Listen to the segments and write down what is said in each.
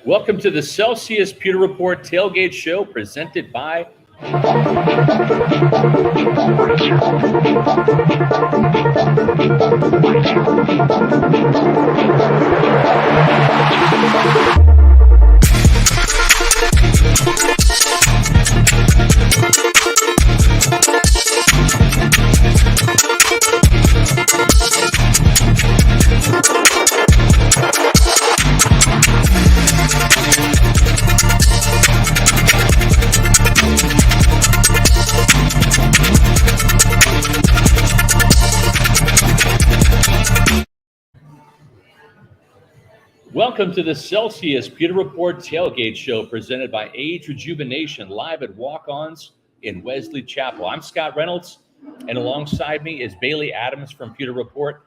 Welcome to the Celsius Pewter Report Tailgate Show presented by Welcome to the Celsius Pewter Report Tailgate Show presented by Rejuvenation live at Walk-Ons in Wesley Chapel. I'm Scott Reynolds, and alongside me is Bailey Adams from Pewter Report.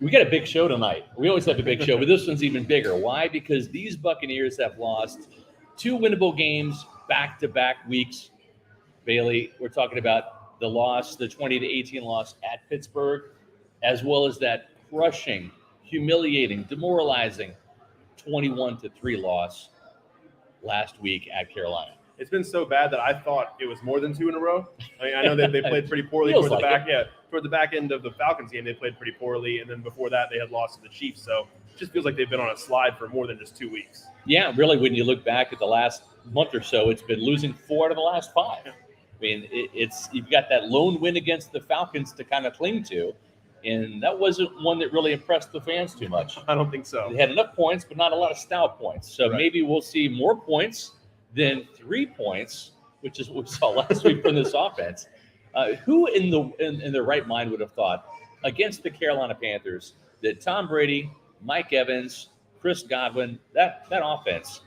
We got a big show tonight. We always have a big show, but this one's even bigger. Why? Because these Buccaneers have lost 2 winnable games back-to-back weeks. Bailey, we're talking about the loss, the 20-18 loss at Pittsburgh, as well as that crushing, humiliating, demoralizing 21-3 loss last week at Carolina. It's been so bad that I thought it was more than 2 in a row. I know that they played pretty poorly toward the back end of the Falcons game. They played pretty poorly, and then before that they had lost to the Chiefs. So it just feels like they've been on a slide for more than just 2 weeks. Yeah, really, when you look back at the last month or so, it's been losing 4 out of the last 5. I mean, it's you've got that lone win against the Falcons to kind of cling to. And that wasn't one that really impressed the fans too much. I don't think so. They had enough points, but not a lot of stout points. So maybe we'll see more points than 3 points, which is what we saw last week from this offense. Who in their right mind would have thought against the Carolina Panthers that Tom Brady, Mike Evans, Chris Godwin, that offense,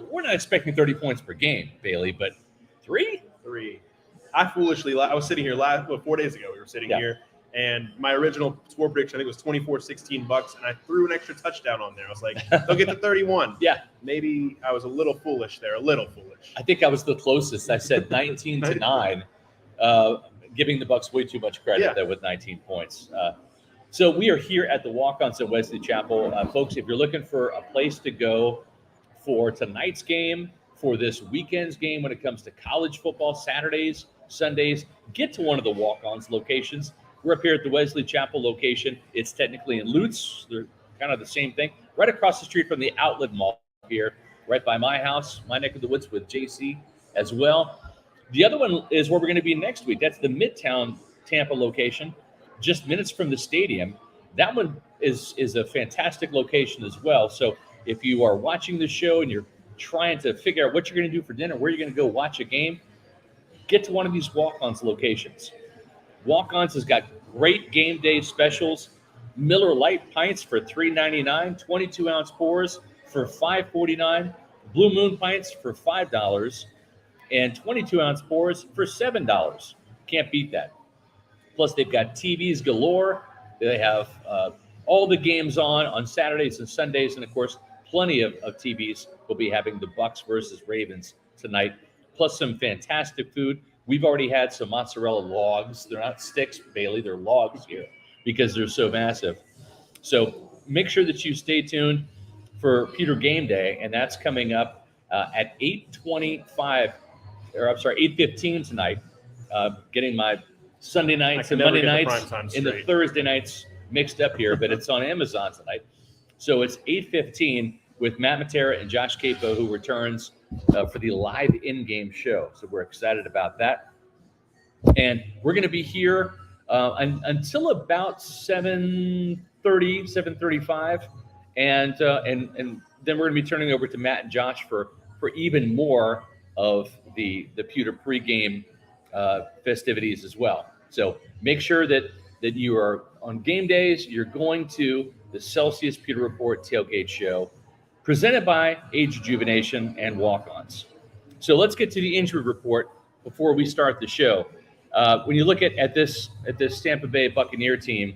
we're not expecting 30 points per game, Bailey, but 3? 3. I was sitting here 4 days ago. We were sitting here. And my original score prediction, I think, was 24-16 Bucs, and I threw an extra touchdown on there. I was like, they'll get to 31. Yeah. Maybe I was a little foolish there, a little foolish. I think I was the closest. I said 19-9, giving the Bucs way too much credit there with 19 points. So we are here at the Walk-Ons at Wesley Chapel. Folks, if you're looking for a place to go for tonight's game, for this weekend's game when it comes to college football, Saturdays, Sundays, get to one of the Walk-Ons locations. We're up here at the Wesley Chapel location. It's technically in Lutz. They're kind of the same thing. Right across the street from the Outlet Mall here, right by my house, my neck of the woods with JC as well. The other one is where we're going to be next week. That's the Midtown Tampa location, just minutes from the stadium. That one is a fantastic location as well. So if you are watching the show and you're trying to figure out what you're going to do for dinner, where you're going to go watch a game, get to one of these Walk-Ons locations. Walk-Ons has got great game day specials. Miller Lite pints for $3.99, 22-ounce pours for $5.49, Blue Moon pints for $5, and 22-ounce pours for $7. Can't beat that. Plus, they've got TVs galore. They have all the games on Saturdays and Sundays, and, of course, plenty of TVs. We'll be having the Bucs versus Ravens tonight, plus some fantastic food. We've already had some mozzarella logs. They're not sticks, Bailey. They're logs here because they're so massive. So make sure that you stay tuned for Pewter GameDay, and that's coming up at 8:15 tonight. Getting my Sunday nights and Monday nights and the Thursday nights mixed up here, but it's on Amazon tonight. So it's 8:15 with Matt Matera and Josh Capo, who returns for the live in-game show. So we're excited about that. And we're going to be here until about 7:30, 7:35. And then we're going to be turning over to Matt and Josh for even more of the Pewter pregame festivities as well. So make sure that you are on game days, you're going to the Celsius Pewter Report Tailgate Show, presented by Rejuvenation and Walk-Ons. So let's get to the injury report before we start the show. When you look at this Tampa Bay Buccaneer team,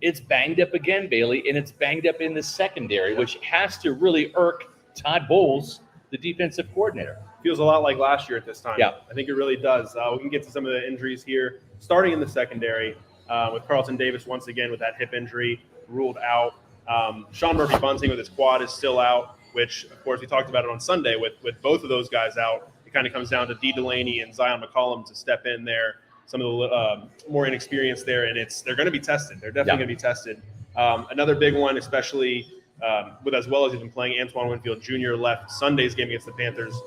it's banged up again, Bailey, and it's banged up in the secondary, which has to really irk Todd Bowles, the defensive coordinator. Feels a lot like last year at this time. Yeah. I think it really does. We can get to some of the injuries here, starting in the secondary with Carlton Davis once again with that hip injury ruled out. Sean Murphy-Bunting with his quad is still out which, of course, we talked about it on Sunday with both of those guys out. It kind of comes down to D. Delaney and Zion McCollum to step in there. Some of the more inexperienced there, and they're going to be tested. They're definitely going to be tested. Another big one, especially with as well as he's been playing, Antoine Winfield Jr. left Sunday's game against the Panthers.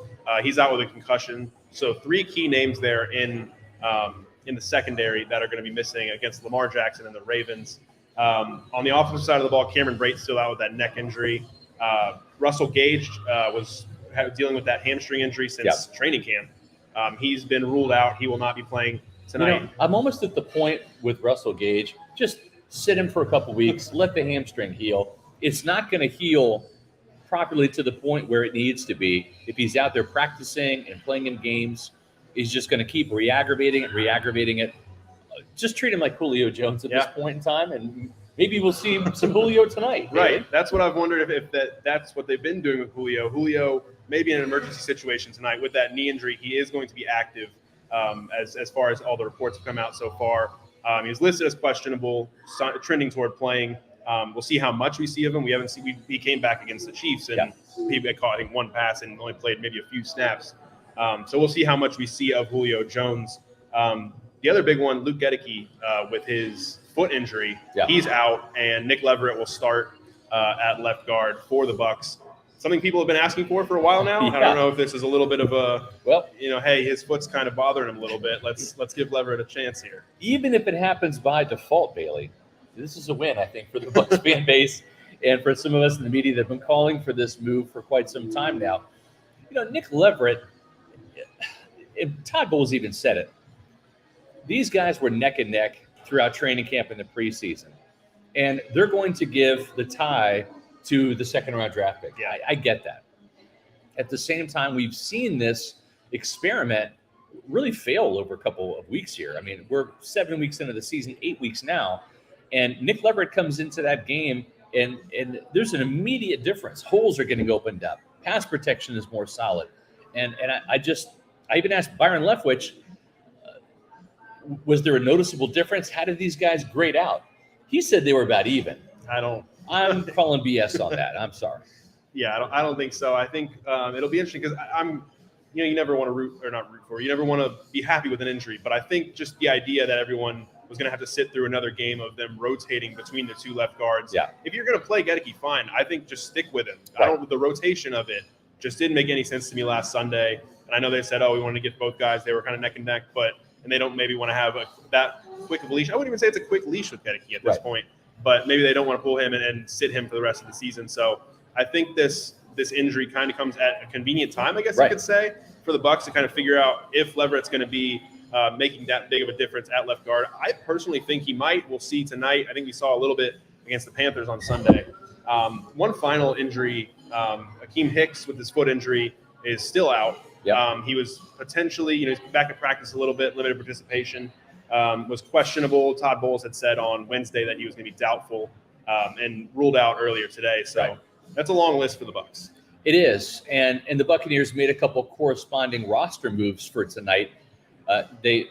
He's out with a concussion. So 3 key names there in the secondary that are going to be missing against Lamar Jackson and the Ravens. On the offensive side of the ball, Cameron Brate's still out with that neck injury. Russell Gage was dealing with that hamstring injury since training camp. He's been ruled out. He will not be playing tonight. I'm almost at the point with Russell Gage, just sit him for a couple weeks, let the hamstring heal. It's not going to heal properly to the point where it needs to be. If he's out there practicing and playing in games, he's just going to keep re-aggravating it. Just treat him like Julio Jones at this point in time, and maybe we'll see some Julio tonight. Right. That's what I've wondered if that's what they've been doing with Julio. Julio, maybe in an emergency situation tonight with that knee injury, he is going to be active as far as all the reports have come out so far. He's listed as questionable, trending toward playing. We'll see how much we see of him. We haven't seen. He came back against the Chiefs, and he caught him 1 pass and only played maybe a few snaps. So we'll see how much we see of Julio Jones. The other big one, Luke Gedeke, with his foot injury, he's out, and Nick Leverett will start at left guard for the Bucs. Something people have been asking for a while now. I don't know if this is a little bit of a, hey, his foot's kind of bothering him a little bit. Let's give Leverett a chance here. Even if it happens by default, Bailey, this is a win, I think, for the Bucs fan base and for some of us in the media that have been calling for this move for quite some time now. Nick Leverett, Todd Bowles even said it. These guys were neck and neck throughout training camp in the preseason, and they're going to give the tie to the second-round draft pick. Yeah, I get that. At the same time, we've seen this experiment really fail over a couple of weeks here. I mean, we're 7 weeks into the season, 8 weeks now, and Nick Leverett comes into that game, and there's an immediate difference. Holes are getting opened up. Pass protection is more solid. And I even asked Byron Leftwich, was there a noticeable difference? How did these guys grade out? He said they were about even. I'm calling BS on that. I'm sorry. Yeah, I don't think so. I think it'll be interesting because you never want to you never want to be happy with an injury. But I think just the idea that everyone was going to have to sit through another game of them rotating between the 2 left guards. Yeah. If you're going to play Gedeke, fine. I think just stick with him. Right. The rotation of it just didn't make any sense to me last Sunday. And I know they said, we wanted to get both guys. They were kind of neck and neck, and they don't maybe want to have that quick of a leash. I wouldn't even say it's a quick leash with Gedeke at this point, but maybe they don't want to pull him and sit him for the rest of the season. So I think this injury kind of comes at a convenient time, I guess you could say, for the Bucs to kind of figure out if Leverett's going to be making that big of a difference at left guard. I personally think he might. We'll see tonight. I think we saw a little bit against the Panthers on Sunday. One final injury, Akeem Hicks with his foot injury is still out. Yep. He was potentially, he's back at practice a little bit, limited participation, was questionable. Todd Bowles had said on Wednesday that he was going to be doubtful and ruled out earlier today. So that's a long list for the Bucs. It is. And the Buccaneers made a couple corresponding roster moves for tonight. They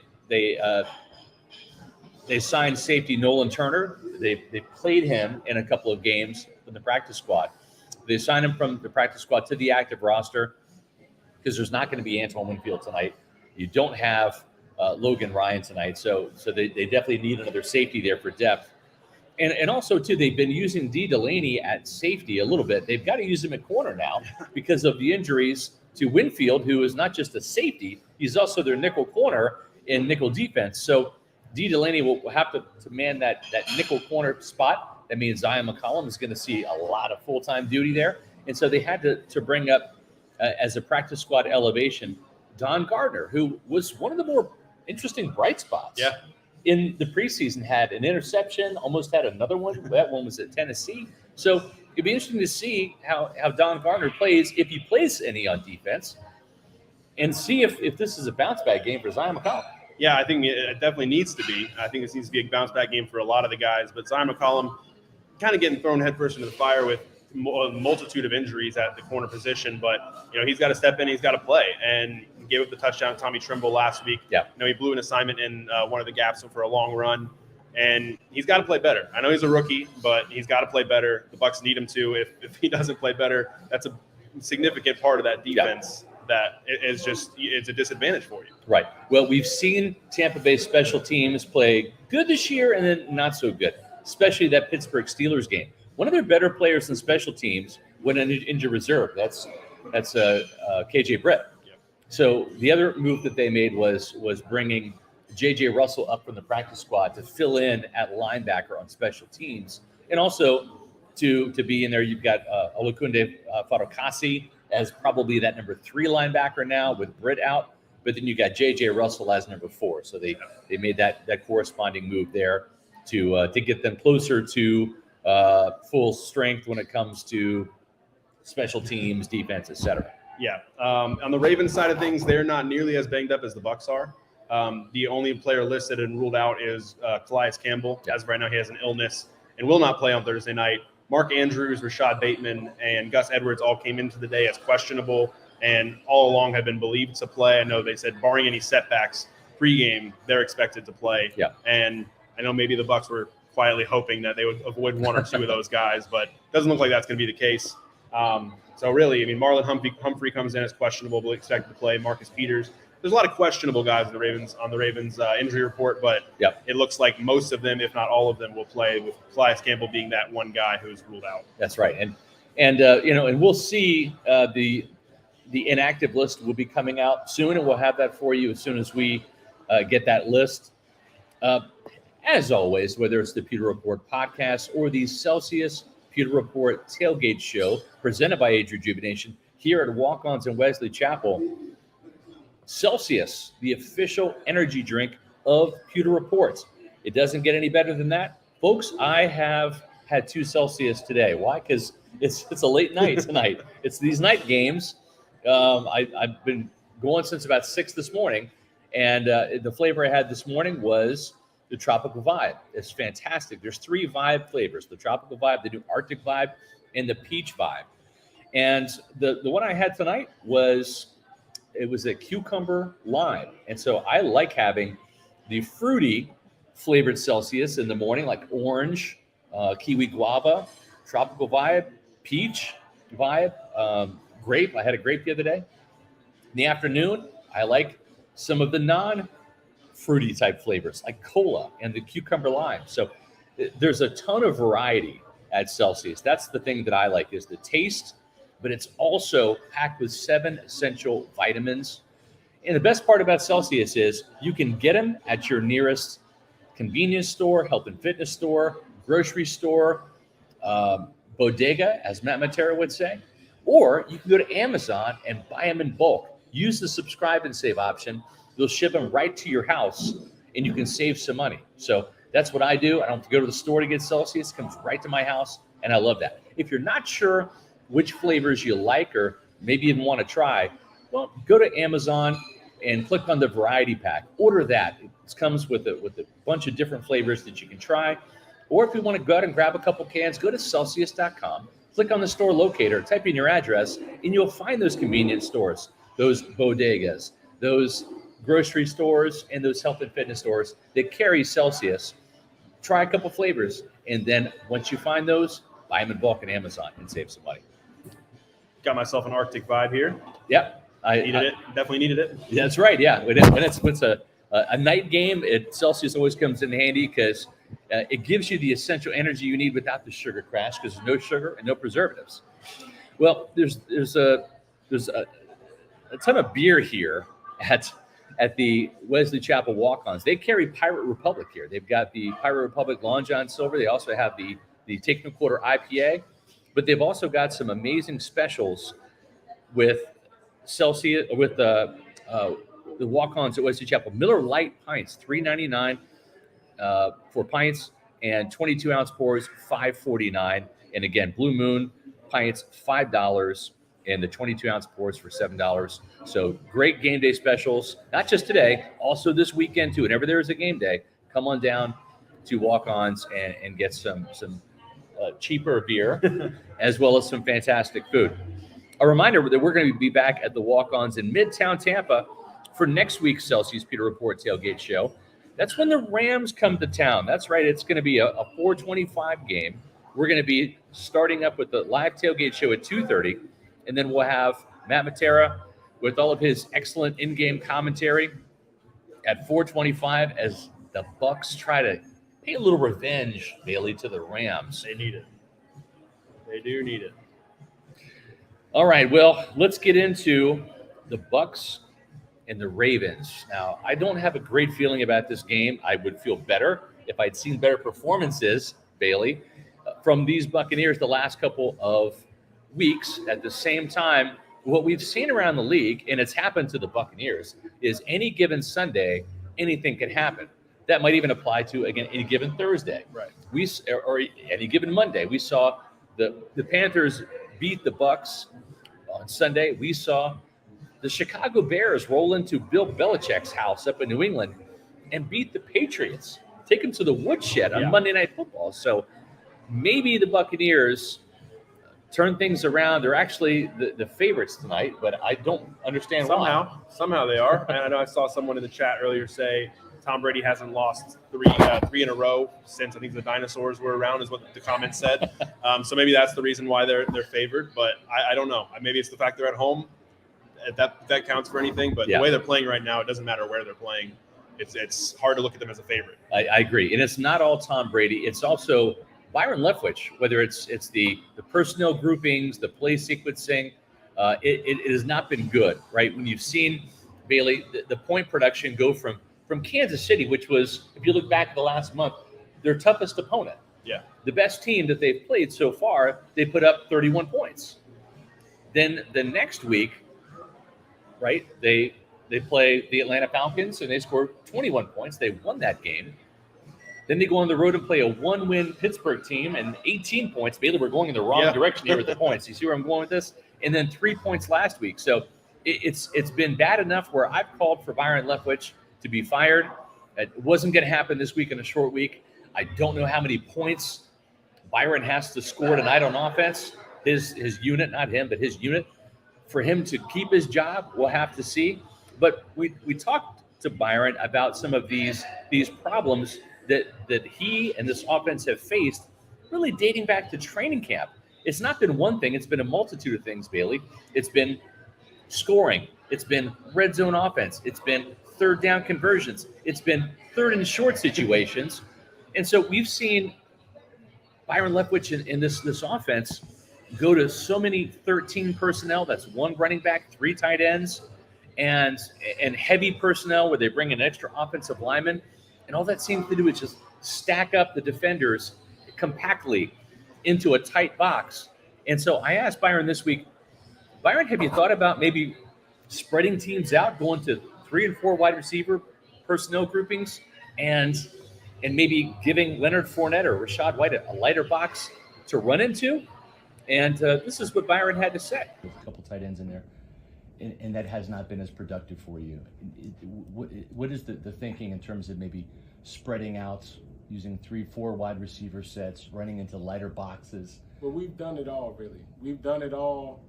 signed safety Nolan Turner. They played him in a couple of games from the practice squad. They signed him from the practice squad to the active roster because there's not going to be Antoine Winfield tonight. You don't have Logan Ryan tonight, so they definitely need another safety there for depth. And also, too, they've been using D. Delaney at safety a little bit. They've got to use him at corner now because of the injuries to Winfield, who is not just a safety, he's also their nickel corner in nickel defense. So D. Delaney will have to man that nickel corner spot. That means Zion McCollum is going to see a lot of full-time duty there. And so they had to bring up, as a practice squad elevation, Don Gardner, who was one of the more interesting bright spots. Yeah. In the preseason, had an interception, almost had another one. That one was at Tennessee. So it'd be interesting to see how Don Gardner plays, if he plays any on defense, and see if this is a bounce-back game for Zion McCollum. Yeah, I think it definitely needs to be. I think this needs to be a bounce-back game for a lot of the guys. But Zion McCollum kind of getting thrown headfirst into the fire with a multitude of injuries at the corner position. But, he's got to step in. He's got to play. And he gave up the touchdown to Tommy Trimble last week. Yeah. He blew an assignment in one of the gaps for a long run. And he's got to play better. I know he's a rookie, but he's got to play better. The Bucs need him to. If he doesn't play better, that's a significant part of that defense that is just it's a disadvantage for you. Right. Well, we've seen Tampa Bay special teams play good this year and then not so good, especially that Pittsburgh Steelers game. One of their better players in special teams went on injured reserve. That's KJ Brett. Yeah. So the other move that they made was bringing J.J. Russell up from the practice squad to fill in at linebacker on special teams, and also to be in there. You've got Olukunde Fatukasi as probably that number 3 linebacker now with Britt out, but then you got J.J. Russell as number 4. So they made that corresponding move there to get them closer to full strength when it comes to special teams, defense, etc. Yeah. On the Ravens side of things, they're not nearly as banged up as the Bucs are. The only player listed and ruled out is Calais Campbell. As of right now, he has an illness and will not play on Thursday night. Mark Andrews, Rashad Bateman, and Gus Edwards all came into the day as questionable and all along have been believed to play. I know they said barring any setbacks pregame, they're expected to play. Yeah. And I know maybe the Bucs were quietly hoping that they would avoid 1 or 2 of those guys, but it doesn't look like that's going to be the case. So really, I mean, Marlon Humphrey comes in as questionable, but expected to play. Marcus Peters. There's a lot of questionable guys on the Ravens injury report, but it looks like most of them, if not all of them, will play, with Calais Campbell being that one guy who's ruled out. That's right, and we'll see the inactive list will be coming out soon, and we'll have that for you as soon as we get that list. As always, whether it's the Pewter Report podcast or the Celsius Pewter Report Tailgate Show presented by Age Rejuvenation here at Walk-Ons in Wesley Chapel. Celsius, the official energy drink of Pewter Reports. It doesn't get any better than that. Folks, I have had 2 Celsius today. Why? Because it's a late night tonight. It's these night games. I've been going since about 6 this morning, and the flavor I had this morning was the Tropical Vibe. It's fantastic. There's 3 vibe flavors: the Tropical Vibe, the new Arctic Vibe, and the Peach Vibe. And the one I had tonight was a cucumber lime. And so I like having the fruity flavored Celsius in the morning, like orange, kiwi guava, Tropical Vibe, peach vibe, grape. I had a grape the other day. In the afternoon, I like some of the non-fruity type flavors like cola and the cucumber lime. So there's a ton of variety at Celsius. That's the thing that I like, is the taste, but it's also packed with 7 essential vitamins. And the best part about Celsius is you can get them at your nearest convenience store, health and fitness store, grocery store, bodega, as Matt Matera would say, or you can go to Amazon and buy them in bulk. Use the subscribe and save option. They'll ship them right to your house, and you can save some money. So that's what I do. I don't have to go to the store to get Celsius. It comes right to my house, and I love that. If you're not sure which flavors you like or maybe even want to try, well, go to Amazon and click on the variety pack. Order that. It comes with a bunch of different flavors that you can try. Or if you want to go out and grab a couple cans, go to Celsius.com, click on the store locator, type in your address, and you'll find those convenience stores, those bodegas, those grocery stores, and those health and fitness stores that carry Celsius. Try a couple flavors, and then once you find those, buy them in bulk on Amazon and save some money. Got myself an Arctic Vibe here. Yep. Definitely needed it. That's right, yeah. When it's a night game, Celsius always comes in handy because it gives you the essential energy you need without the sugar crash, because there's no sugar and no preservatives. Well, there's a ton of beer here at the Wesley Chapel Walk-Ons. They carry Pirate Republic here. They've got the Pirate Republic Long John Silver. They also have the Take No Quarter IPA, but they've also got some amazing specials with Celsius, with the Walk-Ons at Wesley Chapel. Miller Lite pints, $3.99 for pints, and 22-ounce pours, $5.49. And again, Blue Moon pints, $5, and the 22-ounce pours for $7. So great game day specials, not just today, also this weekend too. Whenever there is a game day, come on down to Walk-Ons and get some cheaper beer as well as some fantastic food. A reminder that we're going to be back at the Walk-Ons in Midtown Tampa for next week's Celsius Pewter Report Tailgate Show. That's when the Rams come to town. That's right. It's going to be a 4:25 game. We're going to be starting up with the live tailgate show at 2:30. and then we'll have Matt Matera with all of his excellent in-game commentary at 4:25 as the Bucs try to pay a little revenge, Bailey, to the Rams. They need it. They do need it. All right, well, let's get into the Bucs and the Ravens. Now, I don't have a great feeling about this game. I would feel better if I'd seen better performances, Bailey, from these Buccaneers the last couple of weeks. At the same time, what we've seen around the league, and it's happened to the Buccaneers, is any given Sunday, anything can happen. That might even apply to, again, any given Thursday. Right. Or any given Monday. We saw the Panthers beat the Bucs on Sunday. We saw the Chicago Bears roll into Bill Belichick's house up in New England and beat the Patriots, take them to the woodshed on Monday Night Football. So maybe the Buccaneers turn things around. They're actually the favorites tonight, but I don't understand why. Somehow they are. And I know I saw someone in the chat earlier say Tom Brady hasn't lost three in a row since I think the dinosaurs were around, is what the comment said. So maybe that's the reason why they're favored. But I don't know. Maybe it's the fact they're at home. That counts for anything. But the way they're playing right now, it doesn't matter where they're playing. It's hard to look at them as a favorite. I agree. And it's not all Tom Brady. It's also Byron Leftwich, whether it's the personnel groupings, the play sequencing. It has not been good, right? When you've seen, Bailey, the point production go from Kansas City, which was, if you look back at the last month, their toughest opponent. Yeah. The best team that they've played so far, they put up 31 points. Then the next week, right, they play the Atlanta Falcons, and they scored 21 points. They won that game. Then they go on the road and play a one-win Pittsburgh team and 18 points. Bailey, we're going in the wrong direction here with the points. You see where I'm going with this? And then 3 points last week. So it's been bad enough where I've called for Byron Leftwich to be fired. It wasn't going to happen this week in a short week. I don't know how many points Byron has to score tonight on offense. His unit, not him, but his unit. For him to keep his job, we'll have to see. But we talked to Byron about some of these problems that he and this offense have faced, really dating back to training camp. It's not been one thing. It's been a multitude of things, Bailey. It's been scoring. It's been red zone offense. It's been third down conversions. It's been third and short situations. And so we've seen Byron Leftwich in this offense go to so many 13 personnel. That's one running back, 3 tight ends, and heavy personnel where they bring an extra offensive lineman. And all that seems to do is just stack up the defenders compactly into a tight box. And so I asked Byron this week, Byron, have you thought about maybe spreading teams out, going to 3 and 4 wide receiver personnel groupings, and maybe giving Leonard Fournette or Rashad White a lighter box to run into? And this is what Byron had to say. There's a couple tight ends in there, and that has not been as productive for you. What is the thinking in terms of maybe spreading out, using 3-4 wide receiver sets, running into lighter boxes? Well, we've done it all, really. We've done it all,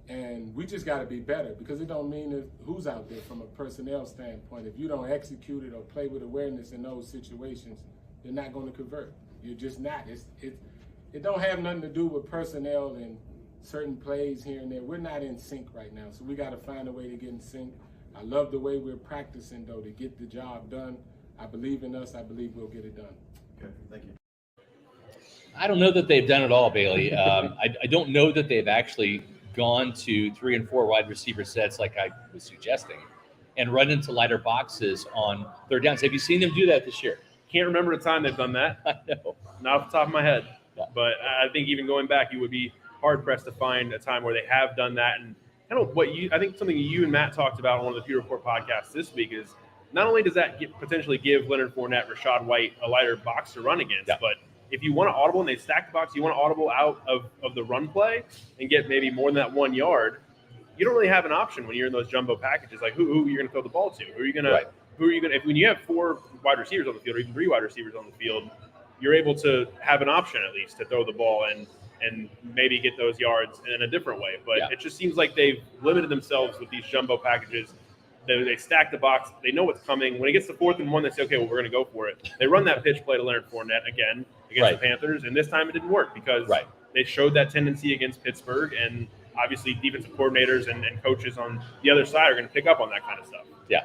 and we just got to be better, because it don't mean who's out there from a personnel standpoint. If you don't execute it or play with awareness in those situations, you're not going to convert. You're just not. It don't have nothing to do with personnel and certain plays here and there. We're not in sync right now, so we got to find a way to get in sync. I love the way we're practicing, though, to get the job done. I believe in us. I believe we'll get it done. Okay, thank you. I don't know that they've done it all, Bailey. I don't know that they've actually gone to 3 and 4 wide receiver sets like I was suggesting and run into lighter boxes on third downs. Have you seen them do that this year? Can't remember a time they've done that. I know. Not off the top of my head. Yeah. But I think even going back, you would be hard-pressed to find a time where they have done that. And kind of I think something you and Matt talked about on one of the Pewter Report podcasts this week is not only does that potentially give Leonard Fournette, Rashad White a lighter box to run against, but if you want to audible and they stack the box, you want to audible out of the run play and get maybe more than that 1 yard, you don't really have an option when you're in those jumbo packages. Like who you're going to throw the ball to? Who are you going to when you have 4 wide receivers on the field or even 3 wide receivers on the field, you're able to have an option at least to throw the ball and maybe get those yards in a different way. But it just seems like they've limited themselves with these jumbo packages. They stack the box. They know what's coming. When it gets to 4th and 1, they say, okay, well, we're going to go for it. They run that pitch play to Leonard Fournette again against the Panthers, and this time it didn't work because they showed that tendency against Pittsburgh. And obviously defensive coordinators and coaches on the other side are going to pick up on that kind of stuff. Yeah.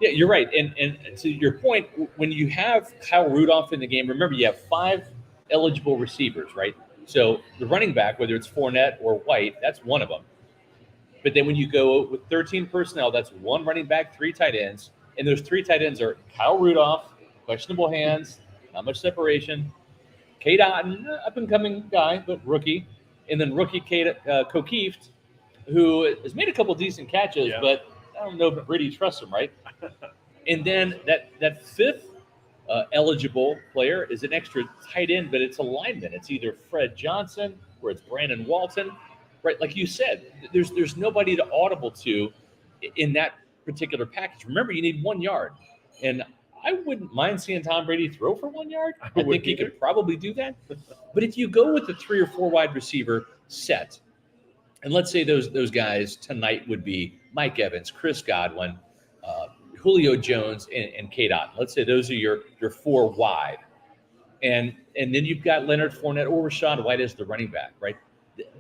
Yeah, you're right. And to your point, when you have Kyle Rudolph in the game, remember you have 5 eligible receivers, right? So the running back, whether it's Fournette or White, that's one of them. But then when you go with 13 personnel, that's 1 running back, 3 tight ends. And those 3 tight ends are Kyle Rudolph, questionable hands, not much separation. Cade Otton, up-and-coming guy, but rookie. And then rookie Cade Kokieft, who has made a couple decent catches, but I don't know if Brady trusts him, right? And then that 5th eligible player is an extra tight end, but it's a lineman. It's either Fred Johnson or it's Brandon Walton, right? Like you said, there's nobody to audible to in that particular package. Remember, you need 1 yard. And I wouldn't mind seeing Tom Brady throw for 1 yard. I think he could probably do that. But if you go with the 3 or 4 wide receiver set, and let's say those guys tonight would be Mike Evans, Chris Godwin, Julio Jones, and Cade Otton. Let's say those are your 4 wide. And then you've got Leonard Fournette or Rachaad White as the running back, right?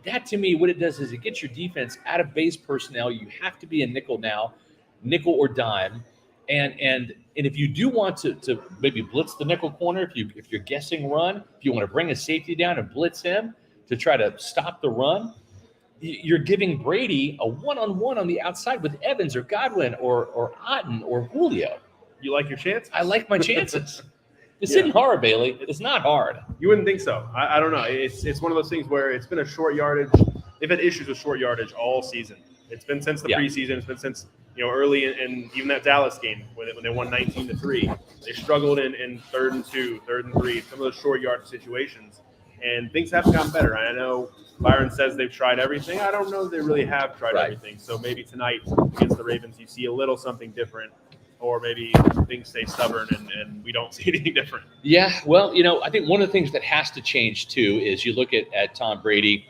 That, to me, what it does is it gets your defense out of base personnel. You have to be a nickel now, nickel or dime. And if you do want to maybe blitz the nickel corner, if you're guessing run, if you want to bring a safety down and blitz him to try to stop the run, you're giving Brady a one-on-one on the outside with Evans or Godwin or Otton or Julio. You like your chances? I like my chances. This isn't hard, Bailey. It's not hard. You wouldn't think so. I don't know. It's one of those things where it's been a short yardage. They've had issues with short yardage all season. It's been since the preseason. It's been since early in even that Dallas game when they won 19-3. They struggled in 3rd and 2, 3rd and 3, some of those short yardage situations. And things haven't gotten better. I know Byron says they've tried everything. I don't know if they really have tried everything. So maybe tonight against the Ravens, you see a little something different, or maybe things stay stubborn and we don't see anything different. Yeah, well, I think one of the things that has to change too is you look at Tom Brady,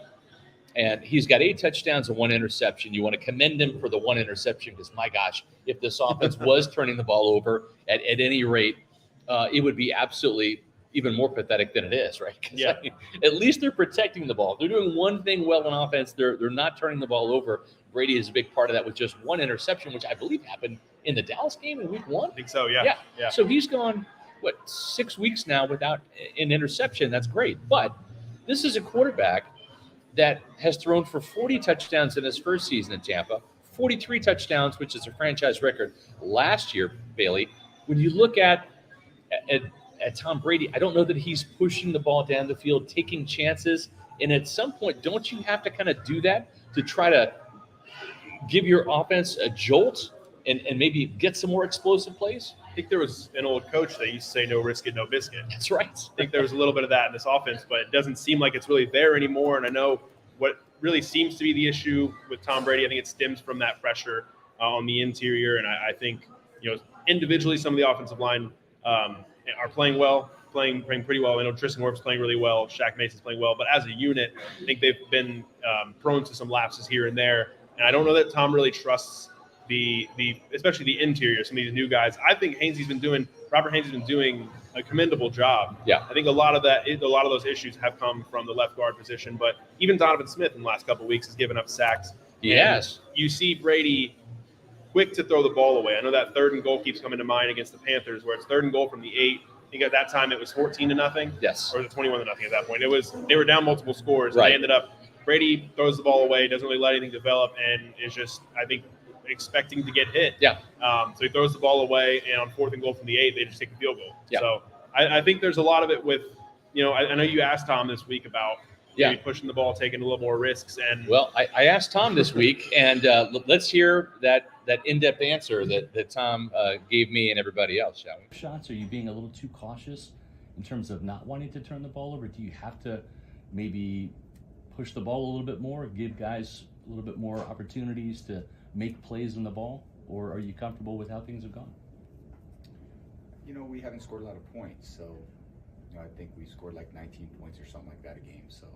and he's got 8 touchdowns and 1 interception. You want to commend him for the 1 interception because, my gosh, if this offense was turning the ball over at any rate, it would be absolutely even more pathetic than it is, right? Yeah. I mean, at least they're protecting the ball. They're doing one thing well in offense. They're not turning the ball over. Brady is a big part of that with just 1 interception, which I believe happened in the Dallas game in week 1. I think so, yeah. So he's gone, 6 weeks now without an interception. That's great. But this is a quarterback that has thrown for 40 touchdowns in his first season in Tampa, 43 touchdowns, which is a franchise record last year, Bailey. When you look at Tom Brady, I don't know that he's pushing the ball down the field, taking chances. And at some point, don't you have to kind of do that to try to give your offense a jolt and maybe get some more explosive plays? I think there was an old coach that used to say, no risk it, no biscuit. That's right. I think there was a little bit of that in this offense, but it doesn't seem like it's really there anymore. And I know what really seems to be the issue with Tom Brady, I think it stems from that pressure on the interior. And I think, individually, some of the offensive line are playing well, playing pretty well. I know Tristan Wirfs playing really well. Shaq Mason's playing well. But as a unit, I think they've been prone to some lapses here and there. And I don't know that Tom really trusts the especially the interior, some of these new guys. I think Robert Hainsey's been doing a commendable job. Yeah. I think a lot of those issues have come from the left guard position. But even Donovan Smith in the last couple of weeks has given up sacks. Yes. And you see Brady quick to throw the ball away. I know that 3rd and goal keeps coming to mind against the Panthers, where it's 3rd and goal from the 8. I think at that time it was 14-0. Yes. Or was it 21-0 at that point? They were down multiple scores. Right. And they ended up, Brady throws the ball away, doesn't really let anything develop, and is just, I think, expecting to get hit. Yeah. So he throws the ball away, and on 4th and goal from the 8, they just take a field goal. Yeah. So I think there's a lot of it with, I know you asked Tom this week about maybe pushing the ball, taking a little more risks. And well, I asked Tom this week, and let's hear that in-depth answer that Tom gave me and everybody else, shall we? Shots, are you being a little too cautious in terms of not wanting to turn the ball over? Do you have to maybe push the ball a little bit more, give guys a little bit more opportunities to make plays on the ball, or are you comfortable with how things have gone? We haven't scored a lot of points, so I think we scored like 19 points or something like that a game. So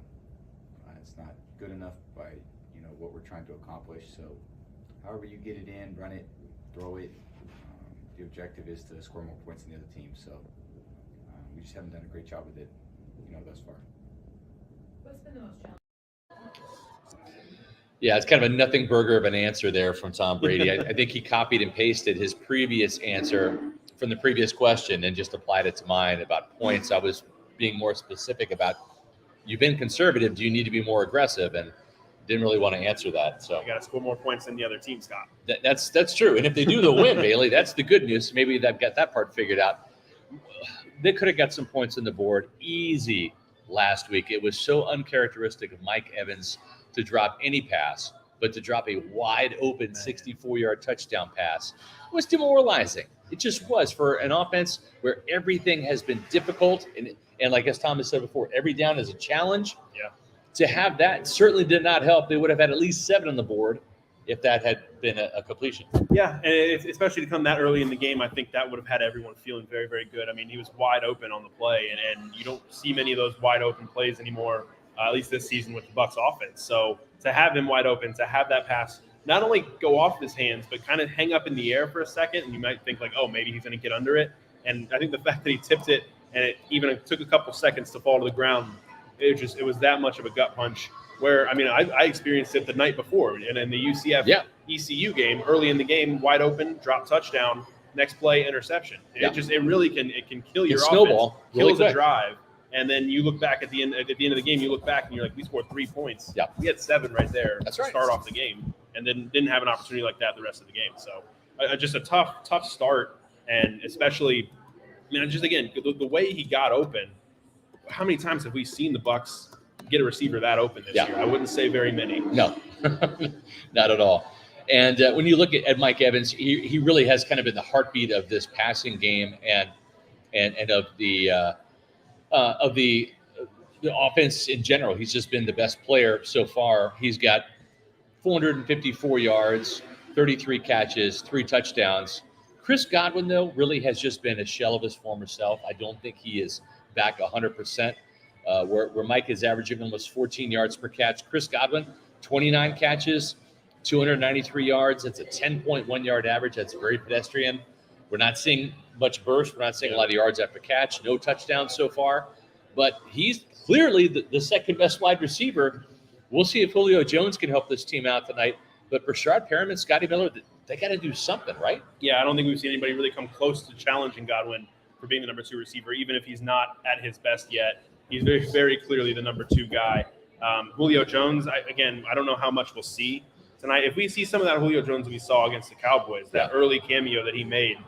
it's not good enough by what we're trying to accomplish. So however you get it in, run it, throw it. The objective is to score more points than the other team. So we just haven't done a great job with it, thus far. What's been the most challenging? Yeah, it's kind of a nothing burger of an answer there from Tom Brady. I think he copied and pasted his previous answer from the previous question and just applied it to mine about points. I was being more specific about, you've been conservative. Do you need to be more aggressive? And didn't really want to answer that. So You got to score more points than the other team, Scott. that's true. And if they do, they'll win, Bailey. That's the good news. Maybe they've got that part figured out. They could have got some points on the board easy last week. It was so uncharacteristic of Mike Evans to drop any pass, but to drop a wide open 64-yard touchdown pass was demoralizing. It just was for an offense where everything has been difficult. And like as Thomas said before, every down is a challenge. Yeah. To have that certainly did not help. They would have had at least 7 on the board if that had been a completion. Yeah, and especially to come that early in the game, I think that would have had everyone feeling very, very good. I mean, he was wide open on the play, and you don't see many of those wide open plays anymore, at least this season with the Bucs offense. So to have him wide open, to have that pass not only go off his hands, but kind of hang up in the air for a second, and you might think like, oh, maybe he's going to get under it. And I think the fact that he tipped it and it even took a couple seconds to fall to the ground, it was that much of a gut punch. Where, I mean, I experienced it the night before, and in the UCF ECU game, early in the game, wide open, drop touchdown, next play, interception. It really can kill your snowball, offense, really kills a quick. drive, and then you look back at the end of the game, you look back and you're like, we scored 3 points. Yeah. We had 7 right there That's to right. start off the game, and then didn't have an opportunity like that the rest of the game. So just a tough start, and especially, I mean, just again, the way he got open. How many times have we seen the Bucs get a receiver that open this year? I wouldn't say very many. No, not at all. And when you look at Mike Evans, he really has kind of been the heartbeat of this passing game and of the offense in general. He's just been the best player so far. He's got 454 yards, 33 catches, 3 touchdowns. Chris Godwin, though, really has just been a shell of his former self. I don't think he is back 100%. Where Mike is averaging almost 14 yards per catch. Chris Godwin, 29 catches, 293 yards. That's a 10.1 yard average. That's very pedestrian. We're not seeing much burst. We're not seeing a lot of yards after catch. No touchdowns so far. But he's clearly the second best wide receiver. We'll see if Julio Jones can help this team out tonight. But Rashard Perriman, Scotty Miller, they got to do something, right? Yeah, I don't think we've seen anybody really come close to challenging Godwin for being the number 2 receiver, even if he's not at his best yet. He's very, very clearly the number 2 guy. Julio Jones, I don't know how much we'll see tonight. If we see some of that Julio Jones we saw against the Cowboys, that early cameo that he made,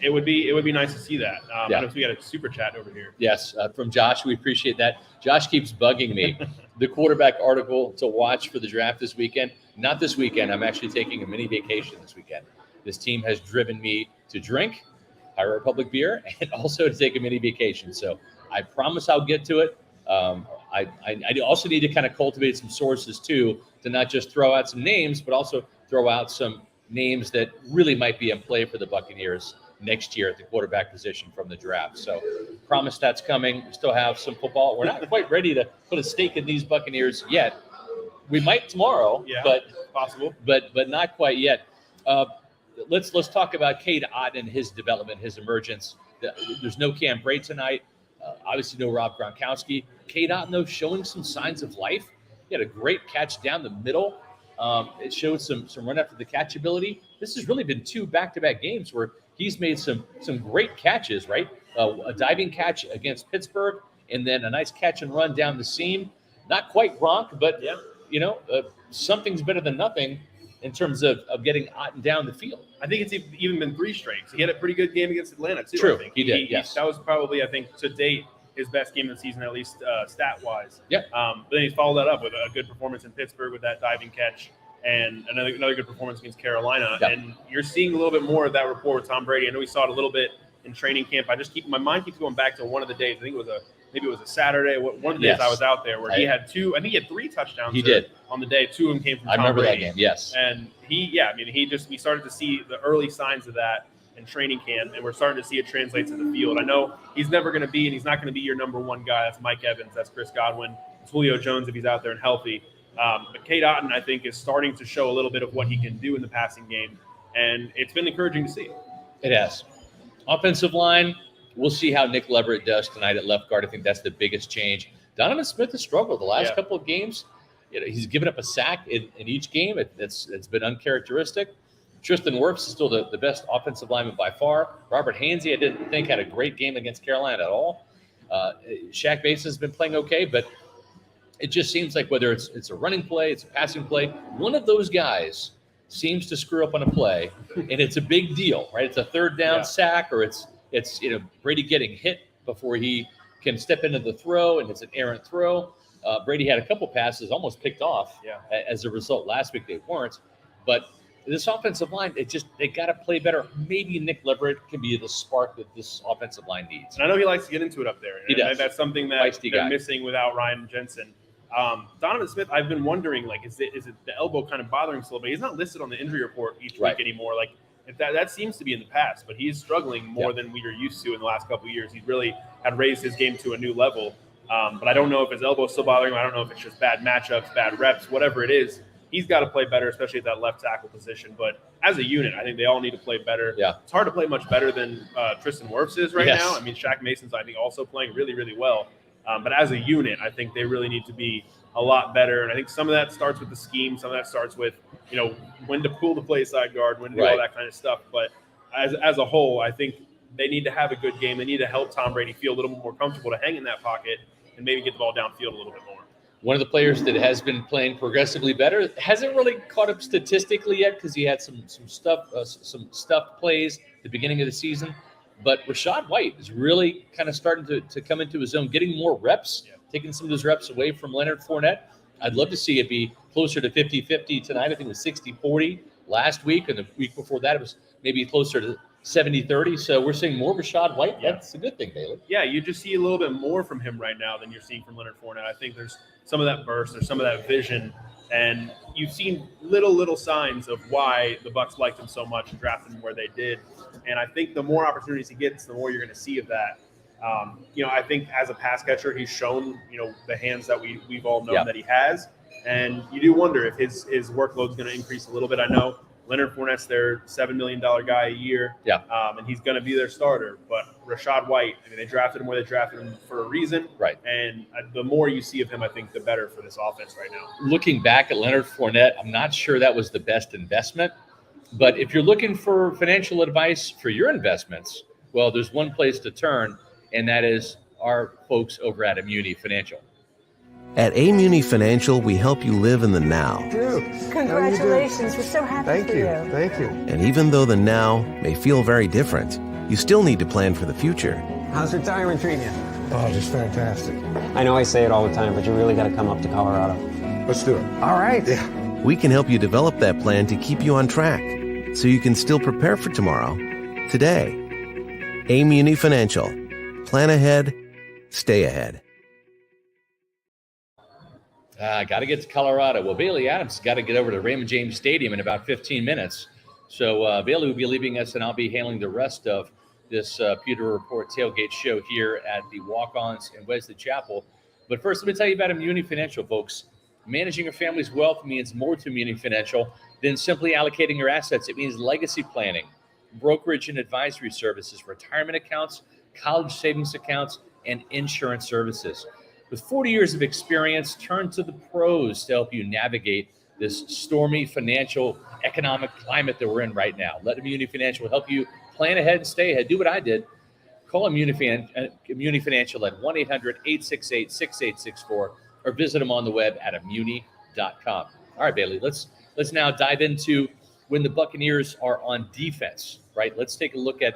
it would be nice to see that. I don't know if we got a super chat over here. Yes, from Josh. We appreciate that. Josh keeps bugging me. The quarterback article to watch for the draft this weekend. Not this weekend. I'm actually taking a mini vacation this weekend. This team has driven me to drink High Republic beer and also to take a mini vacation. So I promise I'll get to it. I also need to kind of cultivate some sources too, to not just throw out some names, but also throw out some names that really might be in play for the Buccaneers next year at the quarterback position from the draft. So promise that's coming. We still have some football. We're not quite ready to put a stake in these Buccaneers yet. We might tomorrow, but possible, but not quite yet. Let's talk about Cade Otton and his development, his emergence. There's no Cam Brate tonight. Obviously, no Rob Gronkowski. Cade Otton, though, showing some signs of life. He had a great catch down the middle. It showed some run after the catch ability. This has really been 2 back-to-back games where he's made some great catches, right? A diving catch against Pittsburgh, and then a nice catch and run down the seam. Not quite Gronk, but, something's better than nothing in terms of getting Otton down the field. I think it's even been 3 straight. He had a pretty good game against Atlanta, too. True, I think. he did, yes. That was probably, I think, to date, his best game of the season, at least stat-wise. Yep. But then he followed that up with a good performance in Pittsburgh with that diving catch and another good performance against Carolina. Yep. And you're seeing a little bit more of that rapport with Tom Brady. I know we saw it a little bit in training camp. My mind keeps going back to one of the days. I think maybe it was a Saturday. One of the days I was out there where he had 3 touchdowns. He did on the day. 2 of them came from Tom I remember Brady. that game. Yes. And we started to see the early signs of that in training camp, and we're starting to see it translate to the field. I know he's never going to be, and he's not going to be your number 1 guy. That's Mike Evans. That's Chris Godwin. It's Julio Jones if he's out there and healthy. But Cade Otton, I think, is starting to show a little bit of what he can do in the passing game, and it's been encouraging to see. It has. Offensive line, we'll see how Nick Leverett does tonight at left guard. I think that's the biggest change. Donovan Smith has struggled the last couple of games. He's given up a sack in each game. It's been uncharacteristic. Tristan Wirfs is still the best offensive lineman by far. Robert Hainsey, I didn't think had a great game against Carolina at all. Shaq Mason has been playing okay, but it just seems like whether it's a running play, it's a passing play, one of those guys seems to screw up on a play, and it's a big deal, right? It's a third down sack, or it's Brady getting hit before he can step into the throw, and it's an errant throw. Brady had a couple passes almost picked off. As a result. Last week they weren't, but this offensive line, they got to play better. Maybe Nick Leverett can be the spark that this offensive line needs. And I know he likes to get into it up there. He does. That's something that they're missing without Ryan Jensen. Donovan Smith, I've been wondering, like, is it the elbow kind of bothering him a little bit? He's not listed on the injury report each week anymore. Like, if that seems to be in the past, but he's struggling more than we are used to in the last couple of years. He's really had raised his game to a new level. But I don't know if his elbow is still bothering him. I don't know if it's just bad matchups, bad reps, whatever it is. He's got to play better, especially at that left tackle position. But as a unit, I think they all need to play better. Yeah. It's hard to play much better than Tristan Wirfs is right now. I mean, Shaq Mason's, I think, also playing really, really well. But as a unit, I think they really need to be a lot better. And I think some of that starts with the scheme. Some of that starts with, when to pull the play side guard, when to do all that kind of stuff. But as a whole, I think they need to have a good game. They need to help Tom Brady feel a little more comfortable to hang in that pocket and maybe get the ball downfield a little bit more. One of the players that has been playing progressively better hasn't really caught up statistically yet because he had some stuff plays at the beginning of the season. But Rachaad White is really kind of starting to come into his own, getting more reps, taking some of those reps away from Leonard Fournette. I'd love to see it be closer to 50-50 tonight. I think it was 60-40 last week, and the week before that it was maybe closer to 70-30. So we're seeing more Rachaad White. That's a good thing, Bailey. Yeah, you just see a little bit more from him right now than you're seeing from Leonard Fournette. I think there's some of that burst, there's some of that vision, and you've seen little signs of why the Bucs liked him so much and drafted him where they did. And I think the more opportunities he gets, the more you're going to see of that. I think as a pass catcher, he's shown, the hands that we've all known that he has. And you do wonder if his workload is going to increase a little bit. I know Leonard Fournette's their $7 million guy a year. And he's going to be their starter. But Rachaad White, they drafted him where they drafted him for a reason. Right. And the more you see of him, I think the better for this offense right now. Looking back at Leonard Fournette, I'm not sure that was the best investment. But if you're looking for financial advice for your investments, well, there's one place to turn, and that is our folks over at Immuni Financial. At Immuni Financial, we help you live in the now. Dude, congratulations. We're so happy for you. Thank you. And even though the now may feel very different, you still need to plan for the future. How's retirement treating you? Oh, just fantastic. I know I say it all the time, but you really got to come up to Colorado. Let's do it. All right. Yeah. We can help you develop that plan to keep you on track, so you can still prepare for tomorrow, today. Immuni Financial. Plan ahead, stay ahead. Got to get to Colorado. Well, Bailey Adams got to get over to Raymond James Stadium in about 15 minutes. So Bailey will be leaving us, and I'll be handling the rest of this Pewter Report tailgate show here at the Walk-Ons in Wesley Chapel. But first, let me tell you about Immuni Financial, folks. Managing your family's wealth means more to Immuni Financial than simply allocating your assets. It means legacy planning, brokerage and advisory services, retirement accounts, college savings accounts, and insurance services. With 40 years of experience, turn to the pros to help you navigate this stormy financial economic climate that we're in right now. Let Immuni Financial help you plan ahead and stay ahead. Do what I did. Call Immuni Financial at 1-800-868-6864 or visit them on the web at immuni.com. All right, Bailey, let's now dive into when the Buccaneers are on defense, right? Let's take a look at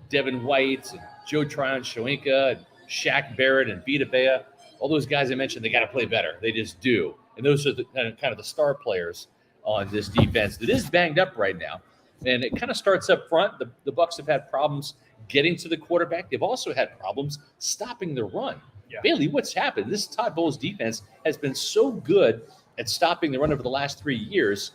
Devin White and Joe Tryon-Shoyinka and Shaq Barrett and Vita Vea. All those guys I mentioned, they got to play better. They just do. And those are the kind of the star players on this defense that is banged up right now. And it kind of starts up front. The Bucs have had problems getting to the quarterback. They've also had problems stopping the run. Yeah. Bailey, what's happened? This Todd Bowles defense has been so good at stopping the run over the last 3 years.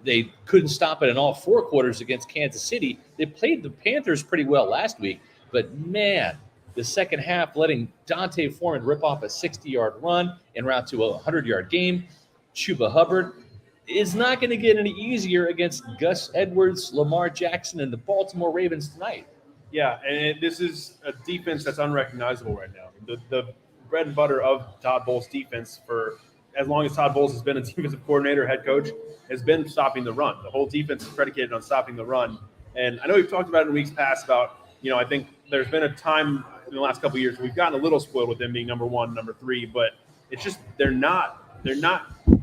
They couldn't stop it in all 4 quarters against Kansas City. They played the Panthers pretty well last week. But, man, the second half, letting Dante Foreman rip off a 60-yard run en route to a 100-yard game. Chuba Hubbard is not going to get any easier against Gus Edwards, Lamar Jackson, and the Baltimore Ravens tonight. Yeah, and this is a defense that's unrecognizable right now. The bread and butter of Todd Bowles' defense for as long as Todd Bowles has been a defensive coordinator, head coach, has been stopping the run. The whole defense is predicated on stopping the run. And I know we've talked about it in weeks past about, I think there's been a time in the last couple of years we've gotten a little spoiled with them being number 1, number 3, but it's just they're not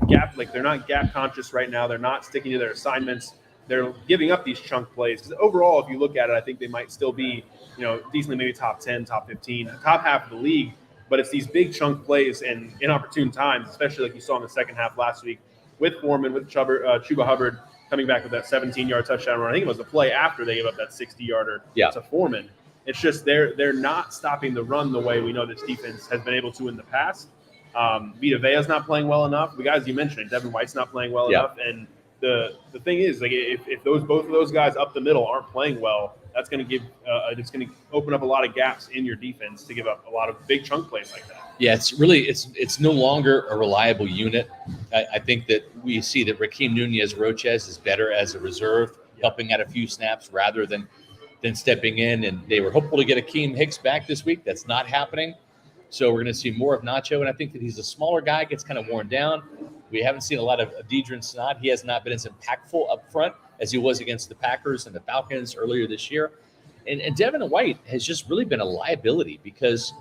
gap conscious right now. They're not sticking to their assignments. They're giving up these chunk plays. Because overall, if you look at it, I think they might still be, decently maybe top 10, top 15, top half of the league. But it's these big chunk plays and inopportune times, especially like you saw in the second half last week with Foreman, with Chuba Hubbard coming back with that 17-yard touchdown run. I think it was the play after they gave up that 60-yarder to Foreman. It's just they're not stopping the run the way we know this defense has been able to in the past. Vita Vea's not playing well enough. The guys you mentioned, Devin White's not playing well enough. And the thing is, like, if both of those guys up the middle aren't playing well, that's going to give it's going to open up a lot of gaps in your defense to give up a lot of big chunk plays like that. Yeah, it's no longer a reliable unit. I think that we see that Rakeem Nunez-Roches is better as a reserve, helping out a few snaps rather than stepping in. And they were hopeful to get Akeem Hicks back this week. That's not happening. So we're going to see more of Nacho, and I think that he's a smaller guy, gets kind of worn down. We haven't seen a lot of Deidrin Snod. He has not been as impactful up front as he was against the Packers and the Falcons earlier this year. And Devin White has just really been a liability because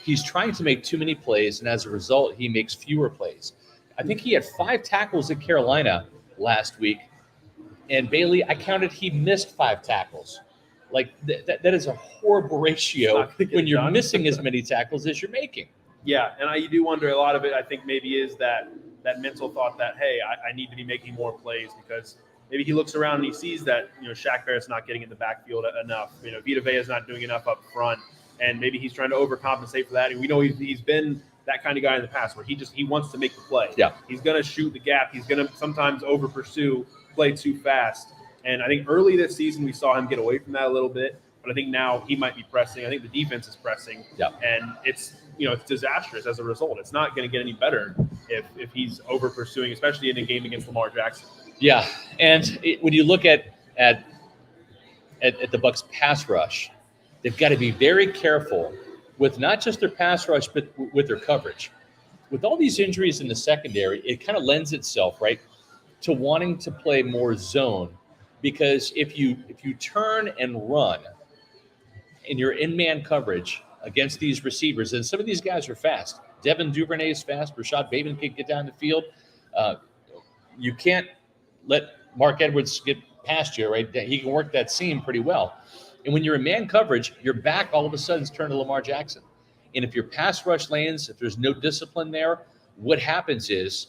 he's trying to make too many plays, and as a result, he makes fewer plays. I think he had 5 tackles at Carolina last week, and Bailey, I counted he missed 5 tackles. Like, that is a horrible ratio when you're missing as many tackles as you're making. Yeah, and you do wonder, a lot of it, I think, maybe is that mental thought that, hey, I need to be making more plays, because maybe he looks around and he sees that, Shaq Barrett's not getting in the backfield enough. Vita Vea's not doing enough up front, and maybe he's trying to overcompensate for that. And we know he's been that kind of guy in the past where he wants to make the play. Yeah. He's going to shoot the gap. He's going to sometimes over-pursue, play too fast. And I think early this season we saw him get away from that a little bit, but I think now he might be pressing. I think the defense is pressing, and it's disastrous as a result. It's not going to get any better if he's over pursuing, especially in a game against Lamar Jackson. Yeah, and when you look at the Bucs pass rush, they've got to be very careful with not just their pass rush, but with their coverage. With all these injuries in the secondary, it kind of lends itself, right, to wanting to play more zone. Because if you turn and run and you're in man coverage against these receivers, and some of these guys are fast. Devin Duvernay is fast. Rashad Bateman can get down the field. You can't let Mark Edwards get past you, right? He can work that seam pretty well. And when you're in man coverage, your back all of a sudden is turned to Lamar Jackson. And if your pass rush lanes, if there's no discipline there, what happens is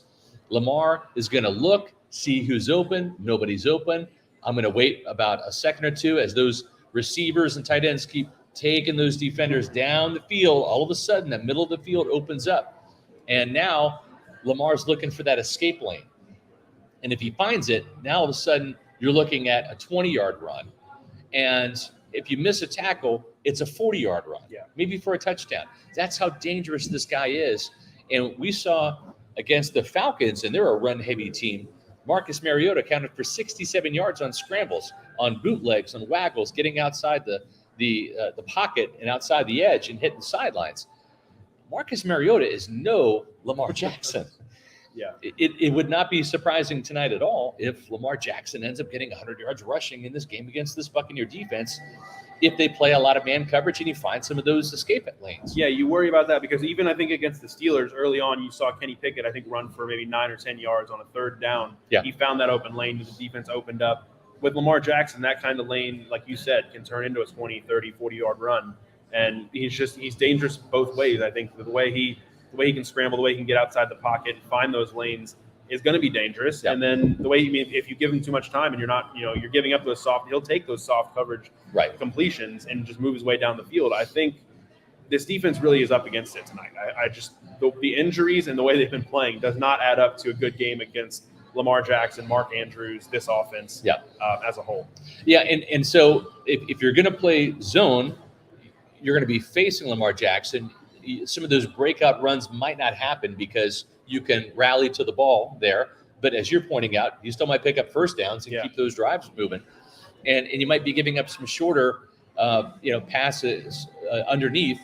Lamar is going to look, see who's open. Nobody's open. I'm going to wait about a second or two as those receivers and tight ends keep taking those defenders down the field. All of a sudden, the middle of the field opens up. And now Lamar's looking for that escape lane. And if he finds it, now all of a sudden you're looking at a 20-yard run. And if you miss a tackle, it's a 40-yard run, maybe for a touchdown. That's how dangerous this guy is. And we saw against the Falcons, and they're a run-heavy team, Marcus Mariota counted for 67 yards on scrambles, on bootlegs, on waggles, getting outside the pocket and outside the edge and hitting the sidelines. Marcus Mariota is no Lamar Jackson. Yeah, it would not be surprising tonight at all if Lamar Jackson ends up getting 100 yards rushing in this game against this Buccaneer defense, if they play a lot of man coverage and he finds some of those escape lanes. Yeah, you worry about that because even I think against the Steelers early on, you saw Kenny Pickett, I think, run for maybe 9 or 10 yards on a third down. Yeah. He found that open lane, the defense opened up. With Lamar Jackson, that kind of lane, like you said, can turn into a 20, 30, 40-yard run. And he's dangerous both ways. I think the way he can scramble, the way he can get outside the pocket and find those lanes is going to be dangerous. Yeah. And then the way, if you give him too much time and you're not, you're giving up those he'll take those soft coverage completions and just move his way down the field. I think this defense really is up against it tonight. I just, the injuries and the way they've been playing does not add up to a good game against Lamar Jackson, Mark Andrews, this offense as a whole. Yeah. And so if you're going to play zone, you're going to be facing Lamar Jackson. Some of those breakout runs might not happen because you can rally to the ball there. But as you're pointing out, you still might pick up first downs and keep those drives moving. And you might be giving up some shorter, passes underneath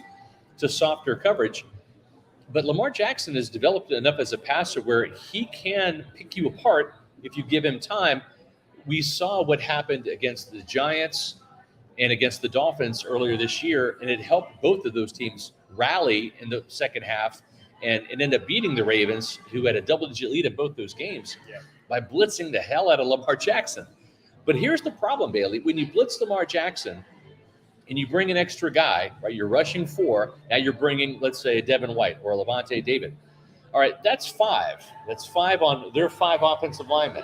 to softer coverage. But Lamar Jackson has developed enough as a passer where he can pick you apart if you give him time. We saw what happened against the Giants and against the Dolphins earlier this year, and it helped both of those teams rally in the second half and end up beating the Ravens, who had a double-digit lead in both those games, by blitzing the hell out of Lamar Jackson. But here's the problem, Bailey. When you blitz Lamar Jackson and you bring an extra guy, right, you're rushing 4, now you're bringing, let's say, a Devin White or a Levante David. All right, that's 5. That's 5 on their 5 offensive linemen.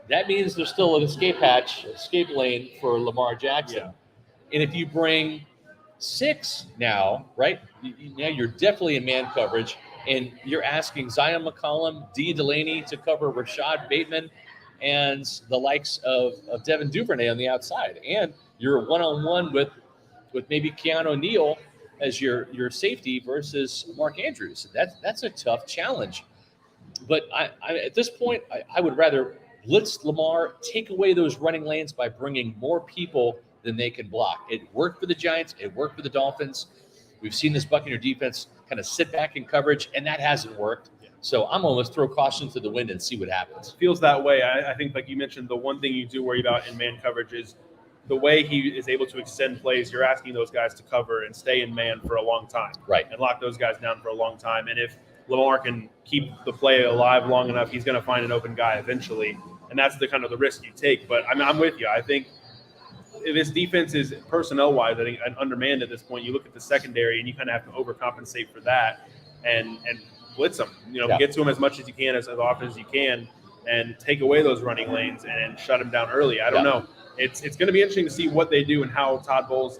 That means there's still an escape lane for Lamar Jackson. Yeah. And if you bring 6 now, right, now you're definitely in man coverage, and you're asking Zion McCollum, D. Delaney to cover Rashad Bateman and the likes of Devin Duvernay on the outside. And you're one-on-one with maybe Keanu Neal as your safety versus Mark Andrews. That's a tough challenge. But I at this point, I would rather blitz Lamar, take away those running lanes by bringing more people than they can block. It worked for the Giants. It worked for the Dolphins. We've seen this Buccaneer defense kind of sit back in coverage, and that hasn't worked. So I'm almost throw caution to the wind and see what happens. Feels that way. I think, like you mentioned, the one thing you do worry about in man coverage is the way he is able to extend plays. You're asking those guys to cover and stay in man for a long time. Right. And lock those guys down for a long time. And if Lamar can keep the play alive long enough, he's going to find an open guy eventually. And that's the kind of the risk you take. But I'm with you. I think this defense is personnel-wise, I think, undermanned at this point. You look at the secondary, and you kind of have to overcompensate for that and blitz them. Get to them as much as you can, as often as you can, and take away those running lanes and shut them down early. I don't know. It's going to be interesting to see what they do and how Todd Bowles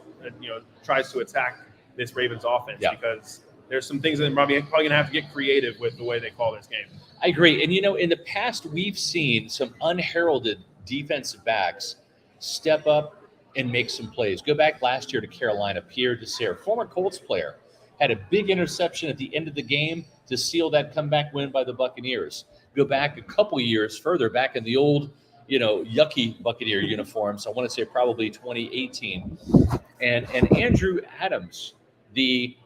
tries to attack this Ravens offense because there's some things that they're probably going to have to get creative with the way they call this game. I agree. And, in the past, we've seen some unheralded defensive backs step up and make some plays. Go back last year to Carolina. Pierre Desir, former Colts player, had a big interception at the end of the game to seal that comeback win by the Buccaneers. Go back a couple years further, back in the old, yucky Buccaneer uniforms. I want to say probably 2018. And Andrew Adams, the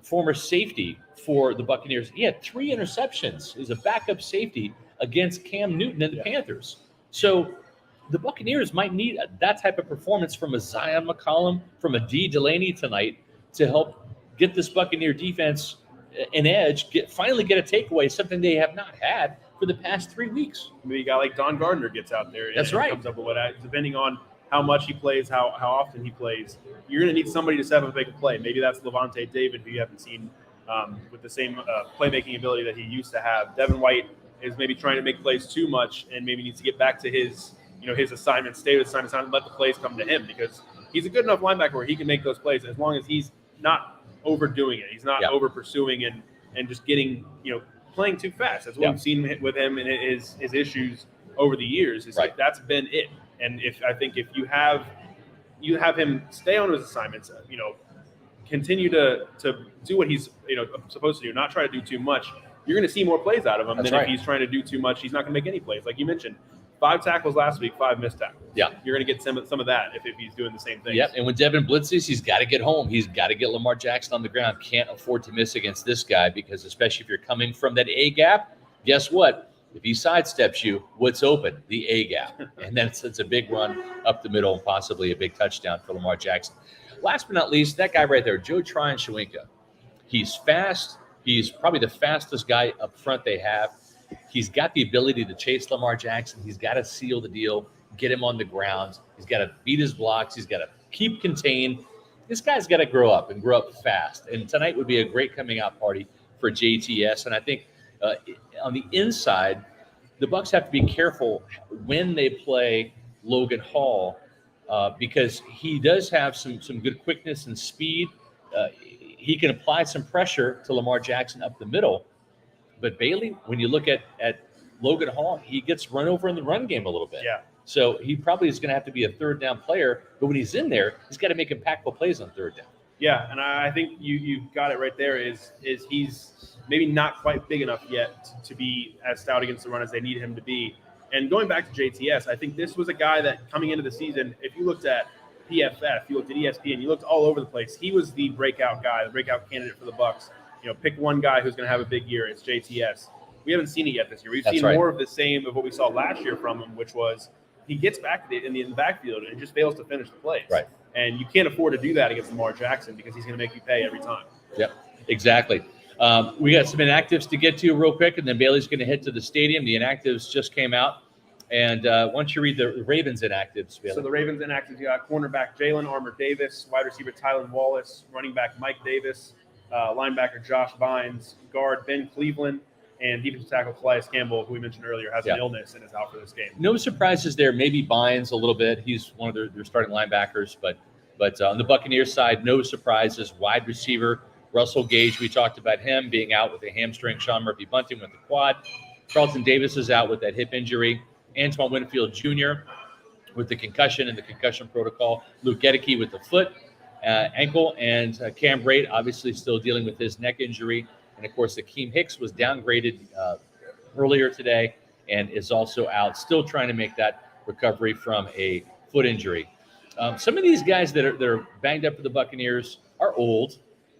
former safety for the Buccaneers, he had 3 interceptions. He was a backup safety against Cam Newton and the Panthers. So the Buccaneers might need that type of performance from a Zion McCollum, from a D. Delaney tonight to help get this Buccaneer defense an edge, finally get a takeaway, something they have not had for the past 3 weeks. Maybe a guy like Don Gardner gets out there and comes up with that. Depending on how much he plays, how often he plays, you're going to need somebody to step up and make a play. Maybe that's Levante David, who you haven't seen with the same playmaking ability that he used to have. Devin White is maybe trying to make plays too much and maybe needs to get back to his assignment, stay with assignment, and let the plays come to him because he's a good enough linebacker where he can make those plays as long as he's not overdoing it. He's not over pursuing and just getting, playing too fast. That's what we've seen with him and his issues over the years. It's like that's been it. And if you have him stay on his assignments, continue to do what he's supposed to do, not try to do too much, you're going to see more plays out of him than if he's trying to do too much. He's not going to make any plays. Like you mentioned, 5 tackles last week, 5 missed tackles. Yeah. You're going to get some of that if he's doing the same thing. Yep. And when Devin blitzes, he's got to get home. He's got to get Lamar Jackson on the ground. Can't afford to miss against this guy because especially if you're coming from that A gap, guess what? If he sidesteps you, what's open? The A gap. And then it's a big run up the middle and possibly a big touchdown for Lamar Jackson. Last but not least, that guy right there, Joe Tryon-Shoyinka. He's fast. He's probably the fastest guy up front they have. He's got the ability to chase Lamar Jackson. He's got to seal the deal, get him on the ground. He's got to beat his blocks. He's got to keep contained. This guy's got to grow up and grow up fast. And tonight would be a great coming out party for JTS. And I think on the inside, the Bucs have to be careful when they play Logan Hall because he does have some good quickness and speed. He can apply some pressure to Lamar Jackson up the middle. But Bailey, when you look at Logan Hall, he gets run over in the run game a little bit. Yeah. So he probably is going to have to be a third down player. But when he's in there, he's got to make impactful plays on third down. Yeah, and I think you've got it right there. Is he's maybe not quite big enough yet to be as stout against the run as they need him to be. And going back to JTS, I think this was a guy that coming into the season, if you looked at PFF, you looked at ESPN, you looked all over the place. He was the breakout guy, the breakout candidate for the Bucs. Pick one guy who's going to have a big year. It's JTS. We haven't seen it yet this year. We've seen more of the same of what we saw last year from him, which was he gets back in the backfield and just fails to finish the plays. Right. And you can't afford to do that against Lamar Jackson because he's going to make you pay every time. Yep, exactly. We got some inactives to get to real quick, and then Bailey's going to head to the stadium. The inactives just came out. And why don't you read the Ravens inactives, Bailey? So the Ravens inactives, you got cornerback Jalen Armour-Davis, wide receiver Tylan Wallace, running back Mike Davis, linebacker Josh Bynes, guard Ben Cleveland, and defensive tackle Calais Campbell, who we mentioned earlier, has an illness and is out for this game. No surprises there. Maybe Bynes a little bit. He's one of their starting linebackers. But on the Buccaneers side, no surprises. Wide receiver Russell Gage, we talked about him being out with a hamstring. Sean Murphy-Bunting with the quad. Carlton Davis is out with that hip injury. Antoine Winfield Jr. with the concussion and the concussion protocol. Luke Gedeke with the foot, ankle, and Cam Brate obviously still dealing with his neck injury. And, of course, Akeem Hicks was downgraded earlier today and is also out, still trying to make that recovery from a foot injury. Some of these guys that are banged up for the Buccaneers are old,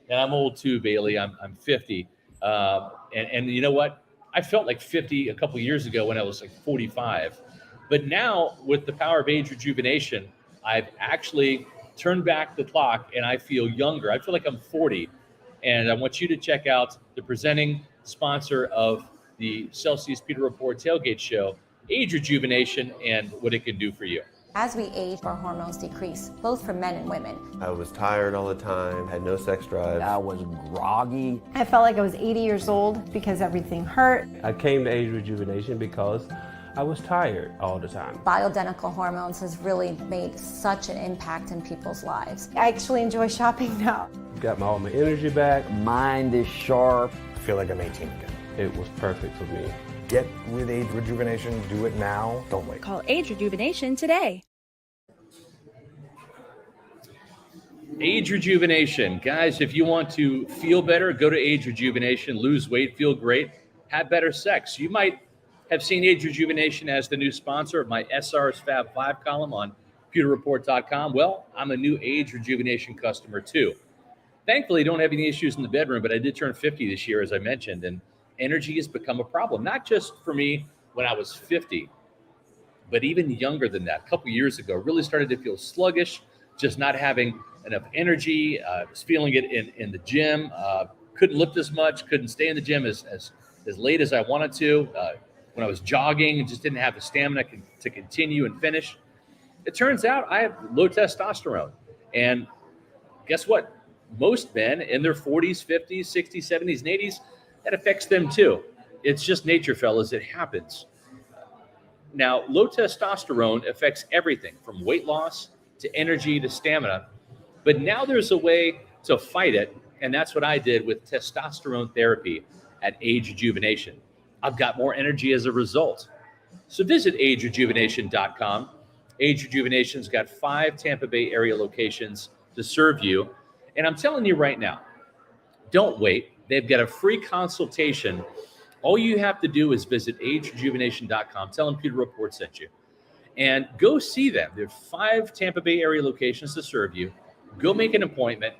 and I'm old too, Bailey. I'm 50. And you know what? I felt like 50 a couple years ago when I was like 45. But now with the power of age rejuvenation, I've actually turned back the clock and I feel younger. I feel like I'm 40. And I want you to check out the presenting sponsor of the Celsius Pewter Report Tailgate Show, Age Rejuvenation, and what it can do for you. As we age, our hormones decrease, both for men and women. I was tired all the time, had no sex drive. I was groggy. I felt like I was 80 years old because everything hurt. I came to Age Rejuvenation because I was tired all the time. Bioidentical hormones has really made such an impact in people's lives. I actually enjoy shopping now. Got all my energy back. Mind is sharp. I feel like I'm 18 again. It was perfect for me. Get with Age Rejuvenation. Do it now. Don't wait. Call Age Rejuvenation today. Age Rejuvenation. Guys, if you want to feel better, go to Age Rejuvenation. Lose weight, feel great, have better sex. You might have seen Age Rejuvenation as the new sponsor of my SR's Fab 5 column on pewterreport.com. Well, I'm a new Age Rejuvenation customer too. Thankfully, I don't have any issues in the bedroom, but I did turn 50 this year, as I mentioned, and energy has become a problem, not just for me when I was 50, but even younger than that. A couple years ago, really started to feel sluggish, just not having enough energy. Was feeling it in the gym. Couldn't lift as much, couldn't stay in the gym as late as I wanted to. When I was jogging, just didn't have the stamina to continue and finish. It turns out I have low testosterone. And guess what? Most men in their 40s, 50s, 60s, 70s, and 80s, that affects them too. It's just nature, fellas. It happens. Now, low testosterone affects everything from weight loss to energy to stamina. But now there's a way to fight it, and that's what I did with testosterone therapy at Age Rejuvenation. I've got more energy as a result. So visit agerejuvenation.com. Age Rejuvenation's got 5 Tampa Bay area locations to serve you. And I'm telling you right now, don't wait. They've got a free consultation. All you have to do is visit agerejuvenation.com. Tell them Pewter Report sent you. And go see them. There are 5 Tampa Bay area locations to serve you. Go make an appointment,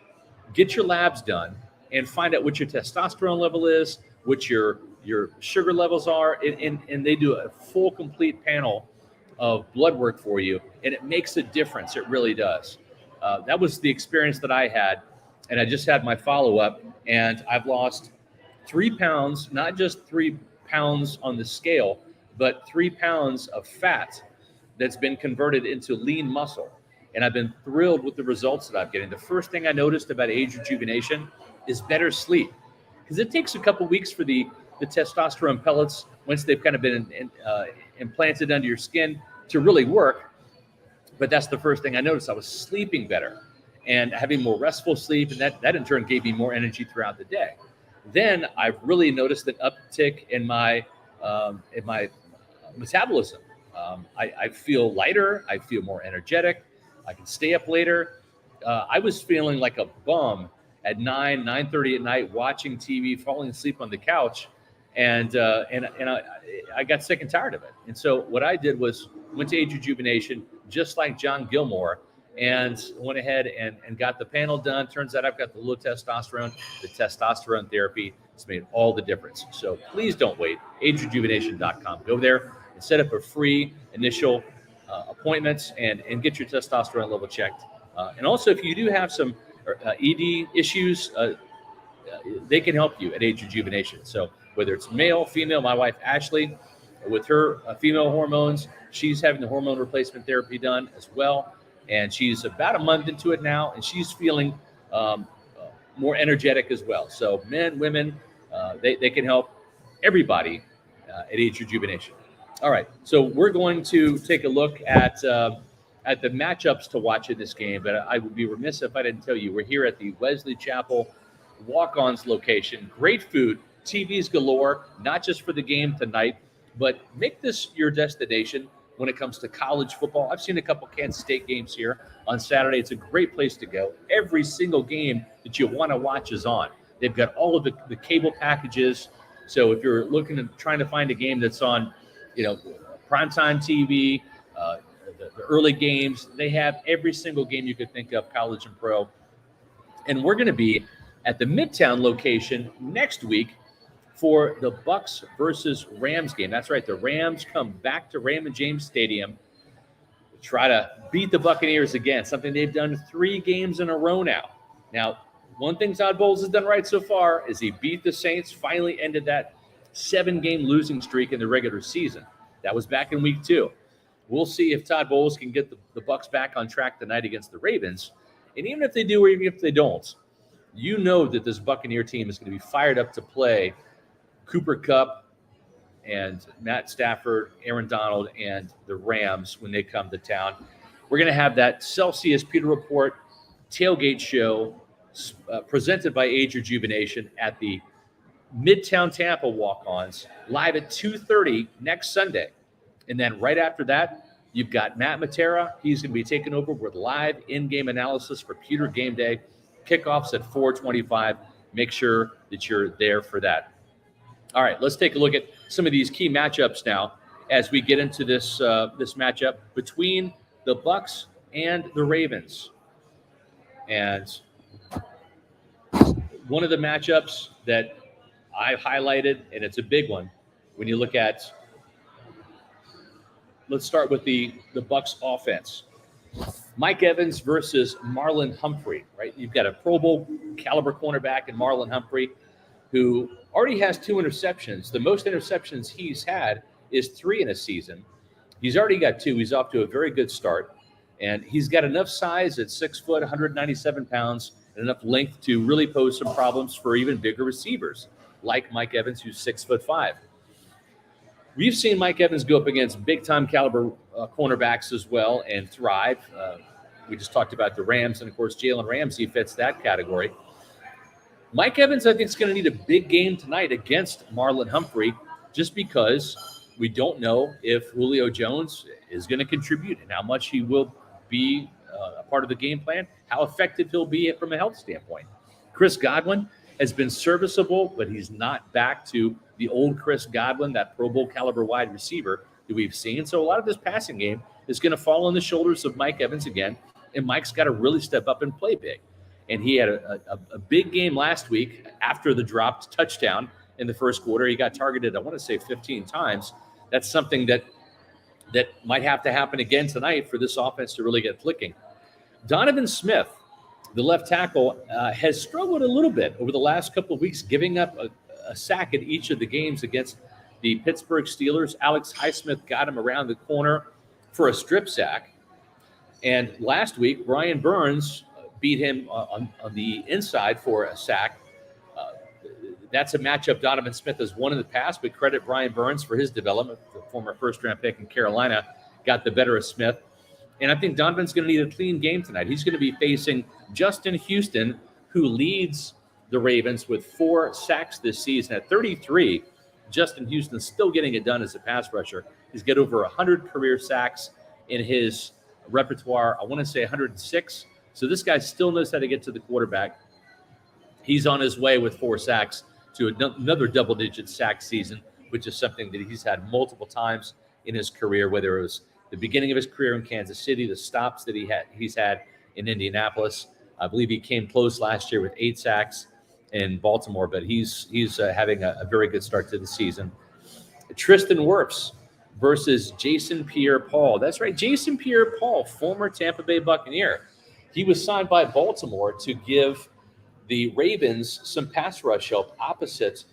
get your labs done, and find out what your testosterone level is, what your sugar levels are, and they do a full, complete panel of blood work for you, and it makes a difference. It really does. That was the experience that I had, and I just had my follow-up, and I've lost 3 pounds, not just 3 pounds on the scale, but 3 pounds of fat that's been converted into lean muscle. And I've been thrilled with the results that I'm getting. The first thing I noticed about Age Rejuvenation is better sleep, because it takes a couple weeks for the testosterone pellets, once they've kind of been implanted under your skin, to really work. But that's the first thing I noticed. I was sleeping better and having more restful sleep, and that in turn gave me more energy throughout the day. Then I've really noticed an uptick in my metabolism. I feel lighter. I feel more energetic. I can stay up later. I was feeling like a bum at 9:30 at night, watching TV, falling asleep on the couch, and I got sick and tired of it. And so what I did was went to Age Rejuvenation, just like John Gilmore, and went ahead and got the panel done. Turns out I've got the low testosterone. The testosterone therapy has made all the difference. So please don't wait. AgeRejuvenation.com. Go there and set up a free initial appointments and get your testosterone level checked. And also, if you do have some ED issues, they can help you at Age Rejuvenation. So whether it's male, female, my wife Ashley, with her female hormones, she's having the hormone replacement therapy done as well. And she's about a month into it now, and she's feeling more energetic as well. So men, women, they can help everybody at Age Rejuvenation. All right, so we're going to take a look at the matchups to watch in this game, but I would be remiss if I didn't tell you we're here at the Wesley Chapel Walk-Ons location. Great food, TVs galore, not just for the game tonight, but make this your destination when it comes to college football. I've seen a couple Kansas State games here on Saturday. It's a great place to go. Every single game that you want to watch is on. They've got all of the cable packages. So if you're looking at trying to find a game that's on, primetime TV, the early games, they have every single game you could think of, college and pro. And we're going to be at the Midtown location next week for the Bucs versus Rams game. That's right. The Rams come back to Raymond James Stadium to try to beat the Buccaneers again, something they've done 3 games in a row now. Now, one thing Todd Bowles has done right so far is he beat the Saints, finally ended that 7-game losing streak in the regular season. That was back in week 2. We'll see if Todd Bowles can get the Bucs back on track tonight against the Ravens. And even if they do or even if they don't, you know that this Buccaneer team is going to be fired up to play Cooper Kupp and Matt Stafford, Aaron Donald, and the Rams when they come to town. We're going to have that Celsius Pewter Report tailgate show presented by Age Rejuvenation at the Midtown Tampa Walk-Ons live at 2:30 next Sunday. And then right after that, you've got Matt Matera. He's going to be taking over with live in-game analysis for Pewter GameDay. Kickoffs at 4:25. Make sure that you're there for that. All right, let's take a look at some of these key matchups now as we get into this matchup between the Bucs and the Ravens. And one of the matchups that I've highlighted, and it's a big one, when you look at, let's start with the Bucs offense. Mike Evans versus Marlon Humphrey, right? You've got a Pro Bowl caliber cornerback in Marlon Humphrey who already has 2 interceptions. The most interceptions he's had is 3 in a season. He's already got 2. He's off to a very good start. And he's got enough size at 6 foot, 197 pounds, and enough length to really pose some problems for even bigger receivers, like Mike Evans, who's 6'5". We've seen Mike Evans go up against big-time caliber cornerbacks as well and thrive. We just talked about the Rams, and, of course, Jalen Ramsey fits that category. Mike Evans, I think, is going to need a big game tonight against Marlon Humphrey just because we don't know if Julio Jones is going to contribute and how much he will be a part of the game plan, how effective he'll be from a health standpoint. Chris Godwin has been serviceable, but he's not back to the old Chris Godwin, that Pro Bowl caliber wide receiver that we've seen. So a lot of this passing game is going to fall on the shoulders of Mike Evans again, and Mike's got to really step up and play big. And he had a big game last week after the dropped touchdown in the first quarter. He got targeted, I want to say, 15 times. That's something that might have to happen again tonight for this offense to really get clicking. Donovan Smith, the left tackle, has struggled a little bit over the last couple of weeks, giving up a sack at each of the games against the Pittsburgh Steelers. Alex Highsmith got him around the corner for a strip sack. And last week, Brian Burns beat him on the inside for a sack. That's a matchup Donovan Smith has won in the past, but credit Brian Burns for his development. The former first-round pick in Carolina got the better of Smith. And I think Donovan's going to need a clean game tonight. He's going to be facing Justin Houston, who leads the Ravens with 4 sacks this season. At 33, Justin Houston's still getting it done as a pass rusher. He's got over 100 career sacks in his repertoire. I want to say 106. So this guy still knows how to get to the quarterback. He's on his way with 4 sacks to another double-digit sack season, which is something that he's had multiple times in his career, whether it was the beginning of his career in Kansas City, the stops that he's had in Indianapolis. I believe he came close last year with 8 sacks in Baltimore, but he's having a very good start to the season. Tristan Wirfs versus Jason Pierre-Paul. That's right, Jason Pierre-Paul, former Tampa Bay Buccaneer. He was signed by Baltimore to give the Ravens some pass rush help opposite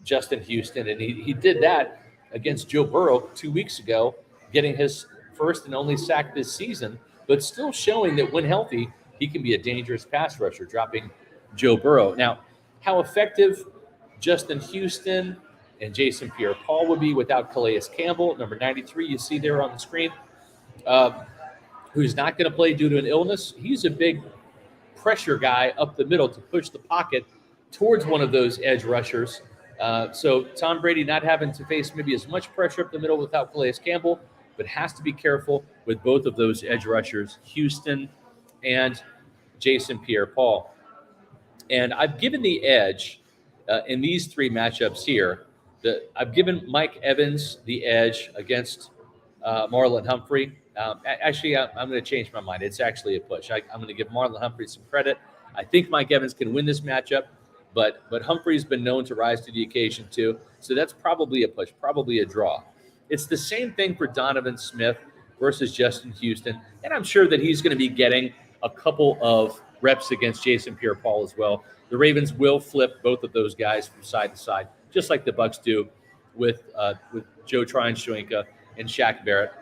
Justin Houston, and he did that against Joe Burrow 2 weeks ago, getting his first and only sack this season, but still showing that when healthy, he can be a dangerous pass rusher, dropping Joe Burrow. Now, how effective Justin Houston and Jason Pierre-Paul would be without Calais Campbell, number 93, you see there on the screen, who's not going to play due to an illness. He's a big pressure guy up the middle to push the pocket towards one of those edge rushers. So Tom Brady not having to face maybe as much pressure up the middle without Calais Campbell, but has to be careful with both of those edge rushers, Houston and Jason Pierre-Paul. And I've given the edge in these 3 matchups here. I've given Mike Evans the edge against Marlon Humphrey. Actually, I'm going to change my mind. It's actually a push. I'm going to give Marlon Humphrey some credit. I think Mike Evans can win this matchup, but Humphrey's been known to rise to the occasion too. So that's probably a push, probably a draw. It's the same thing for Donovan Smith versus Justin Houston, and I'm sure that he's going to be getting a couple of reps against Jason Pierre-Paul as well. The Ravens will flip both of those guys from side to side, just like the Bucs do with Joe Tryon-Shoyinka and Shaq Barrett.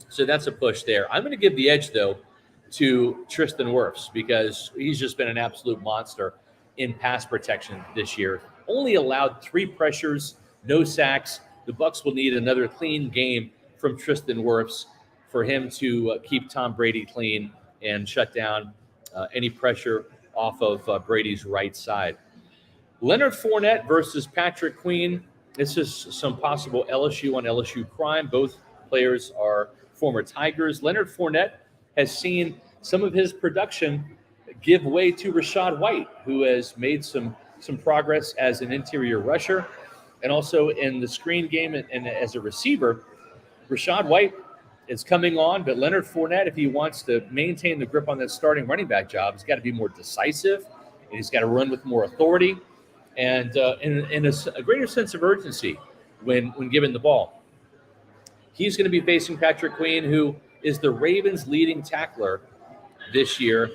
So that's a push there. I'm going to give the edge, though, to Tristan Wirfs because he's just been an absolute monster in pass protection this year. Only allowed 3 pressures, no sacks. The Bucs will need another clean game from Tristan Wirfs for him to keep Tom Brady clean and shut down any pressure off of Brady's right side. Leonard Fournette versus Patrick Queen. This is some possible LSU on LSU crime. Both players are former Tigers. Leonard Fournette has seen some of his production give way to Rachaad White, who has made some progress as an interior rusher and also in the screen game and as a receiver. Rachaad White is coming on, but Leonard Fournette, if he wants to maintain the grip on that starting running back job, he's got to be more decisive, and he's got to run with more authority and in a greater sense of urgency when given the ball. He's going to be facing Patrick Queen, who is the Ravens' leading tackler this year.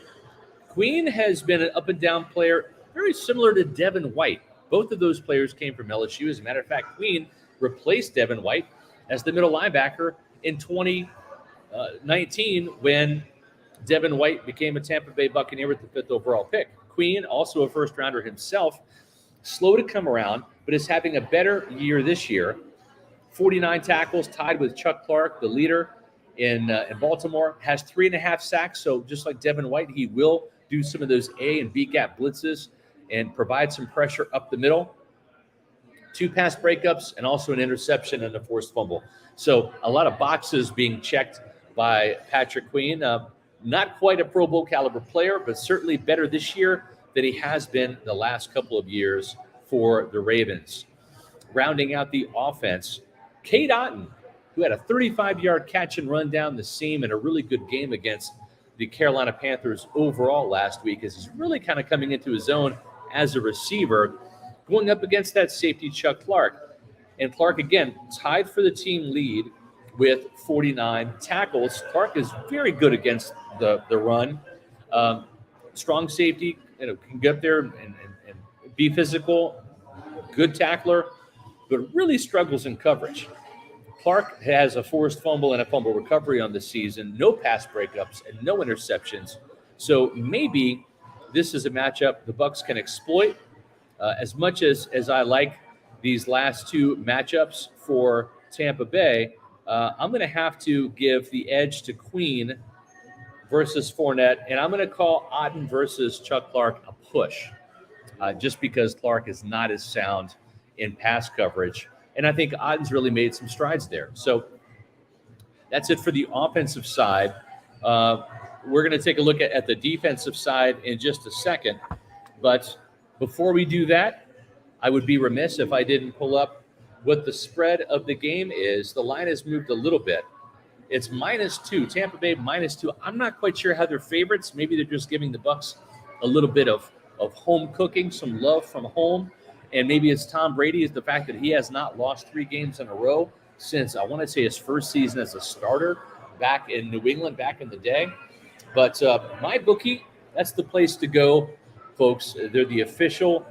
Queen has been an up-and-down player, very similar to Devin White. Both of those players came from LSU. As a matter of fact, Queen replaced Devin White as the middle linebacker in 2019 when Devin White became a Tampa Bay Buccaneer with the 5th overall pick. Queen, also a first-rounder himself, slow to come around, but is having a better year this year. 49 tackles, tied with Chuck Clark, the leader in Baltimore, has 3.5 sacks. So just like Devin White, he will do some of those A and B gap blitzes and provide some pressure up the middle. 2 pass breakups and also an interception and a forced fumble. So a lot of boxes being checked by Patrick Queen. Not quite a Pro Bowl caliber player, but certainly better this year than he has been the last couple of years for the Ravens. Rounding out the offense, Cade Otton, who had a 35-yard catch and run down the seam and a really good game against the Carolina Panthers overall last week, as he's really kind of coming into his own as a receiver, going up against that safety Chuck Clark. And Clark, again, tied for the team lead with 49 tackles. Clark is very good against the run. Strong safety, can get there and be physical, good tackler, but really struggles in coverage. Clark has a forced fumble and a fumble recovery on the season, no pass breakups and no interceptions. So maybe this is a matchup the Bucs can exploit. As much as I like these last 2 matchups for Tampa Bay, I'm going to have to give the edge to Queen versus Fournette, and I'm going to call Otton versus Chuck Clark a push, just because Clark is not as sound in pass coverage. And I think Otton's really made some strides there. So that's it for the offensive side. We're going to take a look at the defensive side in just a second. But before we do that, I would be remiss if I didn't pull up what the spread of the game is. The line has moved a little bit. It's -2. Tampa Bay -2. I'm not quite sure how they're favorites. Maybe they're just giving the Bucs a little bit of home cooking, some love from home. And maybe it's Tom Brady, is the fact that he has not lost 3 games in a row since, I want to say, his first season as a starter back in New England back in the day. But MyBookie, that's the place to go, folks. They're the official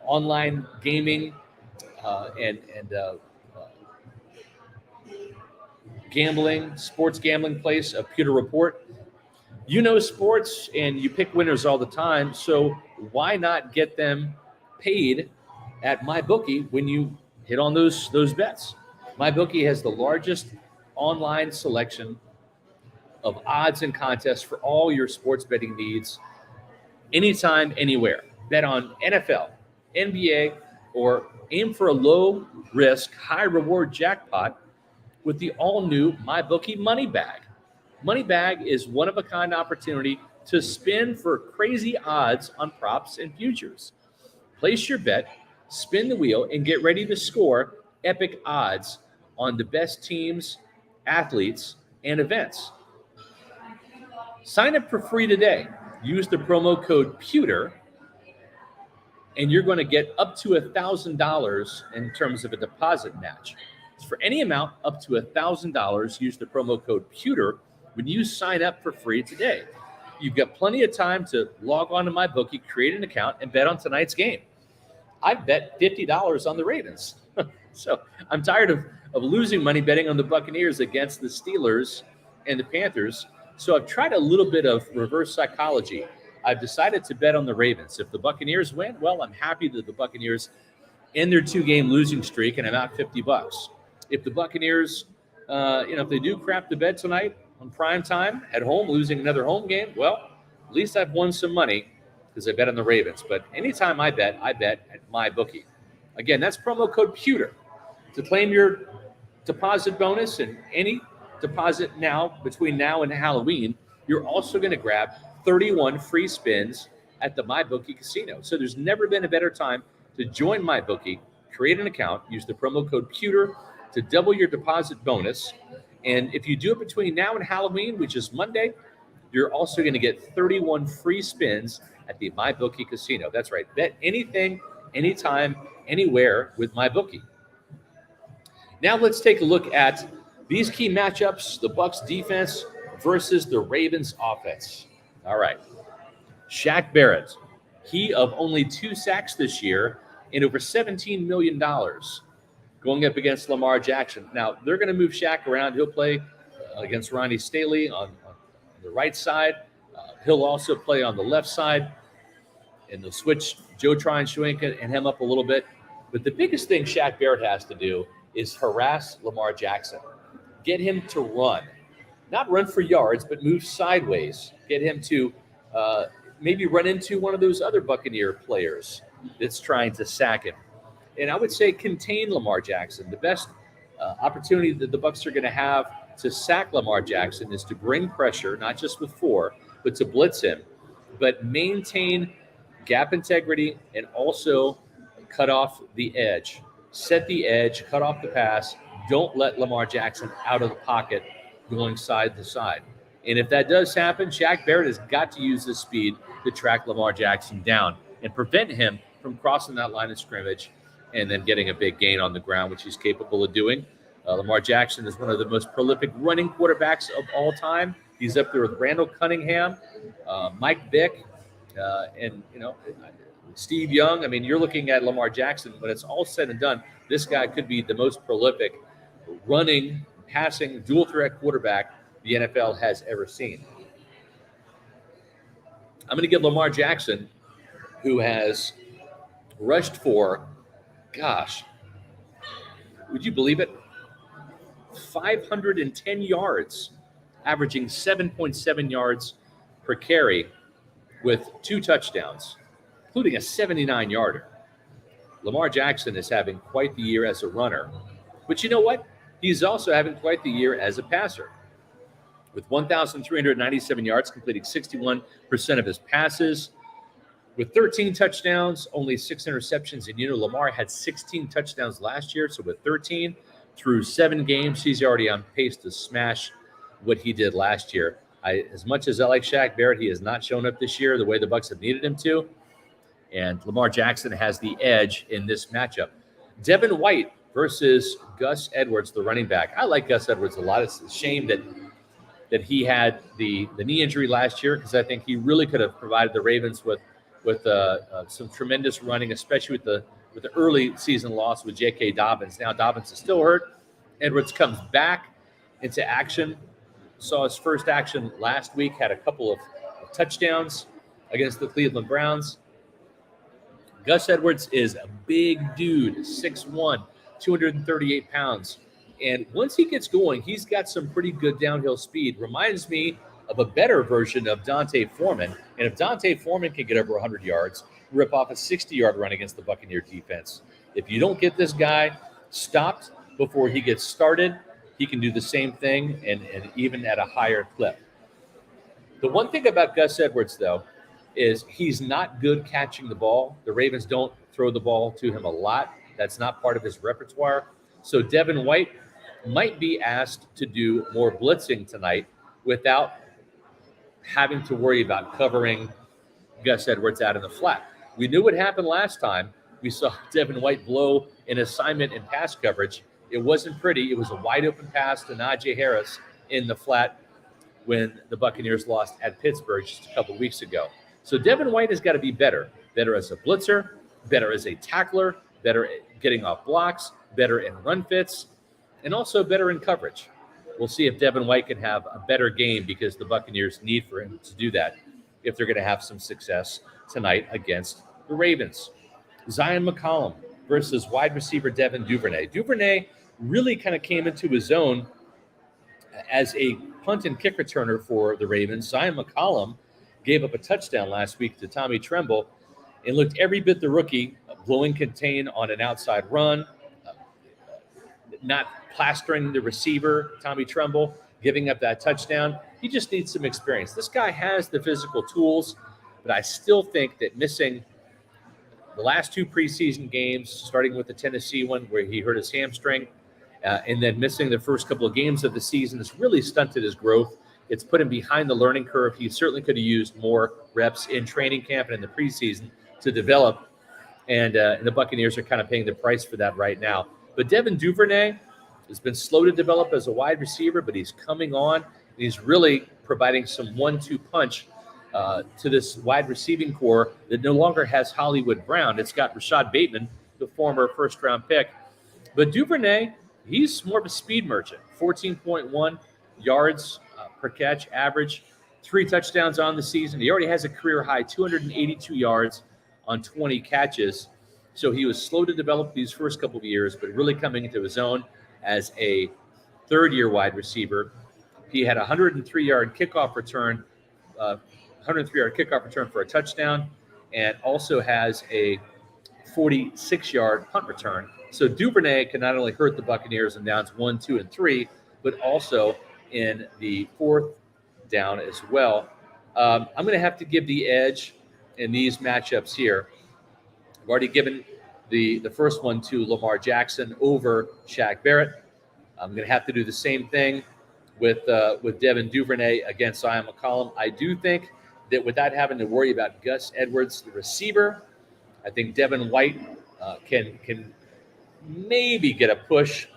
online gaming and gambling, sports gambling place of Pewter Report. You know sports and you pick winners all the time, so why not get them paid at MyBookie when you hit on those bets? MyBookie has the largest online selection of odds and contests for all your sports betting needs, anytime, anywhere. Bet on NFL, NBA, or aim for a low-risk, high-reward jackpot with the all-new MyBookie Money Bag. Money Bag is one-of-a-kind opportunity to spin for crazy odds on props and futures. Place your bet, spin the wheel, and get ready to score epic odds on the best teams, athletes, and events. Sign up for free today. Use the promo code Pewter, and you're going to get up to $1,000 in terms of a deposit match. For any amount up to $1,000, use the promo code Pewter when you sign up for free today. You've got plenty of time to log on to MyBookie, create an account, and bet on tonight's game. I bet $50 on the Ravens. So I'm tired of losing money betting on the Buccaneers against the Steelers and the Panthers. So I've tried a little bit of reverse psychology. I've decided to bet on the Ravens. If the Buccaneers win, well, I'm happy that the Buccaneers end their 2-game losing streak, and I'm out $50. If the Buccaneers, if they do crap the bed tonight on prime time at home, losing another home game, well, at least I've won some money because I bet on the Ravens. But anytime I bet at MyBookie. Again, that's promo code Pewter to claim your deposit bonus, and any deposit now between now and Halloween, you're also going to grab 31 free spins at the MyBookie casino. So there's never been a better time to join MyBookie, create an account, use the promo code Pewter to double your deposit bonus. And if you do it between now and Halloween, which is Monday, you're also going to get 31 free spins at the MyBookie casino. That's right. Bet anything, anytime, anywhere with MyBookie. Now let's take a look at these key matchups, the Bucs defense versus the Ravens offense. All right. Shaq Barrett, he of only 2 sacks this year and over $17 million going up against Lamar Jackson. Now, they're going to move Shaq around. He'll play against Ronnie Staley on the right side. He'll also play on the left side, and they'll switch Joe Tryon-Shoyinka and him up a little bit. But the biggest thing Shaq Barrett has to do is harass Lamar Jackson. Get him to run. Not run for yards, but move sideways. Get him to maybe run into one of those other Buccaneer players that's trying to sack him. And I would say contain Lamar Jackson. The best opportunity that the Bucs are going to have to sack Lamar Jackson is to bring pressure, not just with 4, but to blitz him, but maintain gap integrity and also cut off the edge. Set the edge, cut off the pass. Don't let Lamar Jackson out of the pocket going side to side. And if that does happen, Shaq Barrett has got to use his speed to track Lamar Jackson down and prevent him from crossing that line of scrimmage and then getting a big gain on the ground, which he's capable of doing. Lamar Jackson is one of the most prolific running quarterbacks of all time. He's up there with Randall Cunningham, Mike Vick, and Steve Young. I mean, you're looking at Lamar Jackson. When it's all said and done, this guy could be the most prolific running, passing, dual-threat quarterback the NFL has ever seen. I'm going to give Lamar Jackson, who has rushed for, gosh, would you believe it? 510 yards, averaging 7.7 yards per carry with 2 touchdowns, including a 79-yarder. Lamar Jackson is having quite the year as a runner. But you know what? He's also having quite the year as a passer. With 1,397 yards, completing 61% of his passes. With 13 touchdowns, only 6 interceptions. And Lamar had 16 touchdowns last year. So with 13, Through 7 games, he's already on pace to smash what he did last year. As much as I like Shaq Barrett, he has not shown up this year the way the Bucs have needed him to. And Lamar Jackson has the edge in this matchup. Devin White versus Gus Edwards, the running back. I like Gus Edwards a lot. It's a shame that he had the knee injury last year, because I think he really could have provided the Ravens with some tremendous running, especially with the early season loss with J.K. Dobbins. Now Dobbins is still hurt. Edwards comes back into action. Saw his first action last week, had a couple of touchdowns against the Cleveland Browns. Gus Edwards is a big dude, 6'1", 238 pounds. And once he gets going, he's got some pretty good downhill speed. Reminds me of a better version of Dante Foreman. And if Dante Foreman can get over 100 yards, rip off a 60-yard run against the Buccaneer defense. If you don't get this guy stopped before he gets started, he can do the same thing and even at a higher clip. The one thing about Gus Edwards, though, is he's not good catching the ball. The Ravens don't throw the ball to him a lot. That's not part of his repertoire. So Devin White might be asked to do more blitzing tonight without having to worry about covering Gus Edwards out in the flat. We knew what happened last time. We saw Devin White blow an assignment in pass coverage. It wasn't pretty. It was a wide open pass to Najee Harris in the flat when the Buccaneers lost at Pittsburgh just a couple weeks ago. So Devin White has got to be better as a blitzer, better as a tackler, better at getting off blocks, better in run fits, and also better in coverage. We'll see if Devin White can have a better game, because the Buccaneers need for him to do that if they're going to have some success tonight against the Ravens. Zion McCollum versus wide receiver Devin Duvernay. Duvernay really kind of came into his own as a punt and kick returner for the Ravens. Zion McCollum gave up a touchdown last week to Tommy Tremble and looked every bit the rookie, blowing contain on an outside run, not plastering the receiver, Tommy Tremble, giving up that touchdown. He just needs some experience. This guy has the physical tools, but I still think that missing the last 2 preseason games, starting with the Tennessee one where he hurt his hamstring, and then missing the first couple of games of the season, has really stunted his growth. It's put him behind the learning curve. He certainly could have used more reps in training camp and in the preseason to develop, and the Buccaneers are kind of paying the price for that right now. But Devin Duvernay has been slow to develop as a wide receiver, but he's coming on, and he's really providing some 1-2 punch to this wide receiving core that no longer has Hollywood Brown. It's got Rashad Bateman, the former first-round pick. But Duvernay, he's more of a speed merchant, 14.1 yards per catch average, 3 touchdowns on the season. He already has a career high 282 yards on 20 catches. So he was slow to develop these first couple of years, but really coming into his own as a third-year wide receiver. He had a 103-yard kickoff return, for a touchdown, and also has a 46-yard punt return. So Duvernay can not only hurt the Buccaneers in downs 1, 2, and 3, but also in the 4th down as well. I'm going to have to give the edge in these matchups here. I've already given the first one to Lamar Jackson over Shaq Barrett. I'm going to have to do the same thing with Devin Duvernay against Zion McCollum. I do think that without having to worry about Gus Edwards, the receiver, I think Devin White can maybe get a push.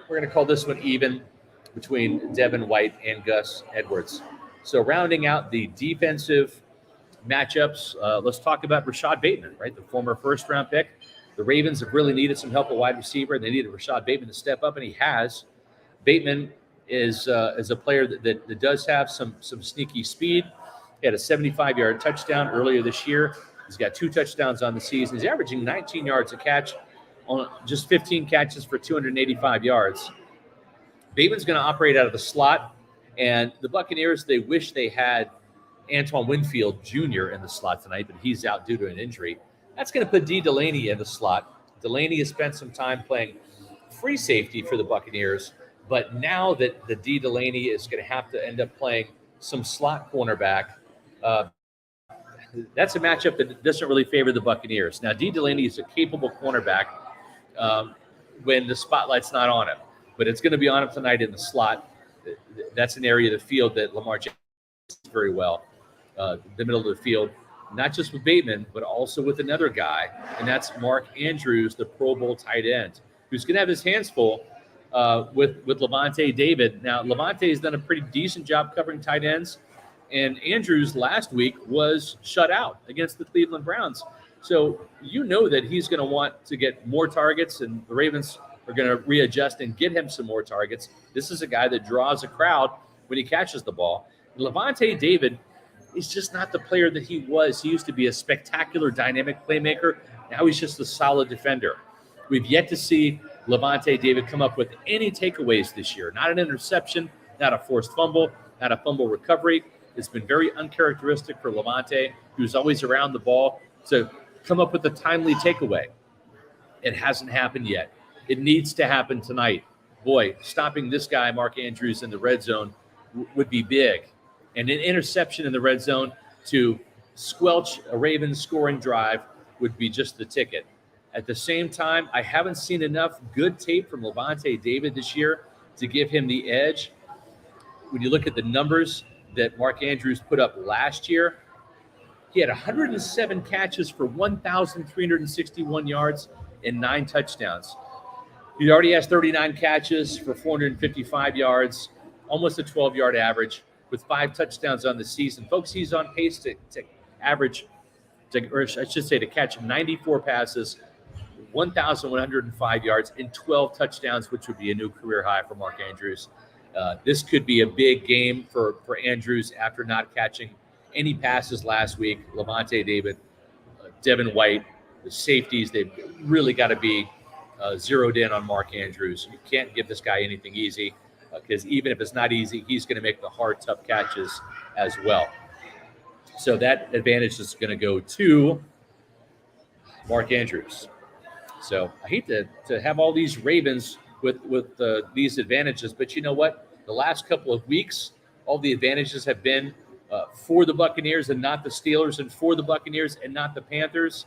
We're going to call this one even between Devin White and Gus Edwards. So rounding out the defensive matchups, let's talk about Rashad Bateman, right? The former first-round pick. The Ravens have really needed some help at wide receiver, and they needed Rashad Bateman to step up, and he has. Bateman is a player that does have some sneaky speed. He had a 75-yard touchdown earlier this year. He's got 2 touchdowns on the season. He's averaging 19 yards a catch on just 15 catches for 285 yards. Bateman's going to operate out of the slot, and the Buccaneers, they wish they had Antoine Winfield Jr. in the slot tonight, but he's out due to an injury. That's going to put Dee Delaney in the slot. Delaney has spent some time playing free safety for the Buccaneers, but now that the Dee Delaney is going to have to end up playing some slot cornerback, that's a matchup that doesn't really favor the Buccaneers. Now, Dee Delaney is a capable cornerback when the spotlight's not on him. but it's going to be on him tonight in the slot. That's an area of the field that Lamar Jackson does very well. The middle of the field, not just with Bateman, but also with another guy, and that's Mark Andrews, the Pro Bowl tight end, who's going to have his hands full with Levante David. Now, Levante has done a pretty decent job covering tight ends, and Andrews last week was shut out against the Cleveland Browns. So you know that he's going to want to get more targets, and the Ravens are going to readjust and get him some more targets. This is a guy that draws a crowd when he catches the ball. Levante David is just not the player that he was. He used to be a spectacular, dynamic playmaker. Now he's just a solid defender. We've yet to see Levante David come up with any takeaways this year. Not an interception, not a forced fumble, not a fumble recovery. It's been very uncharacteristic for Levante, who's always around the ball, to come up with a timely takeaway. It hasn't happened yet. It needs to happen tonight. Boy, stopping this guy, Mark Andrews, in the red zone would be big. And an interception in the red zone to squelch a Ravens scoring drive would be just the ticket. At the same time, I haven't seen enough good tape from Levante David this year to give him the edge. When you look at the numbers that Mark Andrews put up last year, he had 107 catches for 1,361 yards and 9 touchdowns. He already has 39 catches for 455 yards, almost a 12-yard average, with 5 touchdowns on the season. Folks, he's on pace to average, or I should say to catch 94 passes, 1,105 yards, and 12 touchdowns, which would be a new career high for Mark Andrews. This could be a big game for Andrews after not catching any passes last week. Levante David, Devin White, the safeties, they've really got to be zeroed in on Mark Andrews. You can't give this guy anything easy, because even if it's not easy, he's going to make the hard, tough catches as well. So that advantage is going to go to Mark Andrews. So I hate to have all these Ravens with these advantages, but you know what? The last couple of weeks, all the advantages have been for the Buccaneers and not the Steelers, and for the Buccaneers and not the Panthers.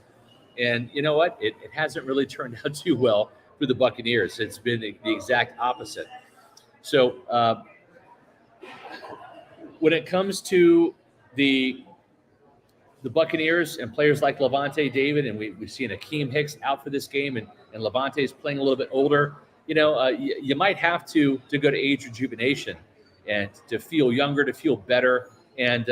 And you know what? It hasn't really turned out too well for the Buccaneers. It's been the exact opposite. So when it comes to the Buccaneers and players like Levante David, and we've seen Akeem Hicks out for this game, and Levante's playing a little bit older, you might have to go to age rejuvenation and to feel younger, to feel better, and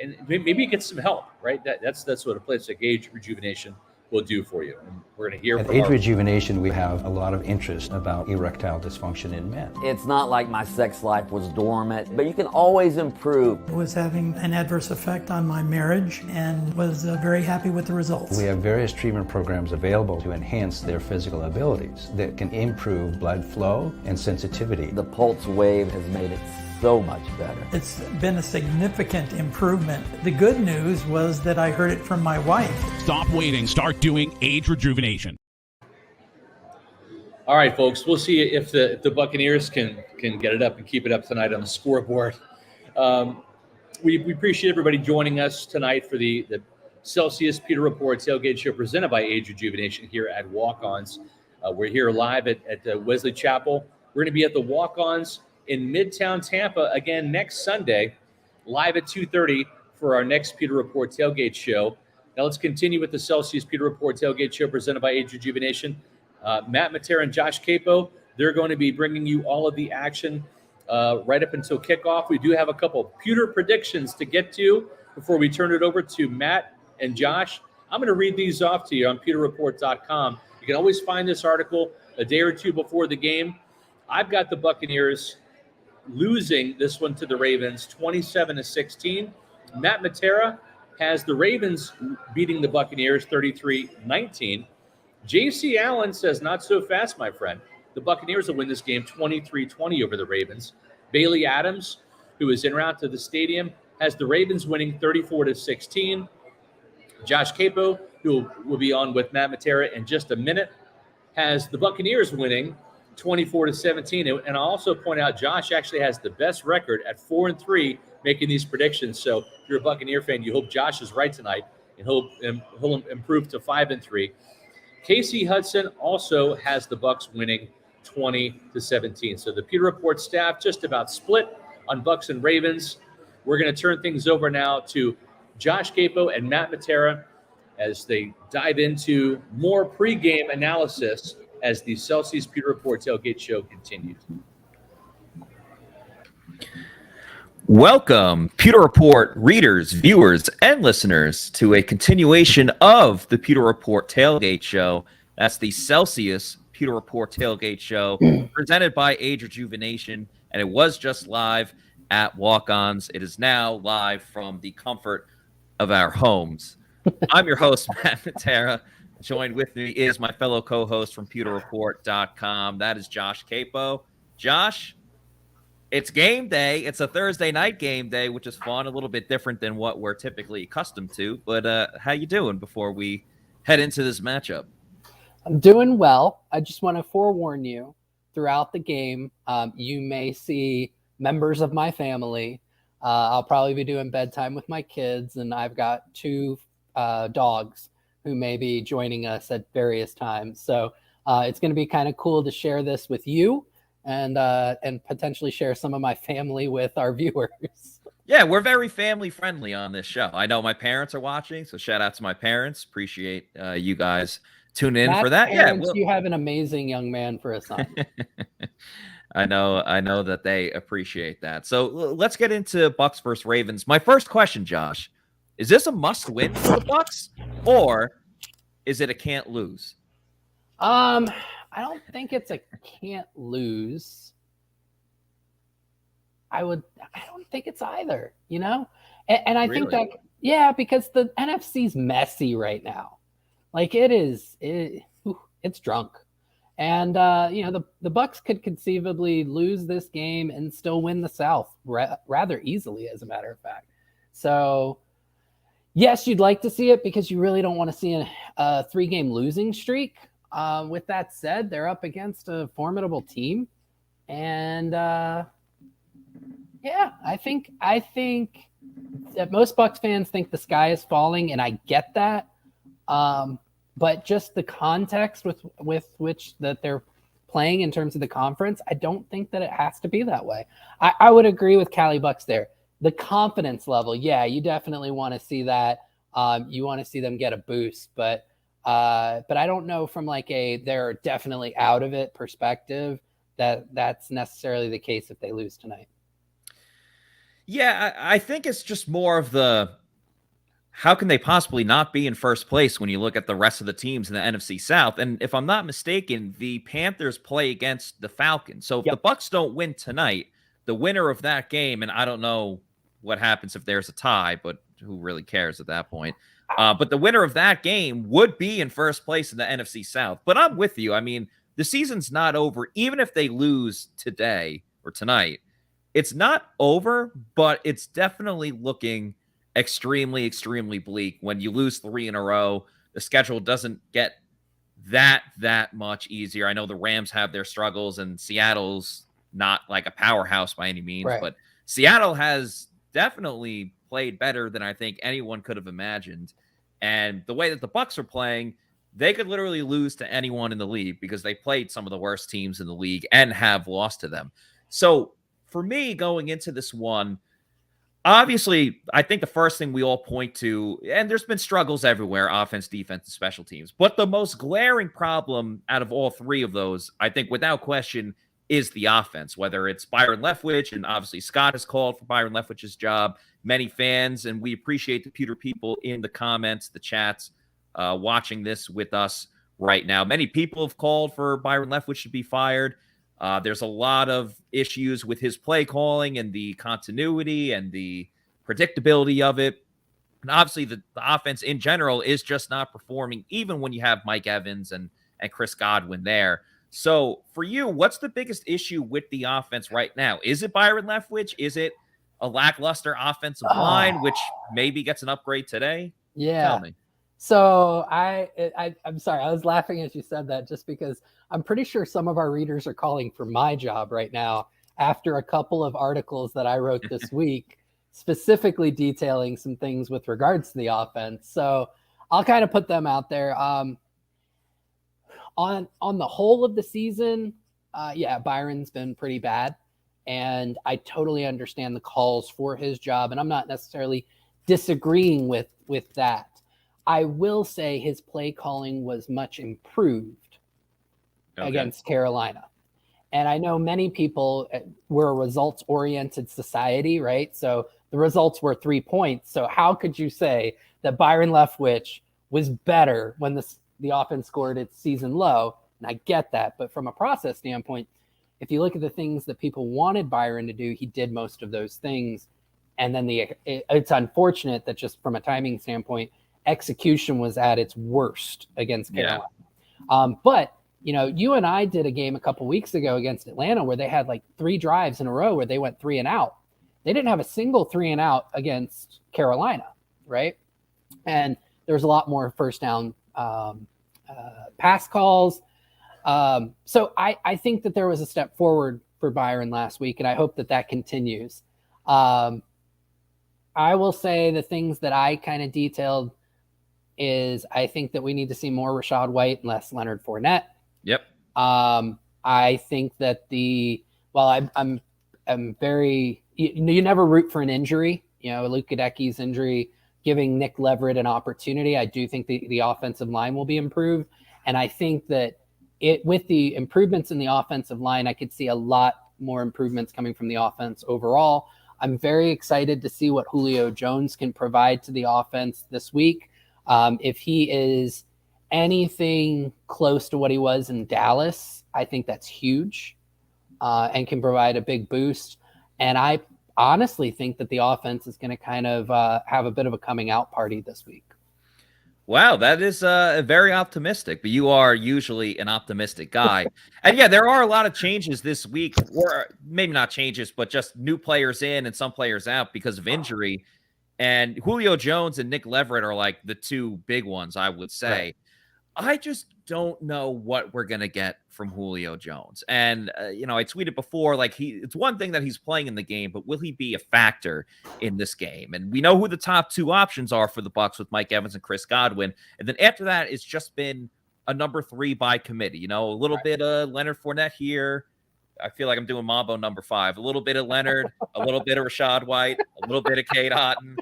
and maybe get some help, right? That's what a place like age rejuvenation will do for you. And we're going to hear At from Age Rejuvenation, we have a lot of interest about erectile dysfunction in men. It's not like my sex life was dormant, but you can always improve. I was having an adverse effect on my marriage and was very happy with the results. We have various treatment programs available to enhance their physical abilities that can improve blood flow and sensitivity. The pulse wave has made it so much better. It's been a significant improvement. The good news was that I heard it from my wife. Stop waiting. Start doing Age Rejuvenation. All right, folks. We'll see if the Buccaneers can get it up and keep it up tonight on the scoreboard. We appreciate everybody joining us tonight for the Celsius Pewter Report Tailgate Show presented by Age Rejuvenation here at Walk-Ons. We're here live at Wesley Chapel. We're going to be at the Walk-Ons in Midtown Tampa again next Sunday, live at 2:30 for our next Pewter Report Tailgate Show. Now let's continue with the Celsius Pewter Report Tailgate Show presented by Age Rejuvenation. Matt Matera and Josh Capo, they're going to be bringing you all of the action right up until kickoff. We do have a couple of pewter predictions to get to before we turn it over to Matt and Josh. I'm going to read these off to you on pewterreport.com. You can always find this article a day or two before the game. I've got the Buccaneers losing this one to the Ravens 27-16. Matt Matera has the Ravens beating the Buccaneers 33-19. J.C. Allen says, not so fast, my friend. The Buccaneers will win this game 23-20 over the Ravens. Bailey Adams, who is en route to the stadium, has the Ravens winning 34-16. Josh Capo, who will be on with Matt Matera in just a minute, has the Buccaneers winning 24-17. And I'll also point out Josh actually has the best record at 4-3 making these predictions. So if you're a Buccaneer fan, you hope Josh is right tonight, and he'll improve to 5-3. Casey Hudson also has the Bucs winning 20-17. So the Pewter Report staff just about split on Bucs and Ravens. We're going to turn things over now to Josh Capo and Matt Matera as they dive into more pregame analysis as the Celsius Pewter Report Tailgate Show continues. Welcome, Pewter Report readers, viewers, and listeners to a continuation of the Pewter Report Tailgate Show. That's the Celsius Pewter Report Tailgate Show presented by Age Rejuvenation, and it was just live at Walk-Ons. It is now live from the comfort of our homes. I'm your host, Matt Matera. Joined with me is my fellow co-host from PewterReport.com. That is Josh Capo. Josh, it's game day. It's a Thursday night game day, which is fun, a little bit different than what we're typically accustomed to. But how you doing before we head into this matchup? I'm doing well. I just want to forewarn you, throughout the game, you may see members of my family. I'll probably be doing bedtime with my kids, and I've got 2 dogs who may be joining us at various times. So it's going to be kind of cool to share this with you and potentially share some of my family with our viewers. Yeah, we're very family friendly on this show. I know my parents are watching, so shout out to my parents. Appreciate you guys tuning in for that. Parents, you have an amazing young man for a son. I know that they appreciate that. So let's get into Bucs versus Ravens. My first question, Josh, is this a must win for the Bucs, or is it a can't lose? I don't think it's a can't lose. I don't think it's either, And I think that, because the NFC's messy right now. Like it's drunk. And, the Bucs could conceivably lose this game and still win the South rather easily, as a matter of fact. So, yes, you'd like to see it because you really don't want to see a 3-game losing streak. With that said, they're up against a formidable team. And, I think that most Bucs fans think the sky is falling, and I get that. But just the context with which that they're playing in terms of the conference, I don't think that it has to be that way. I would agree with Cali Bucs there. The confidence level, you definitely want to see that. You want to see them get a boost, but I don't know from like they're definitely out of it perspective that's necessarily the case if they lose tonight. Yeah, I think it's just more of the how can they possibly not be in first place when you look at the rest of the teams in the NFC South? And if I'm not mistaken, the Panthers play against the Falcons. So if the Bucs don't win tonight, the winner of that game, and I don't know what happens if there's a tie, but who really cares at that point? But the winner of that game would be in first place in the NFC South. But I'm with you. I mean, the season's not over. Even if they lose today or tonight, it's not over, but it's definitely looking extremely, extremely bleak. When you lose 3 in a row, the schedule doesn't get that much easier. I know the Rams have their struggles, and Seattle's not like a powerhouse by any means, but Seattle has definitely played better than I think anyone could have imagined. And the way that the Bucs are playing, they could literally lose to anyone in the league because they played some of the worst teams in the league and have lost to them. So for me, going into this one, obviously, I think the first thing we all point to, and there's been struggles everywhere, offense, defense, and special teams, but the most glaring problem out of all 3 of those, I think without question, is the offense, whether it's Byron Leftwich, and obviously Scott has called for Byron Leftwich's job, many fans, and we appreciate the Pewter people in the comments, the chats, watching this with us right now. Many people have called for Byron Leftwich to be fired. There's a lot of issues with his play calling and the continuity and the predictability of it. And obviously the offense in general is just not performing, even when you have Mike Evans and Chris Godwin there. So for you, what's the biggest issue with the offense right now? Is it Byron Leftwich? Is it a lackluster offensive line, which maybe gets an upgrade today? Yeah. Tell me. So I'm sorry. I was laughing as you said that just because I'm pretty sure some of our readers are calling for my job right now after a couple of articles that I wrote this week, specifically detailing some things with regards to the offense. So I'll kind of put them out there. On the whole of the season, yeah, Byron's been pretty bad. And I totally understand the calls for his job. And I'm not necessarily disagreeing with that. I will say his play calling was much improved against Carolina. And I know many people, we're a results-oriented society, right? So the results were 3 points. So how could you say that Byron Leftwich was better when the offense scored its season low? And I get that. But from a process standpoint, if you look at the things that people wanted Byron to do, he did most of those things. And then it's unfortunate that just from a timing standpoint, execution was at its worst against Carolina. But, you know, you and I did a game a couple weeks ago against Atlanta where they had like 3 drives in a row where they went 3 and out. They didn't have a single 3 and out against Carolina, right? And there was a lot more first down pass calls. So I think that there was a step forward for Byron last week, and I hope that continues. I will say the things that I kind of detailed is I think that we need to see more Rachaad White and less Leonard Fournette. Yep. I think that I'm very, you never root for an injury, you know, Luke Gadecki's injury, giving Nick Leverett an opportunity. I do think the offensive line will be improved. And I think that with the improvements in the offensive line, I could see a lot more improvements coming from the offense overall. I'm very excited to see what Julio Jones can provide to the offense this week. If he is anything close to what he was in Dallas, I think that's huge and can provide a big boost. And I honestly think that the offense is going to kind of have a bit of a coming out party this week. Wow, that is very optimistic, but you are usually an optimistic guy. And yeah, there are a lot of changes this week, or maybe not changes, but just new players in and some players out because of injury. And Julio Jones and Nick Leverett are like the 2 big ones, I would say. Right. I just don't know what we're going to get from Julio Jones. And, you know, I tweeted before, like, it's one thing that he's playing in the game, but will he be a factor in this game? And we know who the top 2 options are for the Bucs with Mike Evans and Chris Godwin. And then after that, it's just been a number 3 by committee. You know, a little bit of Leonard Fournette here. I feel like I'm doing Mambo number 5. A little bit of Leonard, a little bit of Rachaad White, a little bit of Cade Otton.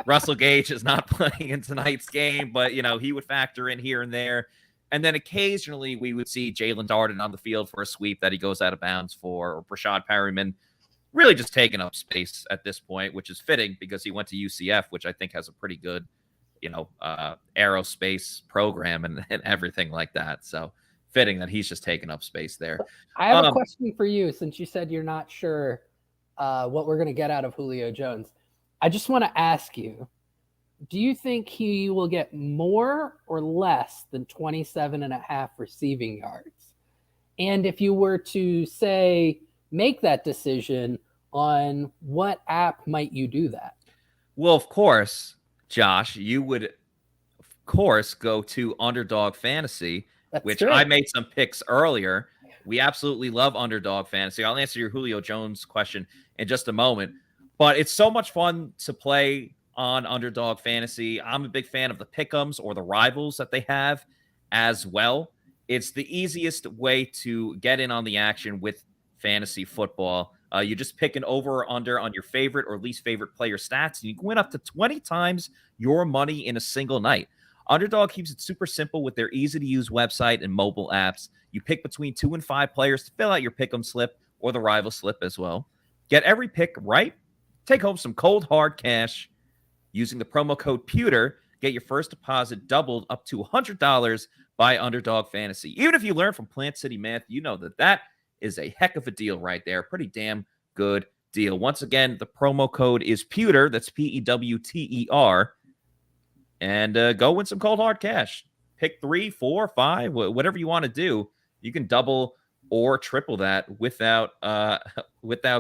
Russell Gage is not playing in tonight's game, but, you know, he would factor in here and there. And then occasionally we would see Jalen Darden on the field for a sweep that he goes out of bounds for, or Rashad Perryman really just taking up space at this point, which is fitting because he went to UCF, which I think has a pretty good, you know, aerospace program and everything like that. So fitting that he's just taking up space there. I have a question for you, since you said you're not sure what we're going to get out of Julio Jones. I just want to ask you, do you think he will get more or less than 27.5 receiving yards? And if you were to say, make that decision, on what app might you do that? Well, of course, Josh, you would, of course, go to Underdog Fantasy, which true. I made some picks earlier. We absolutely love Underdog Fantasy. I'll answer your Julio Jones question in just a moment. But it's so much fun to play on Underdog Fantasy. I'm a big fan of the pick'ems or the rivals that they have as well. It's the easiest way to get in on the action with fantasy football. You just pick an over or under on your favorite or least favorite player stats, and you can win up to 20 times your money in a single night. Underdog keeps it super simple with their easy-to-use website and mobile apps. You pick between 2 and 5 players to fill out your pick'em slip or the rival slip as well. Get every pick right. Take home some cold, hard cash using the promo code Pewter. Get your first deposit doubled up to $100 by Underdog Fantasy. Even if you learn from Plant City Math, you know that is a heck of a deal right there. Pretty damn good deal. Once again, the promo code is Pewter. That's Pewter. And go win some cold, hard cash. Pick 3, 4, 5, whatever you want to do. You can double or triple that without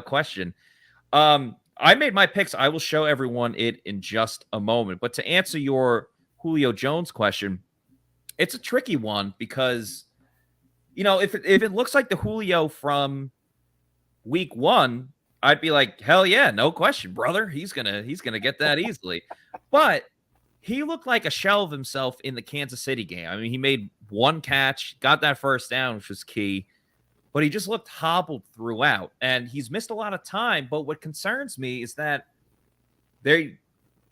question. I made my picks. I will show everyone it in just a moment. But to answer your Julio Jones question, it's a tricky one because, you know, if it looks like the Julio from week 1, I'd be like, hell yeah, no question, brother. He's gonna get that easily. But he looked like a shell of himself in the Kansas City game. I mean, he made 1 catch, got that first down, which was key. but he just looked hobbled throughout, and he's missed a lot of time. But what concerns me is that they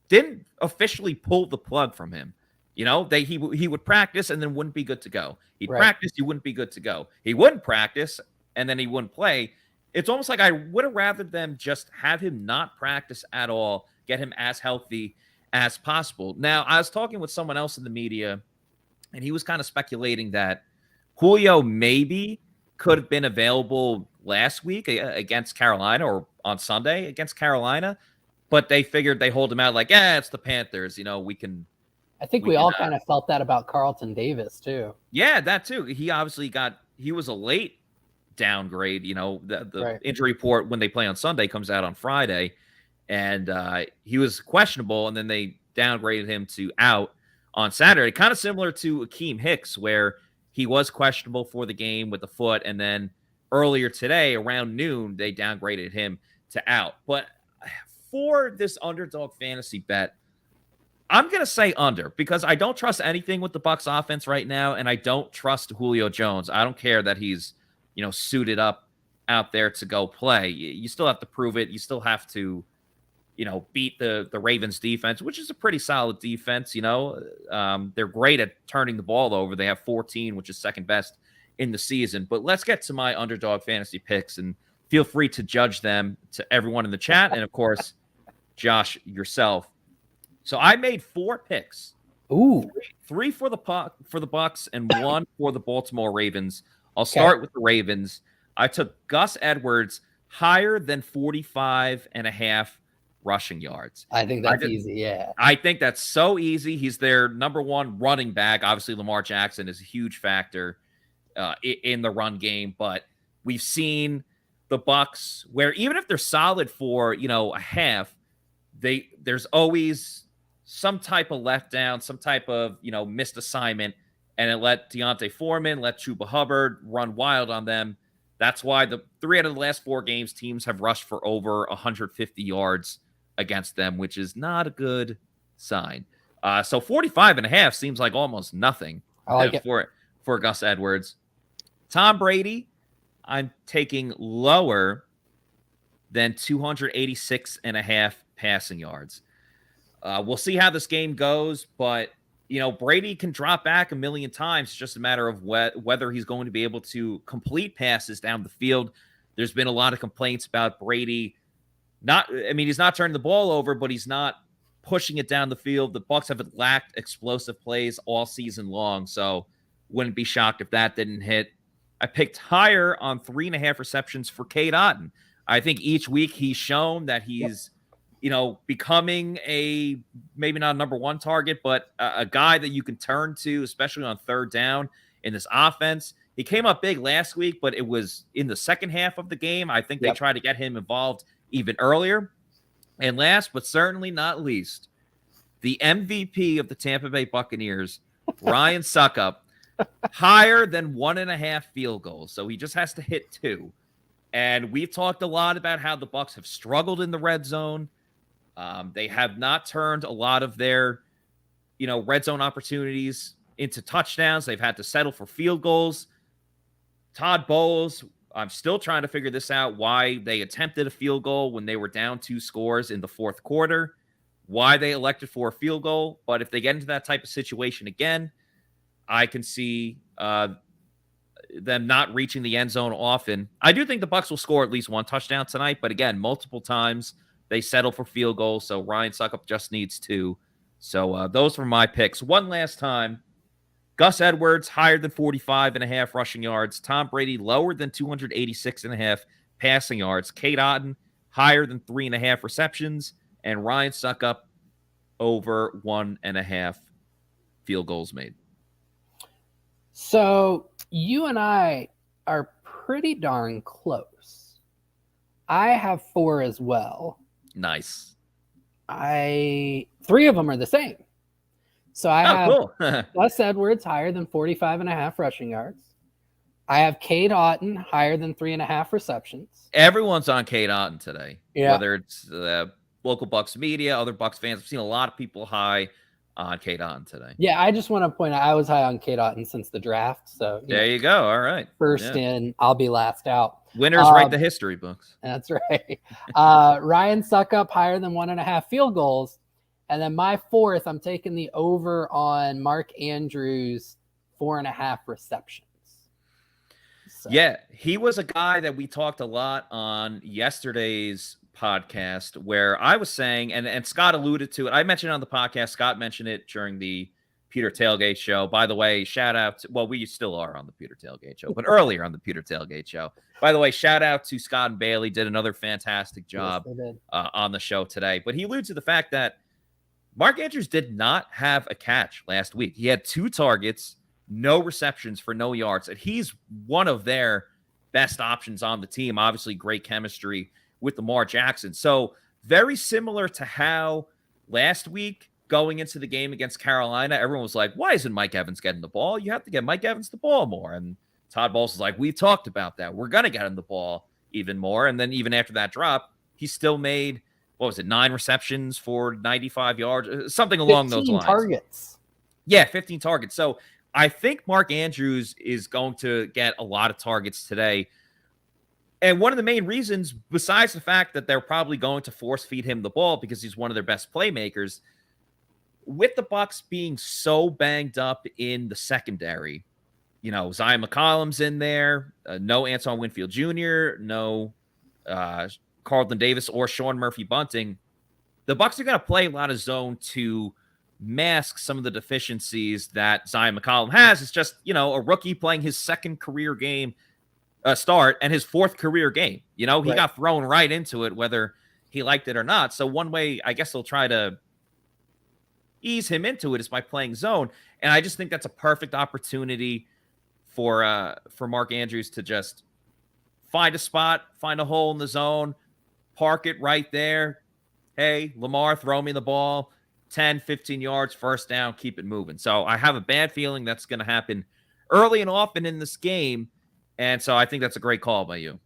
didn't officially pull the plug from him. You know, he would practice and then wouldn't be good to go. He'd practice, he wouldn't be good to go. He wouldn't practice and then he wouldn't play. It's almost like I would have rather them just have him not practice at all, get him as healthy as possible. Now, I was talking with someone else in the media, and he was kind of speculating that Julio maybe could have been available last week against Carolina or on Sunday against Carolina, but they figured they hold him out like, it's the Panthers. You know, we can. I think we all kind of felt that about Carlton Davis too. Yeah, that too. He obviously he was a late downgrade. You know, the injury report when they play on Sunday comes out on Friday, and he was questionable, and then they downgraded him to out on Saturday. Kind of similar to Akeem Hicks, where he was questionable for the game with the foot, and then earlier today around noon they downgraded him to out. But for this underdog fantasy bet, I'm going to say under, because I don't trust anything with the Bucs offense right now, and I don't trust Julio Jones. I don't care that he's, you know, suited up out there to go play. You still have to prove it. You still have to, you know, beat the Ravens defense, which is a pretty solid defense. You know, they're great at turning the ball over. They have 14, which is second best in the season. But let's get to my underdog fantasy picks, and feel free to judge them to everyone in the chat. And of course, Josh, yourself. So I made 4 picks. Ooh, three for the Bucs and 1 for the Baltimore Ravens. I'll start with the Ravens. I took Gus Edwards higher than 45.5 rushing yards. I think that's easy. Yeah, I think that's so easy. He's their number 1 running back. Obviously, Lamar Jackson is a huge factor in the run game, but we've seen the Bucs where even if they're solid for, you know, a half, there's always some type of letdown, some type of, you know, missed assignment, and it let Deontay Foreman, let Chuba Hubbard run wild on them. That's why the 3 out of the last 4 games, teams have rushed for over 150 yards against them, which is not a good sign. So 45.5 seems like almost nothing for Gus Edwards. Tom Brady, I'm taking lower than 286.5 passing yards. We'll see how this game goes, but, you know, Brady can drop back a million times. It's just a matter of whether he's going to be able to complete passes down the field. There's been a lot of complaints about Brady. He's not turning the ball over, but he's not pushing it down the field. The Bucs have lacked explosive plays all season long, so wouldn't be shocked if that didn't hit. I picked higher on 3.5 receptions for Cade Otton. I think each week he's shown that he's, you know, becoming a maybe not a number 1 target, but a guy that you can turn to, especially on 3rd down in this offense. He came up big last week, but it was in the second half of the game. I think they tried to get him involved even earlier. And last but certainly not least, the MVP of the Tampa Bay Buccaneers, Ryan Suckup, higher than 1.5 field goals. So he just has to hit 2. And we've talked a lot about how the Bucs have struggled in the red zone. They have not turned a lot of their, you know, red zone opportunities into touchdowns. They've had to settle for field goals. Todd Bowles, I'm still trying to figure this out, why they attempted a field goal when they were down 2 scores in the 4th quarter, why they elected for a field goal. But if they get into that type of situation again, I can see them not reaching the end zone often. I do think the Bucs will score at least 1 touchdown tonight, but again, multiple times they settle for field goals, so Ryan Suckup just needs 2. So those were my picks. One last time, Gus Edwards, higher than 45.5 rushing yards. Tom Brady, lower than 286.5 passing yards. Cade Otton, higher than 3.5 receptions. And Ryan Suckup, over 1.5 field goals made. So you and I are pretty darn close. I have 4 as well. Nice. 3 of them are the same. So I have Gus Edwards higher than 45.5 rushing yards. I have Cade Otton higher than 3.5 receptions. Everyone's on Cade Otton today. Yeah. Whether it's local Bucs media, other Bucs fans. I've seen a lot of people high on Kate Otten today. Yeah, I just want to point out I was high on Kate Otten since the draft. So there you go. All right. First in, I'll be last out. Winners write the history books. That's right. Ryan Suckup higher than 1.5 field goals. And then my fourth, I'm taking the over on Mark Andrews 4.5 receptions. So. Yeah, he was a guy that we talked a lot on yesterday's podcast where I was saying, and Scott alluded to it. I mentioned it on the podcast. Scott mentioned it during the Pewter Tailgate show. By the way, shout out to, well, we still are on the Pewter Tailgate show, but earlier on the Pewter Tailgate show. By the way, shout out to Scott and Bailey. Did another fantastic job on the show today. But he alluded to the fact that Mark Andrews did not have a catch last week. He had 2 targets, no receptions for no yards. And he's one of their best options on the team. Obviously, great chemistry with Lamar Jackson. So very similar to how last week going into the game against Carolina, everyone was like, why isn't Mike Evans getting the ball? You have to get Mike Evans the ball more. And Todd Bowles is like, we talked about that. We're going to get him the ball even more. And then even after that drop, he still made, 9 receptions for 95 yards, something along those lines. 15 targets. Yeah, 15 targets. So I think Mark Andrews is going to get a lot of targets today. And one of the main reasons, besides the fact that they're probably going to force feed him the ball because he's one of their best playmakers, with the Bucs being so banged up in the secondary, Zion McCollum's in there, no Antoine Winfield Jr., no Carlton Davis or Sean Murphy-Bunting. The Bucs are going to play a lot of zone to mask some of the deficiencies that Zion McCollum has. It's just, a rookie playing his second career game start and his 4th career game. He got thrown right into it, whether he liked it or not. So one way I guess they'll try to ease him into it is by playing zone. And I just think that's a perfect opportunity for Mark Andrews to just find a spot, find a hole in the zone, park it right there. Hey, Lamar, throw me the ball. 10, 15 yards, first down, keep it moving. So I have a bad feeling that's going to happen early and often in this game. And so I think that's a great call by you.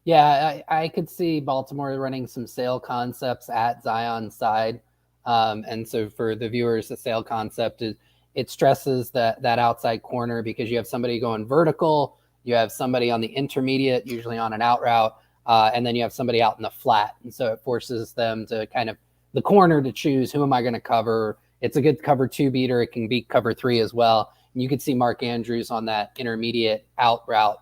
Yeah, I could see Baltimore running some sail concepts at Zion's side. And so for the viewers, the sail concept is it stresses that outside corner because you have somebody going vertical, you have somebody on the intermediate, usually on an out route, and then you have somebody out in the flat. And so it forces them to kind of the corner to choose who am I going to cover. It's a good cover 2 beater. It can be cover 3 as well. And you could see Mark Andrews on that intermediate out route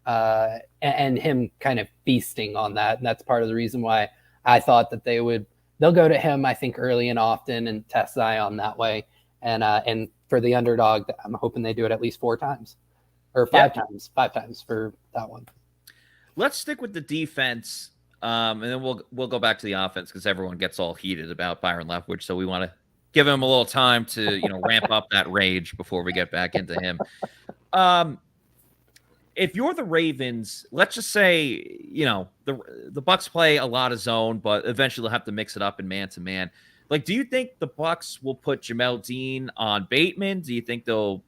and him kind of feasting on that. And that's part of the reason why I thought that they'll go to him, I think, early and often and test Zion that way. And for the underdog, I'm hoping they do it at least 4 times or 5 times for that one. Let's stick with the defense. And then we'll go back to the offense because everyone gets all heated about Byron Leftwich. So we want to give him a little time to, ramp up that rage before we get back into him. If you're the Ravens, let's just say, the Bucs play a lot of zone, but eventually they'll have to mix it up in man-to-man. Like, do you think the Bucs will put Jamel Dean on Bateman? Do you think they'll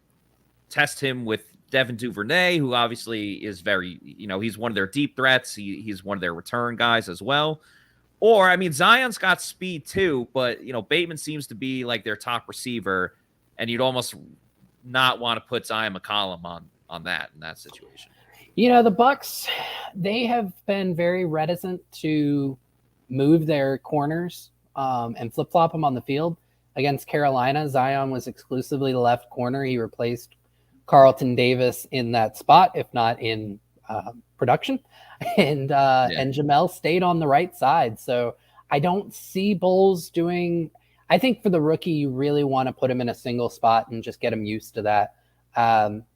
test him with Devin Duvernay, who obviously is very, he's one of their deep threats. He's one of their return guys as well. Or, Zion's got speed too, but, Bateman seems to be like their top receiver, and you'd almost not want to put Zion McCollum on that in that situation. The Bucs, they have been very reticent to move their corners and flip-flop them on the field. Against Carolina, Zion was exclusively the left corner. He replaced Carlton Davis in that spot, if not in production. And Jamel stayed on the right side. So I don't see Bowles doing – I think for the rookie, you really want to put him in a single spot and just get him used to that.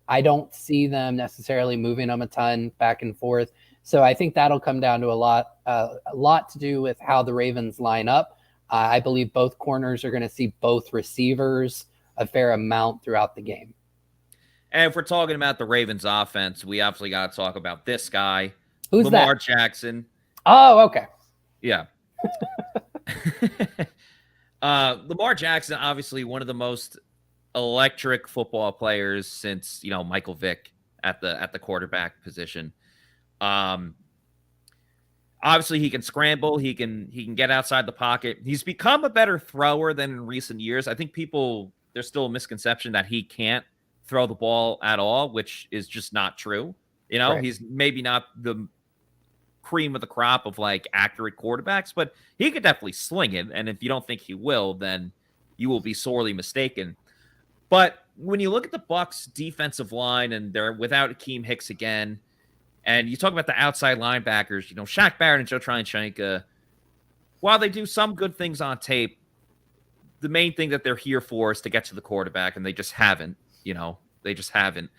I don't see them necessarily moving him a ton back and forth. So I think that'll come down to a lot to do with how the Ravens line up. I believe both corners are going to see both receivers a fair amount throughout the game. And if we're talking about the Ravens offense, we obviously got to talk about this guy. Who's Lamar that? Jackson. Oh, okay. Yeah. Lamar Jackson, obviously one of the most electric football players since, Michael Vick at the quarterback position. I Obviously, he can scramble. He can get outside the pocket. He's become a better thrower than in recent years. I think there's still a misconception that he can't throw the ball at all, which is just not true. Right. He's maybe not the cream of the crop of like accurate quarterbacks, but he could definitely sling it. And if you don't think he will, then you will be sorely mistaken. But when you look at the Bucs defensive line and they're without Akeem Hicks again, and you talk about the outside linebackers, Shaq Barrett and Joe Tryon-Shanka, while they do some good things on tape, the main thing that they're here for is to get to the quarterback, and they just haven't. They just haven't.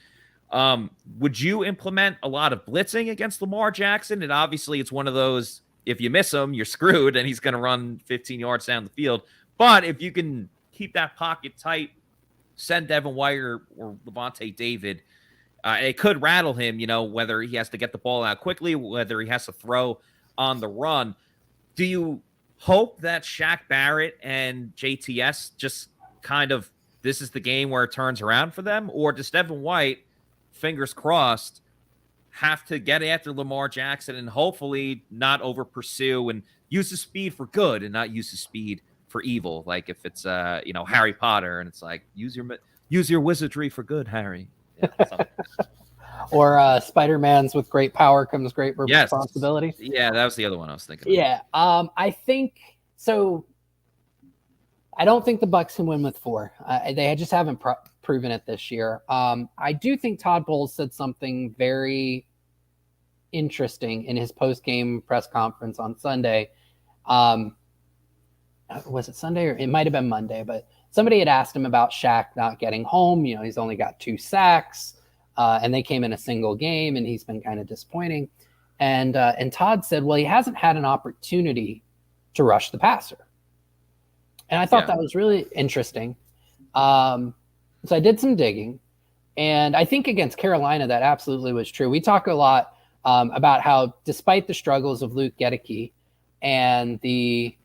Would you implement a lot of blitzing against Lamar Jackson? And obviously it's one of those, if you miss him, you're screwed, and he's going to run 15 yards down the field. But if you can keep that pocket tight, send Devin White or Levante David, it could rattle him, whether he has to get the ball out quickly, whether he has to throw on the run. Do you hope that Shaq Barrett and JTS just kind of, this is the game where it turns around for them? Or does Devin White, fingers crossed, have to get after Lamar Jackson and hopefully not over pursue and use his speed for good and not use his speed for evil? Like if it's Harry Potter and it's like use your wizardry for good, Harry. Or Spider-Man's with great power comes great responsibility. Yeah, that was the other one I was thinking of. Yeah, I think so. I don't think the Bucs can win with 4. They just haven't proven it this year. I do think Todd Bowles said something very interesting in his post-game press conference on Sunday. Was it Sunday or it might have been Monday? But somebody had asked him about Shaq not getting home. He's only got 2 sacks, and they came in a single game, and he's been kind of disappointing. And Todd said, well, he hasn't had an opportunity to rush the passer. And I thought that was really interesting. So I did some digging, and I think against Carolina, that absolutely was true. We talk a lot about how despite the struggles of Luke Gedeke and the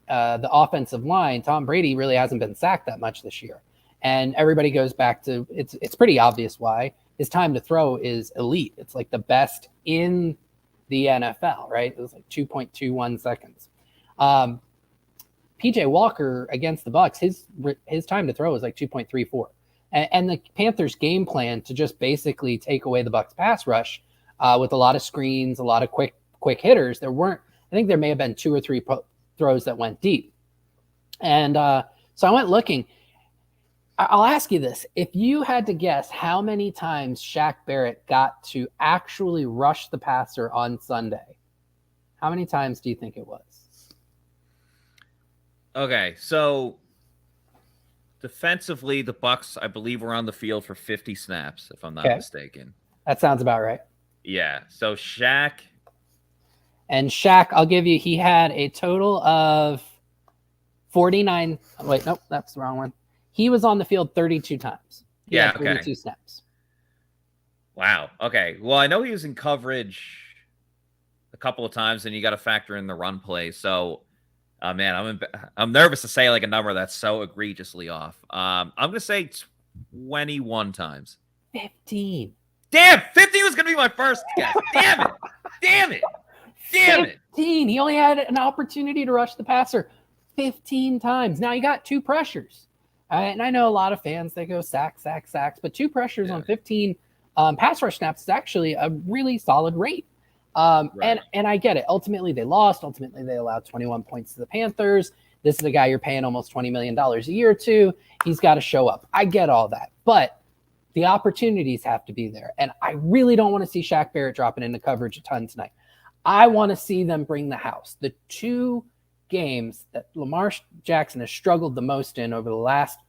offensive line, Tom Brady really hasn't been sacked that much this year. And everybody goes back to, it's pretty obvious why. His time to throw is elite. It's like the best in the NFL, right? It was like 2.21 seconds. PJ Walker against the Bucs, his time to throw is like 2.34. And the Panthers' game plan to just basically take away the Bucs pass rush with a lot of screens, a lot of quick hitters. I think there may have been 2 or 3 throws that went deep. And so I went looking. I'll ask you this. If you had to guess how many times Shaq Barrett got to actually rush the passer on Sunday, how many times do you think it was? Okay, so defensively, the Bucs, I believe, were on the field for 50 snaps, if I'm not mistaken. That sounds about right. Yeah, so Shaq. And Shaq, I'll give you, he had a total of 49. Wait, nope, that's the wrong one. He was on the field 32 times. He had 32 snaps. Wow. Okay. Well, I know he was in coverage a couple of times, and you got to factor in the run play. So, man, I'm nervous to say like a number that's so egregiously off. I'm going to say 21 times. 15. Damn, 15 was going to be my first guess. Damn it. Damn it. Damn it. 15. He only had an opportunity to rush the passer 15 times. Now, he got 2 pressures. And I know a lot of fans, they go sacks, but 2 pressures on 15 pass rush snaps is actually a really solid rate. Right. And I get it. Ultimately, they lost. Ultimately, they allowed 21 points to the Panthers. This is a guy you're paying almost $20 million a year to. He's got to show up. I get all that. But the opportunities have to be there. And I really don't want to see Shaq Barrett dropping into coverage a ton tonight. I want to see them bring the house. The 2 games that Lamar Jackson has struggled the most in over the last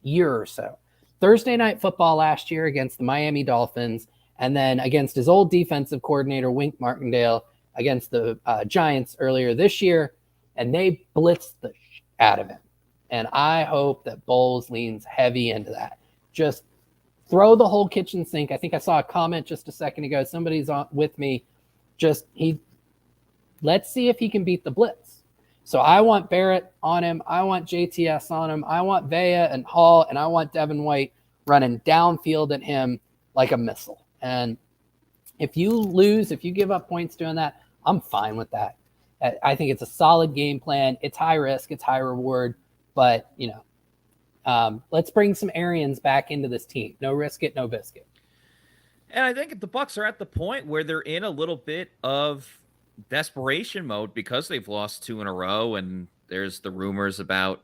year or so. Thursday Night Football last year against the Miami Dolphins, and then against his old defensive coordinator, Wink Martindale, against the Giants earlier this year, and they blitzed the out of him. And I hope that Bowles leans heavy into that. Just throw the whole kitchen sink. I think I saw a comment just a second ago. Somebody's on with me. Let's see if he can beat the blitz. So I want Barrett on him. I want JTS on him. I want Vea and Hall, and I want Devin White running downfield at him like a missile. And If you lose, if you give up points doing that, I'm fine with that. I think it's a solid game plan. It's high risk, it's high reward, but let's bring some Arians back into this team. No risk it, no biscuit. And I think the Bucs are at the point where they're in a little bit of desperation mode because they've lost 2 in a row, and there's the rumors about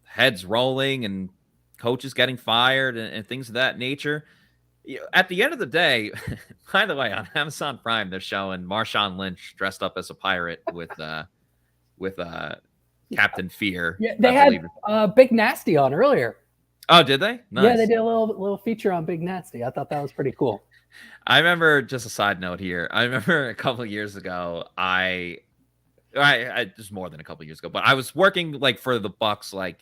heads rolling and coaches getting fired and things of that nature. At the end of the day, by the way, on Amazon Prime, they're showing Marshawn Lynch dressed up as a pirate with Captain Fear. Yeah, they had Big Nasty on earlier. Oh, did they? Nice. Yeah, they did a little feature on Big Nasty. I thought that was pretty cool. I remember, just a side note here, I remember a couple of years ago, I just more than a couple of years ago, but I was working like for the Bucs,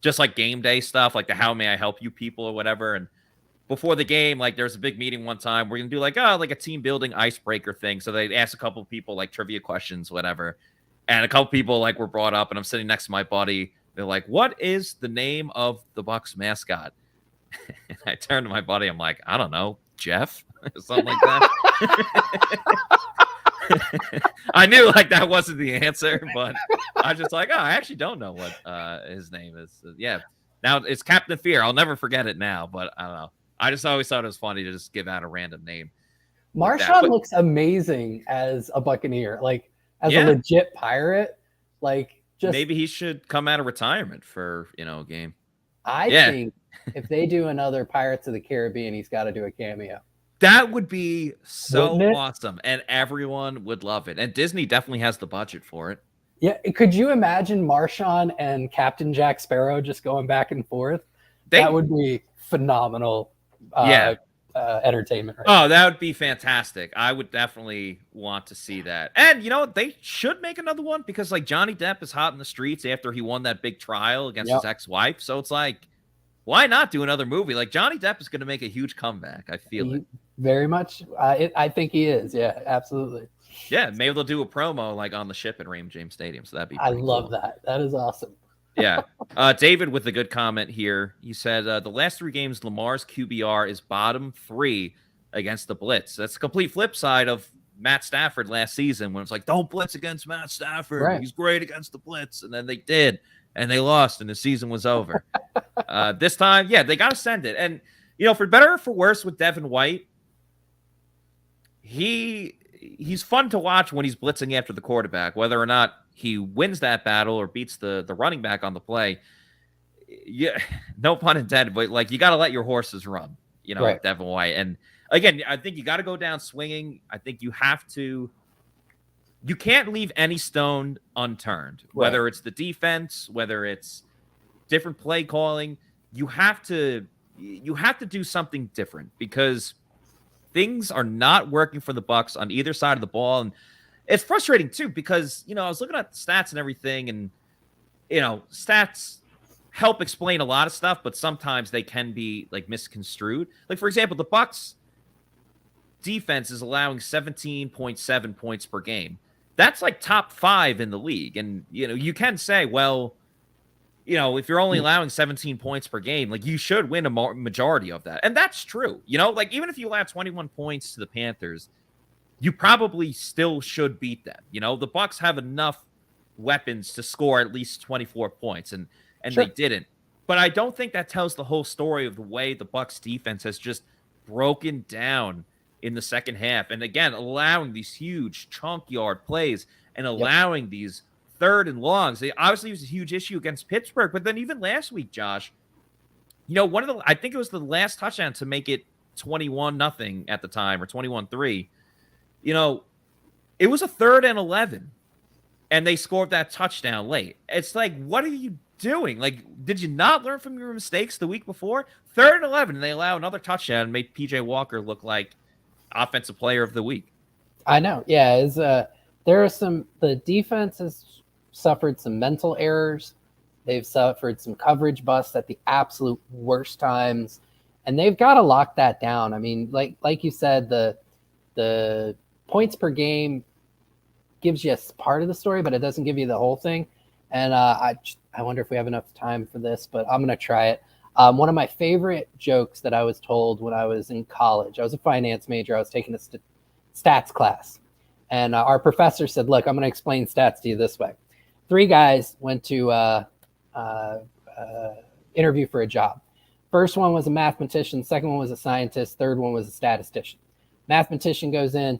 just like game day stuff, like the How May I Help You people or whatever. And before the game, there was a big meeting one time. We're going to do like a team building icebreaker thing. So they asked a couple of people trivia questions, whatever. And a couple of people were brought up, and I'm sitting next to my buddy. They're like, "What is the name of the Bucs mascot?" And I turned to my buddy. I'm like, "I don't know, Jeff," or something like that. I knew that wasn't the answer, but I was just like, "Oh, I actually don't know what his name is." Yeah, now it's Captain Fear. I'll never forget it now, but I don't know. I just always thought it was funny to just give out a random name. Marshawn looks amazing as a Buccaneer, as a legit pirate. Maybe he should come out of retirement for a game. I think if they do another Pirates of the Caribbean, he's got to do a cameo. That would be so awesome, and everyone would love it. And Disney definitely has the budget for it. Yeah, could you imagine Marshawn and Captain Jack Sparrow just going back and forth? That would be phenomenal. Entertainment. That would be fantastic. I would definitely want to see that. And they should make another one because Johnny Depp is hot in the streets after he won that big trial against his ex-wife. So it's why not do another movie? Johnny Depp is going to make a huge comeback. I feel it very much. I think he is. Yeah, absolutely. Yeah, maybe they'll do a promo on the ship at Raymond James Stadium. So that'd be. I love that. That is awesome. Yeah. David with a good comment here. He said, the last 3 games, Lamar's QBR is bottom 3 against the blitz. That's the complete flip side of Matt Stafford last season when it's don't blitz against Matt Stafford. Right. He's great against the blitz. And then they did. And they lost and the season was over. This time, they got to send it. And, for better or for worse with Devin White, he's fun to watch when he's blitzing after the quarterback, whether or not he wins that battle or beats the running back on the play. Yeah, no pun intended, but you got to let your horses run, right. With Devin White. And again, I think you got to go down swinging. I think you can't leave any stone unturned, whether it's the defense, whether it's different play calling. You have to do something different because things are not working for the Bucs on either side of the ball. And it's frustrating too, because, I was looking at the stats and everything, and, stats help explain a lot of stuff, but sometimes they can be misconstrued. For example, the Bucs defense is allowing 17.7 points per game. That's top 5 in the league. And, you can say, well, if you're only allowing 17 points per game, you should win a majority of that. And that's true. Even if you allow 21 points to the Panthers, you probably still should beat them. The Bucs have enough weapons to score at least 24 points, and Sure. they didn't. But I don't think that tells the whole story of the way the Bucs defense has just broken down in the second half. And again, allowing these huge chunk yard plays and allowing these 3rd and longs. They obviously was a huge issue against Pittsburgh, but then even last week, Josh, I think it was the last touchdown to make it 21-0 at the time, or 21-3. It was a 3rd and 11, and they scored that touchdown late. It's what are you doing? Did you not learn from your mistakes the week before? 3rd and 11, and they allow another touchdown and made PJ Walker look like offensive player of the week. I know. Yeah, there are the defense has suffered some mental errors. They've suffered some coverage busts at the absolute worst times, and they've got to lock that down. I mean, like you said, the points per game gives you a part of the story, but it doesn't give you the whole thing. And I wonder if we have enough time for this, but I'm going to try it. One of my favorite jokes that I was told when I was in college, I was a finance major. I was taking a stats class. And our professor said, look, I'm going to explain stats to you this way. 3 guys went to interview for a job. First one was a mathematician. Second one was a scientist. Third one was a statistician. Mathematician goes in.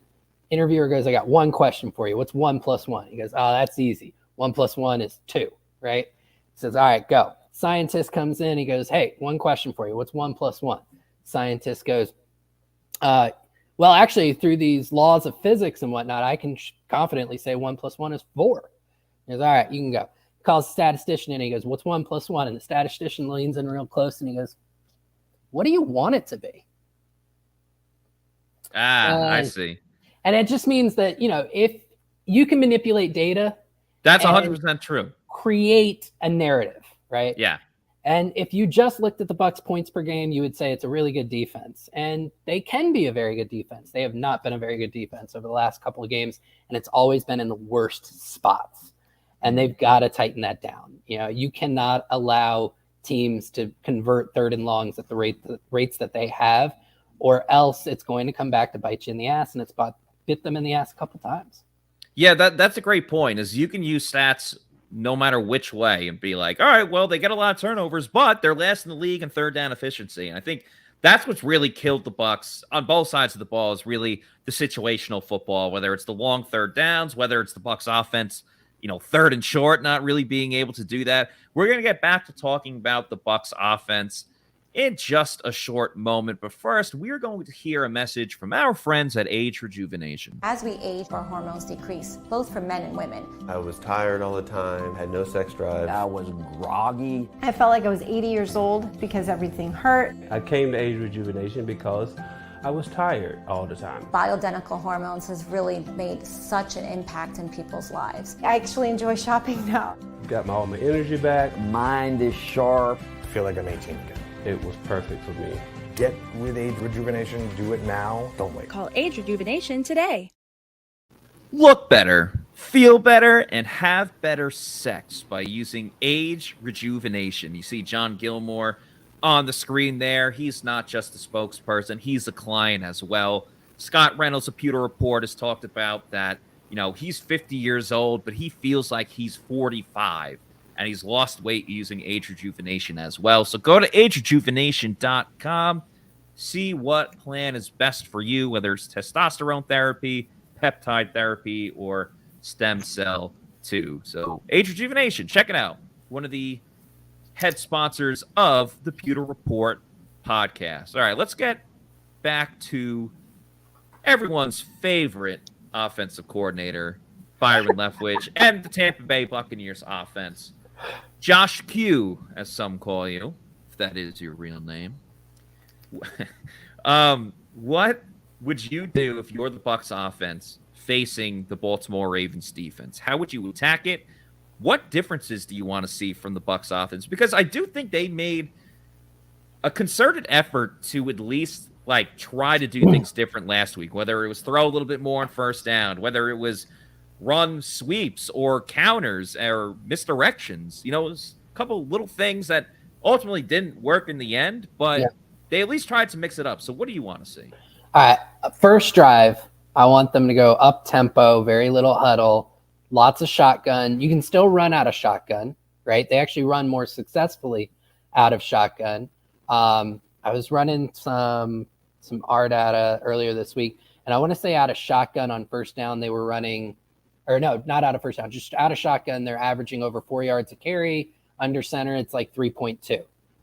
Interviewer goes, I got one question for you. What's 1 + 1? He goes, oh, that's easy. 1 + 1 is 2, right? He says, all right, go. Scientist comes in. He goes, hey, one question for you. What's 1 + 1? Scientist goes, well, actually, through these laws of physics and whatnot, I can confidently say 1 + 1 is 4. He goes, all right, you can go. Calls the statistician in. He goes, what's 1 + 1? And the statistician leans in real close and he goes, what do you want it to be? I see. And it just means that, if you can manipulate data, that's 100% true. Create a narrative, right? Yeah. And if you just looked at the Bucs points per game, you would say it's a really good defense. And they can be a very good defense. They have not been a very good defense over the last couple of games, and it's always been in the worst spots. And they've got to tighten that down. You cannot allow teams to convert 3rd and longs at the rates that they have, or else it's going to come back to bite you in the ass, and it's bit them in the ass a couple times. Yeah, that's a great point, is you can use stats no matter which way and be like, all right, well, they get a lot of turnovers, but they're last in the league in 3rd down efficiency. And I think that's what's really killed the Bucs on both sides of the ball, is really the situational football, whether it's the long 3rd downs, whether it's the Bucs offense, 3rd and short, not really being able to do that. We're going to get back to talking about the Bucs offense in just a short moment. But first, we're going to hear a message from our friends at Age Rejuvenation. As we age, our hormones decrease, both for men and women. I was tired all the time, had no sex drive. I was groggy. I felt like I was 80 years old because everything hurt. I came to Age Rejuvenation because I was tired all the time. Bioidentical hormones has really made such an impact in people's lives. I actually enjoy shopping now. Got all my energy back. Mind is sharp. I feel like I'm 18 again. It was perfect for me. Get with Age Rejuvenation. Do it now. Don't wait. Call Age Rejuvenation today. Look better, feel better, and have better sex by using Age Rejuvenation. You see John Gilmore on the screen there. He's not just a spokesperson. He's a client as well. Scott Reynolds of Pewter Report has talked about that, he's 50 years old, but he feels like he's 45. And he's lost weight using Age Rejuvenation as well. So go to agerejuvenation.com. See what plan is best for you, whether it's testosterone therapy, peptide therapy, or stem cell 2. So Age Rejuvenation, check it out. One of the head sponsors of the Pewter Report podcast. All right, let's get back to everyone's favorite offensive coordinator, Byron Leftwich, and the Tampa Bay Buccaneers offense. Josh Q, as some call you, if that is your real name. What would you do if you're the Bucs offense facing the Baltimore Ravens defense? How would you attack it? What differences do you want to see from the Bucs offense? Because I do think they made a concerted effort to at least try to do things different last week, whether it was throw a little bit more on 1st down, whether it was run sweeps or counters or misdirections. It was a couple little things that ultimately didn't work in the end, but they at least tried to mix it up. So what do you want to see? All right, first drive, I want them to go up tempo, very little huddle, lots of shotgun. You can still run out of shotgun, right? They actually run more successfully out of shotgun. I was running some R data earlier this week, and I want to say out of shotgun on 1st down, they were running, or no, not out of 1st down, just out of shotgun, they're averaging over 4 yards a carry. Under center, it's like 3.2,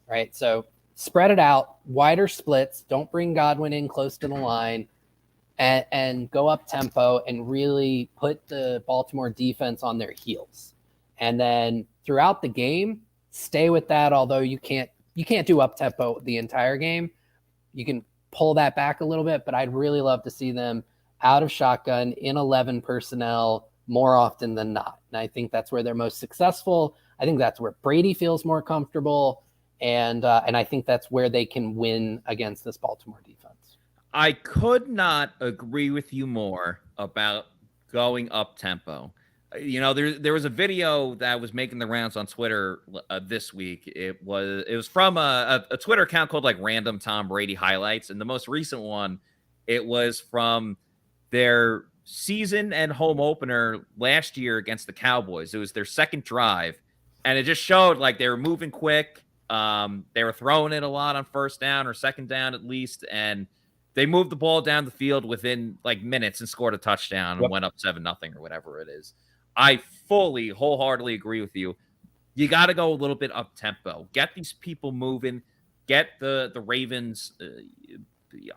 right? So spread it out, wider splits. Don't bring Godwin in close to the line, and go up tempo and really put the Baltimore defense on their heels. And then throughout the game, stay with that. Although you can't do up tempo the entire game. You can pull that back a little bit, but I'd really love to see them out of shotgun in 11 personnel more often than not. And I think that's where they're most successful. I think that's where Brady feels more comfortable. And I think that's where they can win against this Baltimore defense. I could not agree with you more about going up tempo. there was a video that was making the rounds on Twitter this week. It was from a Twitter account called like Random Tom Brady Highlights, and the most recent one, it was from their season and home opener last year against the Cowboys. It was their second drive, and it just showed like they were moving quick. They were throwing it a lot on first down or second down at least, and they moved the ball down the field within like minutes and scored a touchdown and went up 7-0 or whatever it is. I wholeheartedly agree with you. You got to go a little bit up tempo. Get these people moving. Get the Ravens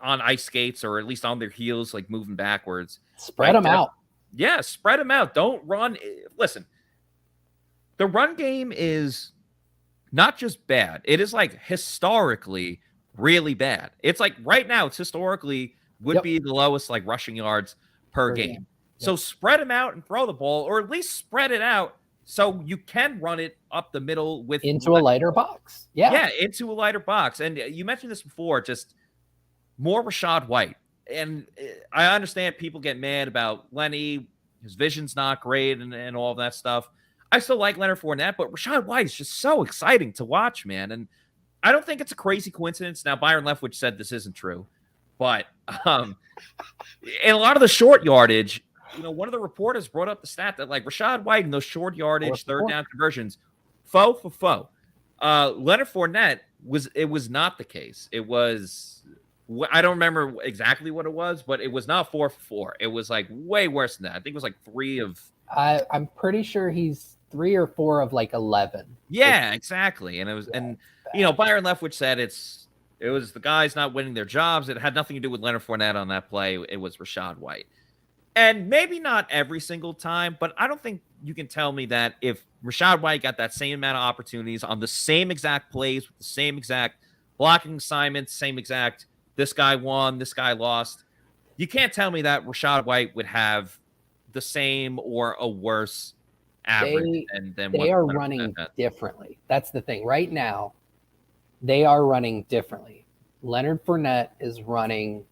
on ice skates or at least on their heels, like moving backwards. Spread them out. Yeah, spread them out. Don't run. Listen, the run game is not just bad. It is like historically really bad. It's like right now, it's historically would be the lowest like rushing yards per game. So spread them out and throw the ball, or at least spread it out so you can run it up the middle with into a lighter box. Yeah, into a lighter box. And you mentioned this before, just more Rachaad White. And I understand people get mad about Lenny, his vision's not great, and all of that stuff. I still like Leonard Fournette, but Rachaad White is just so exciting to watch, man. And I don't think it's a crazy coincidence. Now, Byron Leftwich said this isn't true, but in a lot of the short yardage, one of the reporters brought up the stat that like Rachaad White in those short yardage, third down conversions, foe for foe. Leonard Fournette was not the case. It was, I don't remember exactly what it was, but it was not 4 for 4. It was like way worse than that. I think it was like 3 of. I'm pretty sure he's 3 or 4 of like 11. Yeah, exactly. And it was, Byron Leftwich said it was the guys not winning their jobs. It had nothing to do with Leonard Fournette on that play. It was Rachaad White. And maybe not every single time, but I don't think you can tell me that if Rachaad White got that same amount of opportunities on the same exact plays with the same exact blocking assignments, same exact, this guy won, this guy lost. You can't tell me that Rachaad White would have the same or a worse average than they are running differently. That's the thing. Right now, they are running differently. Leonard Fournette is running,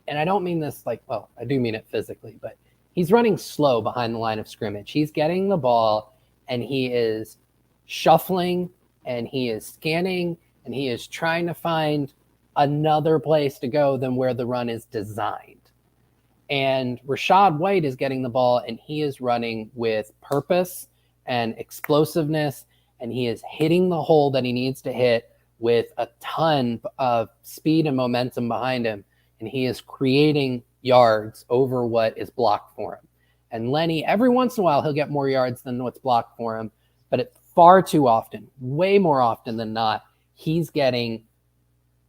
and I don't mean this like, well, I do mean it physically, but he's running slow behind the line of scrimmage. He's getting the ball and he is shuffling and he is scanning and he is trying to find another place to go than where the run is designed. And Rachaad White is getting the ball and he is running with purpose and explosiveness, and he is hitting the hole that he needs to hit with a ton of speed and momentum behind him. And he is creating yards over what is blocked for him. And Lenny, every once in a while, he'll get more yards than what's blocked for him. But it far too often, way more often than not, he's getting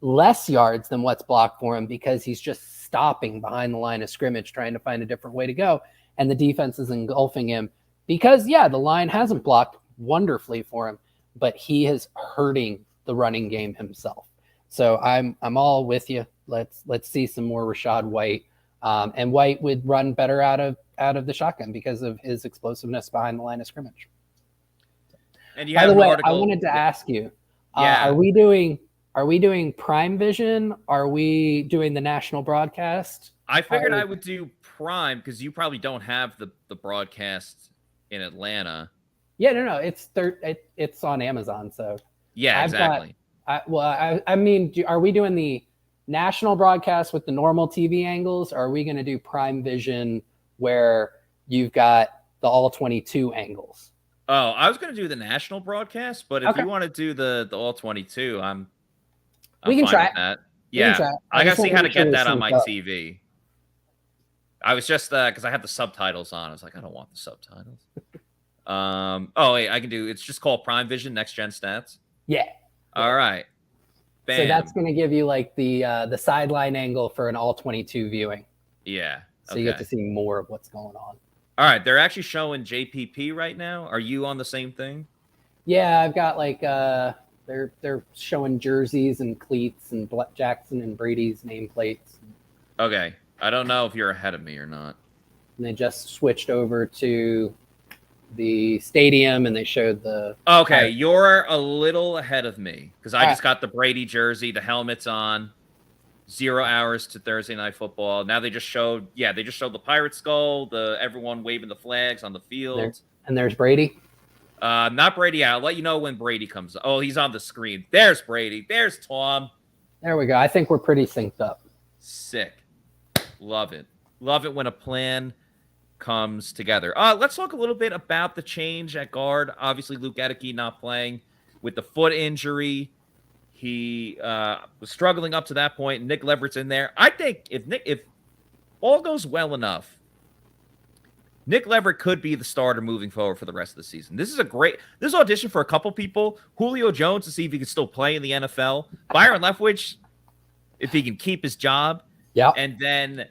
less yards than what's blocked for him because he's just stopping behind the line of scrimmage, trying to find a different way to go. And the defense is engulfing him because, the line hasn't blocked wonderfully for him, but he is hurting the running game himself. So I'm all with you. Let's see some more Rachaad White. And White would run better out of the shotgun because of his explosiveness behind the line of scrimmage. And by the way, I wanted to ask you, are we doing Prime Vision? Are we doing the national broadcast? I figured I would do Prime because you probably don't have the broadcast in Atlanta. Yeah, no, it's on Amazon. So yeah, exactly. I mean, are we doing the national broadcast with the normal TV angles? Or are we going to do Prime Vision where you've got the all 22 angles? Oh, I was going to do the national broadcast, but if you want to do the all 22, we can try that. Yeah, I got to see how to get that on my TV. I was just because I had the subtitles on. I was like, I don't want the subtitles. Wait, I can do. It's just called Prime Vision Next Gen Stats. Yeah. All right. Bam. So that's going to give you like the sideline angle for an all 22 viewing. Yeah. So you get to see more of what's going on. All right, they're actually showing JPP right now. Are you on the same thing? Yeah, I've got like they're showing jerseys and cleats and Jackson and Brady's nameplates. Okay, I don't know if you're ahead of me or not. And they just switched over to the stadium and they showed the. Okay, you're a little ahead of me because I just got the Brady jersey, the helmet's on. 0 hours to Thursday Night Football. Now they just showed the pirate skull, everyone waving the flags on the field. And there's Brady. Not Brady. I'll let you know when Brady comes. Oh, he's on the screen. There's Brady. There's Tom. There we go. I think we're pretty synced up. Sick. Love it. Love it when a plan comes together. Let's talk a little bit about the change at guard. Obviously, Luke Gedeke not playing with the foot injury. He was struggling up to that point. Nick Leverett's in there. I think if all goes well enough, Nick Leverett could be the starter moving forward for the rest of the season. This is audition for a couple people. Julio Jones to see if he can still play in the NFL. Byron Leftwich, if he can keep his job. Yeah. And then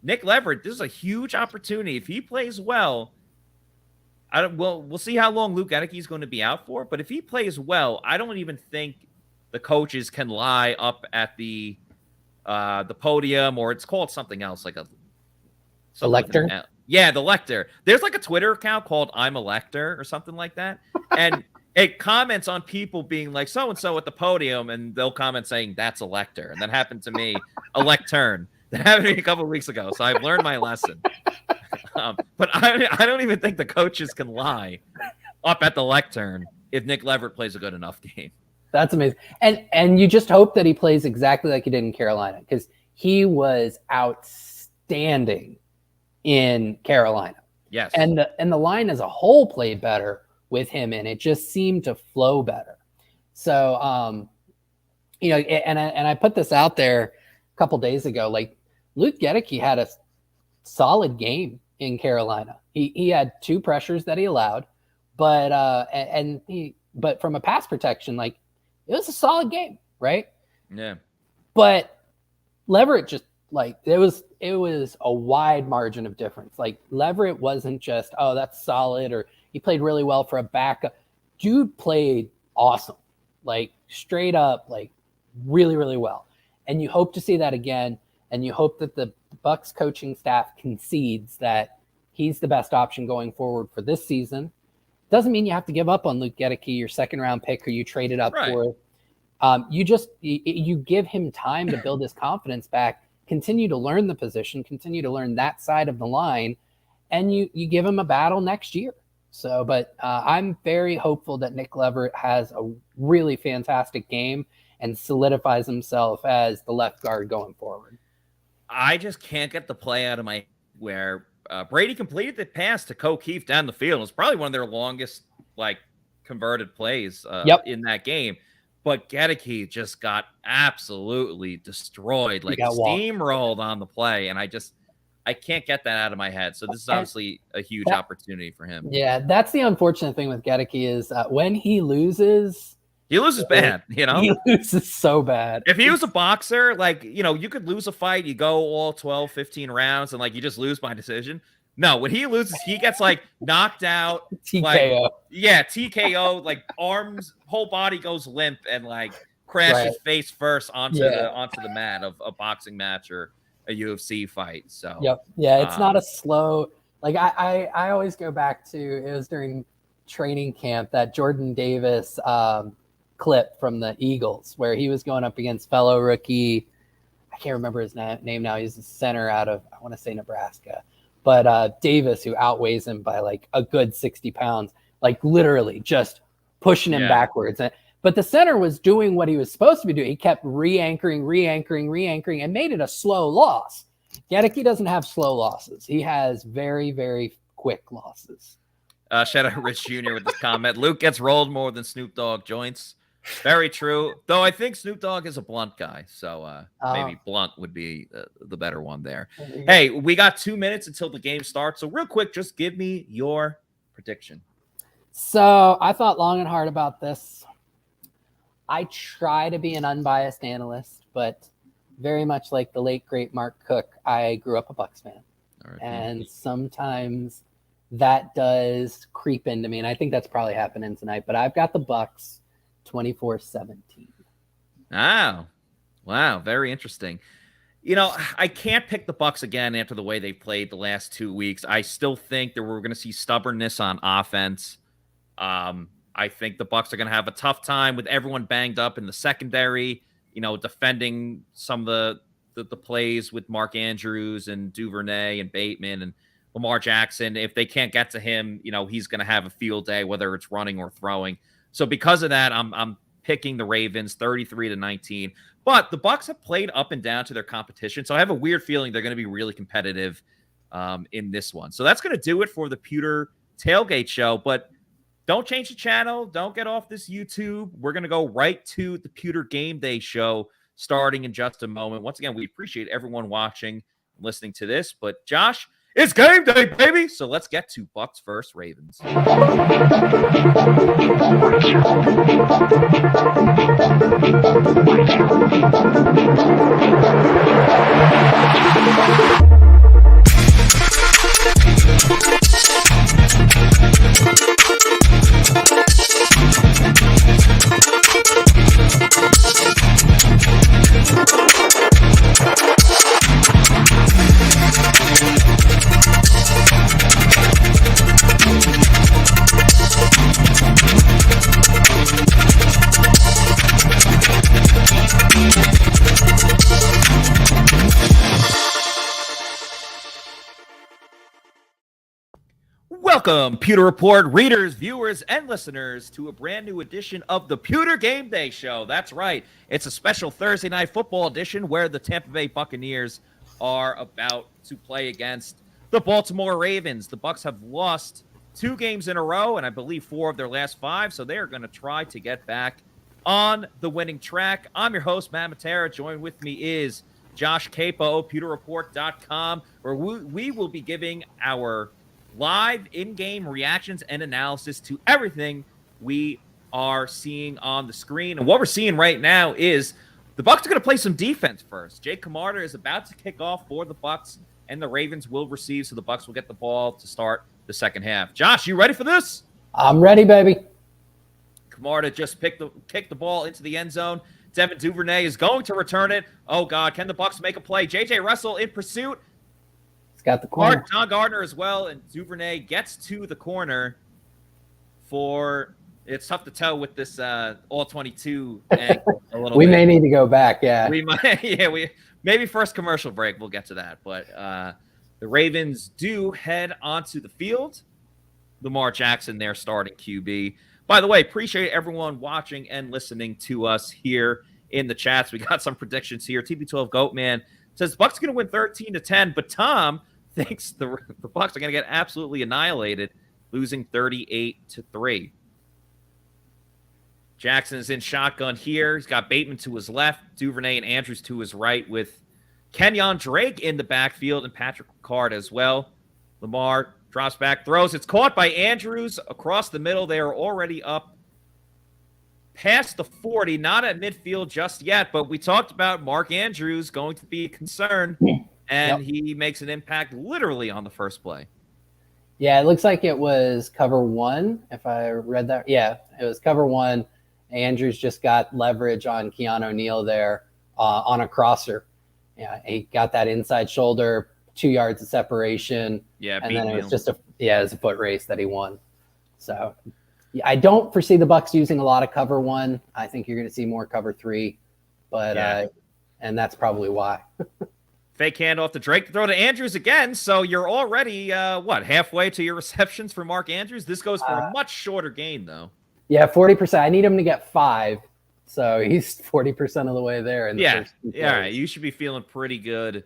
Nick Leverett, this is a huge opportunity. If he plays well, we'll see how long Luke Gedeke is going to be out for. But if he plays well, I don't even think the coaches can lie up at the podium, or it's called something else, like a lectern. Yeah, the lector. There's like a Twitter account called I'm a Lector or something like that. And it comments on people being like so-and-so at the podium, and they'll comment saying that's a lector. And that happened to me, a lectern. That happened to me a couple of weeks ago. So I've learned my lesson. But I don't even think the coaches can lie up at the lectern if Nick Leverett plays a good enough game. That's amazing. And you just hope that he plays exactly like he did in Carolina, because he was outstanding in Carolina. Yes. And the line as a whole played better with him, and it just seemed to flow better. So, and I put this out there a couple days ago, like Luke Gedeke had a solid game in Carolina. He had 2 pressures that he allowed, but from a pass protection, like it was a solid game, right? Yeah. But Leverett just, like, it was a wide margin of difference. Like Leverett wasn't just, oh, that's solid, or he played really well for a backup. Dude played awesome, like straight up, like really, really well. And you hope to see that again. And you hope that the Bucs coaching staff concedes that he's the best option going forward for this season. Doesn't mean you have to give up on Luke Gedeke, your 2nd-round pick, or you trade it up for. You give him time to build his confidence back, continue to learn the position, continue to learn that side of the line, and you give him a battle next year. So, but I'm very hopeful that Nick Leverett has a really fantastic game and solidifies himself as the left guard going forward. I just can't get the play out of my where Brady completed the pass to O'Keefe down the field. It's probably one of their longest converted plays in that game. But Gedeke just got absolutely destroyed, like steamrolled on the play. And I can't get that out of my head. So this is obviously a huge opportunity for him. Yeah, that's the unfortunate thing with Gedeke is when he loses bad, He loses so bad. If he was a boxer, you could lose a fight, you go all 12, 15 rounds, and you just lose by decision. No, when he loses, he gets knocked out. TKO. TKO, arms, whole body goes limp and crashes face first onto the mat of a boxing match or a UFC fight. So it's not a slow, I always go back to, it was during training camp, that Jordan Davis clip from the Eagles where he was going up against fellow rookie, I can't remember his name now, he's a center out of, I want to say Nebraska, but Davis, who outweighs him by a good 60 pounds, literally just pushing him backwards. But the center was doing what he was supposed to be doing. He kept re-anchoring, and made it a slow loss. Gedeke doesn't have slow losses. He has very, very quick losses. Shout out Rich Jr. with this comment. Luke gets rolled more than Snoop Dogg joints. Very true. Though I think Snoop Dogg is a blunt guy. So maybe blunt would be the better one there. Hey, we got 2 minutes until the game starts. So real quick, just give me your prediction. So I thought long and hard about this. I try to be an unbiased analyst, but very much like the late, great Mark Cook, I grew up a Bucs fan. And sometimes that does creep into me. And I think that's probably happening tonight. But I've got the Bucs 24-17. Wow. Very interesting. I can't pick the Bucs again after the way they played the last 2 weeks. I still think that we're going to see stubbornness on offense. I think the Bucs are going to have a tough time with everyone banged up in the secondary, defending some of the the plays with Mark Andrews and Duvernay and Bateman and Lamar Jackson. If they can't get to him, he's going to have a field day, whether it's running or throwing. So because of that, I'm picking the Ravens 33-19. But the Bucs have played up and down to their competition, so I have a weird feeling they're going to be really competitive in this one. So that's going to do it for the Pewter Tailgate Show. But don't change the channel. Don't get off this YouTube. We're going to go right to the Pewter GameDay Show starting in just a moment. Once again, we appreciate everyone watching and listening to this. But Josh, it's game day, baby. So let's get to Bucs versus Ravens. Welcome, Pewter Report readers, viewers, and listeners to a brand new edition of the Pewter GameDay Show. That's right. It's a special Thursday night football edition where the Tampa Bay Buccaneers are about to play against the Baltimore Ravens. The Bucs have lost 2 games in a row, and I believe 4 of their last 5, so they are going to try to get back on the winning track. I'm your host, Matt Matera. Joined with me is Josh Capo, PewterReport.com, where we will be giving our live in-game reactions and analysis to everything we are seeing on the screen. And what we're seeing right now is the Bucs are going to play some defense first. Jake Camarda is about to kick off for the Bucs, and the Ravens will receive, so the Bucs will get the ball to start the second half. Josh, you ready for this? I'm ready, baby. Camarda just kicked the ball into the end zone. Devin Duvernay is going to return it. Oh, God, can the Bucs make a play? J.J. Russell in pursuit. Got the corner. John Gardner as well, and Duvernay gets to the corner for – it's tough to tell with this all-22 angle a little We bit. may need to go back, yeah. We might, maybe first commercial break, we'll get to that. But the Ravens do head onto the field. Lamar Jackson, their starting QB. By the way, appreciate everyone watching and listening to us here in the chats. We got some predictions here. TB12 Goatman says Bucs going to win 13-10, but Tom thinks the Bucs are going to get absolutely annihilated, losing 38-3. Jackson is in shotgun here. He's got Bateman to his left, Duvernay and Andrews to his right, with Kenyon Drake in the backfield and Patrick Ricard as well. Lamar drops back, throws. It's caught by Andrews across the middle. They are already up past the 40, not at midfield just yet, but we talked about Mark Andrews going to be a concern, and he makes an impact literally on the first play. Yeah, it looks like it was cover 1, if I read that. Yeah, it was cover 1. Andrews just got leverage on Keanu O'Neal there on a crosser. Yeah, he got that inside shoulder, 2 yards of separation. Yeah, and then it was just it was a foot race that he won. So yeah, I don't foresee the Bucs using a lot of cover 1. I think you're going to see more cover 3, but and that's probably why. Fake handoff to Drake to throw to Andrews again. So you're already halfway to your receptions for Mark Andrews. This goes for a much shorter gain though. Yeah, 40%. I need him to get 5, so he's 40% of the way there. All right. You should be feeling pretty good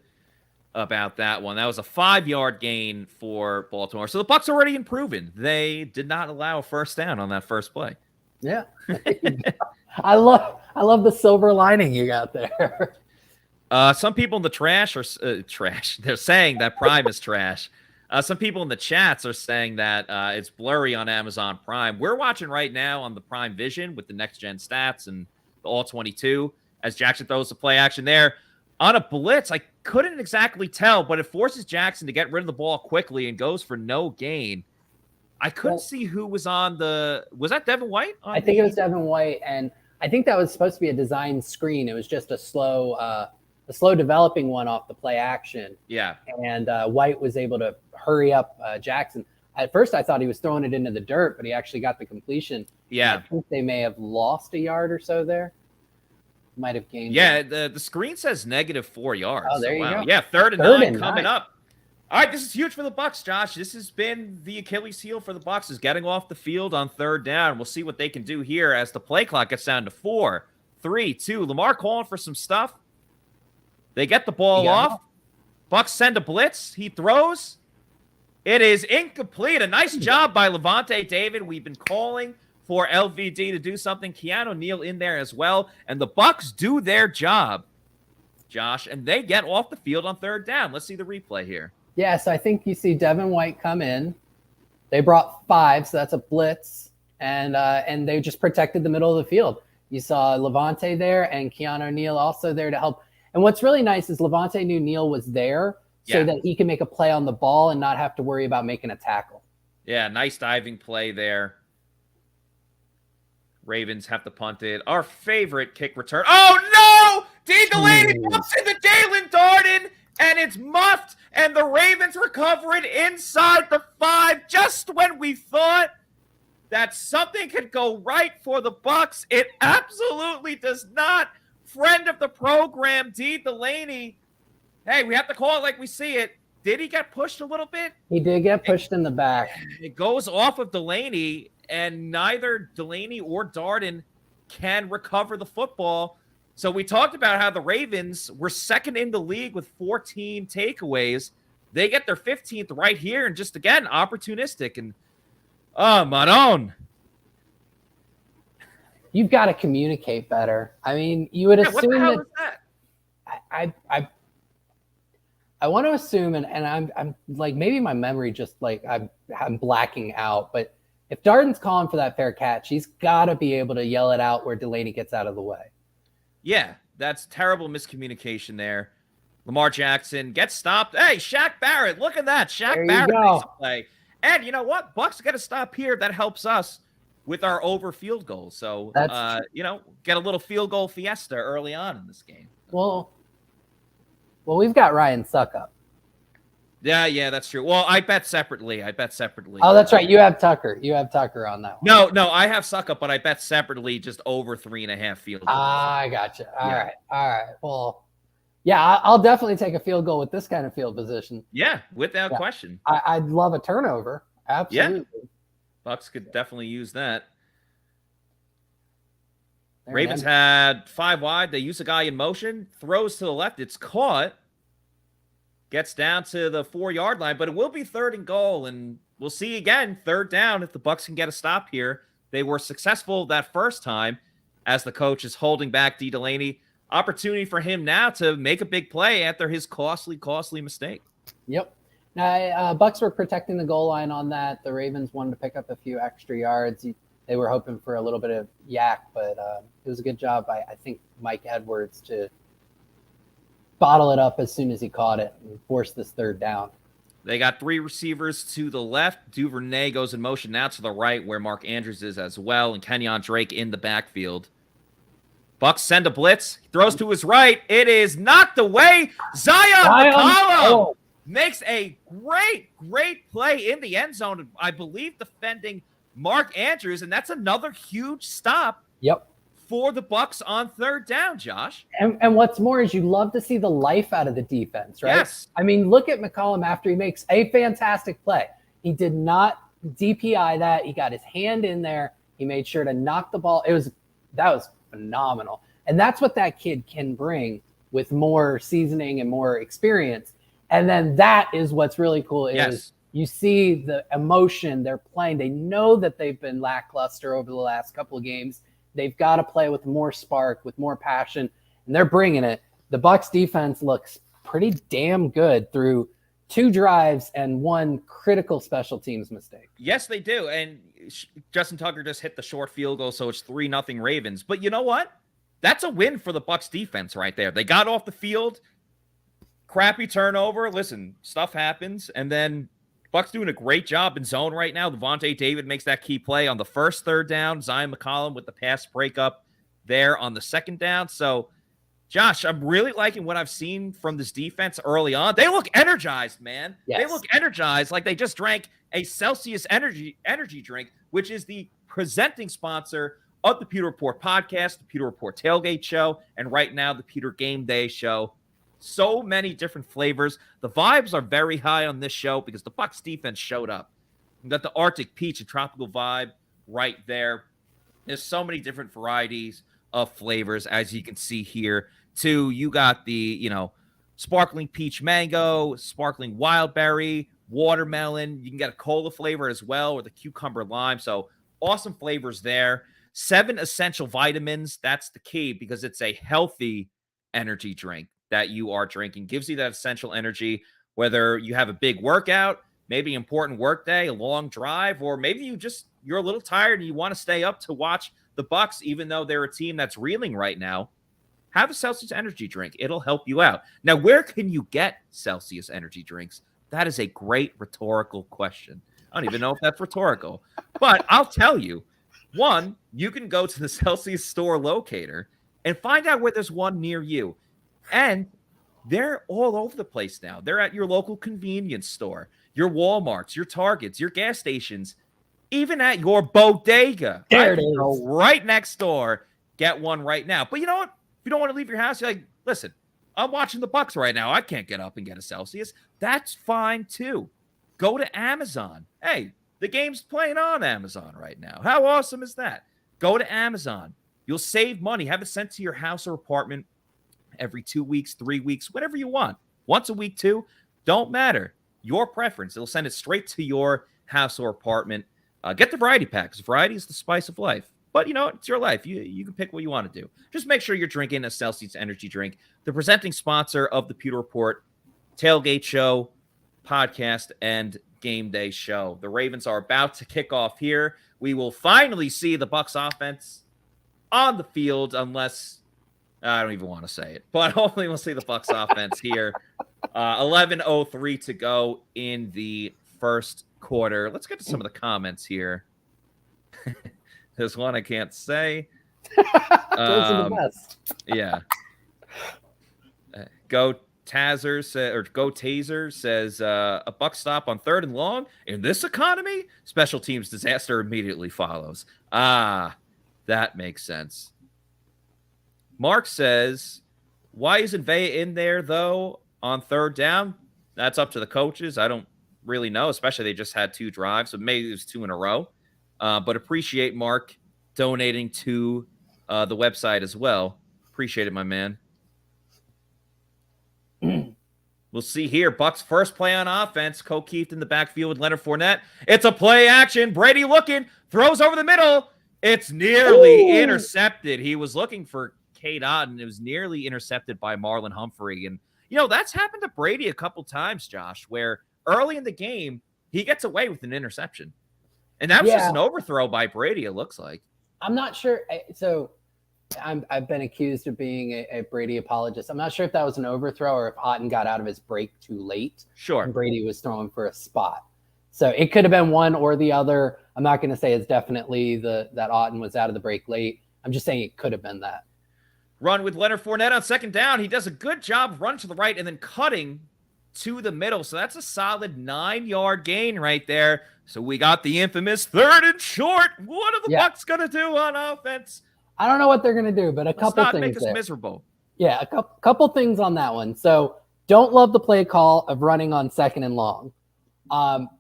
about that one. That was a 5-yard gain for Baltimore. So the Bucs already improving. They did not allow a first down on that first play. Yeah. I love the silver lining you got there. Some people in the trash are trash. They're saying that Prime is trash. Some people in the chats are saying that it's blurry on Amazon Prime. We're watching right now on the Prime Vision with the next-gen stats and the all-22 as Jackson throws the play action there. On a blitz, I couldn't exactly tell, but it forces Jackson to get rid of the ball quickly and goes for no gain. I couldn't see who was on the – was that Devin White? I think it was Devin White, and I think that was supposed to be a design screen. It was just a slow developing one off the play action. Yeah. And White was able to hurry up Jackson. At first, I thought he was throwing it into the dirt, but he actually got the completion. Yeah. I think they may have lost a yard or so there. might have gained. Yeah, the screen says -4 yards. Oh, there you go. Yeah, third and 9 coming up. All right, this is huge for the Bucs, Josh. This has been the Achilles heel for the Bucs, is getting off the field on third down. We'll see what they can do here as the play clock gets down to 4, 3, 2. Lamar calling for some stuff. They get the ball off. Bucs send a blitz. He throws. It is incomplete. A nice job by Levante David. We've been calling for LVD to do something. Keanu Neal in there as well. And the Bucs do their job, Josh, and they get off the field on third down. Let's see the replay here. Yeah, so I think you see Devin White come in. They brought 5, so that's a blitz, and they just protected the middle of the field. You saw Levante there and Keanu Neal also there to help. And what's really nice is Levante knew Neal was there so that he can make a play on the ball and not have to worry about making a tackle. Yeah, nice diving play there. Ravens have to punt it. Our favorite kick return. Oh, no! D. Delaney bumps into Jalen Darden, and it's muffed, and the Ravens recover it inside the 5 just when we thought that something could go right for the Bucs. It absolutely does not. Friend of the program, D. Delaney. Hey, we have to call it like we see it. Did he get pushed a little bit? He did get pushed in the back. It goes off of Delaney, and neither Delaney or Darden can recover the football. So we talked about how the Ravens were second in the league with 14 takeaways. They get their 15th right here, and just, again, opportunistic. And, Maron. You've got to communicate better. I mean, you would assume what the hell is that? I want to assume, and I'm like, maybe my memory just like I'm blacking out, but if Darden's calling for that fair catch, he's got to be able to yell it out where Delaney gets out of the way. Yeah, that's terrible miscommunication there. Lamar Jackson gets stopped. Hey, Shaq Barrett, look at that. Shaq Barrett makes a play. And you know what? Bucs got to stop here. That helps us with our over field goal. So, get a little field goal fiesta early on in this game. Well, we've got Ryan Suckup. Yeah, that's true. Well, I bet separately. Oh, that's right. You have Tucker. On that one. No, I have Suckup, but I bet separately just over 3.5 field goals. I gotcha. All right. Well, yeah, I'll definitely take a field goal with this kind of field position. Yeah, without question. I'd love a turnover. Absolutely. Yeah. Bucs could definitely use that. Ravens had 5 wide. They use a guy in motion, throws to the left. It's caught. Gets down to the 4-yard line, but it will be 3rd and goal, and we'll see again, 3rd down if the Bucs can get a stop here. They were successful that first time as the coach is holding back D. Delaney. Opportunity for him now to make a big play after his costly mistake. Yep. Now, Bucs were protecting the goal line on that. The Ravens wanted to pick up a few extra yards. They were hoping for a little bit of yak, but it was a good job by, I think, Mike Edwards to bottle it up as soon as he caught it and force this 3rd down. They got 3 receivers to the left. Duvernay goes in motion now to the right where Mark Andrews is as well, and Kenyon Drake in the backfield. Bucs send a blitz. He throws to his right. It is knocked away. Zion McCollum makes a great play in the end zone, I believe defending Mark Andrews, and that's another huge stop. Yep. For the Bucs on 3rd down, Josh. And what's more is you love to see the life out of the defense, right? Yes. I mean, look at McCollum after he makes a fantastic play. He did not DPI that. He got his hand in there. He made sure to knock the ball. That was phenomenal. And that's what that kid can bring with more seasoning and more experience. And then that is what's really cool is you see the emotion they're playing. They know that they've been lackluster over the last couple of games. They've got to play with more spark, with more passion, and they're bringing it. The Bucs defense looks pretty damn good through 2 drives and 1 critical special teams mistake. Yes, they do. And Justin Tucker just hit the short field goal, so it's 3-0 Ravens. But you know what? That's a win for the Bucs defense right there. They got off the field, crappy turnover. Listen, stuff happens, and then Bucs doing a great job in zone right now. Levante David makes that key play on the first 3rd down. Zion McCollum with the pass breakup there on the 2nd down. So, Josh, I'm really liking what I've seen from this defense early on. They look energized, man. Yes. They look energized like they just drank a Celsius energy drink, which is the presenting sponsor of the Pewter Report podcast, the Pewter Report Tailgate show, and right now the Pewter GameDay show. So many different flavors. The vibes are very high on this show because the Bucs defense showed up. You got the Arctic Peach and Tropical Vibe right there. There's so many different varieties of flavors, as you can see here, too. You got the, sparkling peach mango, sparkling wild berry, watermelon. You can get a cola flavor as well, or the cucumber lime. So awesome flavors there. 7 essential vitamins. That's the key because it's a healthy energy drink that you are drinking. Gives you that essential energy, whether you have a big workout, maybe an important work day, a long drive, or maybe you're a little tired and you want to stay up to watch the Bucs, even though they're a team that's reeling right now. Have a Celsius energy drink. It'll help you out. Now, where can you get Celsius energy drinks? That is a great rhetorical question. I don't even know if that's rhetorical, but I'll tell you. One, you can go to the Celsius store locator and find out where there's one near you. And they're all over the place now. They're at your local convenience store, your Walmarts, your Targets, your gas stations, even at your bodega. There it is. Go right next door, get one right now. But you know what? If you don't want to leave your house, you're like, listen, I'm watching the Bucs right now. I can't get up and get a Celsius. That's fine too. Go to Amazon. Hey, the game's playing on Amazon right now. How awesome is that? Go to Amazon. You'll save money. Have it sent to your house or apartment every 2 weeks, 3 weeks, whatever you want. Once a week too. Don't matter. Your preference. It'll send it straight to your house or apartment. Get the variety pack because variety is the spice of life. But, it's your life. You can pick what you want to do. Just make sure you're drinking a Celsius energy drink. The presenting sponsor of the Pewter Report Tailgate Show, podcast, and Game Day show. The Ravens are about to kick off here. We will finally see the Bucs offense on the field unless I don't even want to say it. But hopefully we'll see the Bucs offense here. 11:03 to go in the first quarter. Let's get to some of the comments here. There's one I can't say. Those are the best. Yeah. Go Taser says a buck stop on 3rd and long in this economy. Special teams disaster immediately follows. That makes sense. Mark says, why isn't Vea in there though on 3rd down? That's up to the coaches. I don't really know, especially they just had 2 drives, so maybe it was 2 in a row. But appreciate Mark donating to the website as well. Appreciate it, my man. We'll see here. Bucs first play on offense. Keith in the backfield with Leonard Fournette. It's a play action. Brady looking. Throws over the middle. It's nearly intercepted. He was looking for Cade Otton. It was nearly intercepted by Marlon Humphrey. And, that's happened to Brady a couple times, Josh, where early in the game, he gets away with an interception. And that was just an overthrow by Brady, it looks like. I'm not sure. So I've been accused of being a Brady apologist. I'm not sure if that was an overthrow or if Otton got out of his break too late. Sure. And Brady was throwing for a spot. So it could have been one or the other. I'm not going to say it's definitely that Otton was out of the break late. I'm just saying it could have been that. Run with Leonard Fournette on 2nd down. He does a good job running to the right and then cutting to the middle. So that's a solid 9-yard gain right there. So we got the infamous 3rd and short. What are the Bucs going to do on offense? I don't know what they're going to do, but a couple things. Make us miserable. Yeah, a couple things on that one. So don't love the play call of running on 2nd and long.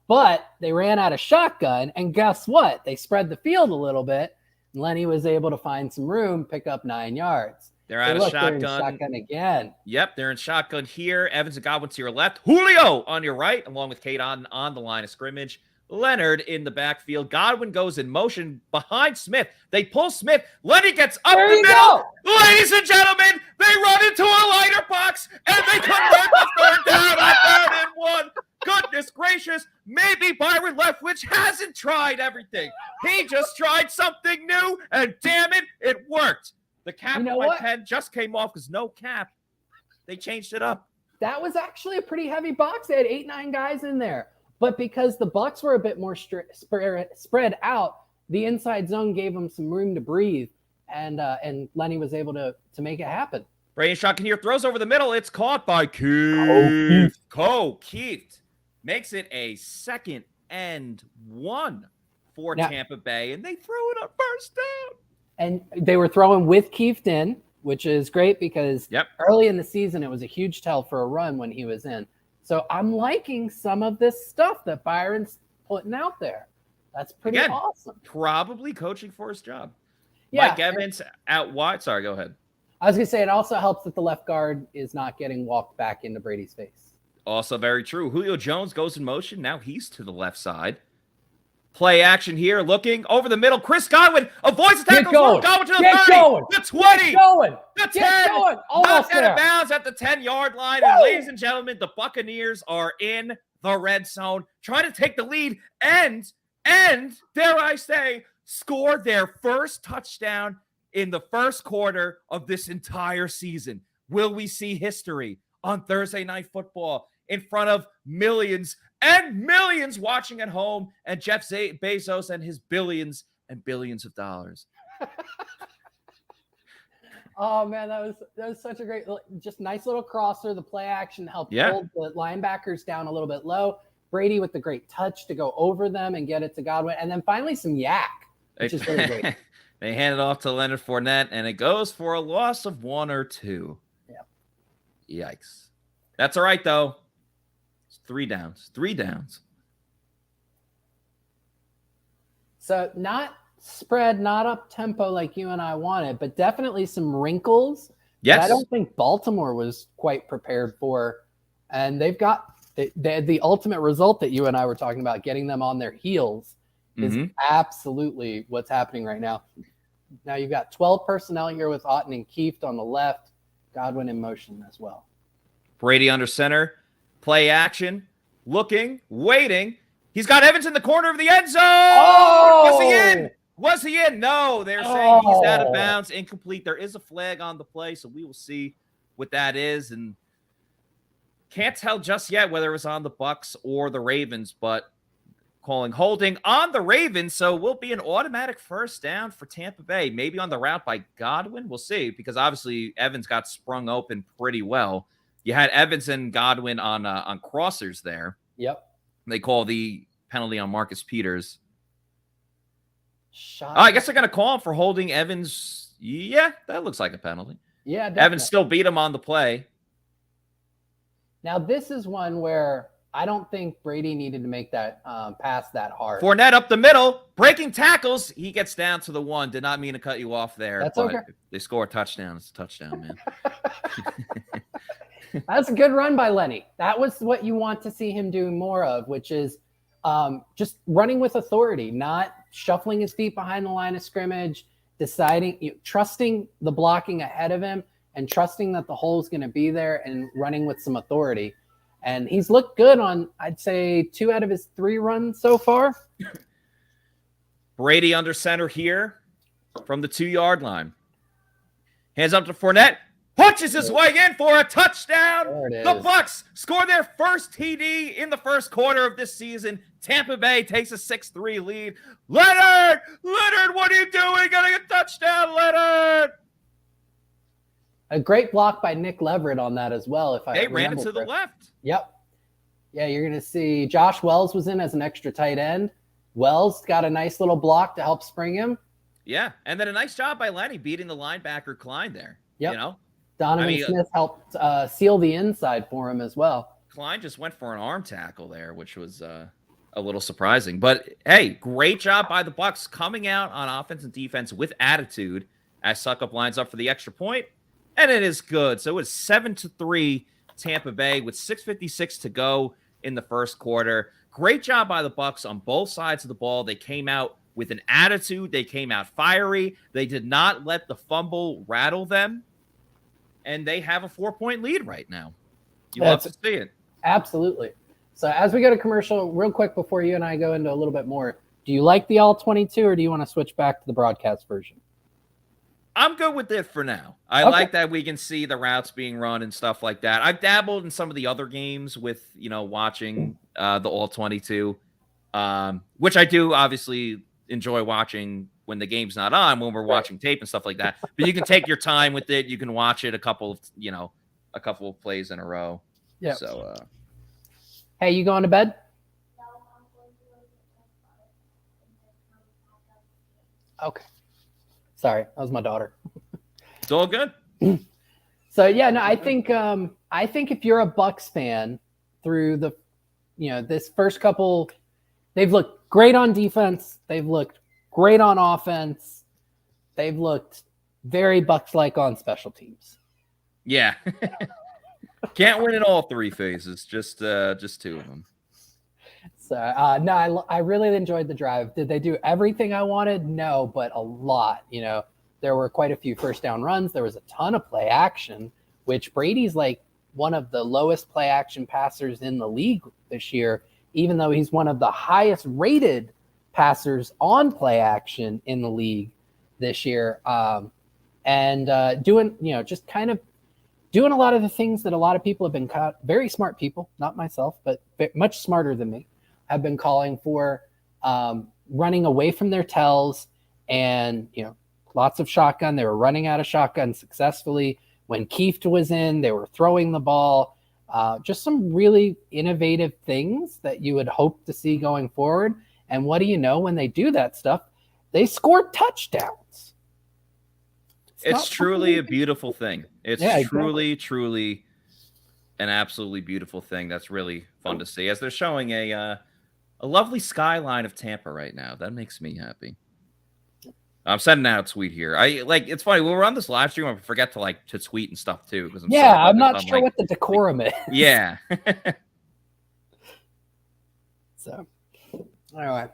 But they ran out of shotgun, and guess what? They spread the field a little bit, and Lenny was able to find some room, pick up 9 yards. They're out of shotgun. They're in shotgun again. Yep, they're in shotgun here. Evans and Godwin to your left. Julio on your right, along with Cade on the line of scrimmage. Leonard in the backfield. Godwin goes in motion behind Smith. They pull Smith. Lenny gets up the middle. Ladies and gentlemen, they run into a lighter box, and they convert the 3rd down on 3rd and 1. Goodness gracious. Maybe Byron Leftwich hasn't tried everything. He just tried something new, and damn it, it worked. The cap on my pen just came off because no cap. They changed it up. That was actually a pretty heavy box. They had 8-9 guys in there. But because the Bucs were a bit more spread out, the inside zone gave them some room to breathe, and Lenny was able to make it happen. Brady shotgun here, throws over the middle. It's caught by Keith. Keith makes it a 2nd and 1 for Tampa Bay, and they throw it on 1st down. And they were throwing with Keeft in, which is great because early in the season, it was a huge tell for a run when he was in. So I'm liking some of this stuff that Byron's putting out there. That's pretty awesome. Probably coaching for his job. Yeah, Mike Evans out wide. Sorry, go ahead. I was going to say it also helps that the left guard is not getting walked back into Brady's face. Also very true. Julio Jones goes in motion. Now he's to the left side. Play action here, looking over the middle. Chris Godwin avoids the tackle. Godwin to the 30, the 20, the 10. Almost out of bounds at the 10-yard line. And ladies and gentlemen, the Buccaneers are in the red zone, trying to take the lead and dare I say, score their first touchdown in the first quarter of this entire season. Will we see history on Thursday Night Football in front of millions and millions watching at home and Jeff Bezos and his billions and billions of dollars? Oh man, that was such a great, just nice little crosser. The play action helped hold the linebackers down a little bit low. Brady with the great touch to go over them and get it to Godwin, and then finally some yak, which is really great. They hand it off to Leonard Fournette, and it goes for a loss of 1 or 2. Yep. Yikes. That's all right though. It's 3 downs. 3 downs. So not spread, not up tempo like you and I wanted, but definitely some wrinkles. Yes. That I don't think Baltimore was quite prepared for. And they've got the ultimate result that you and I were talking about, getting them on their heels, is absolutely what's happening right now. Now you've got 12 personnel here with Otten and Keeft on the left, Godwin in motion as well. Brady under center, play action, looking, waiting. He's got Evans in the corner of the end zone. Oh! Was he in? Was he in? No, they're saying he's out of bounds, incomplete. There is a flag on the play, so we will see what that is. And can't tell just yet whether it was on the Bucs or the Ravens, but calling holding on the Ravens, so will be an automatic first down for Tampa Bay. Maybe on the route by Godwin. We'll see, because obviously Evans got sprung open pretty well. You had Evans and Godwin on crossers there. Yep. They call the penalty on Marcus Peters. I guess they're going to call him for holding Evans. Yeah, that looks like a penalty. Yeah, definitely. Evans still beat him on the play. Now, this is one where I don't think Brady needed to make that pass that hard. Fournette up the middle, breaking tackles. He gets down to the 1. Did not mean to cut you off there. That's but okay. If they score a touchdown. It's a touchdown, man. That's a good run by Lenny. That was what you want to see him do more of, which is just running with authority, not shuffling his feet behind the line of scrimmage, trusting the blocking ahead of him and trusting that the hole is going to be there and running with some authority. And he's looked good on, I'd say, 2 out of his 3 runs so far. Brady under center here from the 2-yard line. Hands up to Fournette. Punches his way in for a touchdown. The Bucs score their first TD in the first quarter of this season. Tampa Bay takes a 6-3 lead. Leonard, what are you doing? Getting a touchdown, Leonard. A great block by Nick Leverett on that as well. They ran it to the left. Yep. Yeah, you're going to see Josh Wells was in as an extra tight end. Wells got a nice little block to help spring him. Yeah, and then a nice job by Lenny beating the linebacker Klein there. Yep. You know? Donovan Smith helped seal the inside for him as well. Klein just went for an arm tackle there, which was a little surprising. But, hey, great job by the Bucs coming out on offense and defense with attitude as Suckup lines up for the extra point. And it is good. So it was 7-3 Tampa Bay with 6:56 to go in the first quarter. Great job by the Bucs on both sides of the ball. They came out with an attitude. They came out fiery. They did not let the fumble rattle them. And they have a 4-point lead right now. You love to see it. Absolutely. So as we go to commercial, real quick before you and I go into a little bit more, do you like the all 22 or do you want to switch back to the broadcast version? I'm good with it for now. I like that we can see the routes being run and stuff like that. I've dabbled in some of the other games with, watching the all 22, which I do obviously enjoy watching when the game's not on, when we're watching tape and stuff like that. But you can take your time with it. You can watch it a couple of plays in a row. Yeah. So, hey, you going to bed? Okay. Sorry, that was my daughter. It's all good. So yeah, no, I think if you're a Bucs fan through the, this first couple, they've looked great on defense. They've looked great on offense. They've looked very Bucs-like on special teams. Yeah. Can't win in all three phases, just two of them. So no, I really enjoyed the drive. Did they do everything I wanted? No, but a lot. There were quite a few first down runs. There was a ton of play action, which Brady's like one of the lowest play action passers in the league this year, even though he's one of the highest rated passers on play action in the league this year. Doing, just kind of doing a lot of the things that a lot of people have been caught, very smart people, not myself, but much smarter than me, have been calling for, running away from their tells and, lots of shotgun. They were running out of shotgun successfully. When Kieft was in, they were throwing the ball. Just some really innovative things that you would hope to see going forward. And what do you know, when they do that stuff, they score touchdowns. It's truly a beautiful thing. It's exactly. truly an absolutely beautiful thing. That's really fun to see, as they're showing a lovely skyline of Tampa right now. That makes me happy. I'm sending out a tweet here. It's funny, when we're on this live stream, I forget to tweet and stuff too. Because I'm not sure what the decorum is. Yeah. So, all right.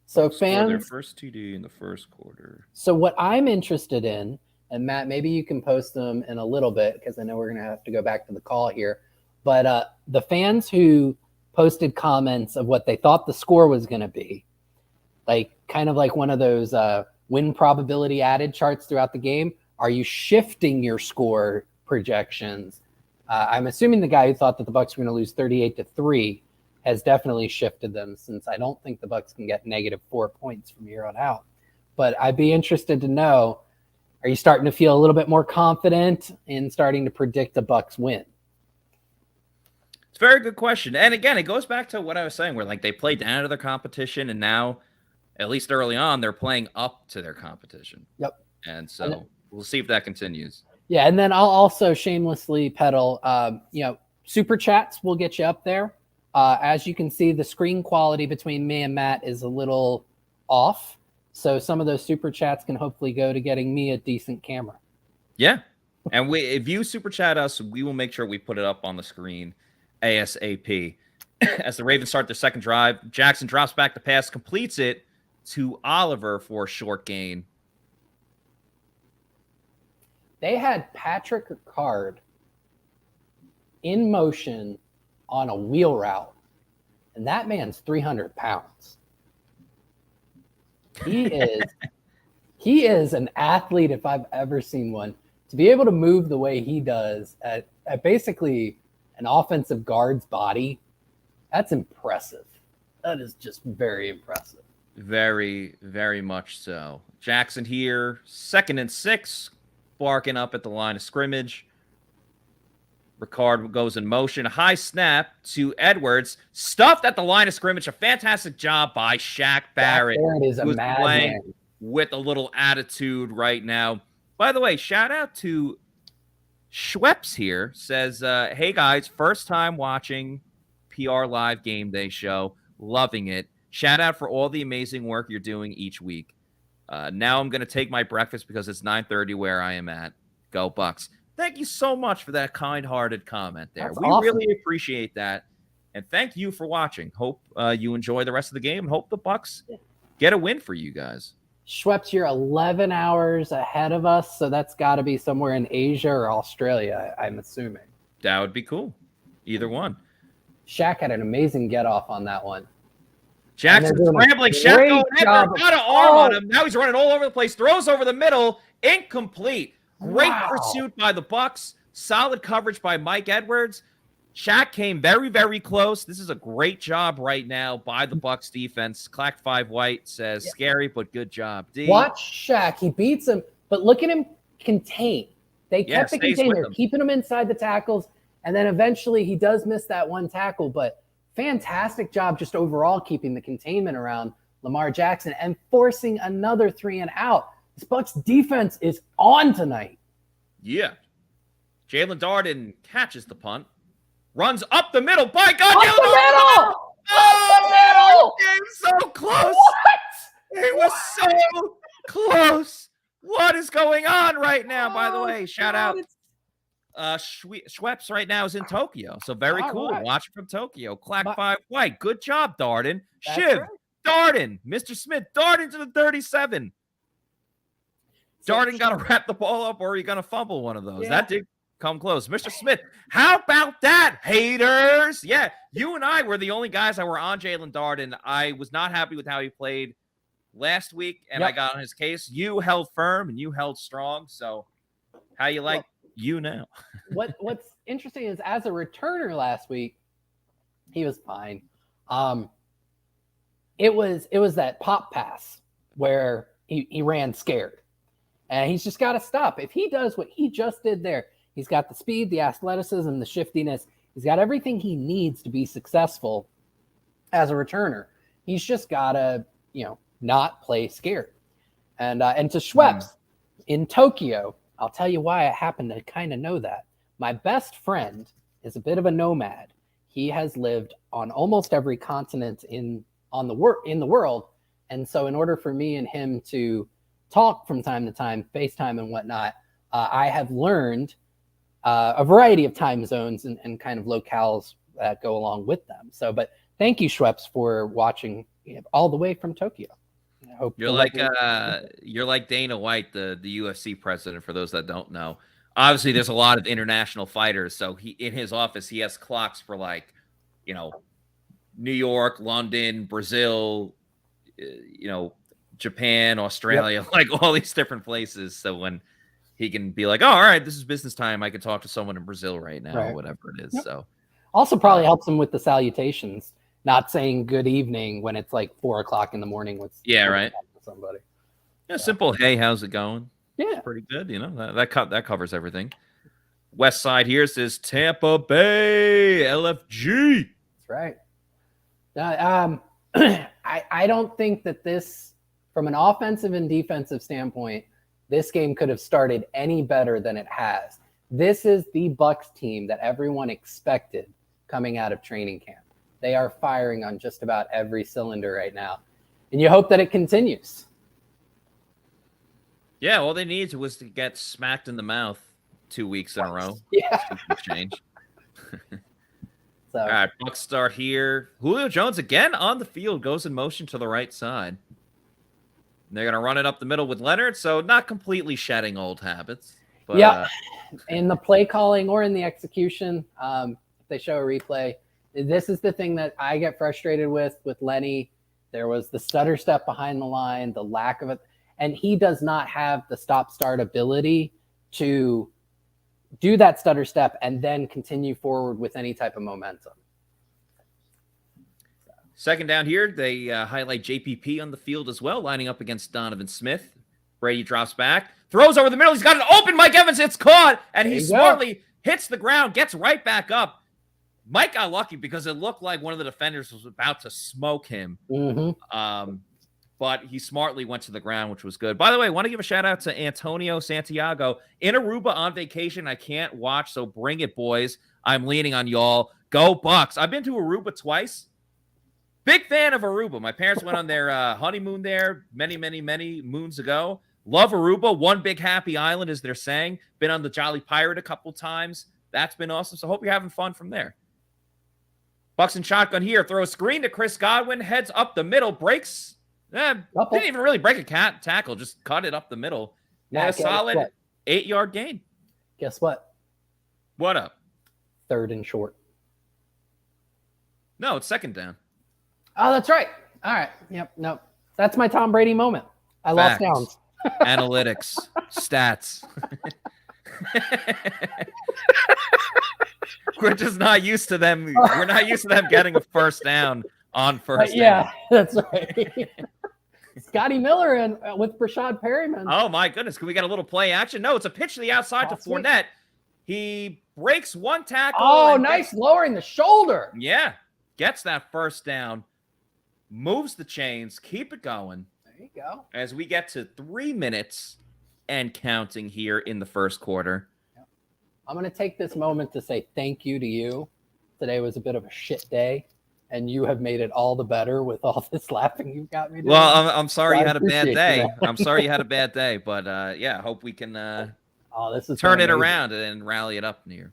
So fans, their first TD in the first quarter. So what I'm interested in, and Matt, maybe you can post them in a little bit because I know we're going to have to go back to the call here. But the fans who posted comments of what they thought the score was going to be, kind of like one of those win probability added charts throughout the game. Are you shifting your score projections? I'm assuming the guy who thought that the Bucs were going to lose 38-3 has definitely shifted them, since I don't think the Bucs can get -4 points from here on out. But I'd be interested to know, are you starting to feel a little bit more confident in starting to predict a Bucs win? It's a very good question. And again, it goes back to what I was saying, where they play down to their competition, and now, at least early on, they're playing up to their competition. Yep. And so we'll see if that continues. Yeah, and then I'll also shamelessly peddle, super chats will get you up there. As you can see, the screen quality between me and Matt is a little off. So some of those super chats can hopefully go to getting me a decent camera. Yeah. And if you super chat us, we will make sure we put it up on the screen ASAP. As the Ravens start their second drive, Jackson drops back the pass, completes it to Oliver for a short gain. They had Patrick Ricard in motion on a wheel route, and that man's 300 pounds. He is an athlete if I've ever seen one. To be able to move the way he does at basically an offensive guard's body, that's impressive. That is just very impressive. Very, very much so. Jackson here, 2nd and 6, barking up at the line of scrimmage. Ricard goes in motion. A high snap to Edwards. Stuffed at the line of scrimmage. A fantastic job by Shaq Barrett. Barrett is a madman. With a little attitude right now. By the way, shout out to Schweppes here. Says, hey guys, first time watching PR Live Game Day show. Loving it. Shout out for all the amazing work you're doing each week. Now I'm going to take my breakfast because it's 9:30 where I am at. Go Bucs. Thank you so much for that kind-hearted comment there. That's we awesome. really appreciate that. And thank you for watching. Hope you enjoy the rest of the game, and hope the Bucs get a win for you guys. Schweppes, you're 11 hours ahead of us, so that's got to be somewhere in Asia or Australia, I'm assuming. That would be cool. Either one. Shaq had an amazing get-off on that one. Jackson scrambling. Shaq going in there. Got an arm on him. Now he's running all over the place. Throws over the middle. Incomplete. Great pursuit by the Bucs. Solid coverage by Mike Edwards. Shaq came very, very close. This is a great job right now by the Bucs defense. Clack 5 White says, scary, but good job. D. Watch Shaq. He beats him, but look at him contain. They kept it contained. They're keeping him inside the tackles, and then eventually he does miss that one tackle, but fantastic job just overall keeping the containment around Lamar Jackson, and forcing another 3 and out. This Bucs defense is on tonight. Yeah. Jalen Darden catches the punt. Runs up the middle. By God, up Jalen the middle! Up the middle! It was so close. What? It was so close. What is going on right now, by the way? Shout out. Schweppes right now is in Tokyo. So very cool. Right. Watching from Tokyo. Clack 5 white. Good job, Darden. That's Shiv. right. Darden. Mr. Smith. Darden to the 37. Darden got to wrap the ball up or are you going to fumble one of those? Yeah. That did come close. Mr. Smith, how about that, haters? Yeah, you and I were the only guys that were on Jalen Darden. I was not happy with how he played last week, and I got on his case. You held firm and you held strong. So how you like you now? What's interesting is as a returner last week, he was fine. It was that pop pass where he ran scared. And he's just got to stop. If he does what he just did there, he's got the speed, the athleticism, the shiftiness. He's got everything he needs to be successful as a returner. He's just got to, not play scared. And to Schweppes in Tokyo, I'll tell you why I happen to kind of know that. My best friend is a bit of a nomad. He has lived on almost every continent in the world. And so in order for me and him to talk from time to time, FaceTime and whatnot, I have learned a variety of time zones and kind of locales that go along with them. So, but thank you, Schweppes, for watching all the way from Tokyo. I hope you're like Dana White, the UFC president, for those that don't know. Obviously, there's a lot of international fighters. So in his office, he has clocks for New York, London, Brazil, Japan, Australia, like all these different places. So when he can be like, oh, all right, this is business time, I can talk to someone in Brazil right now, or whatever it is. Yep. So also probably helps him with the salutations, not saying good evening when it's like 4:00 in the morning with somebody. Yeah, simple. Hey, how's it going? Yeah, it's pretty good. That covers everything. West side here says Tampa Bay LFG. That's right. I don't think that this, from an offensive and defensive standpoint, this game could have started any better than it has. This is the Bucs team that everyone expected coming out of training camp. They are firing on just about every cylinder right now. And you hope that it continues. Yeah, all they needed was to get smacked in the mouth 2 weeks in a row. Yeah. Change. All right, Bucs start here. Julio Jones again on the field, goes in motion to the right side. They're going to run it up the middle with Leonard, so not completely shedding old habits. But, yeah, in the play calling or in the execution, if they show a replay, this is the thing that I get frustrated with Lenny. There was the stutter step behind the line, the lack of it, and he does not have the stop-start ability to do that stutter step and then continue forward with any type of momentum. Second down here, they highlight JPP on the field as well, lining up against Donovan Smith. Brady drops back, throws over the middle. He's got an open Mike Evans. It's caught, and he smartly hits the ground, gets right back up. Mike got lucky because it looked like one of the defenders was about to smoke him. But he smartly went to the ground, which was good. By the way, I want to give a shout out to Antonio Santiago in Aruba on vacation. I can't watch, so bring it, boys. I'm leaning on y'all. Go Bucs. I've been to Aruba twice. Big fan of Aruba. My parents went on their honeymoon there many, many, many moons ago. Love Aruba. One big happy island, as they're saying. Been on the Jolly Pirate a couple times. That's been awesome. So hope you're having fun from there. Bucs and shotgun here. Throw a screen to Chris Godwin. Heads up the middle. Breaks. Didn't even really break a tackle. Just cut it up the middle. Yeah, a solid 8-yard gain. Guess what? What up? 3rd and short. No, it's 2nd down. Oh, that's right. All right. Yep. No, that's my Tom Brady moment. I lost downs. Analytics, stats. We're just not used to them. We're not used to them getting a first down on first down. Yeah, that's right. Scotty Miller and with Brashad Perryman. Oh my goodness! Can we get a little play action? No, it's a pitch to the outside to Fournette. He breaks one tackle. Oh, nice lowering the shoulder. Yeah, gets that first down. moves the chains, keep it going. There you go. As we get to 3 minutes and counting here in the first quarter. I'm going to take this moment to say thank you to you. Today was a bit of a shit day, and you have made it all the better with all this laughing you've got me doing. Well, I'm sorry So you had a bad day. that. I'm sorry you had a bad day, but I hope we can this is turn it amazing. around and rally it up near.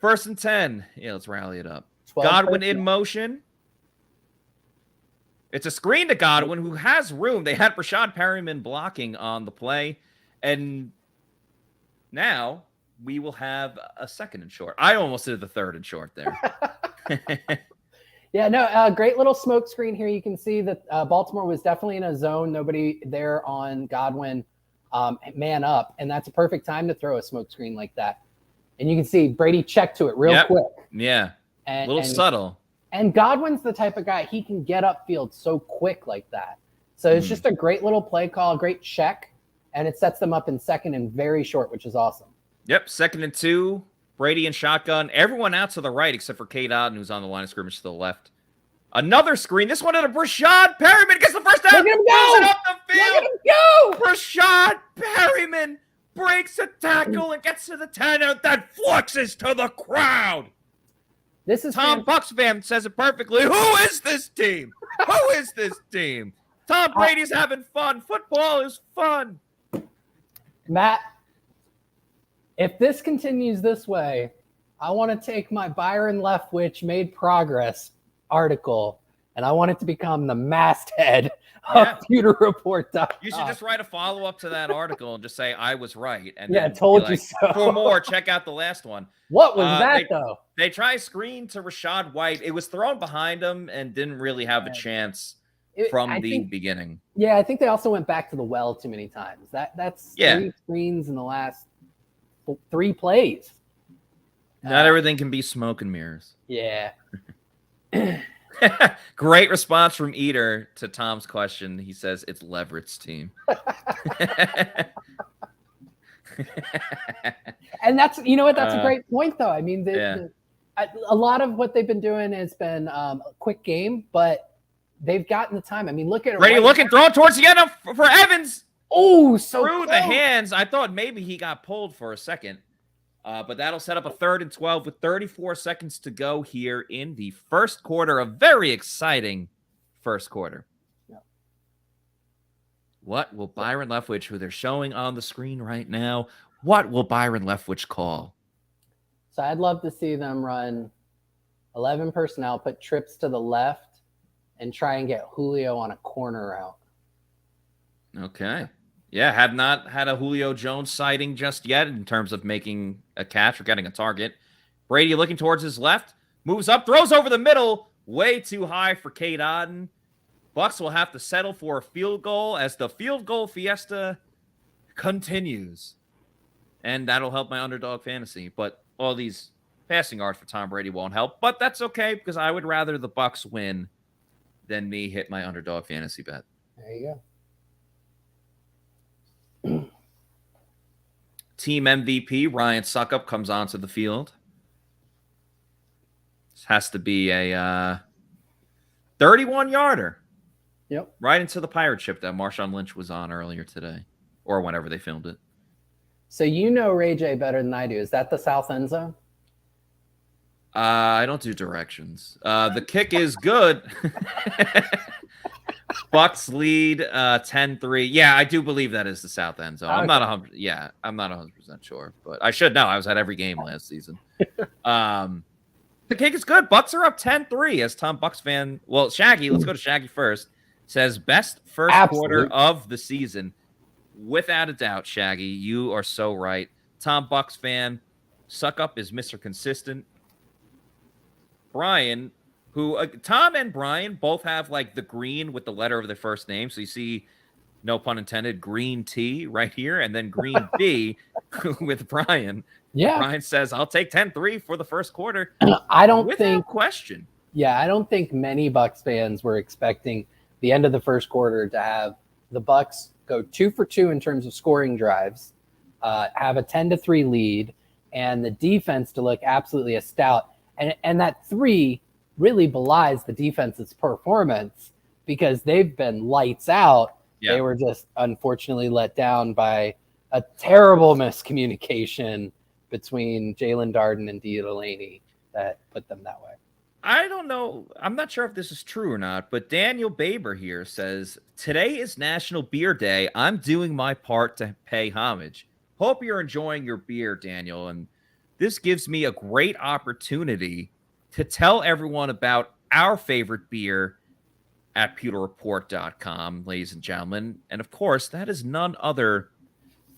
1st and 10. Yeah, let's rally it up. 12 Godwin personnel. in motion. It's a screen to Godwin, who has room. They had Rashad Perryman blocking on the play, and now we will have a 2nd and short. I almost did the 3rd and short there. Yeah, no, great little smoke screen here. You can see that Baltimore was definitely in a zone. Nobody there on Godwin, man up, and that's a perfect time to throw a smoke screen like that. And you can see Brady checked to it real quick. Yeah, a little subtle. And Godwin's the type of guy, he can get upfield so quick like that. So it's just a great little play call, a great check, and it sets them up in 2nd and very short, which is awesome. Yep, 2nd and 2. Brady and shotgun. Everyone out to the right except for Cade Otton, who's on the line of scrimmage to the left. Another screen. This one at a Rashad Perryman gets the first down. Look at him go! It up the field. Look at him go! Rashad Perryman breaks a tackle and gets to the 10 and then flexes to the crowd. This is Tom Bucs fan says it perfectly. Who is this team? Who is this team? Tom Brady's having fun. Football is fun. Matt, if this continues this way, I want to take my Byron Leftwich made progress article, and I want it to become the masthead of PewterReport.com. You should just write a follow-up to that article and just say, I was right. And Yeah, then told be you so. For more, check out the last one. What was that, though? They try screen to Rashad White. It was thrown behind him and didn't really have a chance from the beginning. Yeah, I think they also went back to the well too many times. That's 3 screens in the last 3 plays. Not everything can be smoke and mirrors. Yeah. Great response from Eater to Tom's question. He says it's Leverett's team. And that's, you know what, that's a great point, though. I mean, a lot of what they've been doing has been a quick game, but they've gotten the time. I mean, look at it. Brady looking, throwing towards the end for Evans. Oh, so through the hands. I thought maybe he got pulled for a second. But that'll set up a 3rd and 12 with 34 seconds to go here in the first quarter. A very exciting first quarter. Yeah. What will Byron Leftwich, who they're showing on the screen right now, what will Byron Leftwich call? So I'd love to see them run 11 personnel, put trips to the left, and try and get Julio on a corner route. Okay. Yeah, have not had a Julio Jones sighting just yet in terms of making a catch or getting a target. Brady looking towards his left, moves up, throws over the middle, way too high for Cade Otton. Bucs will have to settle for a field goal as the field goal fiesta continues. And that'll help my underdog fantasy. But all these passing yards for Tom Brady won't help. But that's okay because I would rather the Bucs win than me hit my underdog fantasy bet. There you go. Team MVP Ryan Suckup comes onto the field. This has to be a 31-yarder. Yep. Right into the pirate ship that Marshawn Lynch was on earlier today, or whenever they filmed it. So you know Ray J better than I do. Is that the south end zone? I don't do directions. The kick is good. Bucs lead 10-3. Yeah, I do believe that is the south end zone. I'm not 100%. Yeah, I'm not 100% sure, but I should know. I was at every game last season. The kick is good. Bucs are up 10-3 as Tom Bucs fan. Well, Shaggy, let's go to Shaggy first. Says best first quarter of the season. Without a doubt, Shaggy, you are so right. Tom Bucs fan. Suckup is Mr. Consistent. Brian, who Tom and Brian both have like the green with the letter of their first name. So you see, no pun intended, green T right here, and then green B with Brian. Yeah. Brian says, I'll take 10-3 for the first quarter. I don't Without think question. Yeah, I don't think many Bucs fans were expecting the end of the first quarter to have the Bucs go 2 for 2 in terms of scoring drives, have a 10-3 lead, and the defense to look absolutely a stout. And that 3 really belies the defense's performance because they've been lights out. Yeah. They were just unfortunately let down by a terrible miscommunication between Jalen Darden and Dee Delaney that put them that way. I don't know. I'm not sure if this is true or not, but Daniel Baber here says, today is National Beer Day. I'm doing my part to pay homage. Hope you're enjoying your beer, Daniel. And this gives me a great opportunity to tell everyone about our favorite beer at pewterreport.com, ladies and gentlemen. And of course, that is none other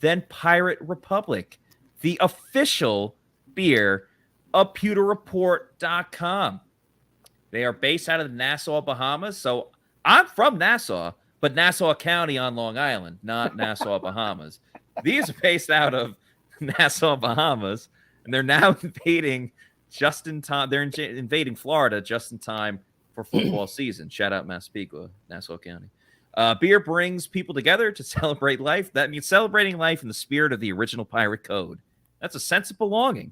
than Pirate Republic, the official beer of pewterreport.com. They are based out of Nassau, Bahamas. So I'm from Nassau, but Nassau County on Long Island, not Nassau, Bahamas. These are based out of Nassau, Bahamas, and they're now invading just in time. They're invading Florida just in time for football season. Shout out Massapequa, Nassau County. Beer brings people together to celebrate life. That means celebrating life in the spirit of the original pirate code. That's a sense of belonging.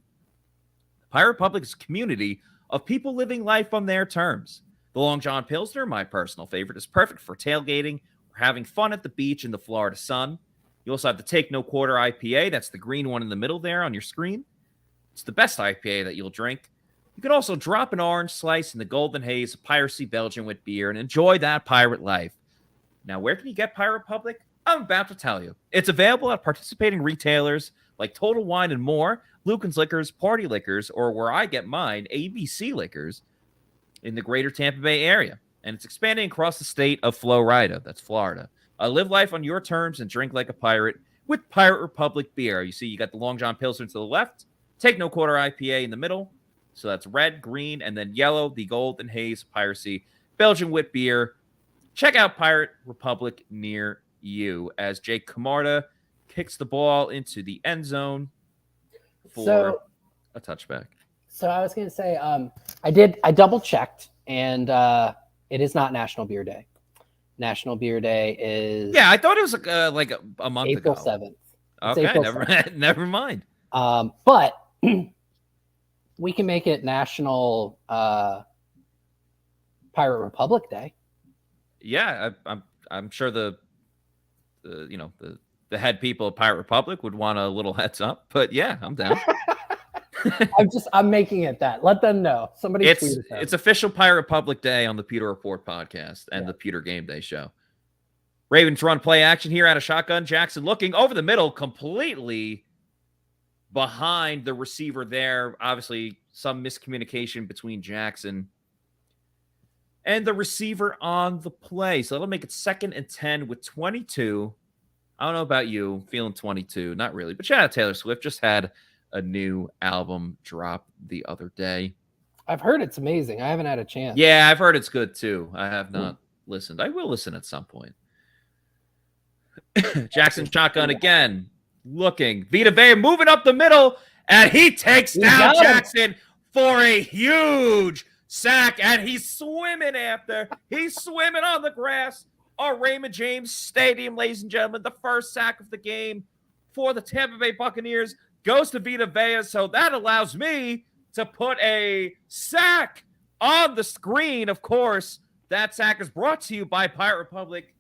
Pirate Republic is a community of people living life on their terms. The Long John Pilsner, my personal favorite, is perfect for tailgating or having fun at the beach in the Florida sun. You also have the Take No Quarter IPA. That's the green one in the middle there on your screen. It's the best IPA that you'll drink. You can also drop an orange slice in the Golden Haze of Piracy Belgian wit beer and enjoy that pirate life. Now, where can you get Pirate Republic? I'm about to tell you. It's available at participating retailers like Total Wine and More, Lucan's Liquors, Party Liquors, or where I get mine, ABC Liquors, in the greater Tampa Bay area. And it's expanding across the state of Florida. That's Florida. Live life on your terms and drink like a pirate with Pirate Republic beer. You see, you got the Long John Pilsner to the left, Take No Quarter IPA in the middle. So that's red, green, and then yellow, the Golden Haze Piracy Belgian wit beer. Check out Pirate Republic near you as Jake Camarda kicks the ball into the end zone for a touchback. So I was going to say, I double checked, and it is not National Beer Day. National Beer Day is I thought it was like a month April ago. 7th. Okay, April never 7th. never mind. But we can make it National Pirate Republic Day. Yeah, I'm sure the head people of Pirate Republic would want a little heads up, but yeah, I'm down. I'm making it that. Let them know. Somebody tweet it out. It's official Pirate Republic Day on the Pewter Report podcast and the Pewter GameDay show. Ravens run play action here out of shotgun. Jackson looking over the middle, completely behind the receiver there. Obviously, some miscommunication between Jackson and the receiver on the play. So that'll make it 2nd and 10 with 22. I don't know about you, feeling 22. Not really. But shout out Taylor Swift. Just had a new album drop the other day. I've heard it's amazing. I haven't had a chance. Yeah, I've heard it's good too. I have not listened. I will listen at some point. Jackson shotgun again. Looking. Vita Vea moving up the middle. And he takes down Jackson for a huge sack. And he's swimming after. He's swimming on the grass. Our Raymond James Stadium, ladies and gentlemen. The first sack of the game for the Tampa Bay Buccaneers goes to Vita Vea. So that allows me to put a sack on the screen. Of course, that sack is brought to you by Pirate Republic,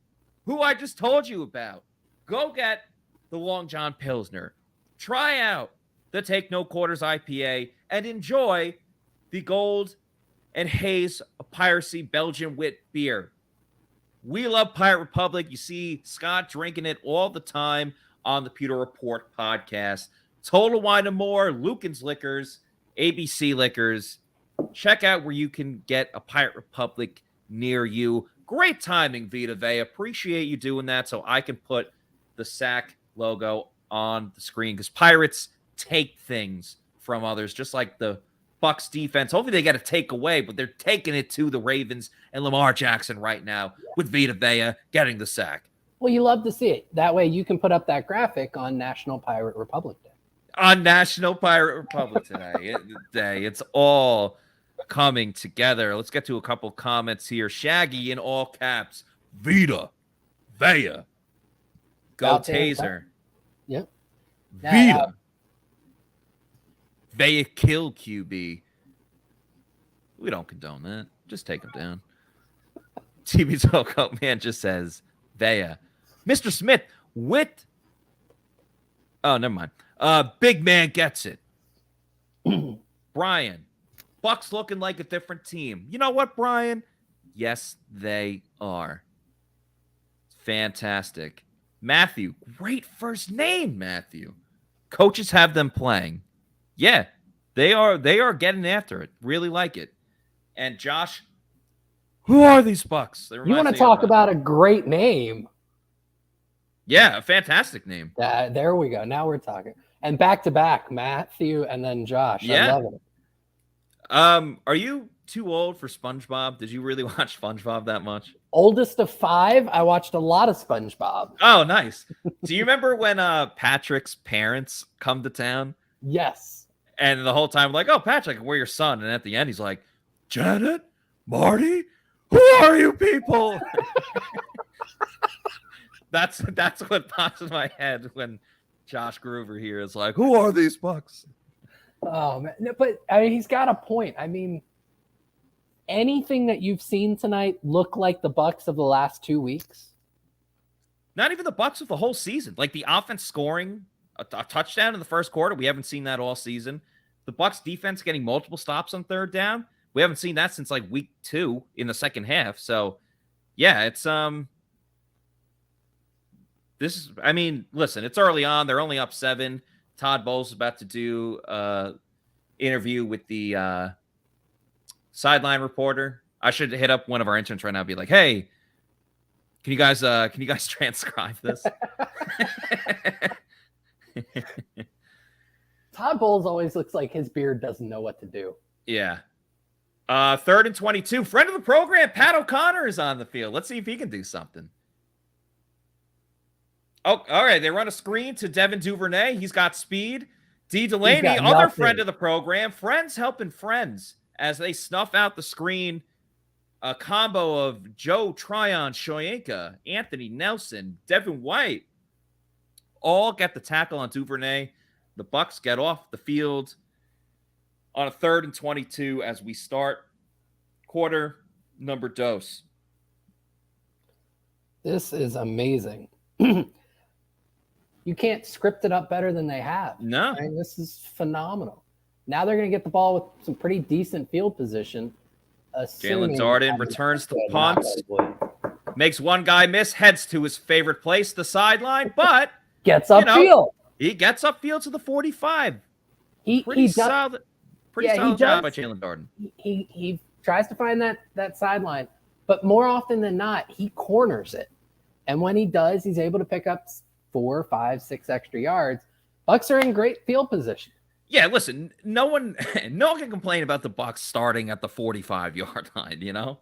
who I just told you about. Go get the Long John Pilsner. Try out the Take No Quarters IPA and enjoy the Gold and Haze Piracy Belgian wit beer. We love Pirate Republic. You see Scott drinking it all the time on the Pewter Report podcast. Total Wine and More, Lucan's Liquors, ABC Liquors. Check out where you can get a Pirate Republic near you. Great timing, Vita Vea. Appreciate you doing that so I can put the SAC logo on the screen because Pirates take things from others, just like the Bucs defense. Hopefully they get a takeaway, but they're taking it to the Ravens and Lamar Jackson right now with Vita Vea getting the sack. Well, you love to see it. That way you can put up that graphic on National Pirate Republic Day. On National Pirate Republic today. It's all coming together. Let's get to a couple comments here. Shaggy in all caps. Vita Vea. Go Taser. Yep. Vita. Vea kill QB. We don't condone that. Just take them down. TV Toko Man just says, Vea. Mr. Smith, with... Oh, never mind. Big man gets it. Brian, Bucs looking like a different team. You know what, Brian? Yes, they are. Fantastic. Matthew, great first name, Matthew. Coaches have them playing. Yeah, they are getting after it. Really like it. And Josh, who are these Bucs? You want to talk about a great name? Yeah, a fantastic name. There we go. Now we're talking. And back to back, Matthew and then Josh. Yeah. I love it. Are you too old for SpongeBob? Did you really watch SpongeBob that much? Oldest of 5. I watched a lot of SpongeBob. Oh, nice. Do you remember when Patrick's parents come to town? Yes. And the whole time, like, oh, Patrick, we're your son. And at the end, he's like, Janet, Marty, who are you people? That's what pops in my head when Josh Groover here is like, who are these Bucs? Oh, man. No, but I mean, he's got a point. I mean, anything that you've seen tonight look like the Bucs of the last 2 weeks? Not even the Bucs of the whole season. Like the offense scoring a touchdown in the first quarter. We haven't seen that all season. The Bucs defense getting multiple stops on third down. We haven't seen that since like week 2 in the second half. So yeah, it's this is, I mean, listen, it's early on. They're only up 7. Todd Bowles is about to do interview with the sideline reporter. I should hit up one of our interns right now and be like, hey, can you guys transcribe this? Todd Bowles always looks like his beard doesn't know what to do. Yeah. 3rd and 22. Friend of the program, Pat O'Connor is on the field. Let's see if he can do something. Oh, all right. They run a screen to Devin Duvernay. He's got speed. D. Delaney, other friend of the program. Friends helping friends as they snuff out the screen. A combo of Joe Tryon, Shoyinka, Anthony Nelson, Devin White all get the tackle on Duvernay. The Bucs get off the field on a 3rd and 22 as we start quarter number dos. This is amazing. You can't script it up better than they have. No. I mean, this is phenomenal. Now they're going to get the ball with some pretty decent field position. Jalen Darden returns the punt. Makes one guy miss, heads to his favorite place, the sideline, but gets upfield. He gets upfield to the 45. Pretty solid job by Jalen Darden. He tries to find that sideline, but more often than not, he corners it. And when he does, he's able to pick up 4, 5, 6 extra yards. Bucs are in great field position. Yeah, listen, no one can complain about the Bucs starting at the 45-yard line, you know?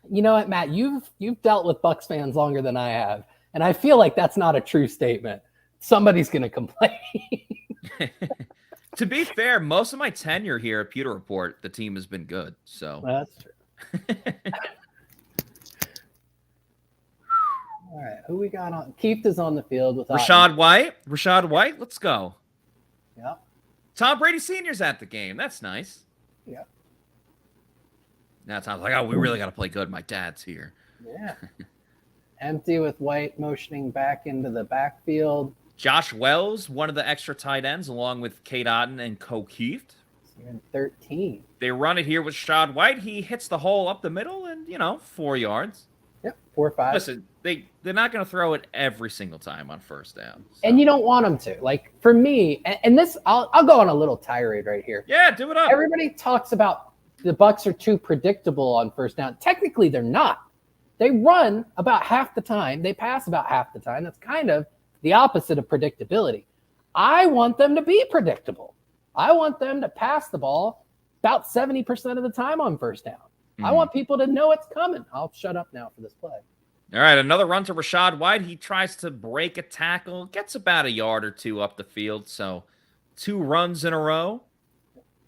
You know what, Matt? You've dealt with Bucs fans longer than I have, and I feel like that's not a true statement. Somebody's going to complain. To be fair, most of my tenure here at Pewter Report, the team has been good. So that's true. All right, who we got on? Keith is on the field with Rashad White. Rashad White, let's go. Yeah. Tom Brady Sr.'s at the game. That's nice. Yeah. Now Tom's like, oh, we really got to play good. My dad's here. Yeah. Empty with White motioning back into the backfield. Josh Wells, one of the extra tight ends, along with Kate Otten and Ko Kieft. You're in 13. They run it here with Rashad White. He hits the hole up the middle and, 4 yards. Yep, 4 or 5. Listen, they're not going to throw it every single time on first down. So. And you don't want them to. Like, for me, and this, I'll go on a little tirade right here. Yeah, do it up. Everybody talks about the Bucs are too predictable on first down. Technically, they're not. They run about half the time. They pass about half the time. That's kind of the opposite of predictability. I want them to be predictable. I want them to pass the ball about 70% of the time on first down. I want people to know it's coming. I'll shut up now for this play. All right, another run to Rashad White. He tries to break a tackle, gets about a yard or two up the field. So 2 runs in a row.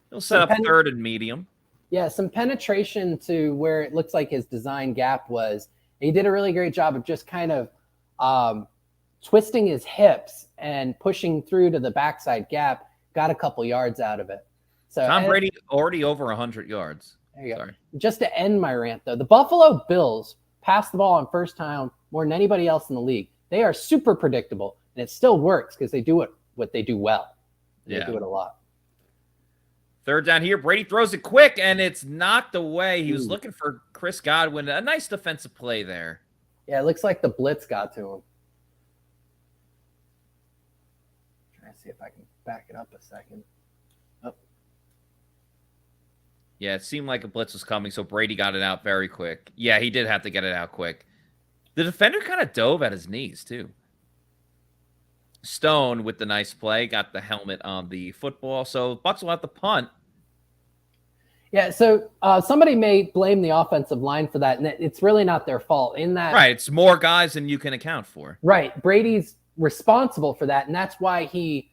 He'll set up 3rd and medium. Yeah, some penetration to where it looks like his design gap was. He did a really great job of just kind of twisting his hips and pushing through to the backside gap. Got a couple yards out of it. So Tom Brady already over 100 yards. There you go. Sorry. Just to end my rant, though, the Buffalo Bills pass the ball on first down more than anybody else in the league. They are super predictable, and it still works because they do what they do well. They do it a lot. Third down here. Brady throws it quick, and it's knocked away. He was looking for Chris Godwin. A nice defensive play there. Yeah, it looks like the blitz got to him. Trying to see if I can back it up a second. Oh. Yeah, it seemed like a blitz was coming, so Brady got it out very quick. Yeah, he did have to get it out quick. The defender kind of dove at his knees, too. Stone with the nice play, got the helmet on the football, so Bucs will have to punt. Yeah, so somebody may blame the offensive line for that, and it's really not their fault. In that, Right, it's more guys than you can account for. Right, Brady's responsible for that, and that's why he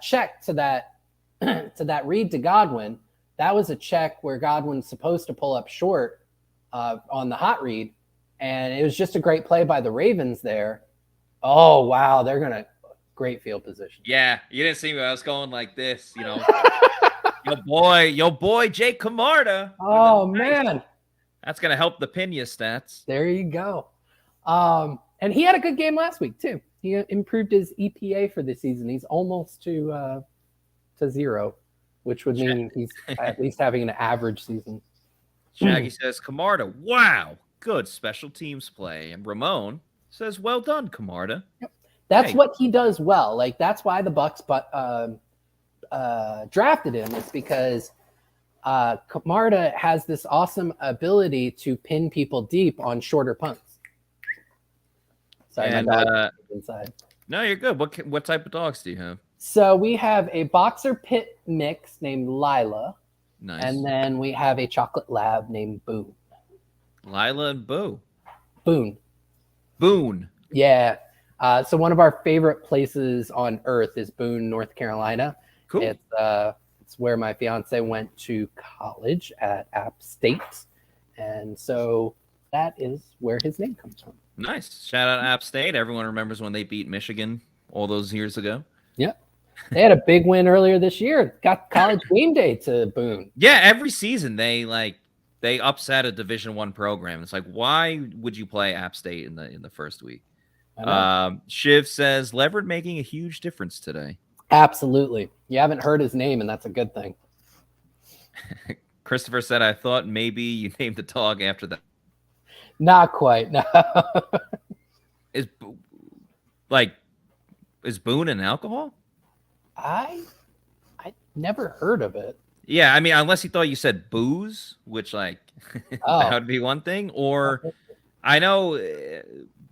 checked to that to that read to Godwin. That was a check where Godwin's supposed to pull up short on the hot read, and it was just a great play by the Ravens there. Oh wow, they're gonna great field position. Yeah, you didn't see me. I was going like this, you know. Your boy, Jake Camarda. Oh man, that's gonna help the Pena stats. There you go. And he had a good game last week too. He improved his EPA for the season. He's almost to 0, which would mean he's at least having an average season. Shaggy says, Camarda, wow, good special teams play. And Ramon says, well done, Camarda. Yep. That's what he does well. Like, that's why the Bucs drafted him, is because Camarda has this awesome ability to pin people deep on shorter punts. Sorry, and, my dog inside. No, you're good. What type of dogs do you have? So we have a boxer pit mix named Lila. Nice. And then we have a chocolate lab named Boone. Lila and Boo. Boone. Yeah. So one of our favorite places on earth is Boone, North Carolina. Cool. It's where my fiance went to college at App State. And so that is where his name comes from. Nice. Shout out App State. Everyone remembers when they beat Michigan all those years ago. Yeah. They had a big win earlier this year. Got college game day to Boone. Yeah, every season they upset a Division I program. It's like, why would you play App State in the first week? Shiv says Leverett making a huge difference today. Absolutely. You haven't heard his name, and that's a good thing. Christopher said, I thought maybe you named the dog after that. Not quite. No. Is Boone an alcohol? I never heard of it. Yeah, I mean, unless he thought you said booze, which that would be one thing. Or I know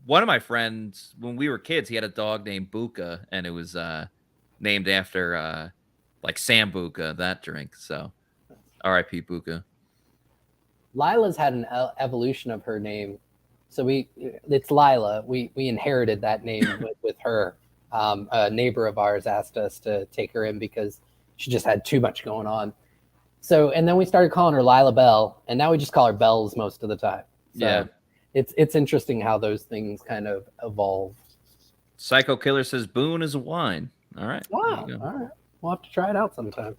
one of my friends, when we were kids, he had a dog named Buca, and it was named after Sambuca, that drink. So R.I.P. Buca. Lila's had an evolution of her name. So it's Lila. We inherited that name with her. A neighbor of ours asked us to take her in because she just had too much going on. So, and then we started calling her Lila Bell, and now we just call her Bells most of the time. So yeah. It's interesting how those things kind of evolve. Psycho Killer says Boone is a wine. All right. Wow. All right. We'll have to try it out sometime.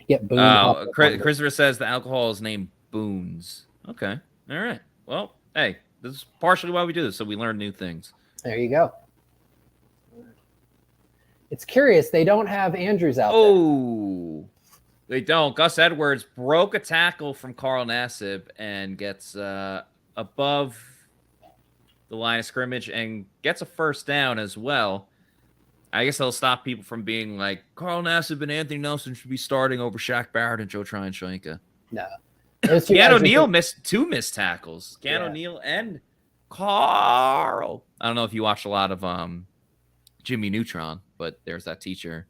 Get Boone. Christopher says the alcohol is named Boone's. Okay. All right. Well, hey, this is partially why we do this, so we learn new things. There you go. It's curious. They don't have Andrews out there. Oh, they don't. Gus Edwards broke a tackle from Carl Nassib and gets above the line of scrimmage and gets a first down as well. I guess they'll stop people from being like, Carl Nassib and Anthony Nelson should be starting over Shaq Barrett and Joe Tryon-Shoyinka. No. Keanu O'Neal missed 2 missed tackles. Keanu O'Neal and Carl. I don't know if you watched a lot of Jimmy Neutron, but there's that teacher.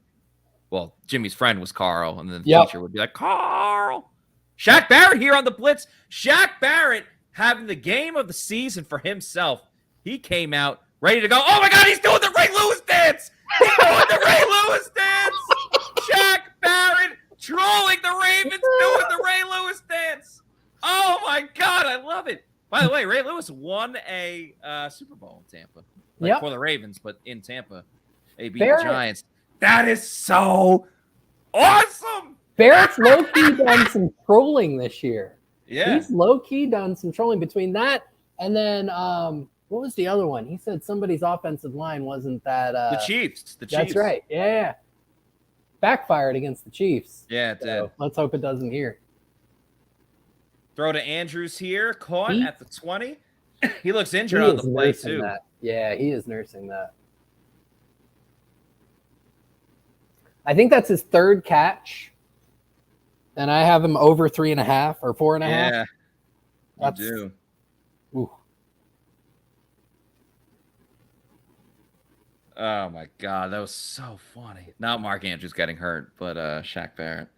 Well, Jimmy's friend was Carl, and then the teacher would be like, Carl. Shaq Barrett here on the blitz. Shaq Barrett having the game of the season for himself. He came out ready to go. Oh my God, he's doing the Ray Lewis dance. He's doing the Ray Lewis dance. Shaq Barrett trolling the Ravens, doing the Ray Lewis dance. Oh my God, I love it. By the way, Ray Lewis won a Super Bowl in Tampa. For the Ravens, but in Tampa. They beat the Giants. That is so awesome. Barrett's low-key done some trolling this year. Yeah. He's low-key done some trolling between that and then what was the other one? He said somebody's offensive line wasn't that the Chiefs. That's right. Yeah. Backfired against the Chiefs. Yeah, it did. Let's hope it doesn't here. Throw to Andrews here, caught at the 20. He looks injured on the play too. That. Yeah, he is nursing that. I think that's his third catch. And I have him over 3.5 or 4.5. Yeah, that's, you do. Ooh. Oh my God, that was so funny. Not Mark Andrews getting hurt, but Shaq Barrett.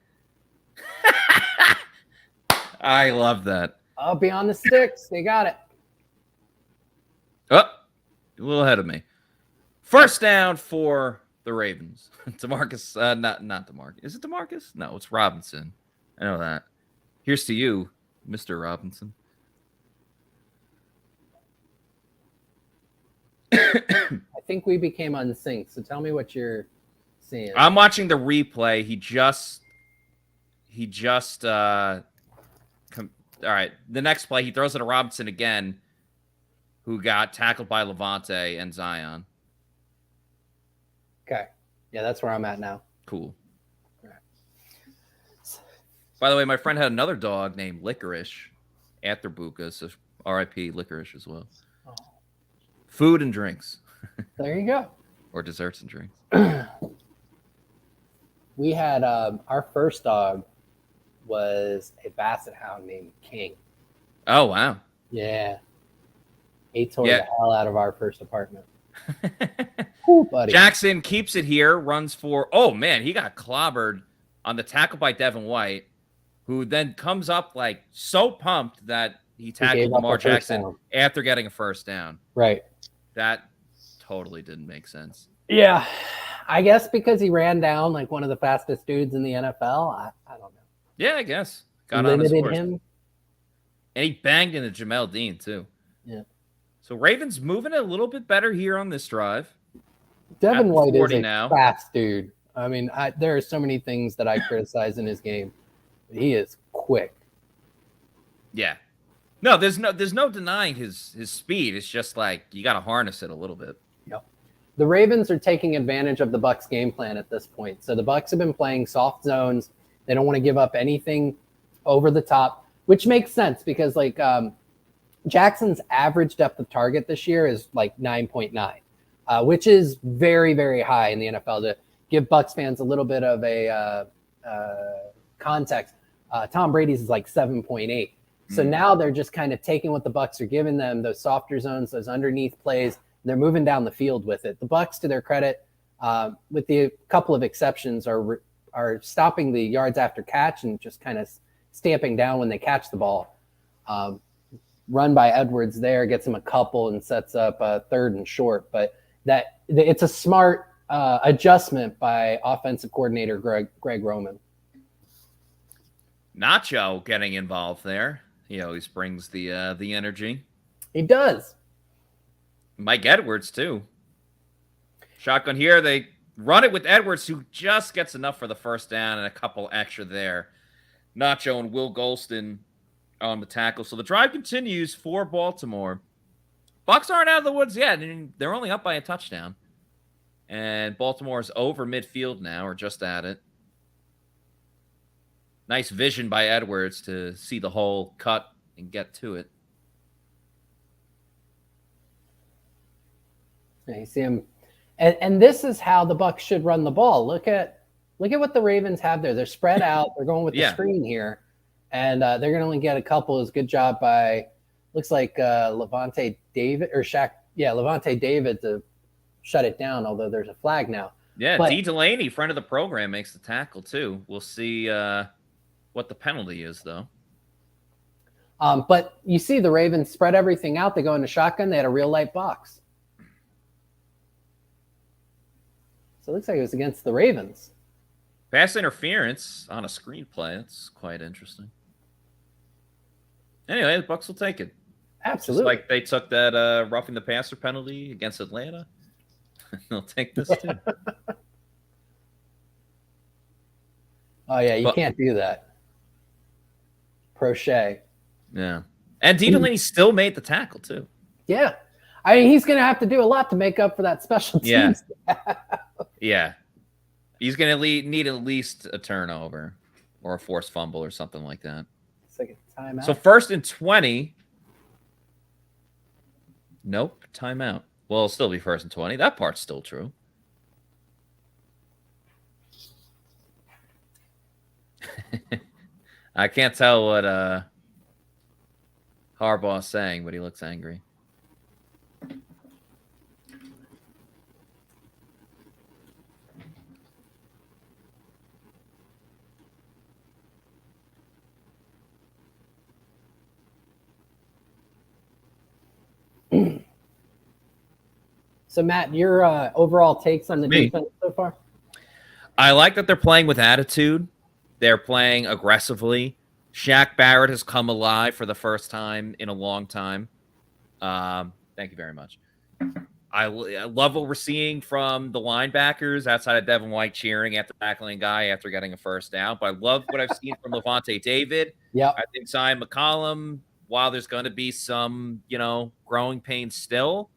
I love that. Oh, beyond the sticks, they got it. Oh, a little ahead of me. First down for the Ravens. DeMarcus, not DeMarcus. Is it DeMarcus? No, it's Robinson. I know that. Here's to you, Mr. Robinson. I think we became unsynced. So tell me what you're seeing. I'm watching the replay. All right. The next play, he throws it to Robinson again, who got tackled by Levante and Zion. Okay. Yeah, that's where I'm at now. Cool. Right. By the way, my friend had another dog named Licorice after Bucca, so RIP Licorice as well. Oh. Food and drinks. There you go. Or desserts and drinks. We had our first dog was a basset hound named King. Oh, wow. Yeah. He tore the hell out of our first apartment. Ooh, buddy. Jackson keeps it here, runs for, oh, man, he got clobbered on the tackle by Devin White, who then comes up like so pumped that he tackled Lamar Jackson after getting a first down. Right. That totally didn't make sense. Yeah. I guess because he ran down like one of the fastest dudes in the NFL. I don't know. Yeah, I guess. Got limited on him. And he banged into Jamel Dean, too. Yeah. So Ravens moving a little bit better here on this drive. Devin White is a fast dude. I mean, there are so many things that I criticize in his game. He is quick. Yeah. No, there's no denying his speed. It's just like you got to harness it a little bit. Yep. The Ravens are taking advantage of the Bucs game plan at this point. So the Bucs have been playing soft zones. They don't want to give up anything over the top, which makes sense because like Jackson's average depth of target this year is like 9.9, which is very, very high in the NFL. To give Bucs fans a little bit of a context, Tom Brady's is like 7.8. So now they're just kind of taking what the Bucs are giving them, those softer zones, those underneath plays. They're moving down the field with it. The Bucs, to their credit, with the couple of exceptions, are stopping the yards after catch and just kind of stamping down when they catch the ball. Run by Edwards there, gets him a couple and sets up a 3rd and short. But it's a smart adjustment by offensive coordinator Greg Roman. Nacho getting involved there. He always brings the energy. He does. Mike Edwards, too. Shotgun here. They run it with Edwards, who just gets enough for the first down and a couple extra there. Nacho and Will Golston on the tackle. So the drive continues for Baltimore. Bucs aren't out of the woods yet. They're only up by a touchdown. And Baltimore's over midfield now, or just at it. Nice vision by Edwards to see the hole, cut, and get to it. Yeah, you see him. And this is how the Bucs should run the ball. Look at what the Ravens have there. They're spread out. They're going with the screen here. And they're going to only get a couple. It's a good job by, looks like Levante David or Shaq. Yeah, Levante David to shut it down, although there's a flag now. Yeah, D. Delaney, friend of the program, makes the tackle too. We'll see what the penalty is, though. But you see the Ravens spread everything out. They go into shotgun. They had a real light box. So it looks like it was against the Ravens. Pass interference on a screenplay. That's quite interesting. Anyway, the Bucs will take it. Absolutely. Just like they took that roughing the passer penalty against Atlanta. They'll take this too. Oh yeah, you can't do that. Crochet. Yeah. And Delaney still made the tackle too. Yeah. I mean, he's going to have to do a lot to make up for that special teams. Yeah. He's going to need at least a turnover or a forced fumble or something like that. Second timeout. So 1st and 20. Nope. Timeout. Well, it'll still be 1st and 20. That part's still true. I can't tell what Harbaugh's saying, but he looks angry. So, Matt, your overall takes on the defense so far? I like that they're playing with attitude. They're playing aggressively. Shaq Barrett has come alive for the first time in a long time. Thank you very much. I love what we're seeing from the linebackers outside of Devin White cheering after tackling a guy after getting a first down. But I love what I've seen from Levante David. Yeah, I think Zion McCollum, while there's going to be some, growing pains still,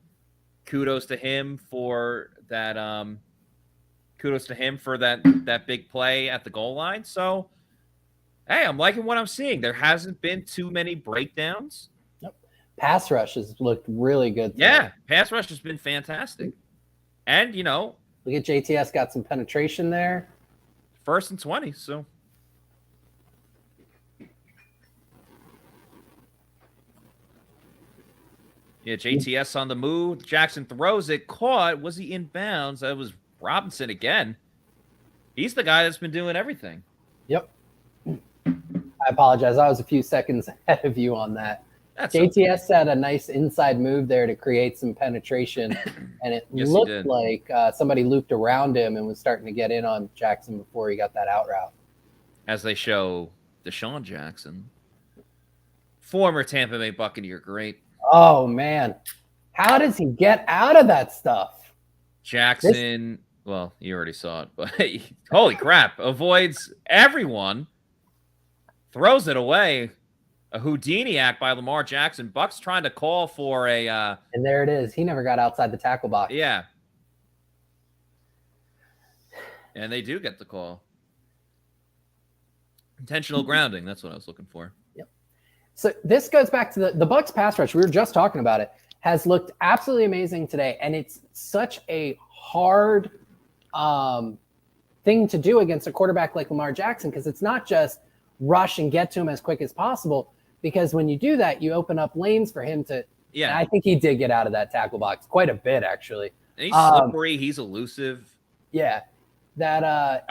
kudos to him for that. Kudos to him for that big play at the goal line. So, hey, I'm liking what I'm seeing. There hasn't been too many breakdowns. Nope. Pass rush has looked really good today. Yeah, pass rush has been fantastic. And, look at JTS got some penetration there. 1st and 20, so. Yeah, JTS on the move. Jackson throws it. Caught. Was he in bounds? That was Robinson again. He's the guy that's been doing everything. Yep. I apologize. I was a few seconds ahead of you on that. That's JTS had a nice inside move there to create some penetration, and it looked like somebody looped around him and was starting to get in on Jackson before he got that out route. As they show Deshaun Jackson, former Tampa Bay Buccaneer great. Oh, man. How does he get out of that stuff? Jackson, well, you already saw it, but holy crap, avoids everyone, throws it away. A Houdini act by Lamar Jackson. Bucs trying to call for a... and there it is. He never got outside the tackle box. Yeah. And they do get the call. Intentional grounding. That's what I was looking for. Yep. So this goes back to the Bucs pass rush. We were just talking about it. Has looked absolutely amazing today. And it's such a hard thing to do against a quarterback like Lamar Jackson, because it's not just rush and get to him as quick as possible, because when you do that, you open up lanes for him to. Yeah, and I think he did get out of that tackle box quite a bit, actually. And he's slippery. He's elusive. Yeah, that.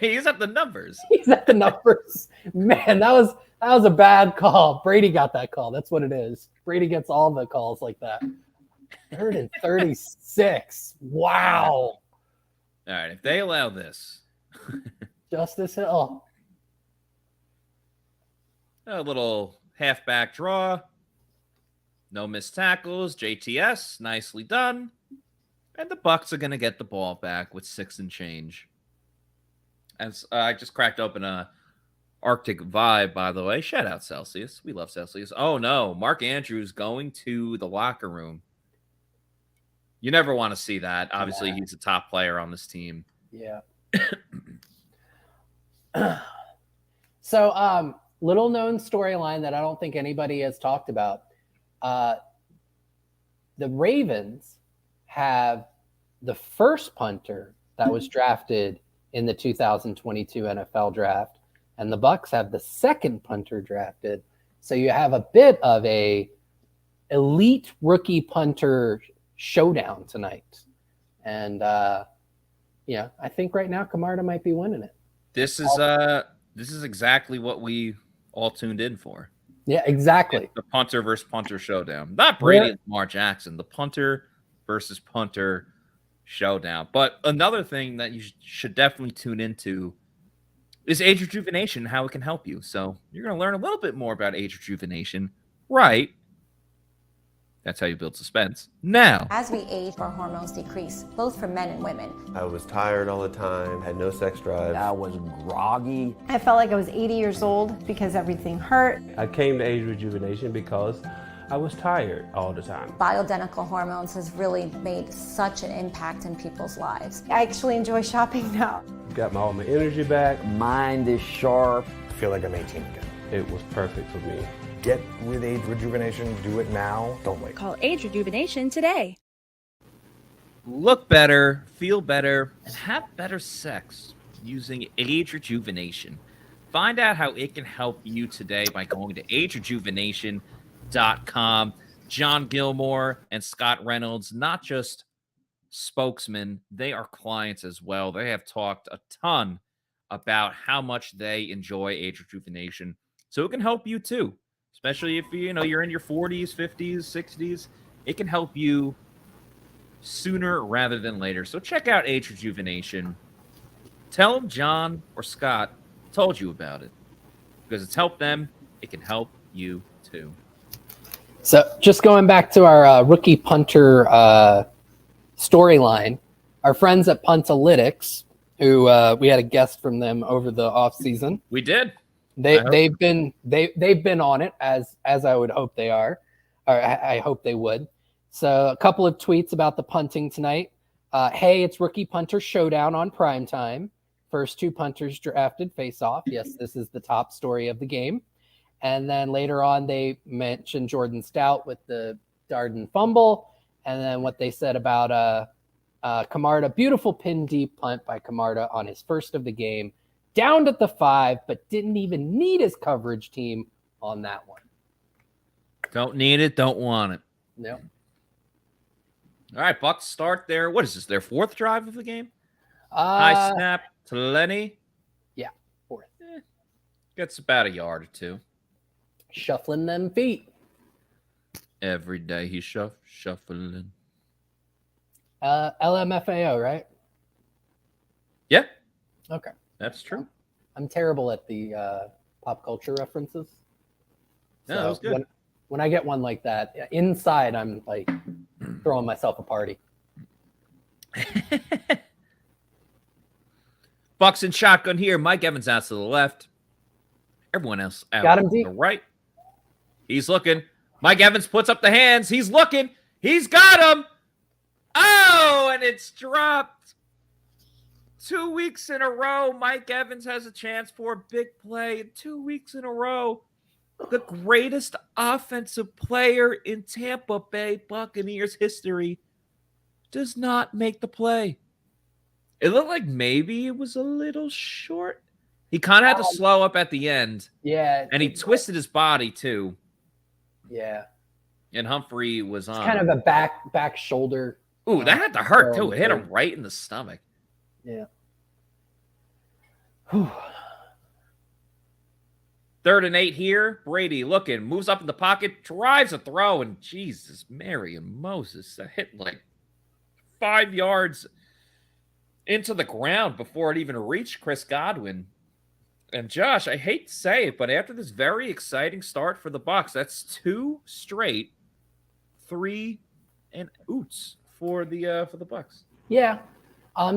He's at the numbers. He's at the numbers. Man, that was a bad call. Brady got that call. That's what it is. Brady gets all the calls like that. 3rd and 36. Wow. All right, if they allow this, Justice Hill. A little halfback draw. No missed tackles. JTS, nicely done. And the Bucs are going to get the ball back with 6 and change. As I just cracked open a Arctic Vibe, by the way. Shout out Celsius. We love Celsius. Oh, no. Mark Andrews going to the locker room. You never want to see that. Obviously, he's a top player on this team. Yeah. So, little known storyline that I don't think anybody has talked about. The Ravens have the first punter that was drafted in the 2022 NFL draft, and the Bucs have the second punter drafted. So you have a bit of a elite rookie punter showdown tonight. And I think right now Camarda might be winning it. This is exactly what we all tuned in for. Yeah, exactly. It's the punter versus punter showdown. Not Brady and Lamar Jackson, the punter versus punter showdown. But another thing that you should definitely tune into is age rejuvenation, how it can help you. So you're going to learn a little bit more about age rejuvenation right That's how you build suspense. Now, As we age, our hormones decrease, both for men and women. I was tired all the time, had no sex drive. I was groggy. I felt like I was 80 years old because everything hurt. I came to Age Rejuvenation because I was tired all the time. Bioidentical hormones has really made such an impact in people's lives. I actually enjoy shopping now. Got all my energy back. Mind is sharp. I feel like I'm 18 again. It was perfect for me. Get with Age Rejuvenation. Do it now. Don't wait. Call Age Rejuvenation today. look better, feel better, and have better sex using Age Rejuvenation. Find out how it can help you today by going to agerejuvenation.com. John Gilmore and Scott Reynolds, not just spokesmen, they are clients as well. They have talked a ton about how much they enjoy Age Rejuvenation. So it can help you too, especially if you're in your 40s, 50s, 60s. It can help you sooner rather than later. So check out Age Rejuvenation. Tell them John or Scott told you about it, because it's helped them. It can help you too. So just going back to our rookie punter storyline, our friends at Puntalytics, who we had a guest from them over the off season. We did. They've been on it as I would hope they are, or I hope they would. So a couple of tweets about the punting tonight. Hey, it's rookie punter showdown on primetime. First two punters drafted face off. Yes, this is the top story of the game. And then later on, they mentioned Jordan Stout with the Darden fumble. And then what they said about Camarda, beautiful pin deep punt by Camarda on his first of the game, downed at the 5, but didn't even need his coverage team on that one. Don't need it, don't want it. No. All right, Bucs start there. What is this, their fourth drive of the game? High snap to Lenny. Yeah, fourth. Gets about a yard or two. Shuffling them feet. Every day he's shuffling. LMFAO, right? Yeah. Okay. That's true. I'm terrible at the pop culture references. No, that was good. When I get one like that, inside I'm like throwing myself a party. Bucs in shotgun here. Mike Evans out to the left. Everyone else out Got him to deep. the right. He's looking. Mike Evans puts up the hands. He's looking. He's got him. Oh, and it's dropped. 2 weeks in a row, Mike Evans has a chance for a big play. And 2 weeks in a row, the greatest offensive player in Tampa Bay Buccaneers history does not make the play. It looked like maybe it was a little short. He kind of had to slow up at the end. Yeah. And he twisted his body too. Yeah. And Humphrey was on. It's kind of a back shoulder. Ooh, that had to hurt too. It hit him right in the stomach. Yeah. 3rd and 8 here. Brady looking, moves up in the pocket, drives a throw, and Jesus, Mary and Moses, that hit like 5 yards into the ground before it even reached Chris Godwin. And Josh, I hate to say it, but after this very exciting start for the Bucs, that's 2 straight 3 and outs for the Bucs. Yeah.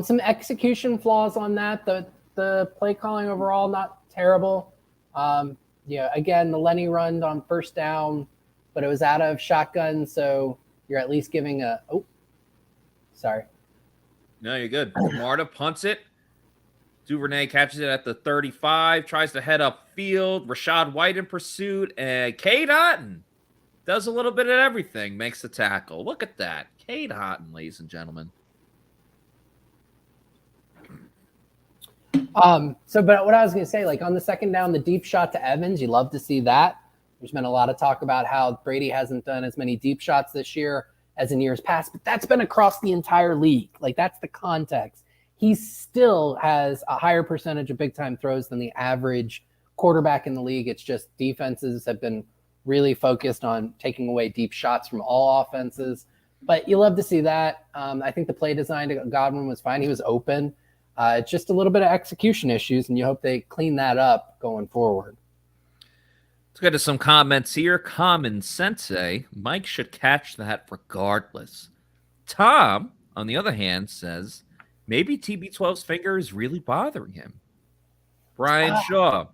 Some execution flaws on that. The play calling overall not terrible. Yeah, again, the Lenny run on first down, but it was out of shotgun, so you're at least giving a sorry. No, you're good. Marta punts it. Duvernay catches it at the 35, tries to head up field. Rashad White in pursuit, and Cade Otton does a little bit of everything, makes the tackle. Look at that. Cade Otton, ladies and gentlemen. But what I was going to say, like on the second down, the deep shot to Evans, you love to see that. There's been a lot of talk about how Brady hasn't done as many deep shots this year as in years past, but that's been across the entire league. Like that's the context. He still has a higher percentage of big time throws than the average quarterback in the league. It's just defenses have been really focused on taking away deep shots from all offenses, but you love to see that. I think the play design to Godwin was fine. He was open. It's just a little bit of execution issues, and you hope they clean that up going forward. Let's get to some comments here. Common Sensei, Mike should catch that regardless. Tom, on the other hand, says maybe TB12's finger is really bothering him. Brian Shaw,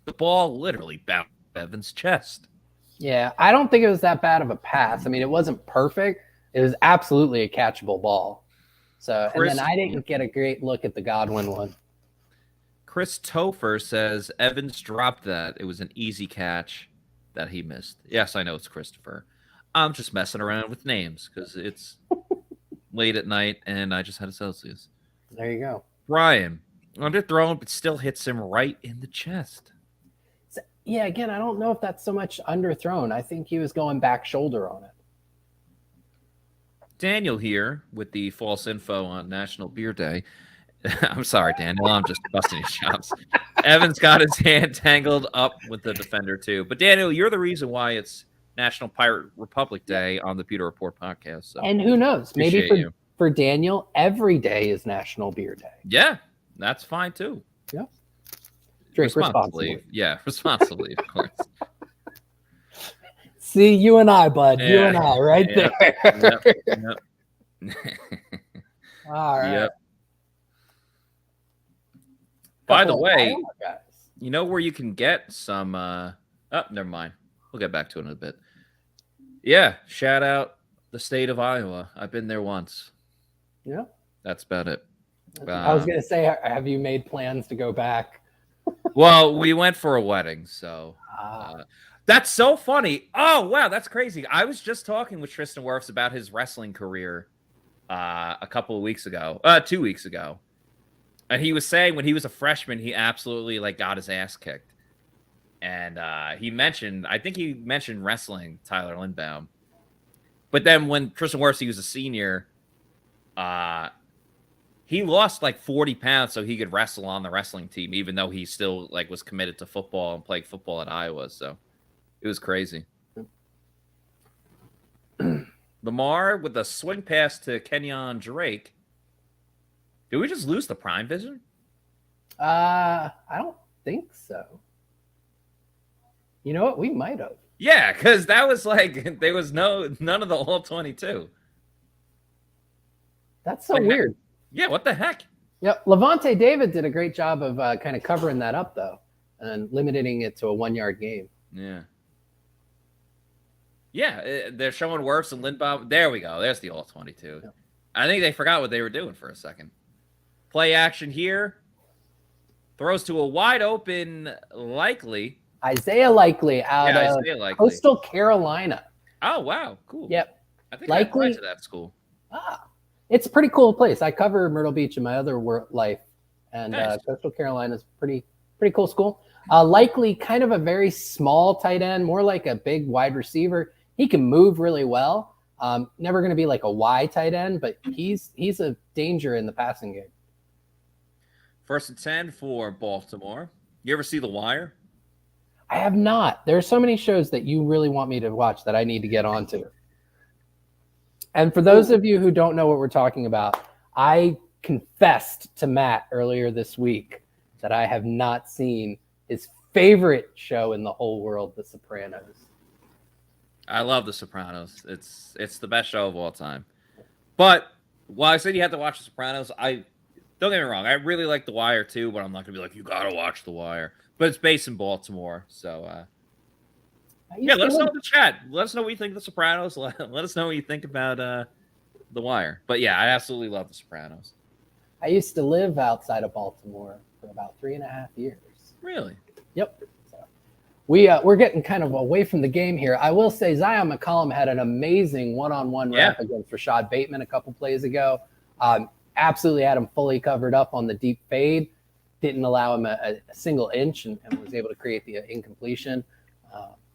the ball literally bounced Evans' chest. Yeah, I don't think it was that bad of a pass. I mean, it wasn't perfect. It was absolutely a catchable ball. So, and then I didn't get a great look at the Godwin one. Chris Topher says Evans dropped that. It was an easy catch that he missed. Yes, I know it's Christopher. I'm just messing around with names because it's late at night and I just had a Celsius. There you go. Brian, underthrown, but still hits him right in the chest. So, yeah, again, I don't know if that's so much underthrown. I think he was going back shoulder on it. Daniel here with the false info on National Beer Day. I'm sorry, Daniel. I'm just busting his chops. Evans got his hand tangled up with the defender, too. But, Daniel, you're the reason why it's National Pirate Republic Day on the Pewter Report podcast. So and who knows? Maybe for Daniel, every day is National Beer Day. Yeah, that's fine, too. Yeah. Drink responsibly. Yeah, responsibly, of course. See, you and I, bud. Yeah. You and I, right there. Yep. All right. Yep. By the way, you know where you can get some never mind. We'll get back to it in a bit. Yeah, shout out the state of Iowa. I've been there once. Yeah. That's about it. I was going to say, have you made plans to go back? Well, we went for a wedding, so that's so funny. Oh, wow, that's crazy. I was just talking with Tristan Wirfs about his wrestling career a couple of weeks ago, 2 weeks ago. And he was saying when he was a freshman, he absolutely got his ass kicked. And he mentioned wrestling, Tyler Lindbaum. But then when Tristan Wirfs, he was a senior, he lost 40 pounds so he could wrestle on the wrestling team, even though he still was committed to football and played football at Iowa. So it was crazy. Lamar with a swing pass to Kenyon Drake. Did we just lose the Prime Vision? I don't think so. You know what? We might have. Yeah, because that was there was none of the all 22. That's so weird. Yeah, what the heck? Yeah, Levante David did a great job of kind of covering that up, though, and limiting it to a 1 yard game. Yeah. Yeah, they're showing Wirfs and Lindbaum. There we go. There's the all 22. Yeah. I think they forgot what they were doing for a second. Play action here. Throws to a wide open Likely. Isaiah Likely out of Coastal Carolina. Oh, wow. Cool. Yep. I think I applied to that school. It's a pretty cool place. I cover Myrtle Beach in my other life. And nice. Coastal Carolina is pretty cool school. Likely kind of a very small tight end, more like a big wide receiver. He can move really well. Never going to be like a Y tight end, but he's a danger in the passing game. 1st and 10 for Baltimore. You ever see The Wire? I have not. There are so many shows that you really want me to watch that I need to get onto. And for those of you who don't know what we're talking about, I confessed to Matt earlier this week that I have not seen his favorite show in the whole world, The Sopranos. I love The Sopranos. It's the best show of all time. But while I said you have to watch The Sopranos, don't get me wrong. I really like The Wire too, but I'm not gonna be like, you gotta watch The Wire. But it's based in Baltimore, so let us know in the chat. Let us know what you think of The Sopranos. Let us know what you think about The Wire. But yeah, I absolutely love The Sopranos. I used to live outside of Baltimore for about 3.5 years. Really? Yep. So we're getting kind of away from the game here. I will say Zion McCollum had an amazing one-on-one rep against Rashad Bateman a couple plays ago. Absolutely had him fully covered up on the deep fade. Didn't allow him a single inch and was able to create the incompletion.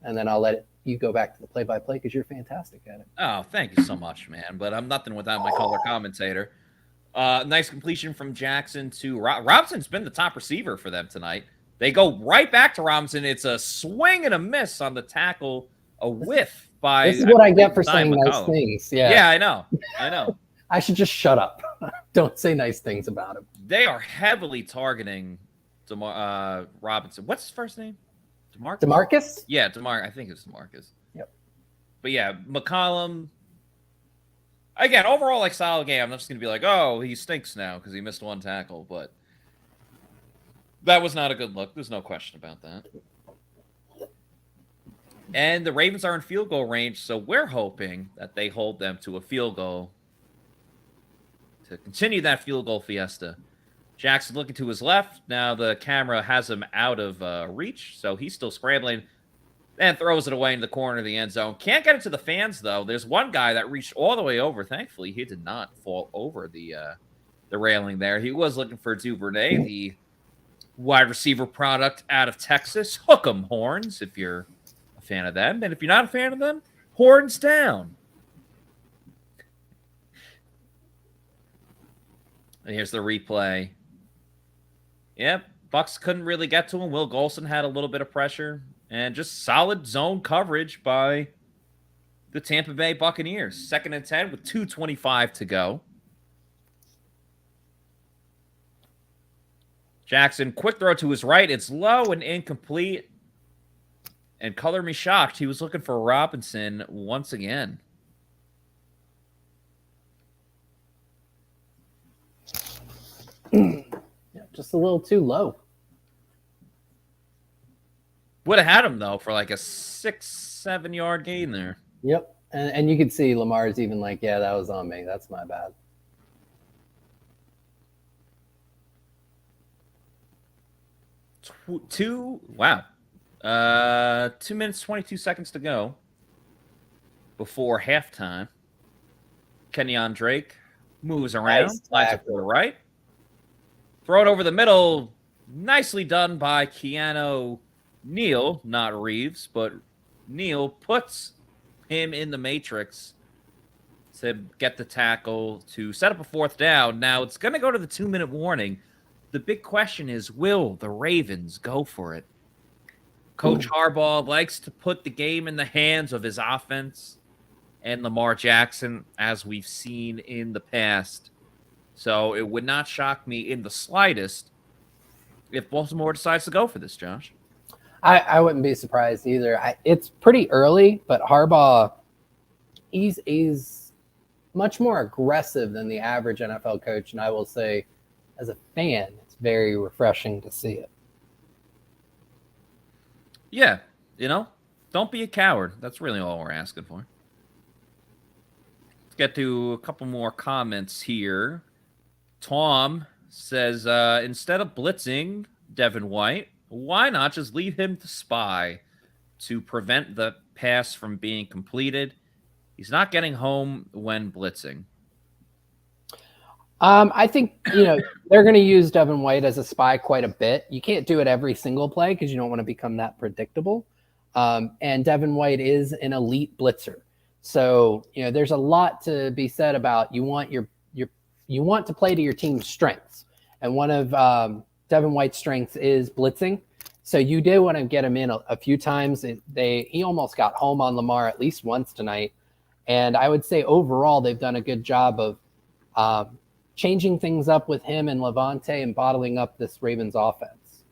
And then I'll let you go back to the play-by-play because you're fantastic at it. Oh, thank you so much, man. But I'm nothing without my color commentator. Nice completion from Jackson to Robinson's been the top receiver for them tonight. They go right back to Robinson. It's a swing and a miss on the tackle, a whiff by. This is what I get for saying nice things. Yeah, I know. I should just shut up. Don't say nice things about him. They are heavily targeting Robinson. What's his first name? DeMarcus? Yeah, I think it's DeMarcus. Yep. But yeah, McCollum. Again, overall, like, solid game. I'm not just going to be like, oh, he stinks now because he missed one tackle. But that was not a good look. There's no question about that. And the Ravens are in field goal range, so we're hoping that they hold them to a field goal to continue that field goal fiesta. Jackson looking to his left. Now the camera has him out of reach, so he's still scrambling and throws it away in the corner of the end zone. Can't get it to the fans, though. There's one guy that reached all the way over. Thankfully, he did not fall over the railing there. He was looking for Duvernay, the wide receiver product out of Texas. Hook 'em horns if you're a fan of them. And if you're not a fan of them, horns down. And here's the replay. Yep, Bucs couldn't really get to him. Will Golson had a little bit of pressure. And just solid zone coverage by the Tampa Bay Buccaneers. 2nd and 10 with 2:25 to go. Jackson, quick throw to his right. It's low and incomplete. And color me shocked. He was looking for Robinson once again. Yeah, just a little too low. Would have had him, though, for like a 6-7 yard gain there. Yep. And you could see Lamar's even like, yeah, that was on me. That's my bad. Wow. 2 minutes, 22 seconds to go before halftime. Kenyon Drake moves around. Lines up to the right. Throw it over the middle. Nicely done by Keanu Neal, not Reeves, but Neal puts him in the matrix to get the tackle to set up a 4th down. Now it's going to go to the 2-minute warning. The big question is, will the Ravens go for it? Coach Harbaugh likes to put the game in the hands of his offense and Lamar Jackson, as we've seen in the past. So it would not shock me in the slightest if Baltimore decides to go for this, Josh. I wouldn't be surprised either. It's pretty early, but Harbaugh, he's much more aggressive than the average NFL coach. And I will say, as a fan, it's very refreshing to see it. Yeah, don't be a coward. That's really all we're asking for. Let's get to a couple more comments here. Tom says, instead of blitzing Devin White, why not just leave him to spy to prevent the pass from being completed? He's not getting home when blitzing. I think, they're going to use Devin White as a spy quite a bit. You can't do it every single play because you don't want to become that predictable. And Devin White is an elite blitzer. So, there's a lot to be said about you want to play to your team's strengths. And one of Devin White's strengths is blitzing. So you did want to get him in a few times. He almost got home on Lamar at least once tonight. And I would say overall, they've done a good job of changing things up with him and Levante and bottling up this Ravens offense.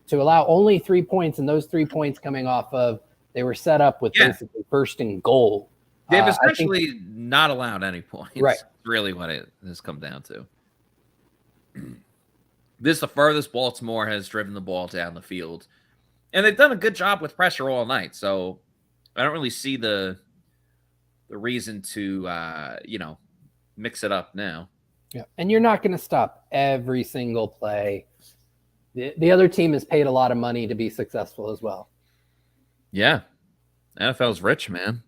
To allow only 3 points, and those 3 points coming off of, they were set up with basically 1st and goal. They've essentially not allowed any points. Right. Really what it has come down to. This is the furthest Baltimore has driven the ball down the field. And they've done a good job with pressure all night. So I don't really see the reason to, mix it up now. Yeah. And you're not going to stop every single play. The other team has paid a lot of money to be successful as well. Yeah. NFL's rich, man.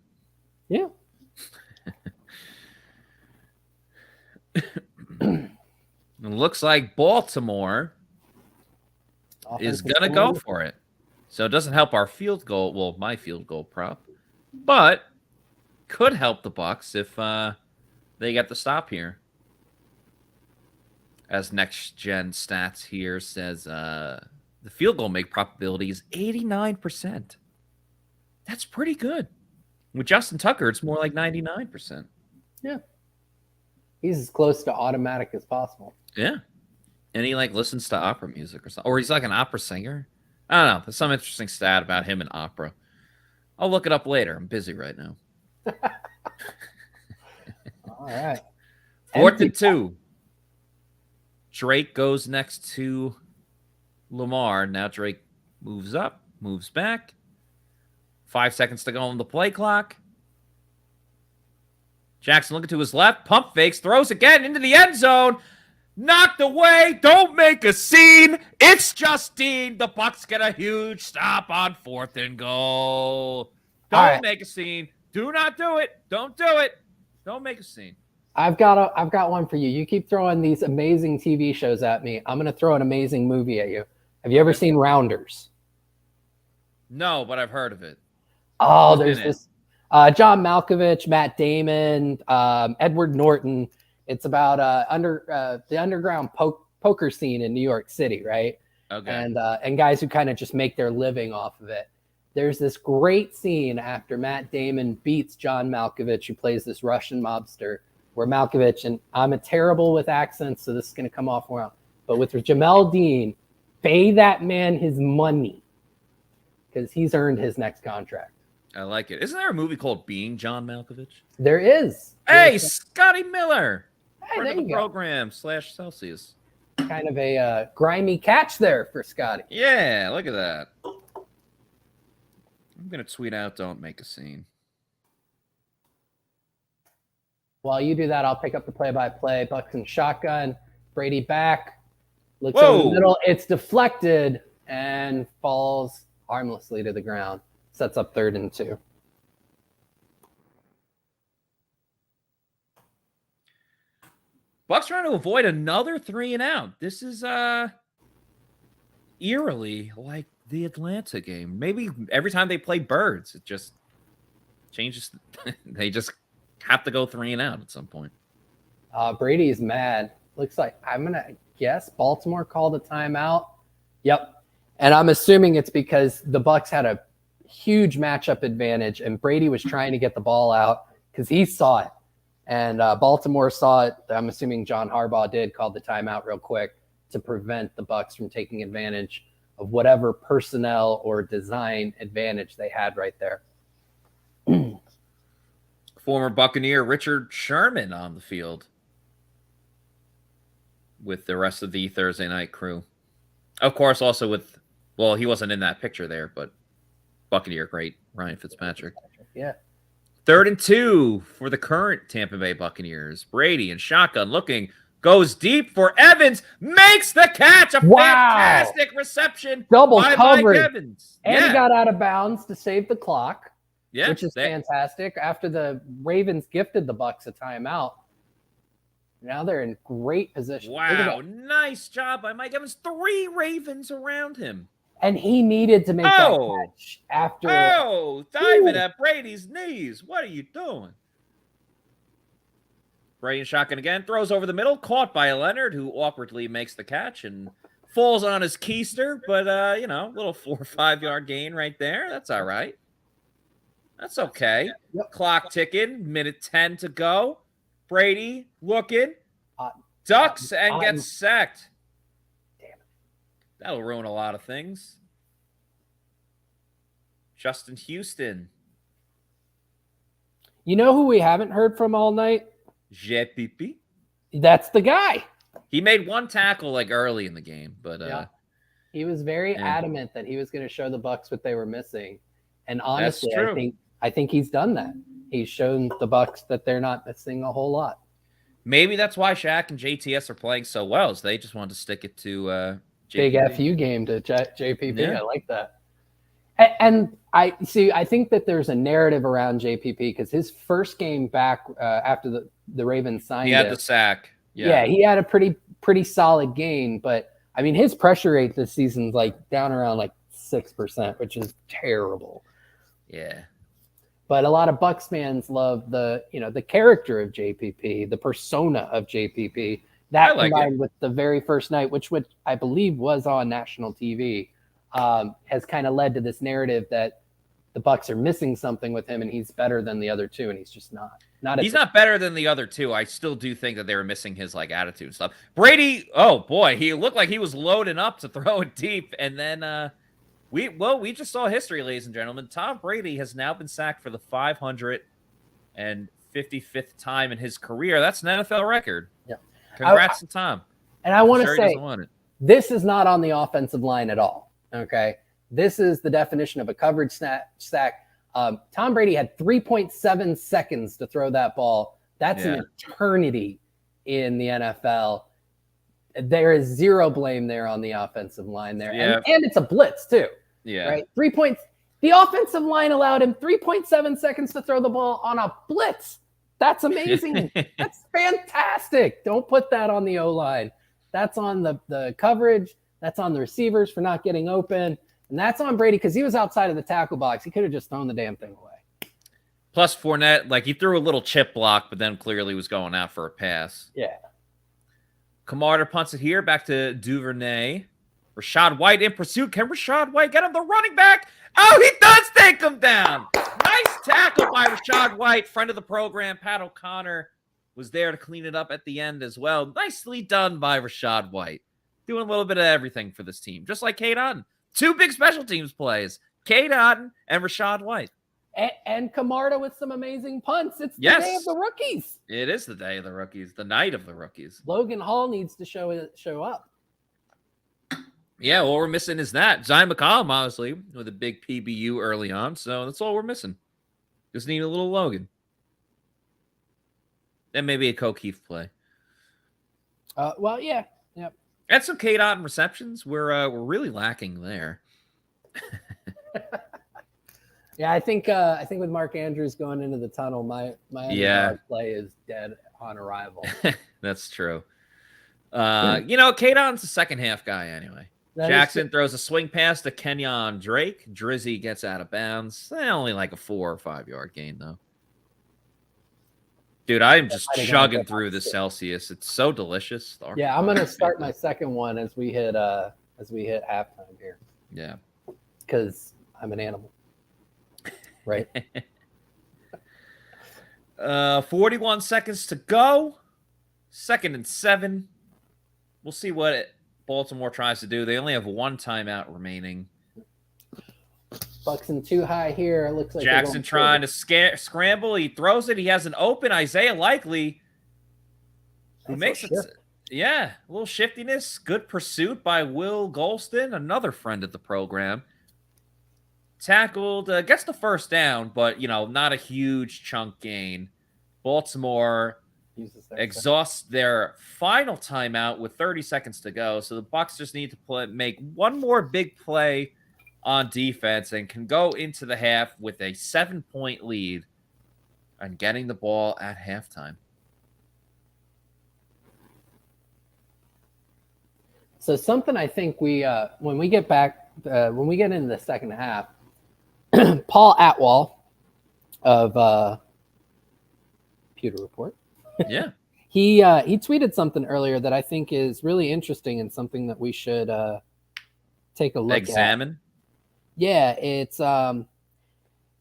Yeah. It looks like Baltimore is going to go for it. So it doesn't help our field goal. Well, my field goal prop. But could help the Bucs if they get the stop here. As Next Gen Stats here says, the field goal make probability is 89%. That's pretty good. With Justin Tucker, it's more like 99%. Yeah. He's as close to automatic as possible. Yeah. And he listens to opera music or something. Or he's like an opera singer. I I don't know. There's some interesting stat about him and Opera. I'll look it up later. I'm busy right now. All right. 4th and 2. Drake goes next to Lamar. Now Drake moves up, moves back. 5 seconds to go on the play clock. Jackson looking to his left. Pump fakes. Throws again into the end zone. Knocked away. Don't make a scene. It's Justine. The Bucs get a huge stop on 4th and goal. Don't make a scene. Do not do it. Don't do it. Don't make a scene. I've got one for you. You keep throwing these amazing TV shows at me. I'm going to throw an amazing movie at you. Have you ever seen Rounders? No, but I've heard of it. Oh, there's this John Malkovich, Matt Damon, Edward Norton. It's about the underground poker scene in New York City, right? Okay. And guys who kind of just make their living off of it. There's this great scene after Matt Damon beats John Malkovich, who plays this Russian mobster, where Malkovich, and I'm terrible with accents, so this is going to come off wrong, but with Jamel Dean, pay that man his money because he's earned his next contract. I like it. Isn't there a movie called Being John Malkovich? There is. Hey, Scotty Miller. Hey, Part there of you the go. program /Celsius. Kind of a grimy catch there for Scotty. Yeah, look at that. I'm going to tweet out, don't make a scene. While you do that, I'll pick up the play-by-play. Bucs and shotgun. Brady back. Looks over the middle. It's deflected and falls harmlessly to the ground. Sets up 3rd and 2. Bucs trying to avoid another 3 and out. This is eerily like the Atlanta game. Maybe every time they play birds, it just changes. They just have to go 3 and out at some point. Brady is mad. Looks like, I'm going to guess, Baltimore called a timeout. Yep. And I'm assuming it's because the Bucs had a huge matchup advantage and Brady was trying to get the ball out because he saw it. And Baltimore saw it. I'm assuming John Harbaugh called the timeout real quick to prevent the Bucs from taking advantage of whatever personnel or design advantage they had right there. Former Buccaneer Richard Sherman on the field with the rest of the Thursday night crew. Of course, also with, well, he wasn't in that picture there, but Buccaneer great Ryan Fitzpatrick. Yeah. 3rd and 2 for the current Tampa Bay Buccaneers. Brady and shotgun looking, goes deep for Evans, makes the catch. A fantastic reception. Double by coverage. Mike Evans. And he got out of bounds to save the clock, which is fantastic. After the Ravens gifted the Bucs a timeout, now they're in great position. Wow, nice job by Mike Evans. 3 Ravens around him. And he needed to make that catch after. Diving at Brady's knees. What are you doing? Brady shotgun again. Throws over the middle. Caught by Leonard, who awkwardly makes the catch and falls on his keister. But, little 4 or 5 yard gain right there. That's all right. That's okay. Yep. Clock ticking. Minute 10 to go. Brady looking. Ducks and gets sacked. That'll ruin a lot of things. Justin Houston. You know who we haven't heard from all night? JPP. That's the guy. He made 1 tackle like early in the game, but he was very adamant that he was going to show the Bucs what they were missing. And honestly, I think he's done that. He's shown the Bucs that they're not missing a whole lot. Maybe that's why Shaq and JTS are playing so well. Is they just wanted to stick it to JPP. Big FU game to JPP. Yeah. I like that. And I think that there's a narrative around JPP because his first game back after the Ravens signed, he had the sack. Yeah, he had a pretty solid game. But I mean, his pressure rate this season's like down around like 6%, which is terrible. Yeah. But a lot of Bucs fans love the character of JPP, the persona of JPP. That combined with the very first night, which I believe was on national TV, has kind of led to this narrative that the Bucs are missing something with him, and he's better than the other two, and he's just not. He's not better than the other two. I still do think that they were missing his attitude and stuff. Brady, oh boy, he looked like he was loading up to throw it deep, and then We just saw history, ladies and gentlemen. Tom Brady has now been sacked for the 555th time in his career. That's an NFL record. Yeah. Congrats to Tom. And I want to Sure, say, this is not on the offensive line at all. Okay. This is the definition of a coverage sack. Tom Brady had 3.7 seconds to throw that ball. That's an eternity in the NFL. There is zero blame there on the offensive line there. Yeah. And it's a blitz too. Yeah. Right. 3 points. The offensive line allowed him 3.7 seconds to throw the ball on a blitz. That's amazing. That's fantastic. Don't put that on the O-line. That's on the coverage. That's on the receivers for not getting open. And that's on Brady because he was outside of the tackle box. He could have just thrown the damn thing away. Plus Fournette, like he threw a little chip block, but then clearly was going out for a pass. Yeah. Camarda punts it here back to Duvernay. Rashad White in pursuit. Can Rashad White get him the running back? Oh, he does take him down. Nice tackle by Rashad White. Friend of the program, Pat O'Connor, was there to clean it up at the end as well. Nicely done by Rashad White. Doing a little bit of everything for this team, just like Cade Otton. 2 big special teams plays, Cade Otton and Rashad White. And Camarda with some amazing punts. It's the day of the rookies. It is the day of the rookies, the night of the rookies. Logan Hall needs to show up. Yeah, all we're missing is that. Zion McCollum, honestly, with a big PBU early on. So that's all we're missing. Just need a little Logan. And maybe a O'Keefe play. Well, yeah. Yep. And some Cade Otton receptions. We're really lacking there. Yeah, I think with Mark Andrews going into the tunnel, my play is dead on arrival. That's true. Cade Otton's a second half guy anyway. Jackson throws a swing pass to Kenyon Drake. Drizzy gets out of bounds. Only like a 4 or 5 yard gain though. Dude, I am just chugging through the Celsius. It's so delicious. Yeah, I'm gonna start my second one as we hit halftime here. Yeah, because I'm an animal, right? 41 seconds to go. 2nd and 7. We'll see what Baltimore tries to do. They only have 1 timeout remaining. Bucs in too high here. It looks like Jackson trying to scramble. He throws it. He has an open Isaiah Likely, who makes it. Yeah, a little shiftiness. Good pursuit by Will Golston, another friend of the program. Tackled, gets the first down, but not a huge chunk gain. Baltimore exhausts their final timeout with 30 seconds to go. So the Bucs just need to make one more big play on defense and can go into the half with a 7-point lead and getting the ball at halftime. So something I think when we get into the second half, Paul Atwell of Pewter Report. Yeah. He tweeted something earlier that I think is really interesting and something that we should take a look at. Yeah, it's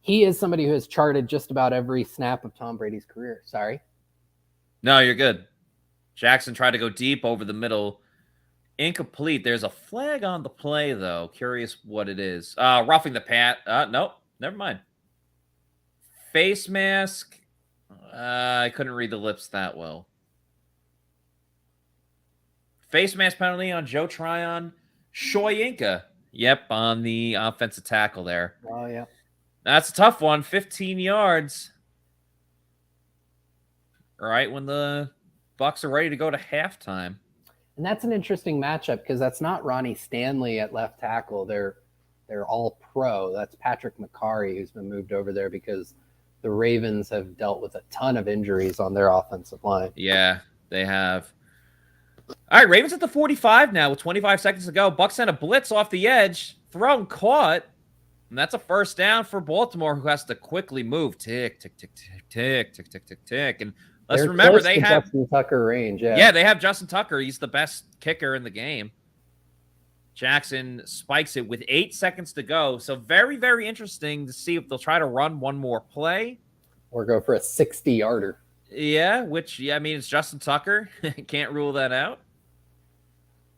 he is somebody who has charted just about every snap of Tom Brady's career. Sorry. No, you're good. Jackson tried to go deep over the middle. Incomplete. There's a flag on the play, though. Curious what it is. Roughing the pat. Nope. Never mind. Face mask. I couldn't read the lips that well. Face mask penalty on Joe Tryon. Shoyinka. Yep, on the offensive tackle there. Oh, yeah. That's a tough one. 15 yards. All right, when the Bucs are ready to go to halftime. And that's an interesting matchup because that's not Ronnie Stanley at left tackle. They're all pro. That's Patrick McCarry, who's been moved over there because the Ravens have dealt with a ton of injuries on their offensive line. Yeah, they have. All right, Ravens at the 45 now with 25 seconds to go. Bucs sent a blitz off the edge. Thrown caught. And that's a first down for Baltimore, who has to quickly move. Tick, tick, tick, tick, tick, tick, tick, tick, tick. And let's remember they have Justin Tucker range. Yeah, they have Justin Tucker. He's the best kicker in the game. Jackson spikes it with 8 seconds to go. So very, very interesting to see if they'll try to run one more play. Or go for a 60-yarder. Yeah, which, I mean, it's Justin Tucker. Can't rule that out.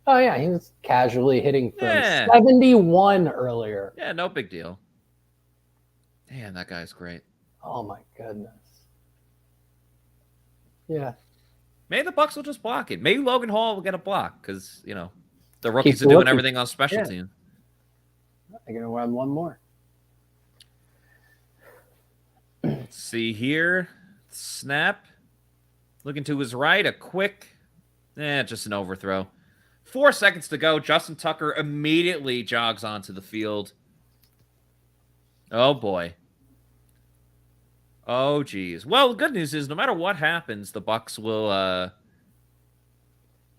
Oh, yeah, he was casually hitting from 71 earlier. Yeah, no big deal. Damn, that guy's great. Oh, my goodness. Yeah. Maybe the Bucs will just block it. Maybe Logan Hall will get a block because, the rookies are doing everything on special teams. They're going to run one more. Let's see here. Snap. Looking to his right. A quick, just an overthrow. 4 seconds to go. Justin Tucker immediately jogs onto the field. Oh, boy. Oh, geez. Well, the good news is no matter what happens, the Bucs will, well,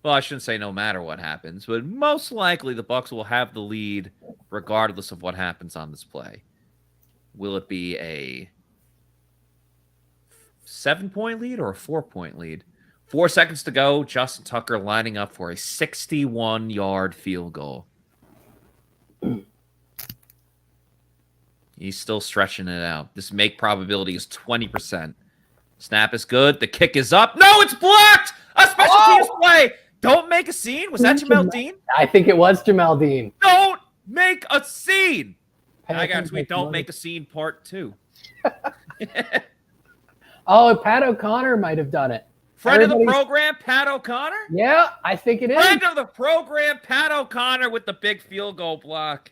I shouldn't say no matter what happens, but most likely the Bucs will have the lead regardless of what happens on this play. Will it be a 7-point lead or a 4-point lead? 4 seconds to go. Justin Tucker lining up for a 61-yard field goal. He's still stretching it out. This make probability is 20%. Snap is good. The kick is up. No, it's blocked! A special teams play! Don't make a scene. Was that Jamel Dean? I think it was Jamel Dean. Don't make a scene! I got to tweet, don't make a scene part 2. Oh, Pat O'Connor might have done it. Friend of the program, Pat O'Connor? Yeah, I think it is. Friend of the program, Pat O'Connor with the big field goal block.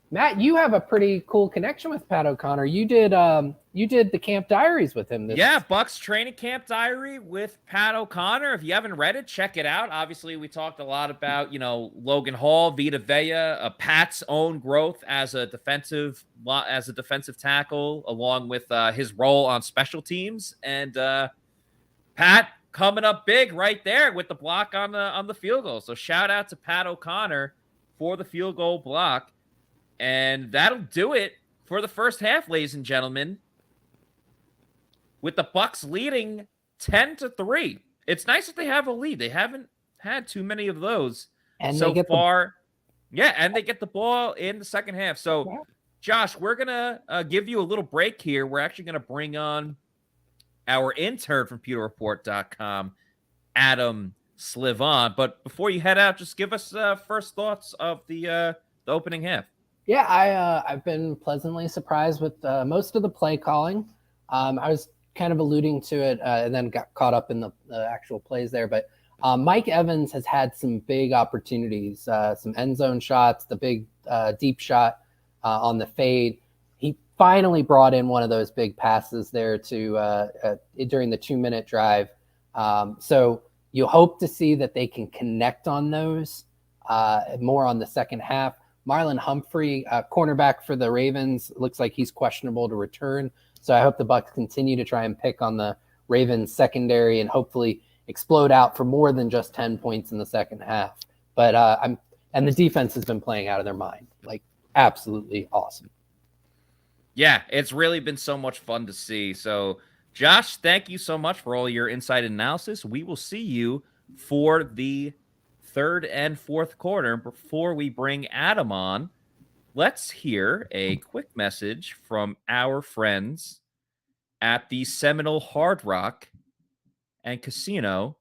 Matt, you have a pretty cool connection with Pat O'Connor. You did the Camp Diaries with him. Bucs Training Camp Diary with Pat O'Connor. If you haven't read it, check it out. Obviously, we talked a lot about, Logan Hall, Vita Vea, Pat's own growth as a defensive tackle, along with his role on special teams. And Pat coming up big right there with the block on the field goal. So shout out to Pat O'Connor for the field goal block. And that'll do it for the first half, ladies and gentlemen, with the Bucs leading 10-3. It's nice that they have a lead. They haven't had too many of those so far. And they get the ball in the second half. So, Josh, we're going to give you a little break here. We're actually going to bring on our intern from PewterReport.com, Adam Slivon. But before you head out, just give us first thoughts of the opening half. Yeah, I've been pleasantly surprised with most of the play calling. I was kind of alluding to it and then got caught up in the actual plays there. But Mike Evans has had some big opportunities, some end zone shots, the big deep shot on the fade. He finally brought in one of those big passes there during the 2-minute drive. So you hope to see that they can connect on those more on the second half. Marlon Humphrey, cornerback for the Ravens, looks like he's questionable to return. So I hope the Bucs continue to try and pick on the Ravens secondary and hopefully explode out for more than just 10 points in the second half. But and the defense has been playing out of their mind, like absolutely awesome. Yeah, it's really been so much fun to see. So, Josh, thank you so much for all your insight and analysis. We will see you for the third and fourth quarter. Before we bring Adam on, let's hear a quick message from our friends at the Seminole Hard Rock and Casino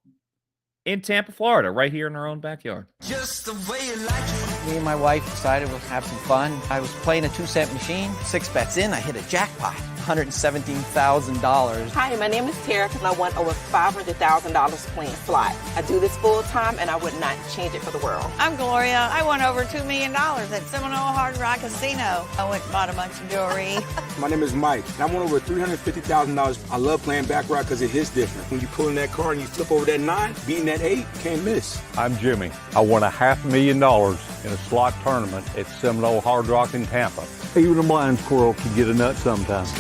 in Tampa, Florida, right here in our own backyard. Just the way you like it. Me and my wife decided we'll have some fun. I was playing a 2-cent machine. 6 bets in, I hit a jackpot. $117,000. Hi, my name is Tara, and I won over $500,000 playing slot. I do this full time, and I would not change it for the world. I'm Gloria. I won over $2 million at Seminole Hard Rock Casino. I went and bought a bunch of jewelry. My name is Mike, and I won over $350,000. I love playing baccarat because it hits different. When you pull in that card and you flip over that 9, beating that 8, can't miss. I'm Jimmy. I won $500,000 in a slot tournament at Seminole Hard Rock in Tampa. Even a blind squirrel can get a nut sometimes.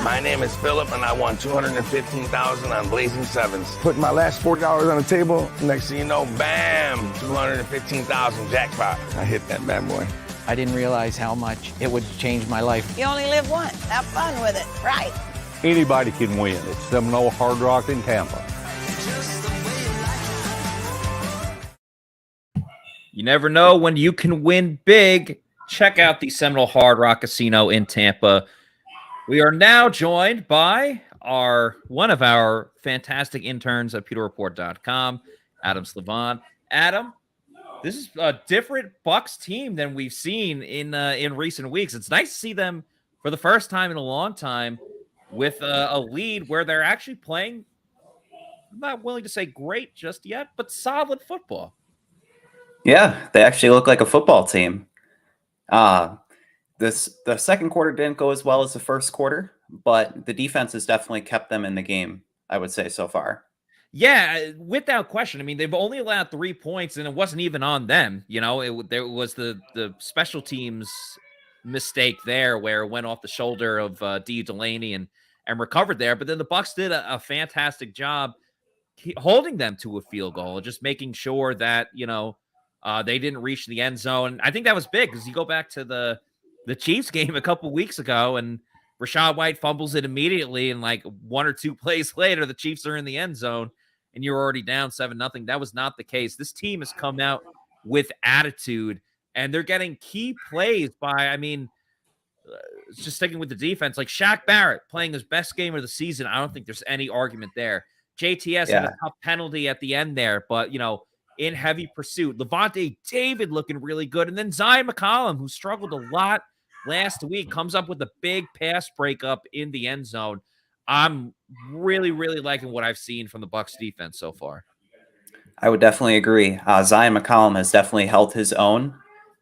My name is Philip, and I won $215,000 on Blazing Sevens. Put my last $40 on the table. Next thing you know, bam, $215,000 jackpot. I hit that bad boy. I didn't realize how much it would change my life. You only live once. Have fun with it, right? Anybody can win at Seminole Hard Rock in Tampa. You never know when you can win big. Check out the Seminole Hard Rock Casino in Tampa. We are now joined by one of our fantastic interns at PewterReport.com, Adam Slavon. Adam, this is a different Bucs team than we've seen in recent weeks. It's nice to see them for the first time in a long time with a lead where they're actually playing. I'm not willing to say great just yet, but solid football. Yeah, they actually look like a football team. The second quarter didn't go as well as the first quarter, but the defense has definitely kept them in the game, I would say, so far. Yeah, without question. I mean, they've only allowed 3 points, and it wasn't even on them. You know, there was the special teams mistake there where it went off the shoulder of D. Delaney and recovered there. But then the Bucs did a fantastic job holding them to a field goal, just making sure that, you know, they didn't reach the end zone. I think that was big because you go back to the Chiefs game a couple weeks ago, and Rachaad White fumbles it immediately, and like 1 or 2 plays later, the Chiefs are in the end zone, and you're already down 7-0. That was not the case. This team has come out with attitude, and they're getting key plays by, I mean, just sticking with the defense, like Shaq Barrett playing his best game of the season. I don't think there's any argument there. JTS had a tough penalty at the end there, but, you know, in heavy pursuit. Levante David looking really good. And then Zion McCollum, who struggled a lot last week, comes up with a big pass breakup in the end zone. I'm really, really liking what I've seen from the Bucs defense so far. I would definitely agree. Zion McCollum has definitely held his own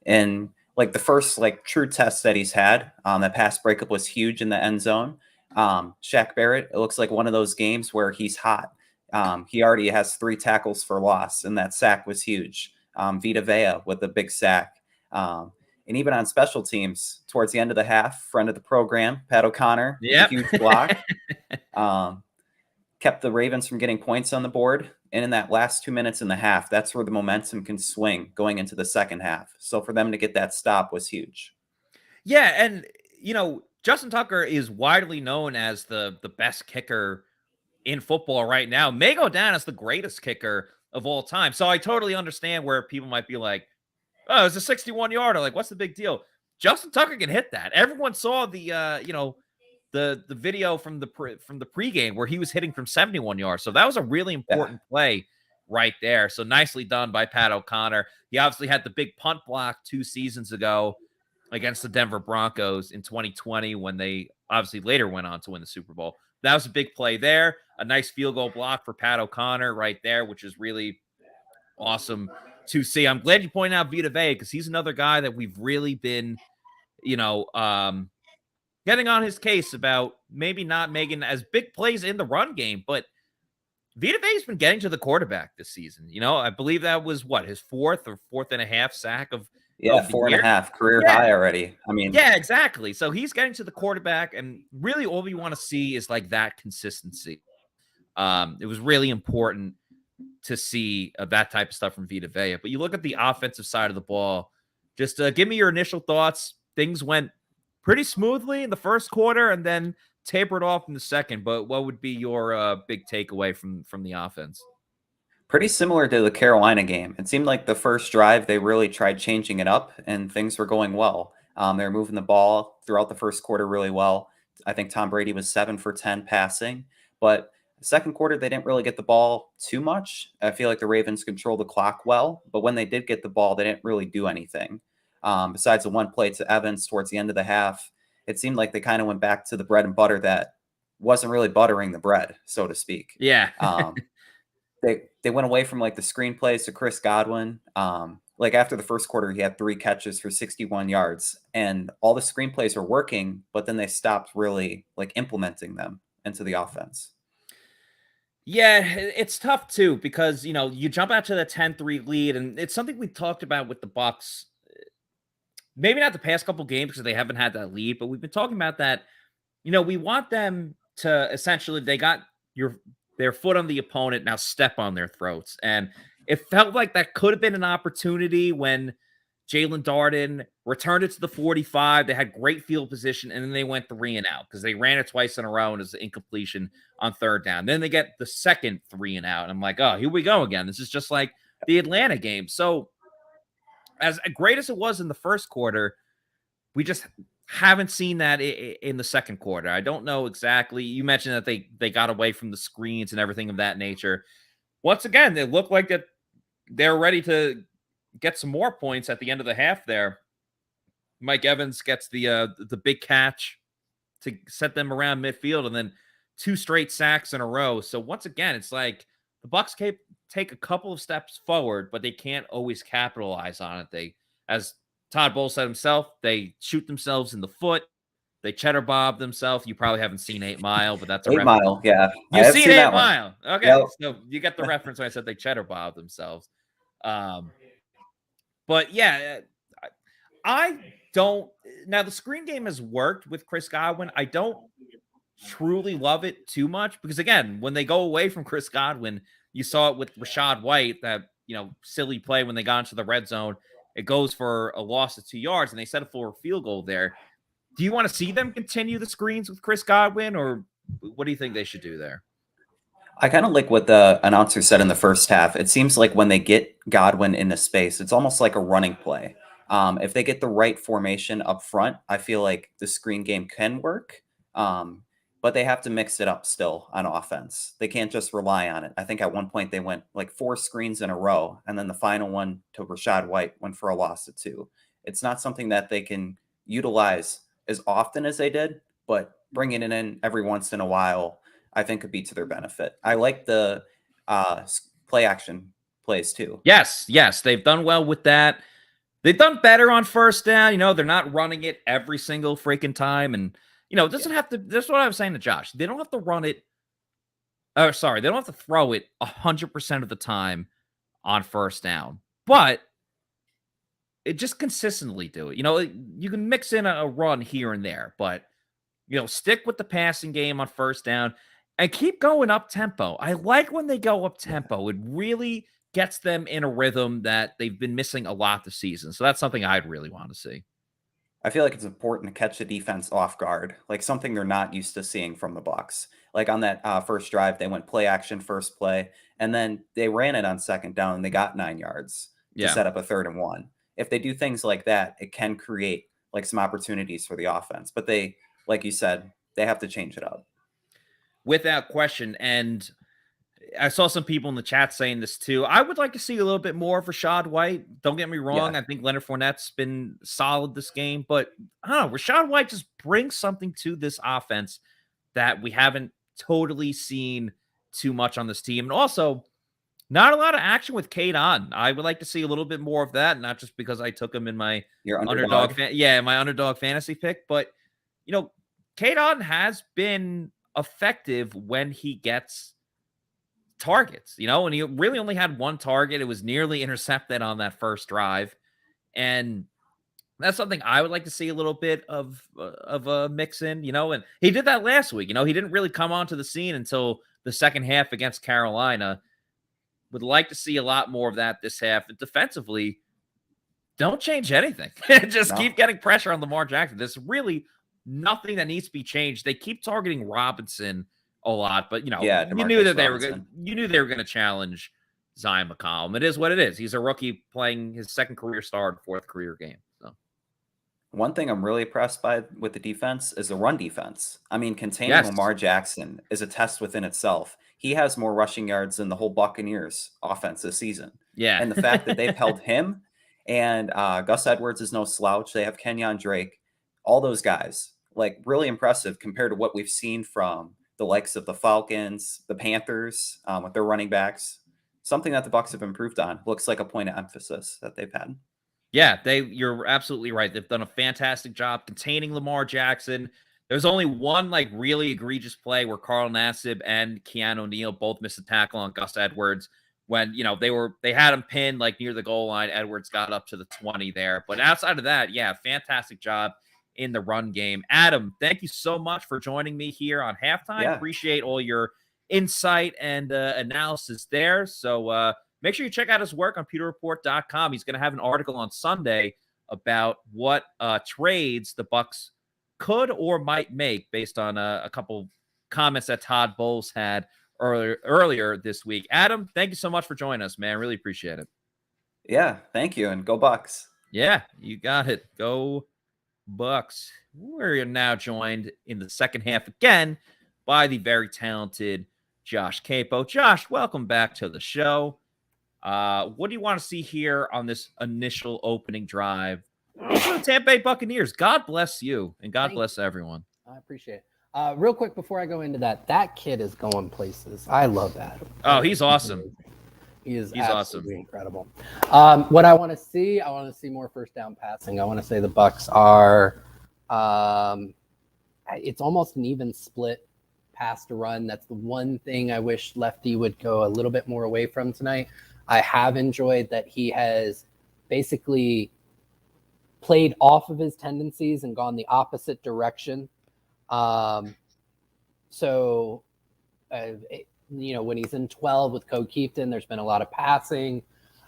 in like the first like true test that he's had. That pass breakup was huge in the end zone. Shaq Barrett, it looks like one of those games where he's hot. He already has 3 tackles for loss, and that sack was huge. Vita Vea with a big sack. And even on special teams, towards the end of the half, friend of the program, Pat O'Connor, a huge block. Kept the Ravens from getting points on the board. And in that last 2 minutes in the half, that's where the momentum can swing going into the second half. So for them to get that stop was huge. Yeah, and, you know, Justin Tucker is widely known as the best kicker in football right now. May go down as the greatest kicker of all time. So I totally understand where people might be like, oh, it's a 61-yarder. Like, what's the big deal? Justin Tucker can hit that. Everyone saw the, you know, the video from the pregame where he was hitting from 71 yards. So that was a really important play right there. So nicely done by Pat O'Connor. He obviously had the big punt block 2 seasons ago against the Denver Broncos in 2020 when they obviously later went on to win the Super Bowl. That was a big play there. A nice field goal block for Pat O'Connor right there, which is really awesome to see. I'm glad you pointed out Vita Vea because he's another guy that we've really been, you know, getting on his case about maybe not making as big plays in the run game, but Vita Vea's been getting to the quarterback this season. You know, I believe that was his 4th or 4.5 sack of 4.5 career high already. I mean, yeah, exactly. So he's getting to the quarterback, and really all we want to see is like that consistency. It was really important to see that type of stuff from Vita Vea. But you look at the offensive side of the ball, just give me your initial thoughts. Things went pretty smoothly in the first quarter and then tapered off in the second. But what would be your big takeaway from the offense? Pretty similar to the Carolina game. It seemed like the first drive, they really tried changing it up and things were going well. They were moving the ball throughout the first quarter really well. I think Tom Brady was 7 for 10 passing, but the second quarter, they didn't really get the ball too much. I feel like the Ravens controlled the clock well, but when they did get the ball, they didn't really do anything. Besides the one play to Evans towards the end of the half, it seemed like they kind of went back to the bread and butter that wasn't really buttering the bread, so to speak. Yeah. They went away from like the screenplays to Chris Godwin. Like after the first quarter, he had 3 catches for 61 yards and all the screenplays were working, but then they stopped really like implementing them into the offense. Yeah, it's tough too because, you know, you jump out to the 10-3 lead, and it's something we talked about with the Bucs. Maybe not the past couple games because they haven't had that lead, but we've been talking about that. You know, we want them to essentially, they got their foot on the opponent, now step on their throats. And it felt like that could have been an opportunity when Jalen Darden returned it to the 45. They had great field position, and then they went 3 and out because they ran it twice in a row and it was an incompletion on 3rd down. Then they get the second 3 and out. And I'm like, oh, here we go again. This is just like the Atlanta game. So as great as it was in the first quarter, we just haven't seen that in the second quarter. I don't know exactly. You mentioned that they got away from the screens and everything of that nature. once again, they look like that they're ready to get some more points at the end of the half there. Mike Evans gets the big catch to set them around midfield, and then 2 straight sacks in a row. So once again, it's like the Bucs take a couple of steps forward, but they can't always capitalize on it. They, as Todd Bowles said himself, they shoot themselves in the foot. They cheddar bob themselves. You probably haven't seen 8 Mile, but that's a 8 reference. Mile, yeah. You've seen 8 Mile. Okay, Yep. so you get the reference when I said they cheddar bob themselves. But yeah, I don't. Now the screen game has worked with Chris Godwin. I don't truly love it too much because again, when they go away from Chris Godwin, you saw it with Rachaad White, that silly play when they got into the red zone. It goes for a loss of 2 yards, and they set up for a field goal there. Do you want to see them continue the screens with Chris Godwin, or what do you think they should do there? I kind of like what the announcer said in the first half. It seems like when they get Godwin into space, it's almost like a running play. If they get the right formation up front, I feel like the screen game can work. But they have to mix it up still on offense. They can't just rely on it. I think at one point they went like 4 screens in a row, and then the final one to Rachaad White went for a loss of 2. It's not something that they can utilize as often as they did, but bringing it in every once in a while, I think could be to their benefit. I like the play action plays too. Yes, they've done well with that. They've done better on first down. They're not running it every single freaking time, and it doesn't have to. That's what I was saying to Josh. They don't have to run it. They don't have to throw it 100% of the time on first down, but it just consistently do it. You can mix in a run here and there, but stick with the passing game on first down and keep going up tempo. I like when they go up tempo. It really gets them in a rhythm that they've been missing a lot this season. So that's something I'd really want to see. I feel like it's important to catch the defense off guard, like something they're not used to seeing from the Bucs. Like on that first drive, they went play action first play, and then they ran it on second down, and they got 9 yards to set up a 3rd and 1. If they do things like that, it can create like some opportunities for the offense. But they, like you said, they have to change it up. Without question. And I saw some people in the chat saying this too. I would like to see a little bit more of Rachaad White. Don't get me wrong. I think Leonard Fournette's been solid this game, but I don't know. Rachaad White just brings something to this offense that we haven't totally seen too much on this team. And also, not a lot of action with Cade On. I would like to see a little bit more of that, not just because I took him in my underdog my underdog fantasy pick, but Cade On has been effective when he gets targets, and he really only had 1 target. It was nearly intercepted on that first drive. And that's something I would like to see a little bit of a mix in, and he did that last week. He didn't really come onto the scene until the second half against Carolina. Would like to see a lot more of that this half. And defensively, don't change anything. Just keep getting pressure on Lamar Jackson. There's really nothing that needs to be changed. They keep targeting Robinson a lot, but you knew that they were good. You knew they were going to challenge Zion McCollum. It is what it is. He's a rookie playing his 2nd career start, 4th career game. So one thing I'm really impressed by with the defense is the run defense. I mean, containing Lamar Jackson is a test within itself. He has more rushing yards than the whole Buccaneers offense this season. Yeah. And the fact that they've held him and Gus Edwards is no slouch. They have Kenyon Drake, all those guys, like really impressive compared to what we've seen from the likes of the Falcons, the Panthers, with their running backs. Something that the Bucs have improved on. Looks like a point of emphasis that they've had. Yeah, you're absolutely right. They've done a fantastic job containing Lamar Jackson. There's only one like really egregious play where Carl Nassib and Keanu O'Neal both missed a tackle on Gus Edwards when, they had him pinned like near the goal line. Edwards got up to the 20 there. But outside of that, fantastic job in the run game. Adam, thank you so much for joining me here on Halftime. Appreciate all your insight and analysis there. So make sure you check out his work on pewterreport.com. He's going to have an article on Sunday about what trades the Bucs could or might make based on a couple comments that Todd Bowles had earlier this week. Adam, thank you so much for joining us, man. Really appreciate it. Yeah, thank you, and go Bucs. Yeah, you got it. Go Bucs. We're now joined in the second half again by the very talented Josh Capo. Josh, welcome back to the show. What do you want to see here on this initial opening drive for the Tampa Bay Buccaneers? God bless you, and God bless everyone. I appreciate it. Real quick before I go into that kid is going places. I love that. Oh, he's awesome. He's awesome. Incredible. What I want to see more first down passing. I want to say the Bucs are it's almost an even split pass to run. That's the one thing I wish Lefty would go a little bit more away from tonight. I have enjoyed that he has basically played off of his tendencies and gone the opposite direction. When he's in 12 with Code Keefton, there's been a lot of passing,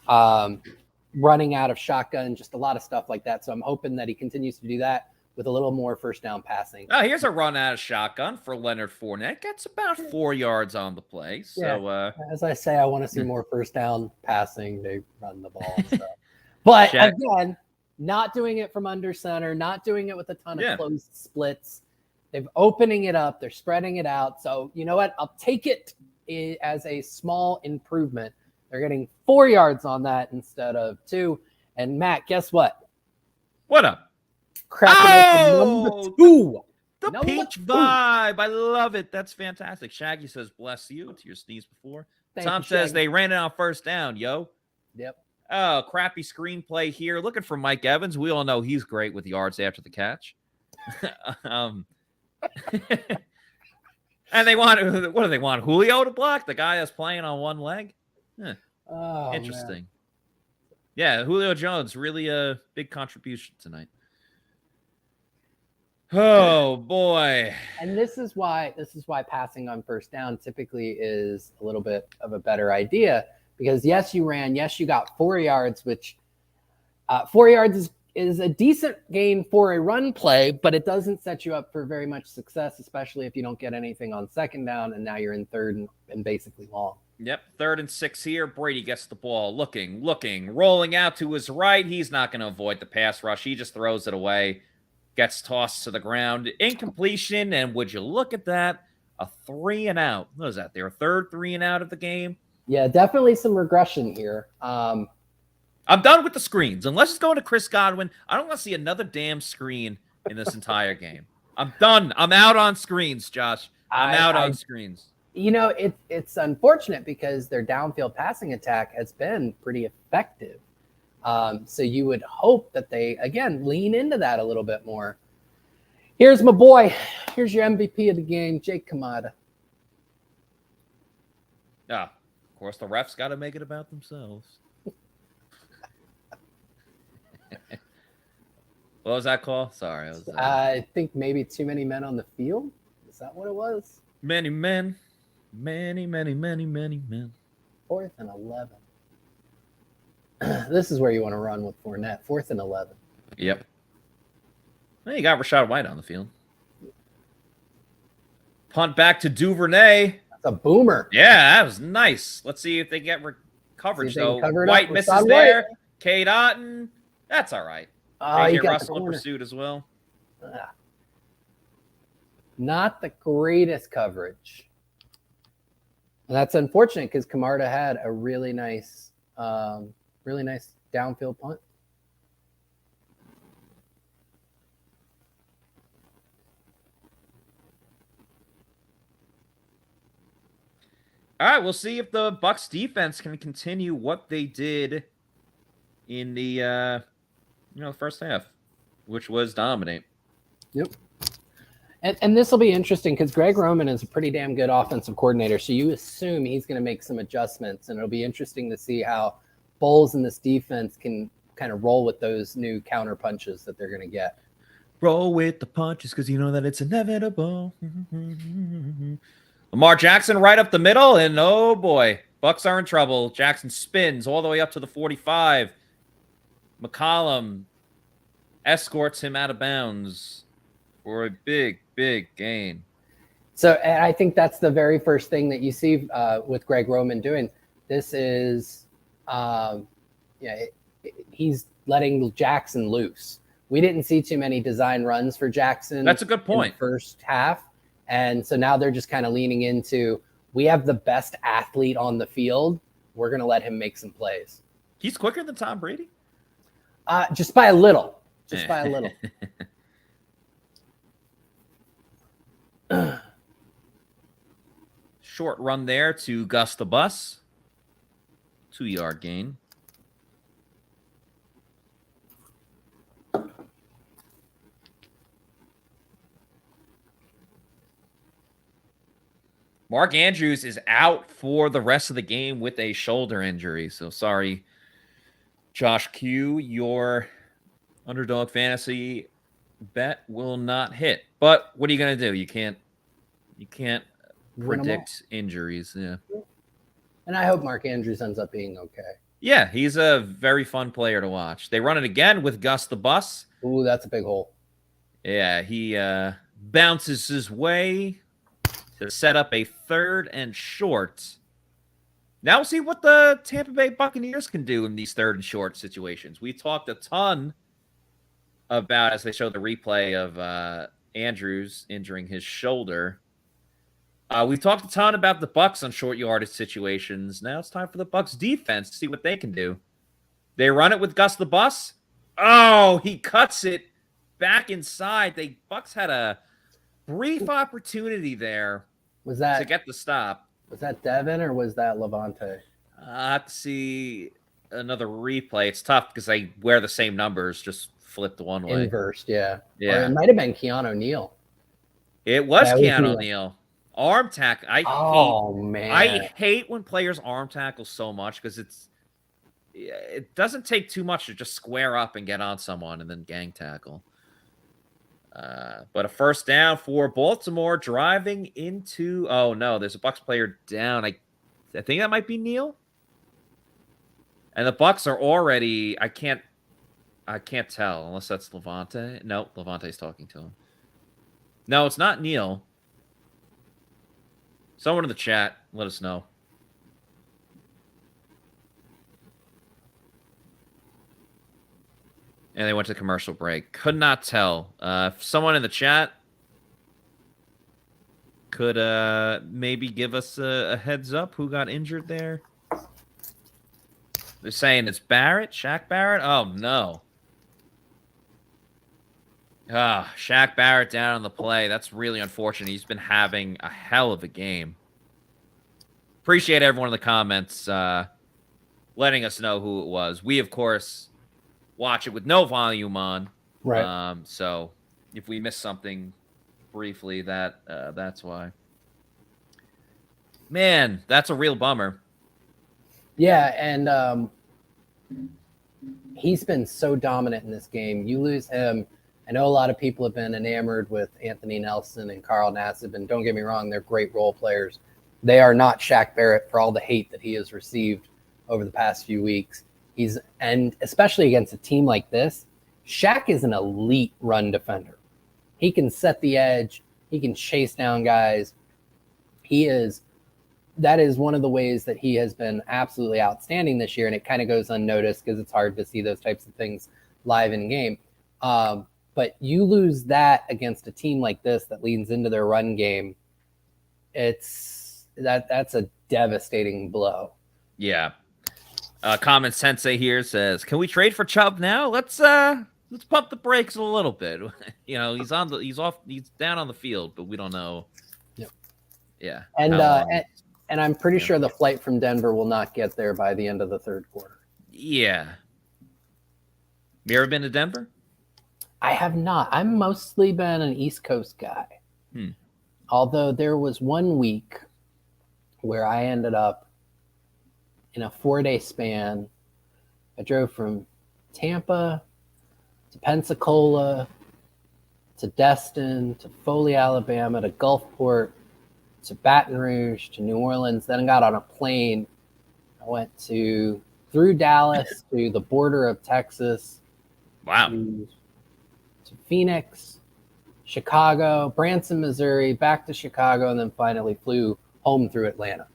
running out of shotgun, just a lot of stuff like that. So I'm hoping that he continues to do that with a little more first down passing. Oh, here's a run out of shotgun for Leonard Fournette. Gets about 4 yards on the play. So, as I say, I want to see more first down passing. They run the ball. So. But again, not doing it from under center, not doing it with a ton of closed splits. They're opening it up. They're spreading it out. So you know what? I'll take it as a small improvement. They're getting 4 yards on that instead of 2. And Matt, guess what? What up? Number 2. The peach vibe. I love it. That's fantastic. Shaggy says, bless you to your sneeze before. Tom says they ran it on first down, yo. Yep. Oh, crappy screenplay here. Looking for Mike Evans. We all know he's great with yards after the catch. And they want, what do they want? Julio to block? The guy that's playing on one leg? Oh, interesting. Man. Yeah, Julio Jones, really a big contribution tonight. Oh boy. And this is why passing on first down typically is a little bit of a better idea, because yes, you ran, yes, you got 4 yards, which 4 yards is a decent gain for a run play, but it doesn't set you up for very much success, especially if you don't get anything on second down and now you're in third and basically long. Yep, 3rd and 6 here. Brady gets the ball, looking, rolling out to his right. He's not going to avoid the pass rush. He just throws it away. Gets tossed to the ground. Incompletion, and would you look at that? A 3 and out. What is that? Their 3rd 3 and out of the game? Yeah, definitely some regression here. I'm done with the screens. Unless it's going to Chris Godwin, I don't want to see another damn screen in this entire game. I'm done. I'm out on screens, Josh. I'm out on screens. You know, it's unfortunate because their downfield passing attack has been pretty effective. So you would hope that they, again, lean into that a little bit more. Here's my boy. Here's your MVP of the game, Jake Kamada. Yeah, of course, the refs got to make it about themselves. What was that call? Sorry. I think maybe too many men on the field. Is that what it was? Many men. Many men. 4th and 11. This is where you want to run with Fournette. 4th and 11. Yep. Well, you got Rashad White on the field. Punt back to Duvernay. That's a boomer. Yeah, that was nice. Let's see if they get coverage, though. White misses there. Cade Otton. That's all right. AJ Russell in pursuit as well. Not the greatest coverage. And that's unfortunate because Camarda had a really nice downfield punt. All right, we'll see if the Bucs defense can continue what they did in the first half, which was dominate. Yep. And this will be interesting because Greg Roman is a pretty damn good offensive coordinator. So you assume he's going to make some adjustments, and it'll be interesting to see how Bowles and this defense can kind of roll with those new counter punches that they're going to get. Roll with the punches because you know that it's inevitable. Lamar Jackson right up the middle, and oh boy, Bucs are in trouble. Jackson spins all the way up to the 45. McCollum escorts him out of bounds for a big gain. So and I think that's the very first thing that you see with Greg Roman doing. This is, he's letting Jackson loose. We didn't see too many design runs for Jackson. That's a good point. In the first half. And so now they're just kind of leaning into we have the best athlete on the field. We're going to let him make some plays. He's quicker than Tom Brady? Just by a little. Just by a little. Short run there to Gus the Bus. 2-yard gain. Mark Andrews is out for the rest of the game with a shoulder injury. So sorry, Josh Q, your underdog fantasy bet will not hit. But what are you going to do? You can't predict injuries. Yeah. And I hope Mark Andrews ends up being okay. Yeah, he's a very fun player to watch. They run it again with Gus the Bus. Ooh, that's a big hole. Yeah, he bounces his way to set up a 3rd and short. Now we'll see what the Tampa Bay Buccaneers can do in these 3rd and short situations. We talked a ton about, as they showed the replay of Andrews injuring his shoulder. We've talked a ton about the Bucs on short yardage situations. Now it's time for the Bucs defense to see what they can do. They run it with Gus the Bus. Oh, he cuts it back inside. The Bucs had a brief opportunity there to get the stop. Was that Devin or was that Levante? I have to see another replay. It's tough because they wear the same numbers, just flipped one way. Inversed, yeah. Yeah. Or it might have been Keanu Neal. It was Keanu Neal. Arm tackle. Man. I hate when players arm tackle so much because it doesn't take too much to just square up and get on someone and then gang tackle. But a first down for Baltimore driving into. Oh no, there's a Bucs player down. I think that might be Neal. And the Bucs are already. I can't tell unless that's Levante. No, Levante's talking to him. No, it's not Neal. Someone in the chat, let us know. And they went to commercial break. Could not tell. If someone in the chat could maybe give us a heads up who got injured there. They're saying it's Barrett, Shaq Barrett. Oh, no. Shaq Barrett down on the play. That's really unfortunate. He's been having a hell of a game. Appreciate everyone in the comments letting us know who it was. We, of course, watch it with no volume on. Right. So if we miss something briefly, that's why. Man, that's a real bummer. Yeah, and he's been so dominant in this game. You lose him. I know a lot of people have been enamored with Anthony Nelson and Carl Nassib, and don't get me wrong, they're great role players. They are not Shaq Barrett for all the hate that he has received over the past few weeks. And especially against a team like this, Shaq is an elite run defender. He can set the edge. He can chase down guys. That is one of the ways that he has been absolutely outstanding this year, and it kind of goes unnoticed because it's hard to see those types of things live in game. But you lose that against a team like this that leans into their run game. That's a devastating blow. Yeah. Common Sensei here says, "Can we trade for Chubb now? Let's pump the brakes a little bit." He's down on the field, but we don't know. Yep. Yeah. And I'm pretty sure the flight from Denver will not get there by the end of the third quarter. Yeah. You ever been to Denver? I have not. I've mostly been an East Coast guy. Although there was 1 week where I ended up in a 4-day span. I drove from Tampa to Pensacola to Destin to Foley, Alabama to Gulfport to Baton Rouge to New Orleans. Then I got on a plane. I went through Dallas to the border of Texas. Wow. To Phoenix, Chicago, Branson, Missouri, back to Chicago, and then finally flew home through Atlanta.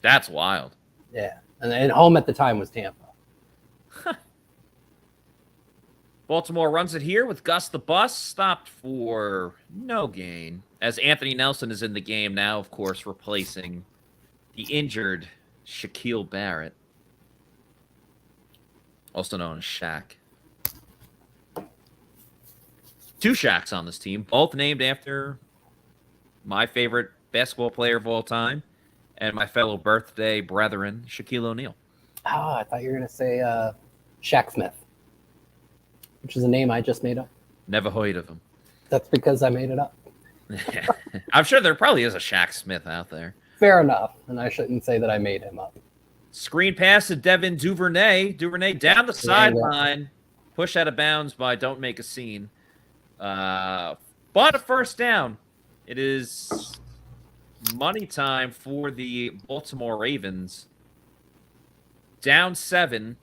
That's wild. Yeah. And home at the time was Tampa. Baltimore runs it here with Gus the Bus, stopped for no gain. As Anthony Nelson is in the game now, of course, replacing the injured Shaquille Barrett, also known as Shaq. 2 Shaqs on this team, both named after my favorite basketball player of all time and my fellow birthday brethren, Shaquille O'Neal. Oh, I thought you were going to say Shaq Smith, which is a name I just made up. Never heard of him. That's because I made it up. I'm sure there probably is a Shaq Smith out there. Fair enough, and I shouldn't say that I made him up. Screen pass to Devin Duvernay. Duvernay down the sideline. Push out of bounds by Don't Make a Scene. But a first down. It is money time for the Baltimore Ravens. Down 7,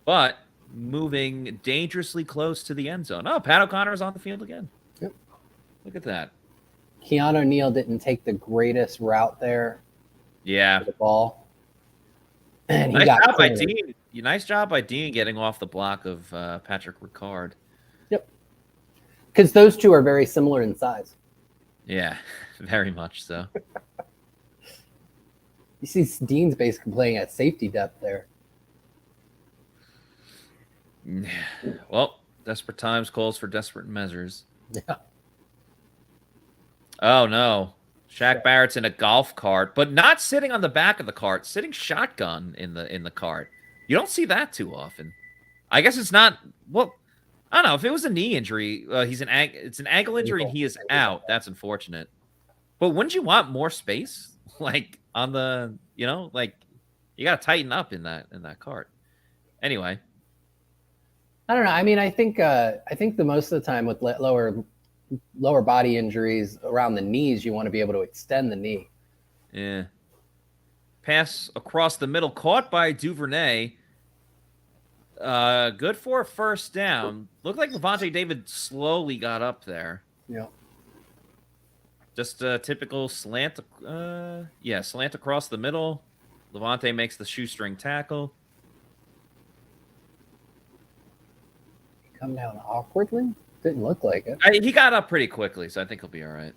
but moving dangerously close to the end zone. Oh, Pat O'Connor is on the field again. Yep. Look at that. Keanu Neal didn't take the greatest route there. Yeah. For the ball. And Nice job by Dean. Nice job by Dean getting off the block of Patrick Ricard. Yep. Because those two are very similar in size. Yeah, very much so. You see Dean's basically playing at safety depth there. Well, desperate times calls for desperate measures. Yeah. Oh, no. Shaq Barrett's in a golf cart, but not sitting on the back of the cart, sitting shotgun in the cart. You don't see that too often. I guess it's not, well, I don't know. If it was a knee injury, it's an ankle injury and he is out. That's unfortunate. But wouldn't you want more space? Like on the, you got to tighten up in that cart. Anyway. I don't know. I mean, I think the most of the time with lower body injuries around the knees, you want to be able to extend the knee. Yeah. Pass across the middle, caught by Duvernay. Good for a first down. Looked like Levante David slowly got up there. Yeah. Just a typical slant. Slant across the middle. Levante makes the shoestring tackle. Come down awkwardly? Didn't look like it. He got up pretty quickly, so I think he'll be all right.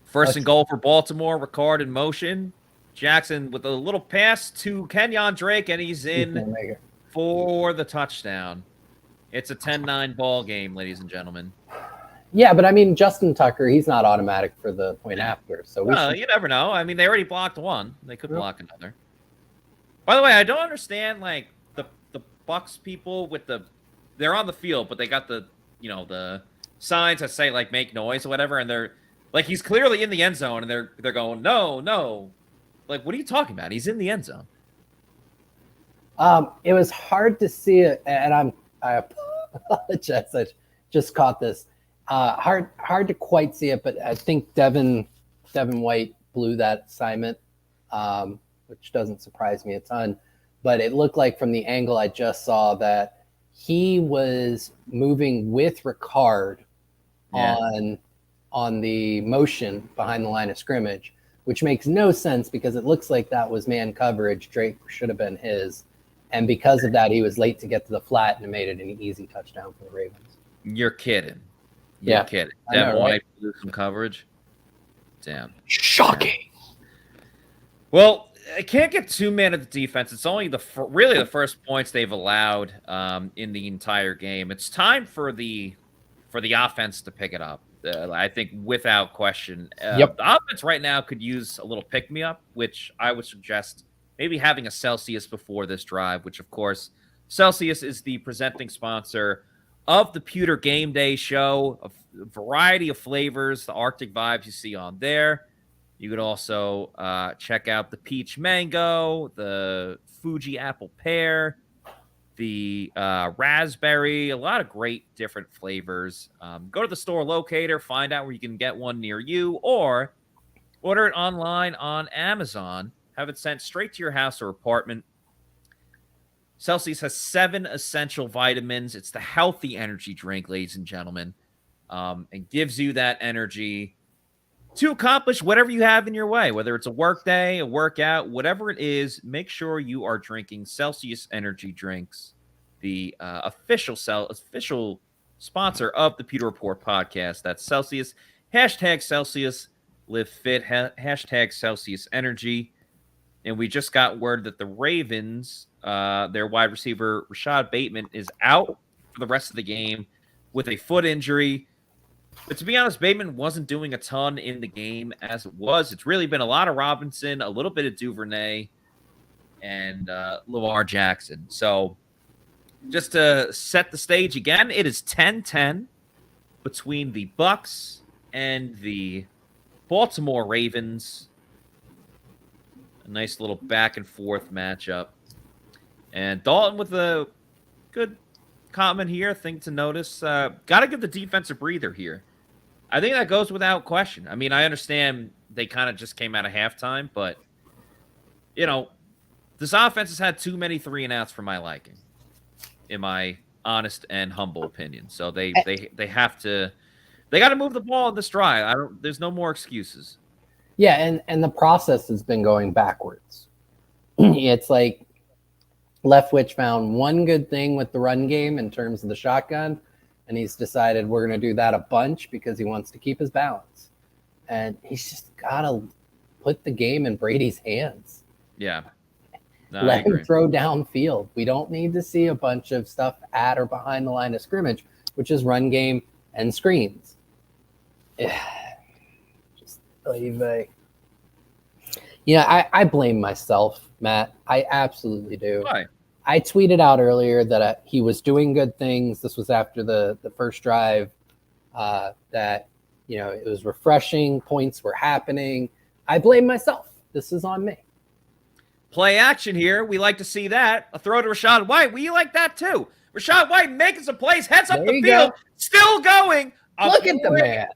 First and goal for Baltimore. Ricard in motion. Jackson with a little pass to Kenyon Drake, and he's in for the touchdown. It's a 10-9 ball game, ladies and gentlemen. Yeah, but I mean, Justin Tucker, he's not automatic for the point after. So you never know. I mean, they already blocked one. They could block another. By the way, I don't understand, like, the Bucs people with they're on the field, but they got the signs that say, like, make noise or whatever, and they're, like, he's clearly in the end zone, and they're going, no. Like, what are you talking about? He's in the end zone. It was hard to see it, and I apologize. I just caught this. Hard to quite see it, but I think Devin White blew that assignment, which doesn't surprise me a ton. But it looked like from the angle I just saw that he was moving with Ricard on the motion behind the line of scrimmage, which makes no sense because it looks like that was man coverage. Drake should have been his. And because of that, he was late to get to the flat, and it made it an easy touchdown for the Ravens. You're kidding. You're kidding. Devin White blew some coverage. Damn. Shocking. Well, I can't get too mad at the defense. It's only really the first points they've allowed in the entire game. It's time for the offense to pick it up. I think without question. The offense right now could use a little pick-me-up, which I would suggest maybe having a Celsius before this drive, which, of course, Celsius is the presenting sponsor of the Pewter GameDay show, a variety of flavors, the Arctic vibes you see on there. You could also check out the peach mango, the Fuji apple pear, the raspberry, a lot of great different flavors. Go to the store locator, find out where you can get one near you, or order it online on Amazon. Have it sent straight to your house or apartment. Celsius has 7 essential vitamins. It's the healthy energy drink, ladies and gentlemen, and gives you that energy to accomplish whatever you have in your way, whether it's a work day, a workout, whatever it is. Make sure you are drinking Celsius energy drinks, the official sponsor of the Pewter Report podcast. That's Celsius, Hashtag Celsius Live Fit. Hashtag Celsius Energy. And we just got word that the Ravens, their wide receiver Rashad Bateman, is out for the rest of the game with a foot injury. But to be honest, Bateman wasn't doing a ton in the game as it was. It's really been a lot of Robinson, a little bit of Duvernay, and Lamar Jackson. So just to set the stage again, it is 10-10 between the Bucs and the Baltimore Ravens. A nice little back and forth matchup. And Dalton with a good comment here, thing to notice. Got to give the defense a breather here. I think that goes without question. I mean, I understand they kind of just came out of halftime, but, you know, this offense has had too many 3-and-outs for my liking, in my honest and humble opinion. So they have to, they got to move the ball in this drive. There's no more excuses. Yeah, and the process has been going backwards. It's like Leftwich found one good thing with the run game in terms of the shotgun, and he's decided we're going to do that a bunch because he wants to keep his balance. And he's just got to put the game in Brady's hands. Yeah. No, Let him throw downfield. We don't need to see a bunch of stuff at or behind the line of scrimmage, which is run game and screens. Just I blame myself, Matt. I absolutely do. Why? I tweeted out earlier that he was doing good things. This was after the first drive, that, you know, it was refreshing. Points were happening. I blame myself. This is on me. Play action here. We like to see that. A throw to Rachaad White. We like that too. Rachaad White making some plays. Heads up the field. Still going. Look at the man.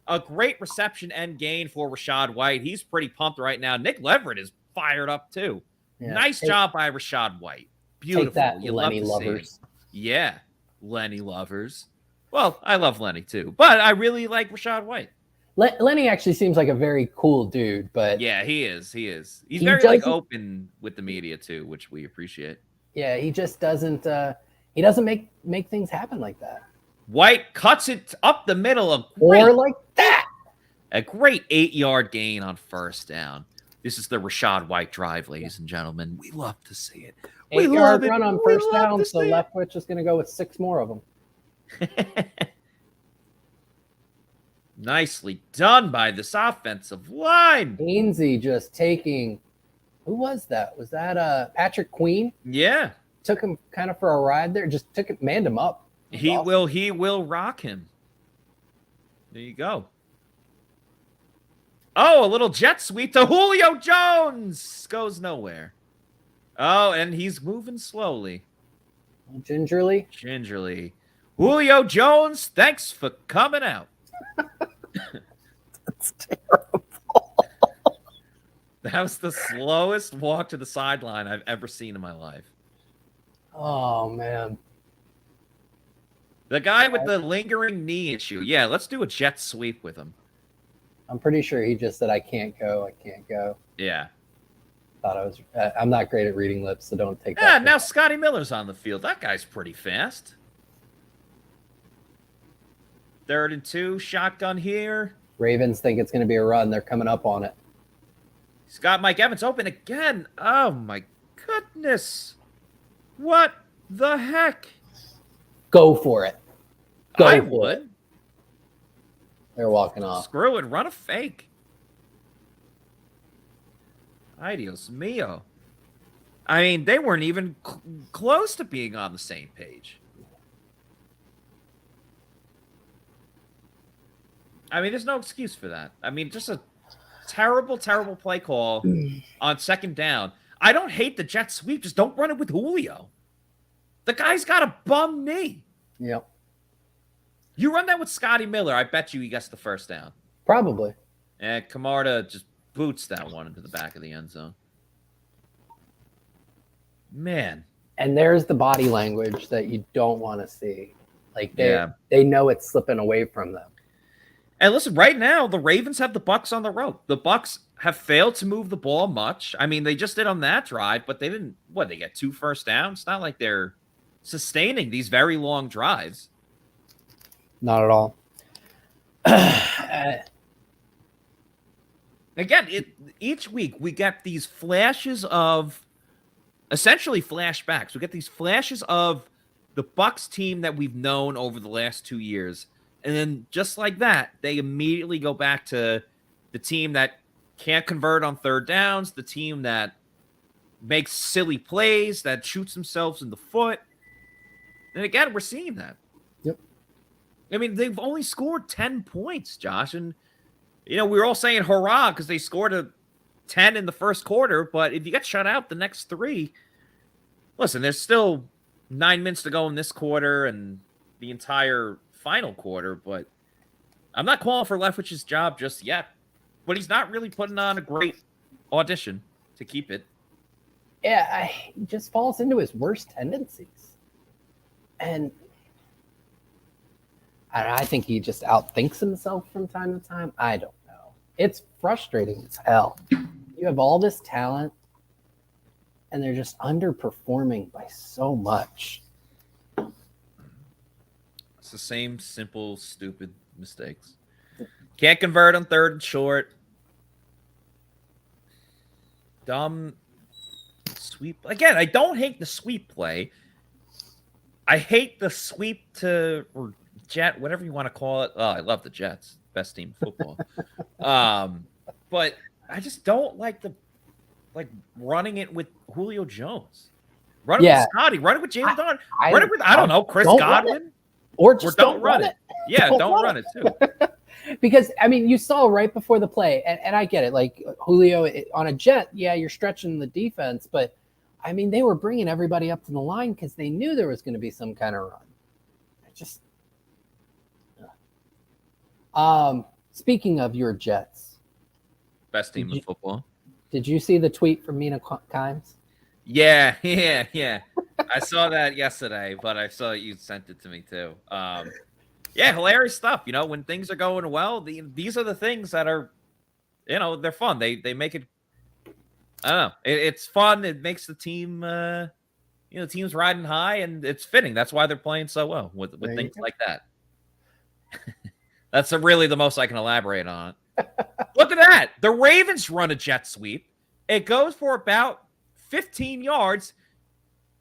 A great reception and gain for Rachaad White. He's pretty pumped right now. Nick Leverett is fired up too. Yeah. Nice job by Rachaad White. Beautiful. Take that, you Lenny love to lovers. see it. Yeah, Lenny lovers. Well, I love Lenny too, but I really like Rachaad White. Lenny actually seems like a very cool dude, but yeah, he is. He's very like open with the media too, which we appreciate. Yeah, he just doesn't. He doesn't make things happen like that. White cuts it up the middle or like that. A great 8-yard gain on first down. This is the Rachaad White drive, ladies and gentlemen. We love to see it. 8-yard run on first down, so Leftwich is going to go with 6 more of them. Nicely done by this offensive line. Hainsey just taking. Who was that? Was that Patrick Queen? Yeah. Took him kind of for a ride there. Just manned him up. He will rock him. There you go. Oh, a little jet sweep to Julio Jones. Goes nowhere. Oh, and he's moving slowly. Gingerly. Julio Jones, thanks for coming out. That's terrible. That was the slowest walk to the sideline I've ever seen in my life. Oh, man. The guy with the lingering knee issue. Yeah, let's do a jet sweep with him. I'm pretty sure he just said, I can't go. Yeah. Thought I was. I'm not great at reading lips, so don't take that. Yeah, now Scotty Miller's on the field. That guy's pretty fast. 3rd and 2, shotgun here. Ravens think it's going to be a run. They're coming up on it. He's got Mike Evans open again. Oh, my goodness. What the heck? Go for it. I would. They're walking off. Screw it. Run a fake. Ay, Dios mío. I mean, they weren't even close to being on the same page. I mean, there's no excuse for that. I mean, just a terrible, terrible play call on 2nd down. I don't hate the jet sweep. Just don't run it with Julio. The guy's got a bum knee. Yep. You run that with Scotty Miller, I bet you he gets the 1st down. Probably. And Camarda just boots that one into the back of the end zone. Man. And there's the body language that you don't want to see. Like they know it's slipping away from them. And listen, right now, the Ravens have the Bucs on the rope. The Bucs have failed to move the ball much. I mean, they just did on that drive, but they didn't, they get 2 first downs? It's not like they're sustaining these very long drives. Not at all. Again, each week we get these flashes of, essentially flashbacks. We get these flashes of the Bucs team that we've known over the last 2 years. And then just like that, they immediately go back to the team that can't convert on third downs, the team that makes silly plays, that shoots themselves in the foot. And again, we're seeing that. Yep. I mean, they've only scored 10 points, Josh. And, we were all saying hurrah because they scored a 10 in the first quarter. But if you get shut out the next 3, listen, there's still 9 minutes to go in this quarter and the entire final quarter. But I'm not calling for Leftwich's job just yet. But he's not really putting on a great audition to keep it. Yeah, he just falls into his worst tendencies. And I think he just outthinks himself from time to time. I don't know. It's frustrating as hell. You have all this talent, and they're just underperforming by so much. It's the same simple, stupid mistakes. Can't convert on third and short. Dumb sweep. Again, I don't hate the sweep play. I hate the sweep to or jet, whatever you want to call it. Oh, I love the Jets. Best team in football. But I just don't like running it with Julio Jones. Run it with Scotty. Run it with James Don. Run it with, I don't know, Chris Godwin. Or just don't run it. Yeah, don't run it too. Because, I mean, you saw right before the play, and I get it. Like, Julio on a jet, yeah, you're stretching the defense. But, I mean, they were bringing everybody up to the line because they knew there was going to be some kind of run. Speaking of your Jets. Best team in football. Did you see the tweet from Mina Kimes? Yeah. I saw that yesterday, but I saw you sent it to me too. Yeah, hilarious stuff. When things are going well, these are the things that are, they're fun. They make it. I don't know. It's fun. It makes the team, the team's riding high, and it's fitting. That's why they're playing so well with things like that. That's really the most I can elaborate on. Look at that. The Ravens run a jet sweep. It goes for about 15 yards,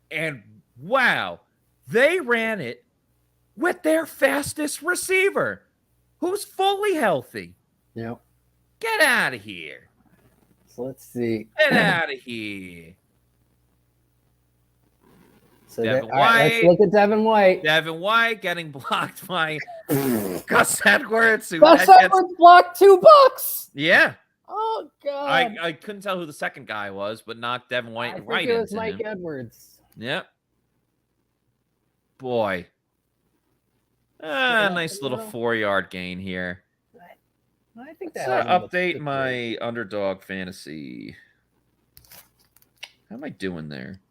and wow, they ran it with their fastest receiver, who's fully healthy. Yep. Get out of here. So let's see. Get out of here. So let's look at Devin White. Devin White getting blocked by Gus Edwards. Gus Edwards blocked 2 Bucs. Yeah. Oh, God. I couldn't tell who the second guy was, but knocked Devin White right into him. It was into Mike Edwards. Yep. Boy. Nice little 4-yard gain here. I think Let's that update my underdog fantasy. How am I doing there?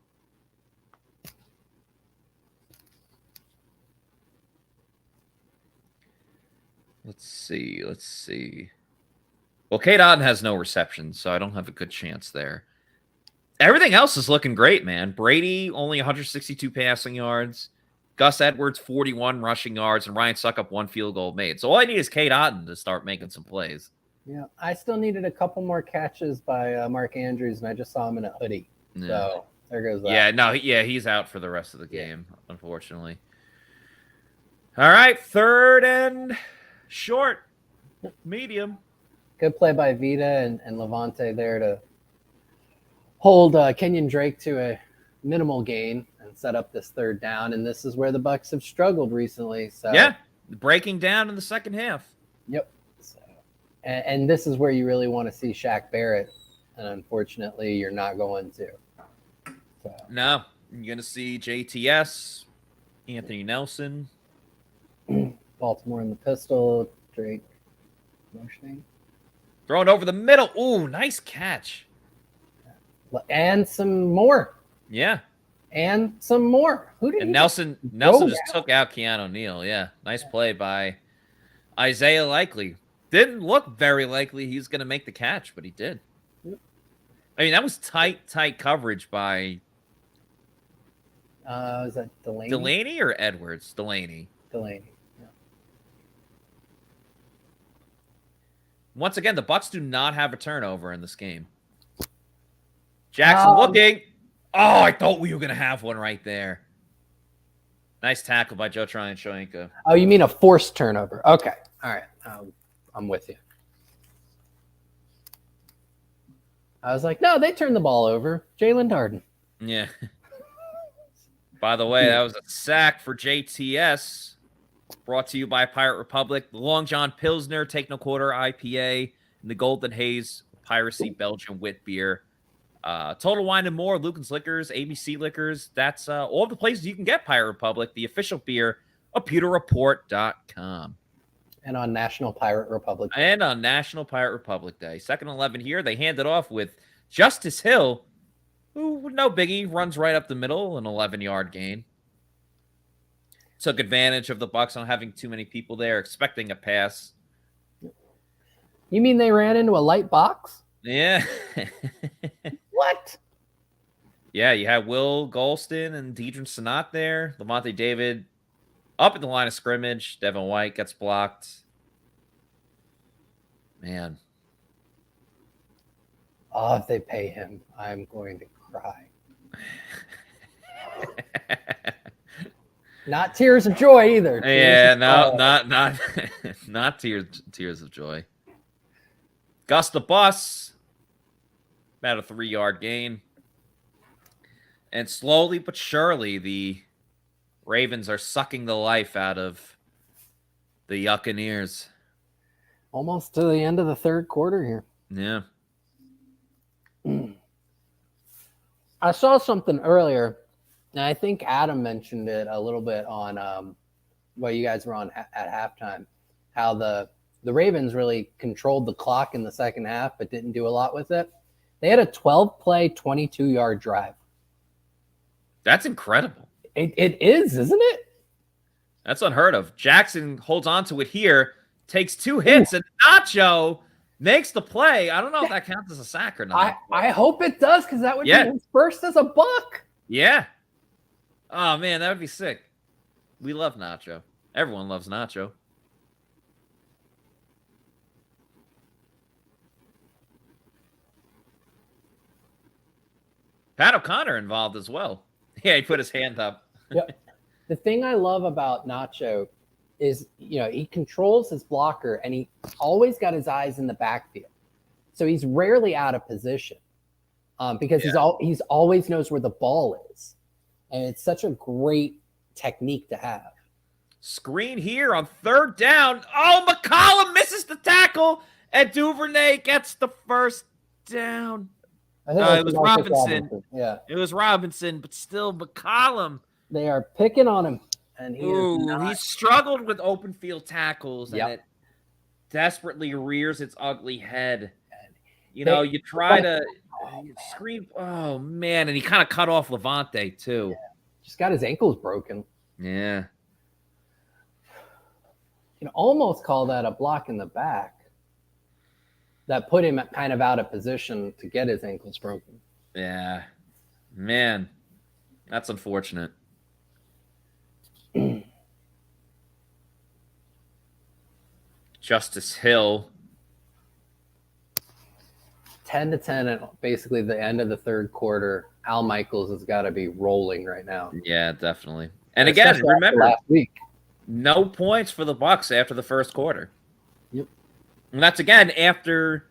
Let's see. Well, Kate Otten has no reception, so I don't have a good chance there. Everything else is looking great, man. Brady, only 162 passing yards. Gus Edwards, 41 rushing yards. And Ryan Suckup, 1 field goal made. So all I need is Kate Otten to start making some plays. Yeah, I still needed a couple more catches by Mark Andrews, and I just saw him in a hoodie. Yeah. So there goes that. He's out for the rest of the game, unfortunately. All right, 3rd and short, medium. Good play by Vita and Levante there to hold Kenyon Drake to a minimal gain and set up this 3rd down. And this is where the Bucs have struggled recently. So yeah, breaking down in the second half. Yep. So, and this is where you really want to see Shaq Barrett, and unfortunately, you're not going to. So. No, you're going to see JTS, Anthony Nelson. Baltimore in the pistol. Drake motioning. Throwing over the middle. Ooh, nice catch. And some more. Yeah. And some more. Who did Nelson just took out Keanu Neal. Yeah. Nice play by Isaiah Likely. Didn't look very likely he's going to make the catch, but he did. Yep. I mean, that was tight coverage by was that Delaney? Delaney or Edwards? Delaney. Delaney. Yeah. Once again, the Bucs do not have a turnover in this game. Jackson looking. Oh, I thought we were going to have one right there. Nice tackle by Joe Tryon-Shoyinka. Oh, you mean a forced turnover? Okay. All right. I'm with you. I was like, no, they turned the ball over. Jalen Darden. Yeah. By the way, that was a sack for JTS. Brought to you by Pirate Republic. The Long John Pilsner, Take No Quarter IPA, and the Golden Haze Piracy Belgian Wit Beer. Total Wine and More, Lucan's Liquors, ABC Liquors. That's all the places you can get Pirate Republic, the official beer of pewterreport.com. And on National Pirate Republic Day. And on National Pirate Republic Day. 2nd and 11 here. They hand it off with Justice Hill, who, no biggie, runs right up the middle, an 11-yard gain. Took advantage of the Bucs on having too many people there, expecting a pass. You mean they ran into a light box? Yeah. What? Yeah, you had Will Golston and Deidre Sanat there. Lamonte David up at the line of scrimmage. Devin White gets blocked. Man. Oh, if they pay him, I'm going to cry. Not tears of joy either. Yeah, not tears of joy. Gus the Bus, about a 3-yard gain. And slowly but surely, the Ravens are sucking the life out of the Buccaneers. Almost to the end of the third quarter here. Yeah. I saw something earlier, and I think Adam mentioned it a little bit on what you guys were on at halftime, how the Ravens really controlled the clock in the second half but didn't do a lot with it. They had a 12-play, 22-yard drive. That's incredible. It is, isn't it? That's unheard of. Jackson holds on to it here, takes 2 hits, and Nacho makes the play. I don't know if that counts as a sack or not. I hope it does, because that would be his first as a Buck. Yeah. Oh, man, that would be sick. We love Nacho. Everyone loves Nacho. Pat O'Connor involved as well. Yeah, he put his hand up. Yep. The thing I love about Nacho is, he controls his blocker, and he always got his eyes in the backfield. So he's rarely out of position because he's always knows where the ball is. And it's such a great technique to have. Screen here on 3rd down. Oh, McCollum misses the tackle, and Duvernay gets the first down. I think it was Robinson. Yeah. It was Robinson, but still McCollum. They are picking on him. And he struggled with open field tackles, and it desperately rears its ugly head. You try to screen. Oh, man. And he kind of cut off Levante, too. Yeah. Just got his ankles broken. Yeah. You can almost call that a block in the back. That put him kind of out of position to get his ankles broken. Yeah. Man, that's unfortunate. Justice Hill. 10-10 at basically the end of the third quarter. Al Michaels has got to be rolling right now. Yeah, definitely. And again, remember, last week, no points for the Bucs after the first quarter. Yep. And that's, again, after,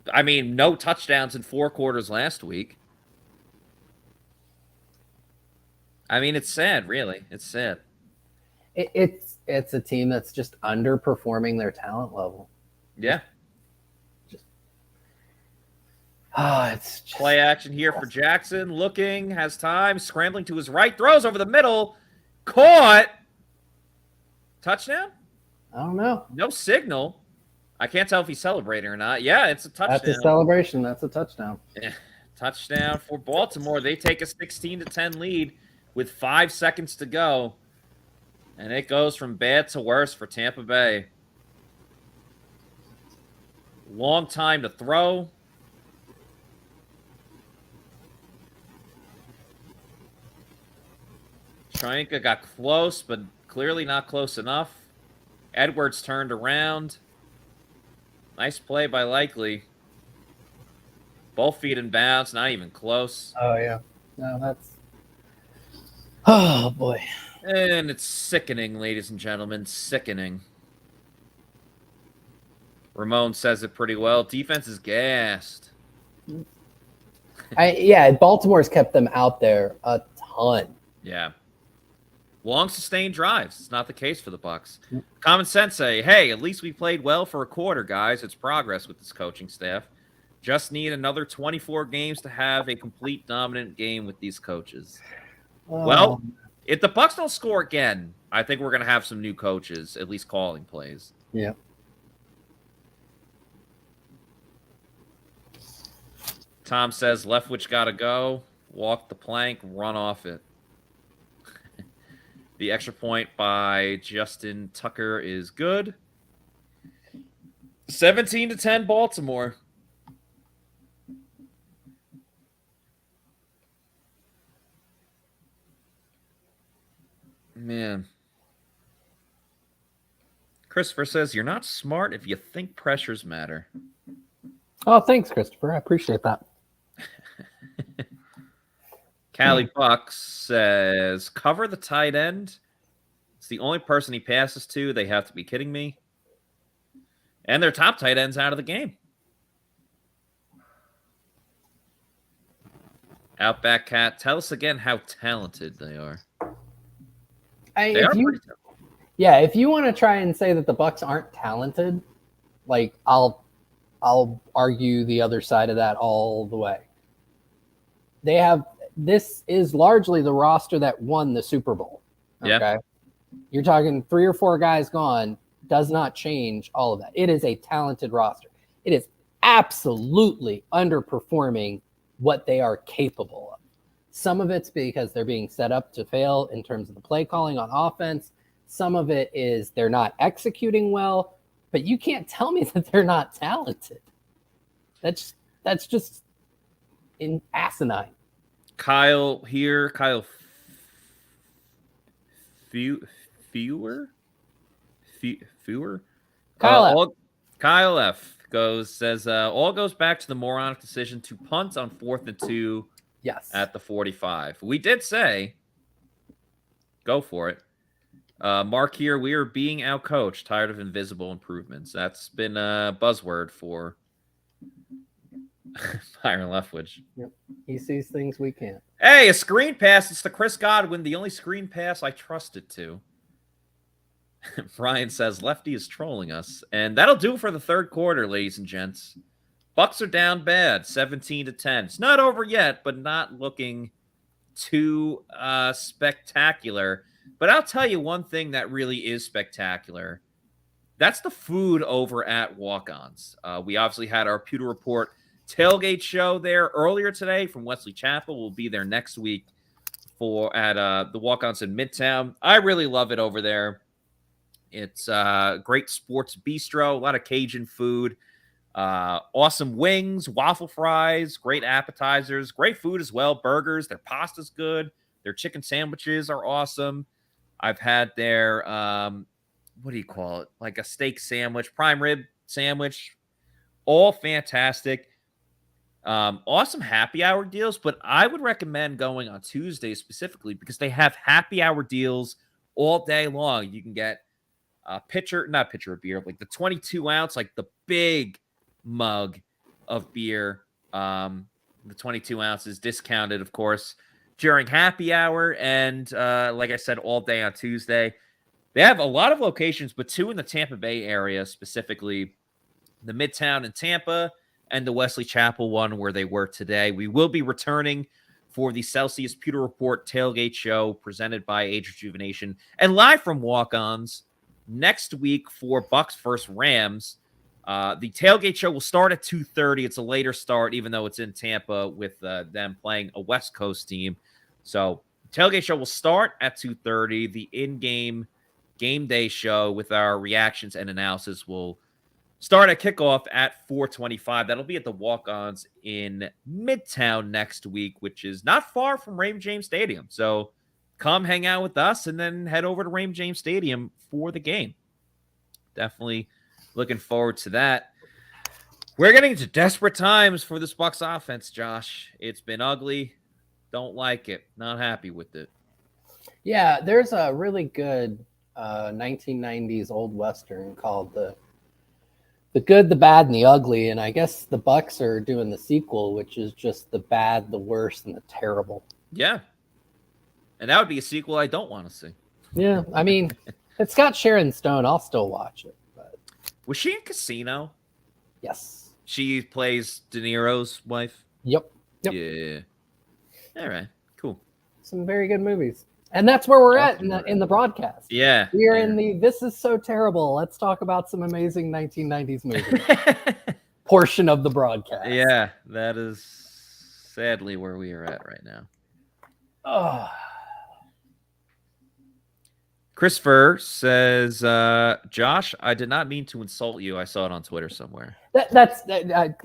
no touchdowns in 4 quarters last week. It's sad, really. It's sad. It's a team that's just underperforming their talent level. Yeah. It's just play action here for Jackson. Looking, has time, scrambling to his right, throws over the middle, caught. Touchdown? I don't know. No signal. I can't tell if he's celebrating or not. Yeah, it's a touchdown. That's a celebration. That's a touchdown. Yeah. Touchdown for Baltimore. They take a 16-10 lead with 5 seconds to go. And it goes from bad to worse for Tampa Bay. Long time to throw. Shoyinka got close, but clearly not close enough. Edwards turned around. Nice play by Likely. Both feet in bounds, not even close. Oh, yeah. No, that's... Oh, boy. And it's sickening, ladies and gentlemen. Sickening. Ramon says it pretty well. Defense is gassed. Yeah, Baltimore's kept them out there a ton. Yeah. Long sustained drives. It's not the case for the Bucs. Common sense say, hey, at least we played well for a quarter, guys. It's progress with this coaching staff. Just need another 24 games to have a complete dominant game with these coaches. Well, if the Bucs don't score again, I think we're going to have some new coaches, at least calling plays. Yeah. Tom says, Leftwich got to go. Walk the plank, run off it. The extra point by Justin Tucker is good. 17-10 Baltimore. Man. Christopher says, you're not smart if you think pressures matter. Oh, thanks, Christopher. I appreciate that. Callie Bucks says, cover the tight end. It's the only person he passes to. They have to be kidding me. And their top tight end's out of the game. Outback Cat, tell us again how talented they are. Yeah, if you want to try and say that the Bucs aren't talented, like I'll argue the other side of that all the way. This is largely the roster that won the Super Bowl. Okay. Yeah. You're talking 3 or 4 guys gone, does not change all of that. It is a talented roster. It is absolutely underperforming what they are capable of. Some of it's because they're being set up to fail in terms of the play calling on offense. Some of it is they're not executing well, but you can't tell me that they're not talented. That's just asinine. Kyle here. Kyle Fewer? Kyle F. says all goes back to the moronic decision to punt on 4th and 2. Yes. At the 45. We did say, go for it. Mark here, we are being outcoached, tired of invisible improvements. That's been a buzzword for Byron Leftwich. Yep. He sees things we can't. Hey, a screen pass. It's to Chris Godwin, the only screen pass I trusted to. Brian says, Lefty is trolling us. And that'll do it for the third quarter, ladies and gents. Bucs are down bad, 17-10. It's not over yet, but not looking too spectacular. But I'll tell you one thing that really is spectacular. That's the food over at Walk-Ons. We obviously had our Pewter Report tailgate show there earlier today from Wesley Chapel. We'll be there next week at the Walk-Ons in Midtown. I really love it over there. It's great sports bistro, a lot of Cajun food. Awesome wings, waffle fries, great appetizers, great food as well. Burgers, their pasta's good. Their chicken sandwiches are awesome. I've had their, what do you call it? Like a steak sandwich, prime rib sandwich. All fantastic. Awesome happy hour deals, but I would recommend going on Tuesdays specifically because they have happy hour deals all day long. You can get not pitcher of beer, like the 22 ounce, like the big mug of beer. The 22 ounces discounted, of course, during happy hour. And like I said, all day on Tuesday. They have a lot of locations, but 2 in the Tampa Bay area, specifically the Midtown in Tampa and the Wesley Chapel one where they were today. We will be returning for the Celsius Pewter Report tailgate show presented by Age Rejuvenation and live from Walk-Ons next week for Bucs versus Rams. The tailgate show will start at 2:30. It's a later start, even though it's in Tampa with them playing a West Coast team. So tailgate show will start at 2:30. The in-game game day show with our reactions and analysis will start at kickoff at 4:25. That'll be at the Walk-Ons in Midtown next week, which is not far from Raymond James Stadium. So come hang out with us and then head over to Raymond James Stadium for the game. definitely looking forward to that. We're getting into desperate times for this Bucs offense, Josh. It's been ugly. Don't like it. Not happy with it. Yeah, there's a really good 1990s old Western called The Good, the Bad, and the Ugly. And I guess the Bucs are doing the sequel, which is just the bad, the worst, and the terrible. Yeah. And that would be a sequel I don't want to see. Yeah, I mean, it's got Sharon Stone. I'll still watch it. But... Was she in Casino? Yes. She plays De Niro's wife? Yep. Yeah. All right. Cool. Some very good movies. And that's where we're at in the broadcast. Yeah. We are in the this is so terrible. Let's talk about some amazing 1990s movies portion of the broadcast. Yeah, that is sadly where we are at right now. Oh. Christopher says, Josh, I did not mean to insult you. I saw it on Twitter somewhere.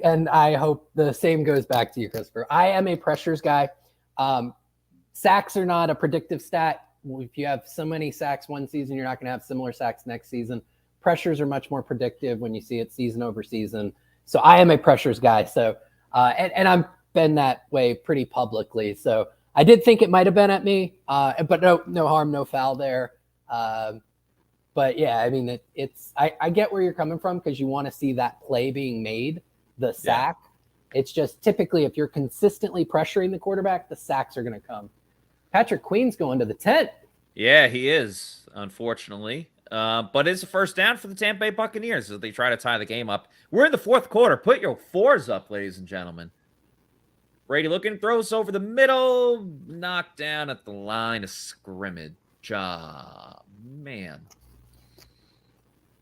And I hope the same goes back to you, Christopher. I am a pressures guy. Sacks are not a predictive stat. If you have so many sacks one season, you're not going to have similar sacks next season. Pressures are much more predictive when you see it season over season. So I am a pressures guy. So, and I've been that way pretty publicly. So I did think it might have been at me, but no harm, no foul there. But yeah, I mean, I get where you're coming from because you want to see that play being made, the sack. Yeah. It's just typically if you're consistently pressuring the quarterback, the sacks are going to come. Patrick Queen's going to the tent. Yeah, he is, unfortunately. But it's a first down for the Tampa Bay Buccaneers as they try to tie the game up. We're in the fourth quarter. Put your fours up, ladies and gentlemen. Brady looking, throws over the middle, knocked down at the line of scrimmage. Man.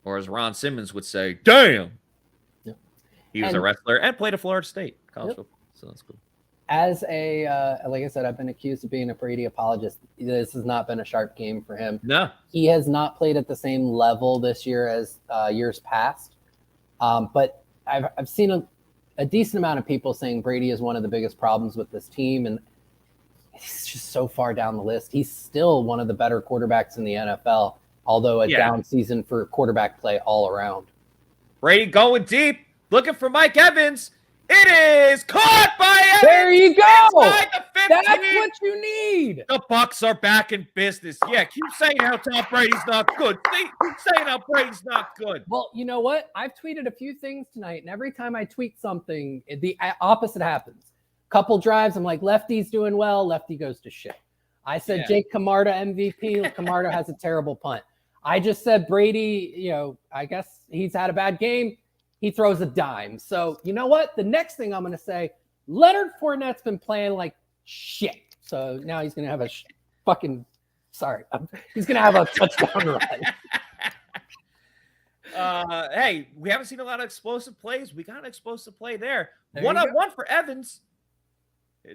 Or as Ron Simmons would say, damn. Yep. He was a wrestler and played at Florida State college football, so that's cool. As like I said, I've been accused of being a Brady apologist. This has not been a sharp game for him. No. He has not played at the same level this year as years past. But I've seen a decent amount of people saying Brady is one of the biggest problems with this team, and he's just so far down the list. He's still one of the better quarterbacks in the NFL, although a down season for quarterback play all around. Brady going deep, looking for Mike Evans. It is caught by Evans. There you go. That's what you need. The Bucs are back in business. Yeah, keep saying how Tom Brady's not good. Keep saying how Brady's not good. Well, you know what? I've tweeted a few things tonight, and every time I tweet something, the opposite happens. Couple drives, I'm like, lefty's doing well. Lefty goes to shit. I said Jake Camarda MVP. Camarda has a terrible punt. I just said Brady, I guess he's had a bad game. He throws a dime. So you know what? The next thing I'm going to say, Leonard Fournette's been playing like shit. So now he's going to have a he's going to have a touchdown run. Hey, we haven't seen a lot of explosive plays. We got an explosive play there. One-on-one for Evans.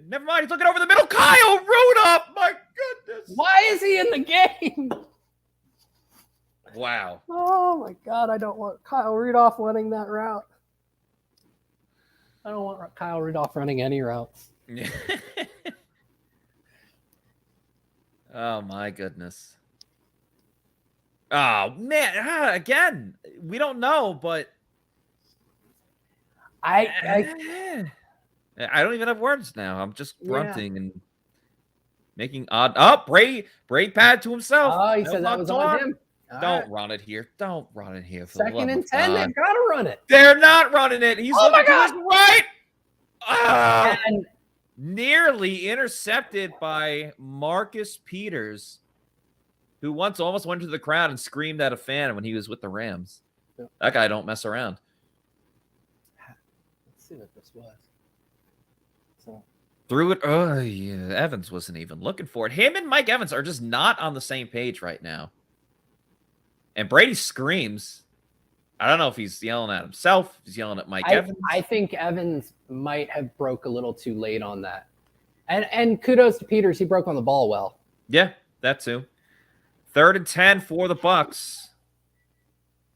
Never mind. He's looking over the middle. Kyle Rudolph. My goodness. Why is he in the game? Wow. Oh, my God. I don't want Kyle Rudolph running that route. I don't want Kyle Rudolph running any routes. Oh, my goodness. Oh, man. Again, we don't know, but I don't even have words now. I'm just grunting and making odd. Oh, Brady pad to himself. Oh, he said that was on him. Don't run it here. Don't run it here. Second and 10. They've got to run it. They're not running it. He's looking to his right. And nearly intercepted by Marcus Peters, who once almost went to the crowd and screamed at a fan when he was with the Rams. That guy don't mess around. Let's see what this was. Threw it. Oh, yeah. Evans wasn't even looking for it. Him and Mike Evans are just not on the same page right now. And Brady screams. I don't know if he's yelling at himself. If he's yelling at Mike Evans. I think Evans might have broke a little too late on that. And kudos to Peters. He broke on the ball well. Yeah, that too. 3rd and 10 for the Bucs.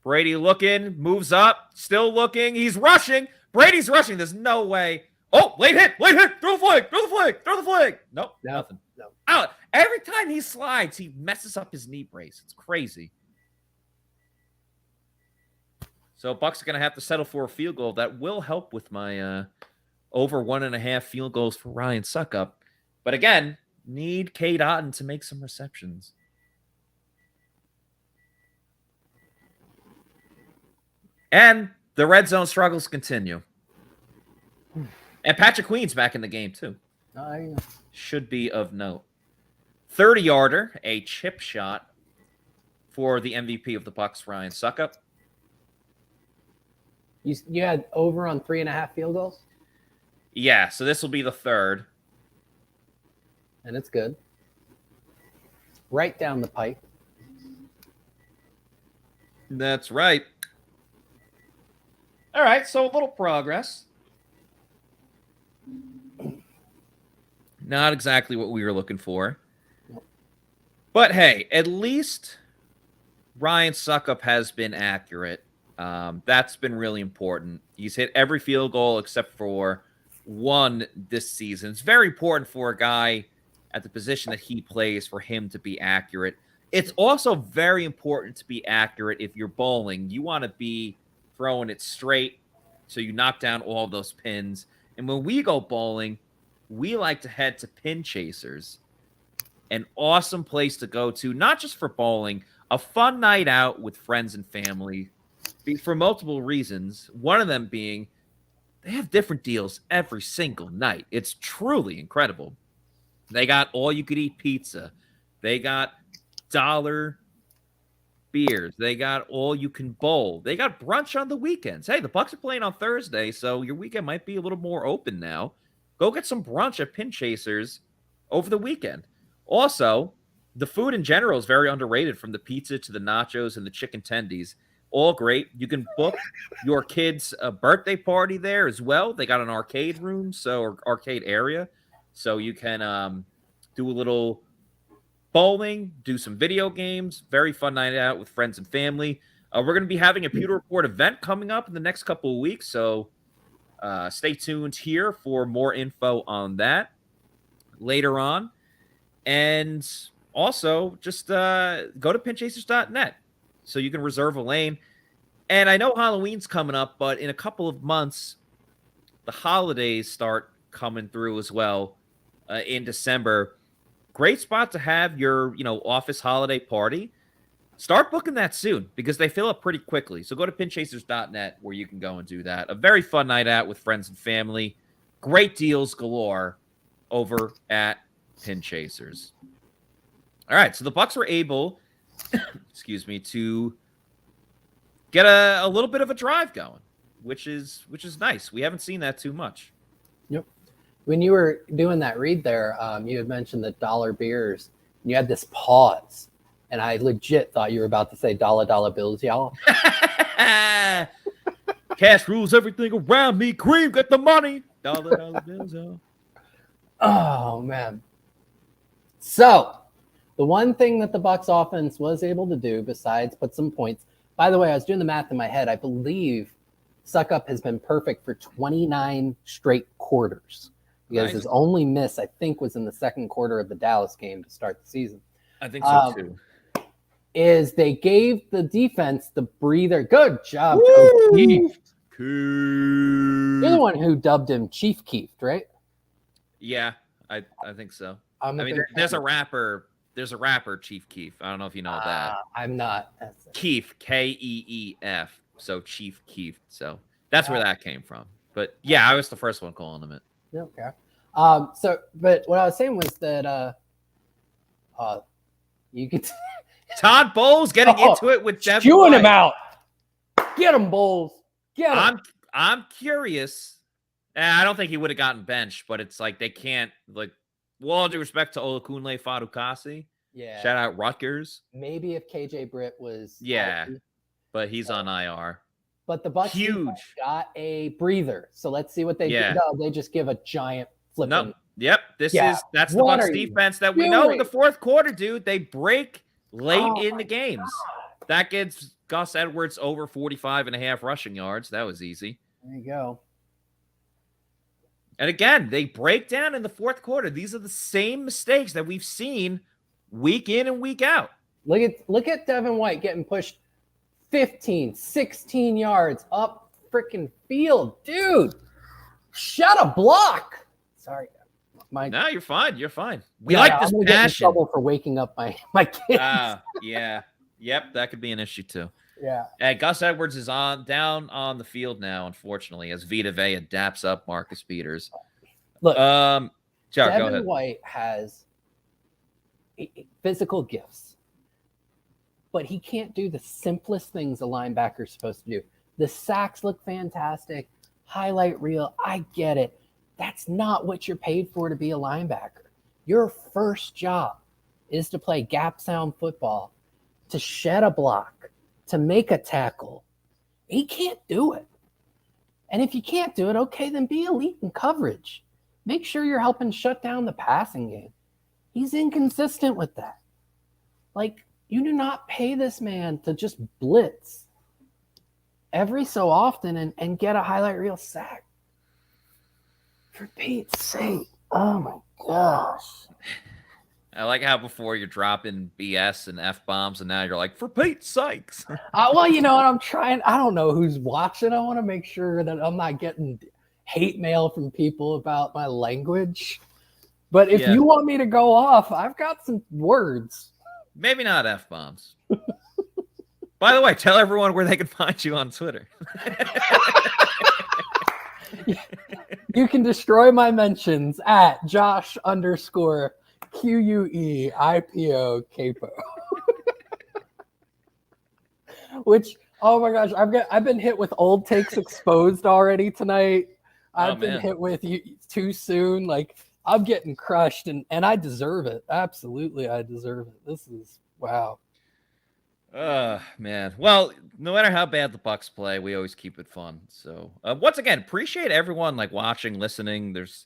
Brady looking, moves up, still looking. He's rushing. Brady's rushing. There's no way. Oh, late hit. Throw the flag. Nope, nothing. No. Out. Every time he slides, he messes up his knee brace. It's crazy. So Bucs are going to have to settle for a field goal. That will help with my over 1.5 field goals for Ryan Suckup. But again, need Cade Otton to make some receptions. And the red zone struggles continue. And Patrick Queen's back in the game, too. Should be of note. 30-yarder, a chip shot for the MVP of the Bucs, Ryan Suckup. You had over on 3.5 field goals? Yeah, so this will be the third. And it's good. Right down the pipe. That's right. All right, so a little progress. Not exactly what we were looking for. But hey, at least Ryan Suckup has been accurate. That's been really important. He's hit every field goal except for one this season. It's very important for a guy at the position that he plays for him to be accurate. It's also very important to be accurate if you're bowling. You want to be throwing it straight so you knock down all those pins. And when we go bowling, we like to head to Pin Chasers. An awesome place to go to, not just for bowling, a fun night out with friends and family for multiple reasons. One of them being they have different deals every single night. It's truly incredible. They got all-you-could-eat pizza. They got dollar beers. They got all-you-can-bowl. They got brunch on the weekends. Hey, the Bucs are playing on Thursday, so your weekend might be a little more open now. Go get some brunch at Pin Chasers over the weekend. Also, the food in general is very underrated, from the pizza to the nachos and the chicken tendies. All great. You can book your kids' birthday party there as well. They got an arcade room, or arcade area, so you can do a little bowling, do some video games. Very fun night out with friends and family. We're going to be having a Pewter Report event coming up in the next couple of weeks, so stay tuned here for more info on that later on. And also, just go to pinchasers.net so you can reserve a lane. And I know Halloween's coming up, but in a couple of months, the holidays start coming through as well in December. Great spot to have your, office holiday party. Start booking that soon because they fill up pretty quickly. So go to pinchasers.net where you can go and do that. A very fun night out with friends and family. Great deals galore over at Pin Chasers. All right, so the Bucs were able, to get a little bit of a drive going, which is nice. We haven't seen that too much. Yep. When you were doing that read there, you had mentioned the dollar beers, and you had this pause, and I legit thought you were about to say dollar bills, y'all. Cash rules everything around me. Cream, get the money. Dollar bills, y'all. Oh man. So, the one thing that the Bucs offense was able to do besides put some points, by the way, I was doing the math in my head. I believe Suckup has been perfect for 29 straight quarters because his only miss, I think, was in the second quarter of the Dallas game to start the season. I think so too. Is they gave the defense the breather. Good job, Keith. You're the one who dubbed him Chief Keith, right? Yeah, I think so. I mean, there's a rapper, Chief Keef. I don't know if you know that. I'm not. Keef, Keef. So Chief Keef. So that's where that came from. But yeah, I was the first one calling him it. Okay. But what I was saying was that you could. Todd Bowles getting into it with Devin chewing White. him out. Get him, Bowles. Get him. I'm curious. I don't think he would have gotten benched, but it's like they can't, with all due respect to Olakunle Fadukasi. Yeah. Shout out Rutgers. Maybe if KJ Britt was healthy, but he's on IR. But the Bucs got a breather. So let's see what they do. No, they just give a giant flipping. No. Yep. That's the Bucs defense that we know in the fourth quarter, dude. They break late in the games. That gets Gus Edwards over 45.5 rushing yards. That was easy. There you go. And again, they break down in the fourth quarter. These are the same mistakes that we've seen week in and week out. Look at Devin White getting pushed 15, 16 yards up freaking field. Dude, shut a block. Sorry. No, you're fine. You're fine. We like this I'm passion. Get in trouble for waking up my kids. Yeah. Yep, that could be an issue too. Yeah. And Gus Edwards is down on the field now, unfortunately, as Vita Vea adapts up Marcus Peters. Look, Jared, go Devin ahead. White has physical gifts, but he can't do the simplest things a linebacker is supposed to do. The sacks look fantastic. Highlight reel, I get it. That's not what you're paid for to be a linebacker. Your first job is to play gap sound football, to shed a block, to make a tackle. He can't do it. And if you can't do it, okay, then be elite in coverage. Make sure you're helping shut down the passing game. He's inconsistent with that. Like, you do not pay this man to just blitz every so often and get a highlight reel sack. For Pete's sake. Oh my gosh. I like how before you're dropping BS and F-bombs, and now you're like, for Pete's sakes. Well, you know what? I'm trying. I don't know who's watching. I want to make sure that I'm not getting hate mail from people about my language. But if you want me to go off, I've got some words. Maybe not F-bombs. By the way, tell everyone where they can find you on Twitter. You can destroy my mentions at Josh_QUEIPO Capo. Which, oh my gosh, I've been hit with old takes exposed already tonight. I've been hit with you too soon. Like, I'm getting crushed, and I deserve it. Absolutely, I deserve it. This is wow. Man. Well, no matter how bad the Bucs play, we always keep it fun. So, once again, appreciate everyone like watching, listening. There's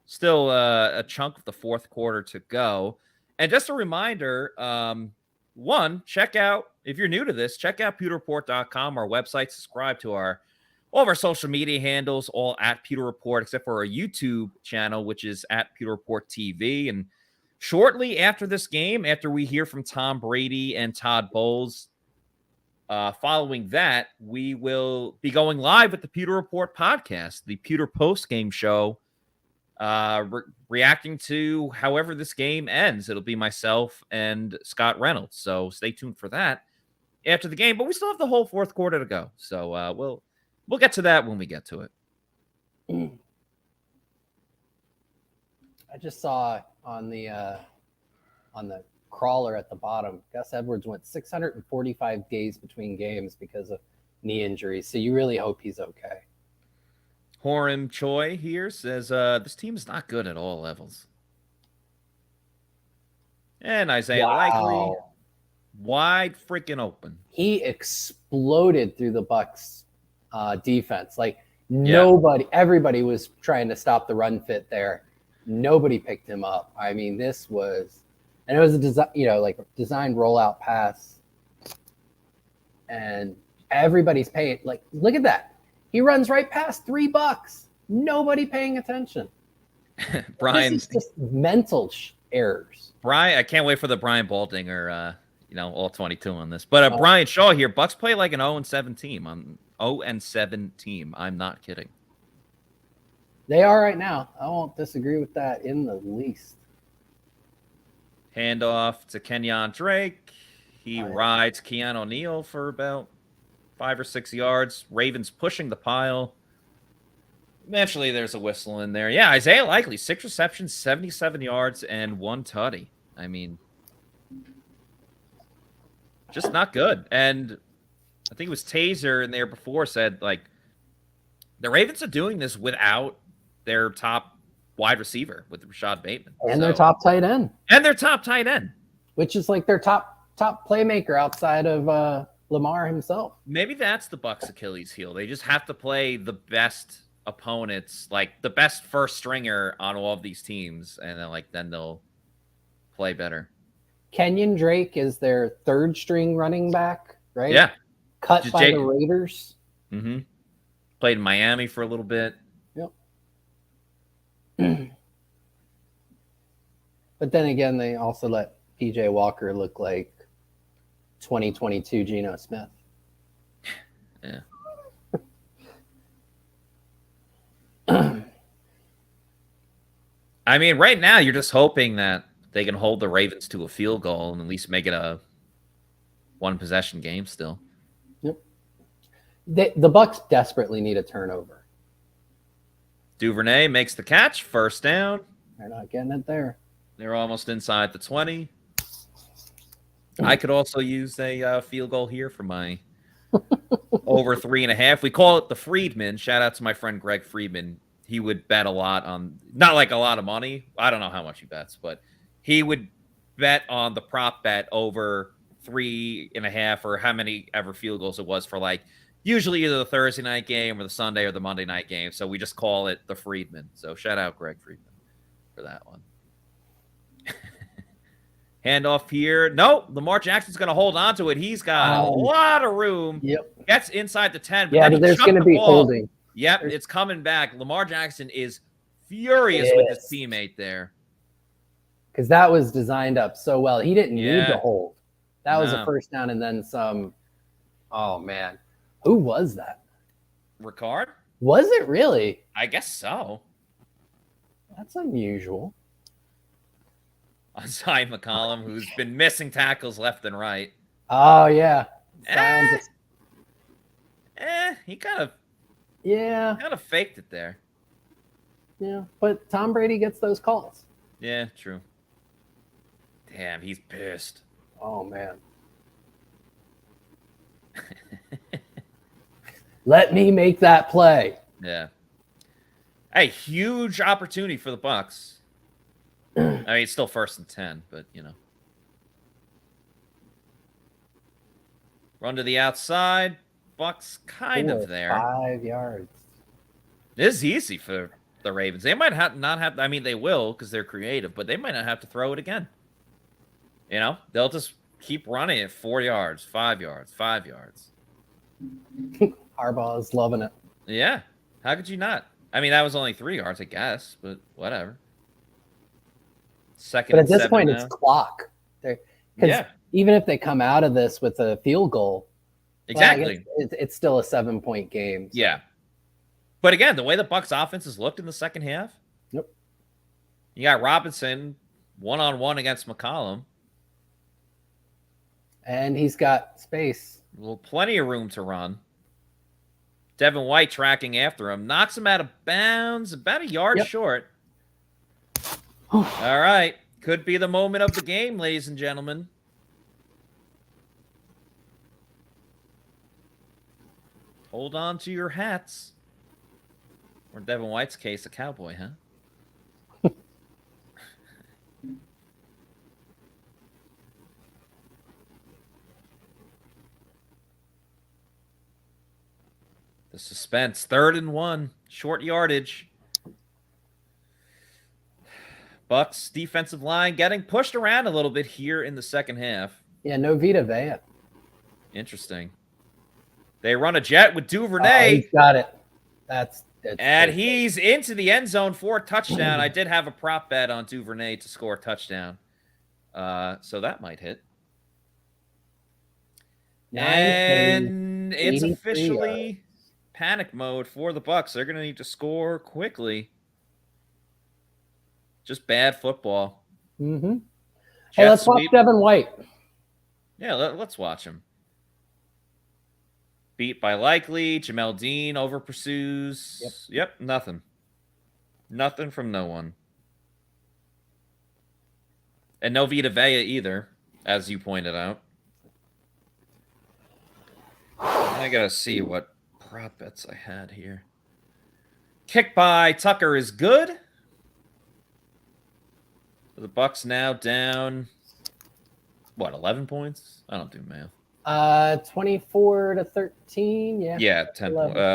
still a chunk of the fourth quarter to go. And just a reminder, one, check out, if you're new to this, check out pewterreport.com, our website, subscribe to all of our social media handles, all at Pewter Report, except for our YouTube channel, which is at Pewter Report TV. And shortly after this game, after we hear from Tom Brady and Todd Bowles, following that, we will be going live with the Pewter Report podcast, the Pewter post-game show, reacting to however this game ends. It'll be myself and Scott Reynolds, so stay tuned for that after the game. But we still have the whole fourth quarter to go, so we'll get to that when we get to it. I just saw on the crawler at the bottom, Gus Edwards went 645 days between games because of knee injuries. So you really hope he's okay. Horam Choi here says, this team is not good at all levels. And Isaiah Likely, wide freaking open. He exploded through the Bucs defense. Like everybody was trying to stop the run fit there. Nobody picked him up. I mean, it was a designed rollout pass, and everybody's paying. Like, look at that. He runs right past 3 Bucs. Nobody paying attention. Brian, this is just mental errors. Brian, I can't wait for the Brian Baldinger, all 22 on this. But Brian Shaw here, Bucs play like an 0-7 team. 0-7 team. I'm not kidding. They are right now. I won't disagree with that in the least. Handoff to Kenyon Drake. He rides Keanu O'Neal for about 5 or 6 yards. Ravens pushing the pile. Eventually, there's a whistle in there. Yeah, Isaiah Likely, 6 receptions, 77 yards, and 1 tutty. I mean, just not good. And I think it was Taser in there before said, like, the Ravens are doing this without their top wide receiver with Rashad Bateman. And their top tight end. Which is like their top playmaker outside of Lamar himself. Maybe that's the Bucs' Achilles heel. They just have to play the best opponents, like the best first stringer on all of these teams, and then they'll play better. Kenyon Drake is their 3rd string running back, right? Yeah. Cut just by the Raiders. Mm-hmm. Played in Miami for a little bit. Yep. But then again, they also let PJ Walker look like 2022 Geno Smith. Yeah. I mean, right now you're just hoping that they can hold the Ravens to a field goal and at least make it a one possession game still. Yep. The Bucs desperately need a turnover. Duvernay makes the catch, first down. They're not getting it there. They're almost inside the 20. I could also use a field goal here for my over 3.5. We call it the Friedman. Shout out to my friend Greg Friedman. He would bet a lot on, not like a lot of money. I don't know how much he bets, but he would bet on the prop bet over 3.5 or how many ever field goals it was for, like, usually either the Thursday night game or the Sunday or the Monday night game. So we just call it the Friedman. So shout out Greg Friedman for that one. Handoff here. No, Lamar Jackson's going to hold on to it. He's got a lot of room. Yep. Gets inside the 10. But there's going to be holding. Yep, it's coming back. Lamar Jackson is furious with his teammate there. Because that was designed up so well. He didn't need to hold. That was a first down and then some. Oh, man. Who was that? Ricard? Was it really? I guess so. That's unusual. Osai McCollum, who's been missing tackles left and right. Oh, yeah. He kind of faked it there. Yeah, but Tom Brady gets those calls. Yeah, true. Damn, he's pissed. Oh, man. Let me make that play. Yeah. Hey, huge opportunity for the Bucs. I mean, it's still 1st and 10, but, you know. Run to the outside. Bucs kind of there. 5 yards. This is easy for the Ravens. They might not have. I mean, they will because they're creative, but they might not have to throw it again. You know, they'll just keep running it 4 yards, 5 yards, 5 yards. Harbaugh is loving it. Yeah. How could you not? I mean, that was only 3 yards, I guess, but whatever. Second. But at this point, it's clock. Yeah. Even if they come out of this with a field goal, exactly, it's still a 7-point game. So. Yeah. But again, the way the Bucs offense has looked in the second half. Yep. You got Robinson one-on-one against McCollum. And he's got space. Well, plenty of room to run. Devin White tracking after him. Knocks him out of bounds, about a yard short. All right. Could be the moment of the game, ladies and gentlemen. Hold on to your hats. Or in Devin White's case, a cowboy, huh? The suspense. 3rd and 1. Short yardage. Bucs defensive line getting pushed around a little bit here in the second half. Yeah, no Vita Vea. Interesting. They run a jet with Duvernay. He's got it. And he's into the end zone for a touchdown. I did have a prop bet on Duvernay to score a touchdown. So that might hit. And it's officially panic mode for the Bucs. They're going to need to score quickly. Just bad football. Mm-hmm. Hey, let's watch Devin White. Yeah, let's watch him. Beat by Likely. Jamel Dean over pursues. Yep, nothing. Nothing from no one. And no Vita Vea either, as you pointed out. I got to see what prop bets I had here. Kick by Tucker is good. The Bucs now down, 11 points? I don't do math. 24-13. Yeah. Yeah,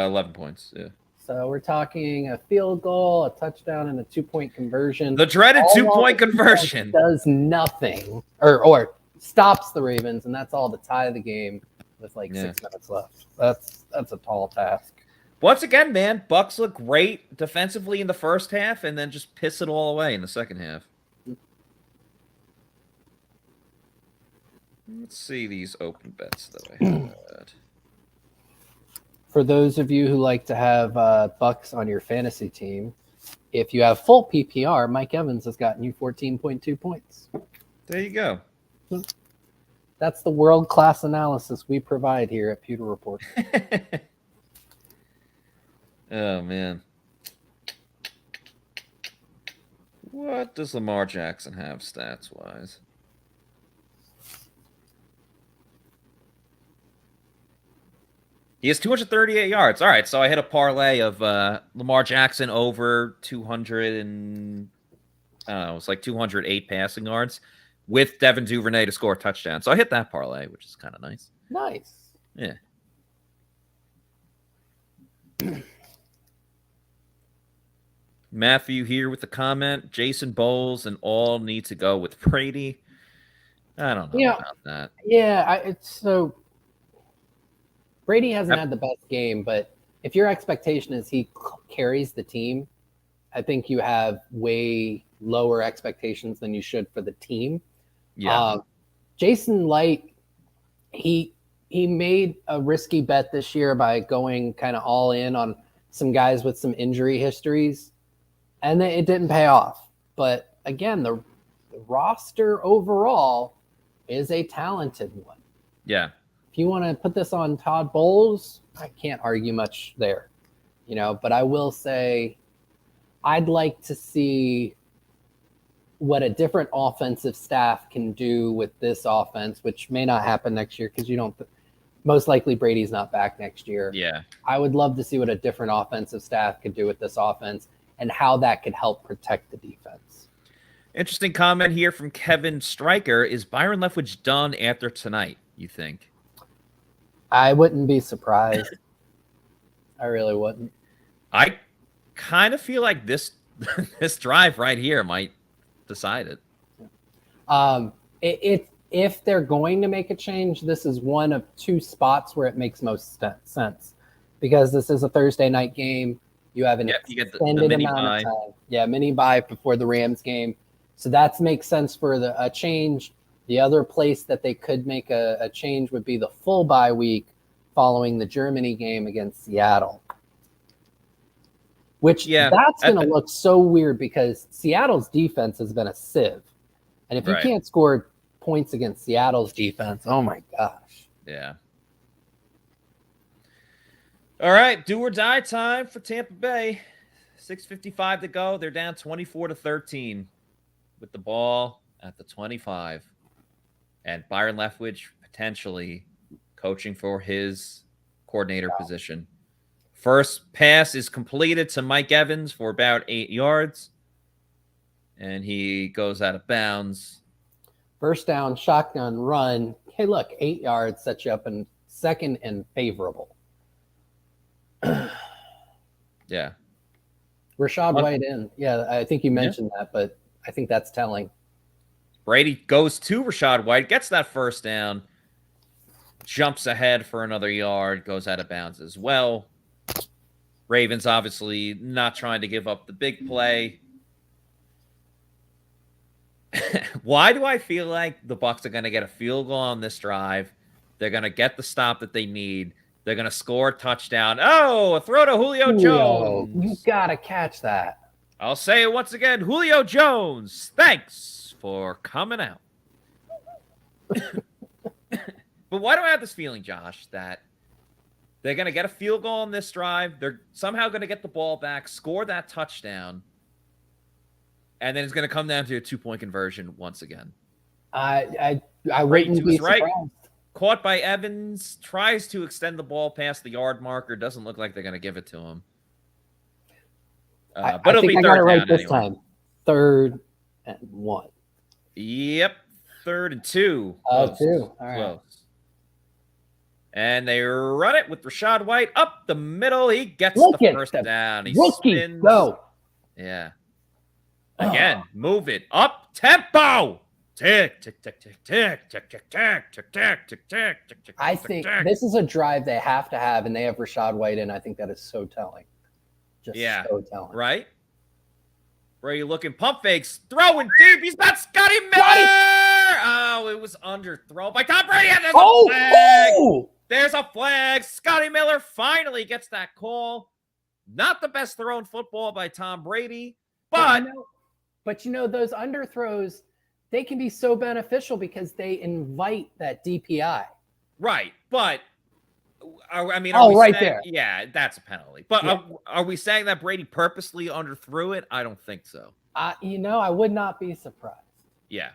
11 points. Yeah. So we're talking a field goal, a touchdown, and a 2-point conversion. The dreaded 2-point conversion does nothing, or stops the Ravens, and that's all to tie the game with 6 minutes left. That's a tall task. Once again, man, Bucs look great defensively in the first half, and then just piss it all away in the second half. Let's see these open bets that I had. for those of you who like to have Bucs on your fantasy team, if you have full PPR, Mike Evans has gotten you 14.2 points. There you go. That's the world-class analysis we provide here at Pewter Report. Oh, man. What does Lamar Jackson have stats-wise? He has 238 yards. All right, so I hit a parlay of Lamar Jackson over 200 and I don't know, it's like 208 passing yards with Devin Duvernay to score a touchdown. So I hit that parlay, which is kind of nice. Nice. Yeah. Matthew here with the comment, Jason Bowles and all need to go with Brady. I don't know about that. Yeah, it's so Brady hasn't had the best game, but if your expectation is he carries the team, I think you have way lower expectations than you should for the team. Yeah. Jason Light, he made a risky bet this year by going kind of all in on some guys with some injury histories, and it didn't pay off. But again, the roster overall is a talented one. Yeah. If you want to put this on Todd Bowles, I can't argue much there, but I will say I'd like to see what a different offensive staff can do with this offense, which may not happen next year because most likely Brady's not back next year. Yeah. I would love to see what a different offensive staff could do with this offense and how that could help protect the defense. Interesting comment here from Kevin Stryker. Is Byron Leftwich done after tonight, you think? I wouldn't be surprised. I really wouldn't. I kind of feel like this drive right here might decide it. If they're going to make a change, this is one of two spots where it makes most sense because this is a Thursday night game. You have an extended amount of time. Yeah, mini bye before the Rams game. So that makes sense for a change. The other place that they could make a change would be the full bye week following the Germany game against Seattle. Which that's going to look so weird because Seattle's defense has been a sieve. And if you can't score points against Seattle's defense, oh my gosh. Yeah. All right, do or die time for Tampa Bay. 6:55 to go. They're down 24-13 with the ball at the 25. And Byron Leftwich potentially coaching for his coordinator position. First pass is completed to Mike Evans for about 8 yards. And he goes out of bounds. First down, shotgun run. Hey, look, 8 yards sets you up in second and favorable. Yeah. Rashad White in. Yeah, I think you mentioned that, but I think that's telling. Brady goes to Rashad White, gets that first down, jumps ahead for another yard, goes out of bounds as well. Ravens obviously not trying to give up the big play. Why do I feel like the Bucs are going to get a field goal on this drive? They're going to get the stop that they need. They're going to score a touchdown. Oh, a throw to Julio Jones. You got to catch that. I'll say it once again. Julio Jones, thanks for coming out. But why do I have this feeling, Josh, that they're going to get a field goal on this drive? They're somehow going to get the ball back, score that touchdown, and then it's going to come down to a 2-point conversion once again. I wouldn't be surprised. Caught by Evans, tries to extend the ball past the yard marker. Doesn't look like they're going to give it to him. But it'll be third down this time. 3rd and 1. Yep, 3rd and 2. Close. 2. All right. Close. And they run it with Rashad White up the middle. He gets the first down. He spins. Go. Yeah. Again, move it up tempo. Tick, tick, tick, tick, tick, tick, tick, tick, tick, tick, tick, tick, tick, tick. I think this is a drive they have to have, and they have Rashad White in. I think that is so telling. Just so telling. Right? Brady looking pump fakes, throwing deep. He's got Scotty Miller. Oh, it was underthrown by Tom Brady. And there's a flag. There's a flag. Scotty Miller finally gets that call. Not the best thrown football by Tom Brady, but those underthrows, they can be so beneficial because they invite that DPI. Right, but I mean, there. Yeah, that's a penalty. But Yeah. are we saying that Brady purposely underthrew it? I don't think so. I would not be surprised. Yeah.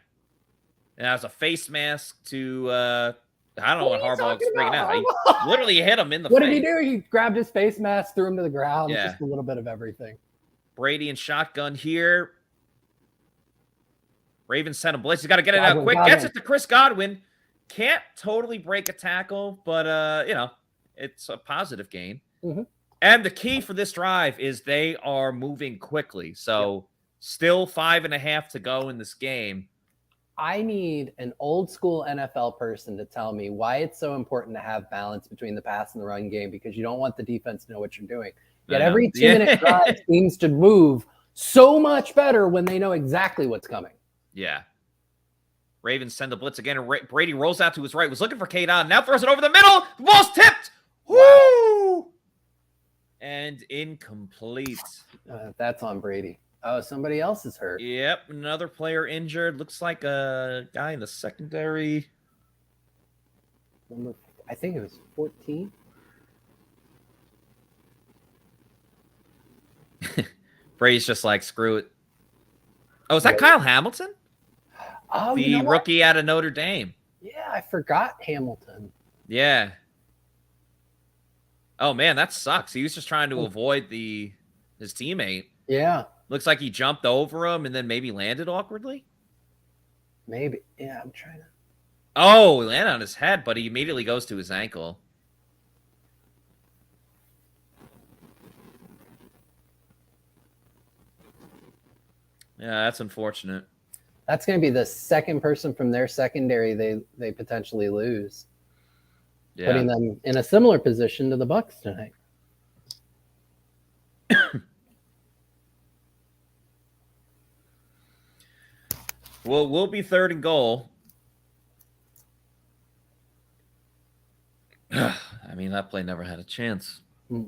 And that was a face mask to, I don't know what Harbaugh was bringing out. He literally hit him in the face. What did he do? He grabbed his face mask, threw him to the ground. Yeah. Just a little bit of everything. Brady and shotgun here. Ravens sent a blitz. He's got to get it out quick. Gets it to Chris Godwin. Can't totally break a tackle, but, it's a positive gain. Mm-hmm. And the key for this drive is they are moving quickly. So still 5.5 to go in this game. I need an old school NFL person to tell me why it's so important to have balance between the pass and the run game, because you don't want the defense to know what you're doing. Yet every 2-minute drive seems to move so much better when they know exactly what's coming. Yeah. Ravens send the blitz again, and Brady rolls out to his right. Was looking for Kate on. Now throws it over the middle. The ball's tipped. Woo! And incomplete. That's on Brady. Oh, somebody else is hurt. Yep, another player injured. Looks like a guy in the secondary. I think it was 14. Brady's just like, screw it. Oh, is that Kyle Hamilton? Oh, the rookie out of Notre Dame. Yeah, I forgot Hamilton. Yeah. Oh, man, that sucks. He was just trying to avoid his teammate. Yeah. Looks like he jumped over him and then maybe landed awkwardly. Maybe. Yeah, I'm trying to. Oh, he landed on his head, but he immediately goes to his ankle. Yeah, that's unfortunate. That's going to be the second person from their secondary they potentially lose. Yeah. Putting them in a similar position to the Bucs tonight. Well, we'll be 3rd and goal. I mean, that play never had a chance. I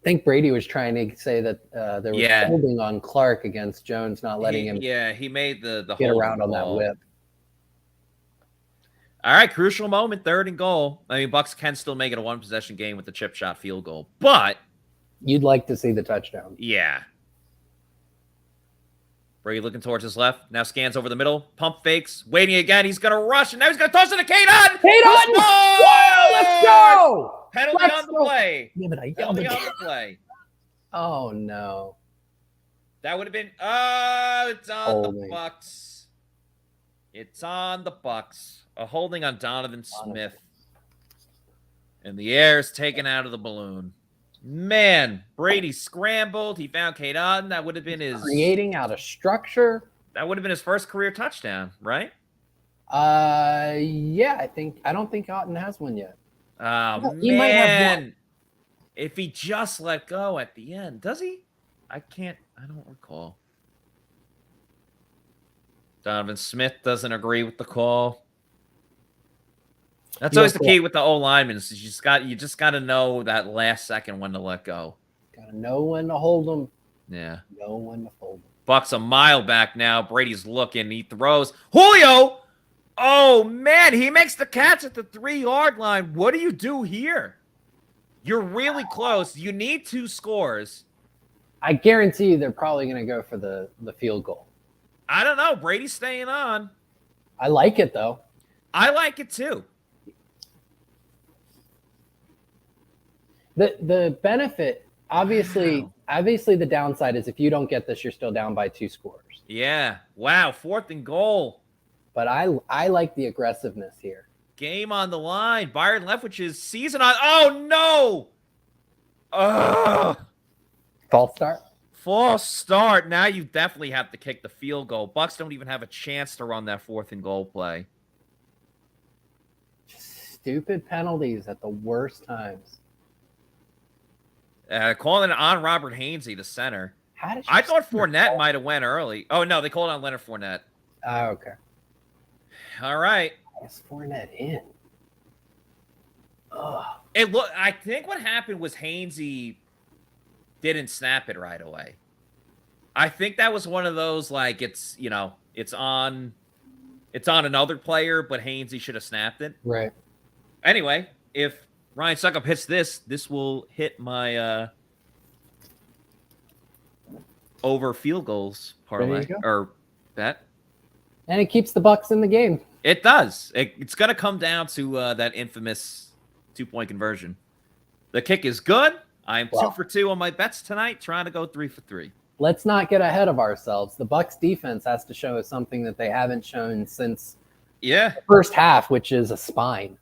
think Brady was trying to say that there was holding on Clark against Jones, not letting him. Yeah, he made the get around on that whip. All right, crucial moment, 3rd and goal. I mean, Bucs can still make it a 1-possession game with the chip shot field goal, but you'd like to see the touchdown. Yeah. Brady looking towards his left. Now scans over the middle. Pump fakes. Waiting again. He's going to rush, and now he's going to toss it to Kate on. Whoa, let's go. Penalty on the play. Yeah, but Penalty on the play. Oh, no. That would have been... Oh, it's on the Bucs. It's on the Bucs. A holding on Donovan Smith. And the air is taken out of the balloon. Man, Brady scrambled. He found Kate Otten. That would have been his... Creating out of structure. That would have been his first career touchdown, right? Yeah, I don't think Otten has one yet. Oh, he might have one. If he just let go at the end. Does he? I don't recall. Donovan Smith doesn't agree with the call. That's always the key with the O-linemen. Is you just got to know that last second when to let go. Got to know when to hold them. Yeah. Know when to fold them. Bucs a mile back now. Brady's looking. He throws. Julio! Oh, man. He makes the catch at the 3-yard line. What do you do here? You're really close. You need 2 scores. I guarantee you they're probably going to go for the field goal. I don't know. Brady's staying on. I like it, though. I like it, too. The benefit, obviously the downside is if you don't get this, you're still down by 2 scores. Yeah. Wow. 4th and goal. But I like the aggressiveness here. Game on the line. Byron Leftwich's season on. Oh, no. Ugh. False start? False start. Now you definitely have to kick the field goal. Bucs don't even have a chance to run that 4th and goal play. Stupid penalties at the worst times. Calling it on Robert Hainsey, the center. I thought Fournette might have went early. Oh, no, they called on Leonard Fournette. Oh, okay. All right. Is Fournette in? I think what happened was Hainsey didn't snap it right away. I think that was one of those, like, it's on another player, but Hainsey should have snapped it. Right. Anyway, if Ryan Suckup hits this will hit my over field goals parlay or bet. And it keeps the Bucs in the game. It does. It's going to come down to that infamous 2-point conversion. The kick is good. I'm 2 for 2 on my bets tonight, trying to go 3 for 3. Let's not get ahead of ourselves. The Bucs defense has to show us something that they haven't shown since the first half, which is a spine.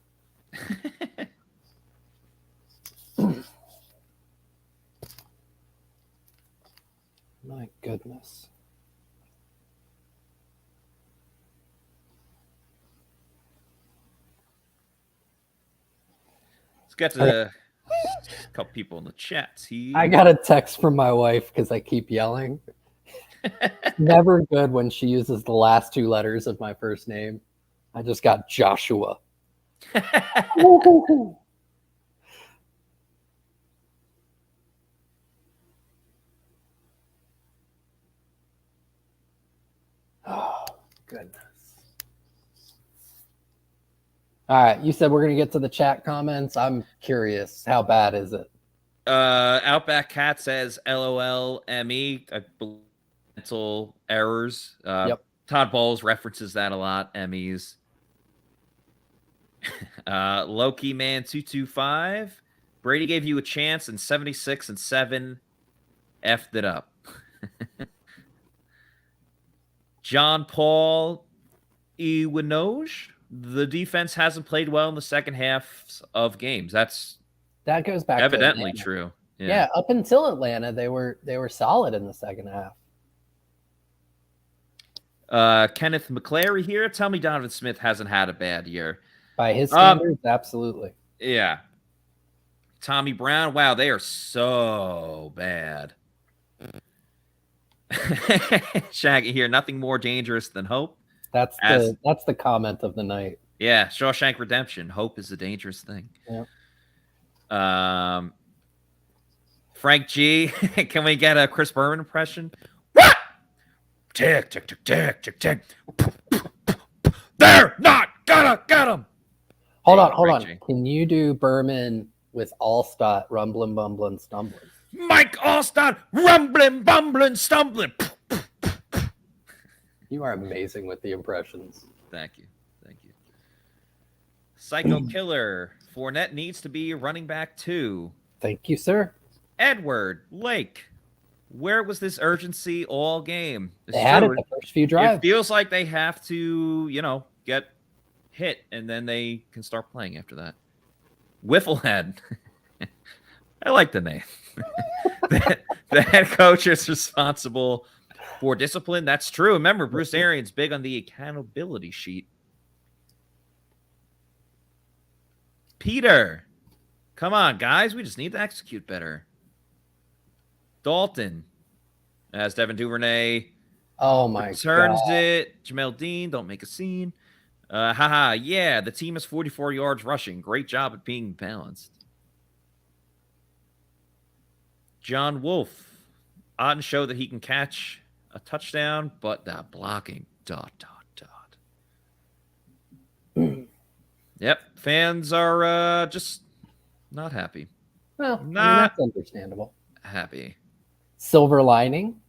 My goodness. Let's get to a couple people in the chat here. I got a text from my wife because I keep yelling. It's never good when she uses the last 2 letters of my first name. I just got Joshua. Oh, goodness. All right, you said we're going to get to the chat comments. I'm curious. How bad is it? Outback Cat says LOL ME. I believe mental errors. Yep. Todd Bowles references that a lot. MEs. Loki Man 225. Brady gave you a chance and 76 and 7 effed it up. John Paul Iwanoj. The defense hasn't played well in the second half of games. That goes back evidently to true. Yeah, up until Atlanta, they were solid in the second half. Kenneth McClary here. Tell me Donovan Smith hasn't had a bad year. By his standards, absolutely. Yeah. Tommy Brown. Wow, they are so bad. Shaggy here. Nothing more dangerous than hope. That's the comment of the night. Yeah, Shawshank Redemption. Hope is a dangerous thing. Yep. Frank G. Can we get a Chris Berman impression? What? Tick, tick, tick, tick, tick, tick. They're not gonna get him. Hold on. Can you do Berman with Allstott rumbling, bumbling, stumbling? Mike Allstott rumbling, bumbling, stumbling. You are amazing with the impressions. Thank you. Psycho Killer. Fournette needs to be running back too. Thank you, sir. Edward Lake. Where was this urgency all game? They had it the first few drives. It feels like they have to, get hit, and then they can start playing after that. Whifflehead. I like the name. The head coach is responsible for discipline. That's true. Remember, Bruce Arians big on the accountability sheet. Peter. Come on, guys. We just need to execute better. Dalton. As Devin Duvernay. Oh, my turns God. it. Jamel Dean, don't make a scene. Yeah, the team is 44 yards rushing. Great job at being balanced. John Wolf. Otten showed that he can catch a touchdown, but that blocking. ... Yep, fans are just not happy. Well, not that's understandable. Happy. Silver lining.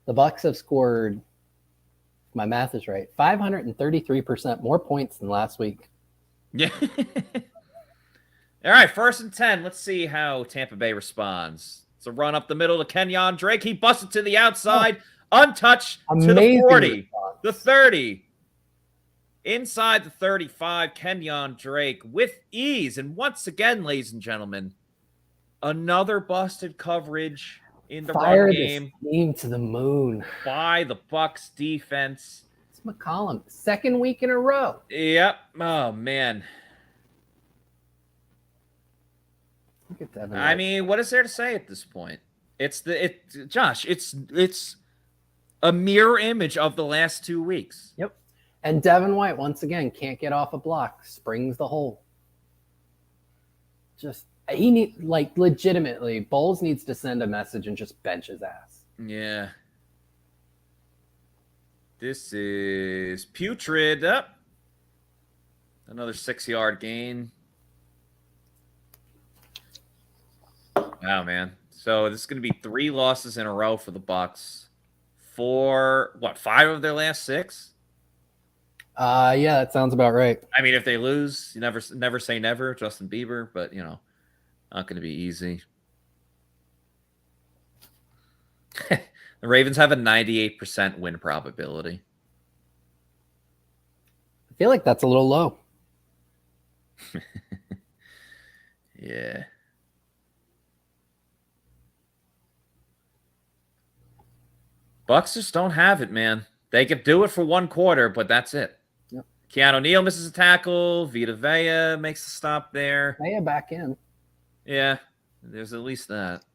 The Bucs have scored, if my math is right, 533% more points than last week. Yeah. All right, 1st and 10. Let's see how Tampa Bay responds. It's a run up the middle to Kenyon Drake. He busted to the outside, untouched to the 40, response. The 30. Inside the 35, Kenyon Drake with ease. And once again, ladies and gentlemen, another busted coverage in the run game. This team to the moon. By the Bucs defense. It's McCollum. 2nd week in a row. Yep. Oh, man. Look at that. I mean, what is there to say at this point? Josh, it's a mirror image of the last 2 weeks. Yep. And Devin White, once again, can't get off a block. Springs the hole. just he need like legitimately Bowles needs to send a message and just bench his ass. Yeah. This is putrid. Up. Another 6-yard gain. Wow, man. So this is going to be 3 losses in a row for the Bucs. 5 of their last 6? Yeah, that sounds about right. I mean, if they lose, you never say never, Justin Bieber, but not going to be easy. The Ravens have a 98% win probability. I feel like that's a little low. Yeah. Bucs just don't have it, man. They could do it for 1 quarter, but that's it. Yep. Keanu Neal misses a tackle. Vita Vea makes a stop there. Vea back in. Yeah, there's at least that.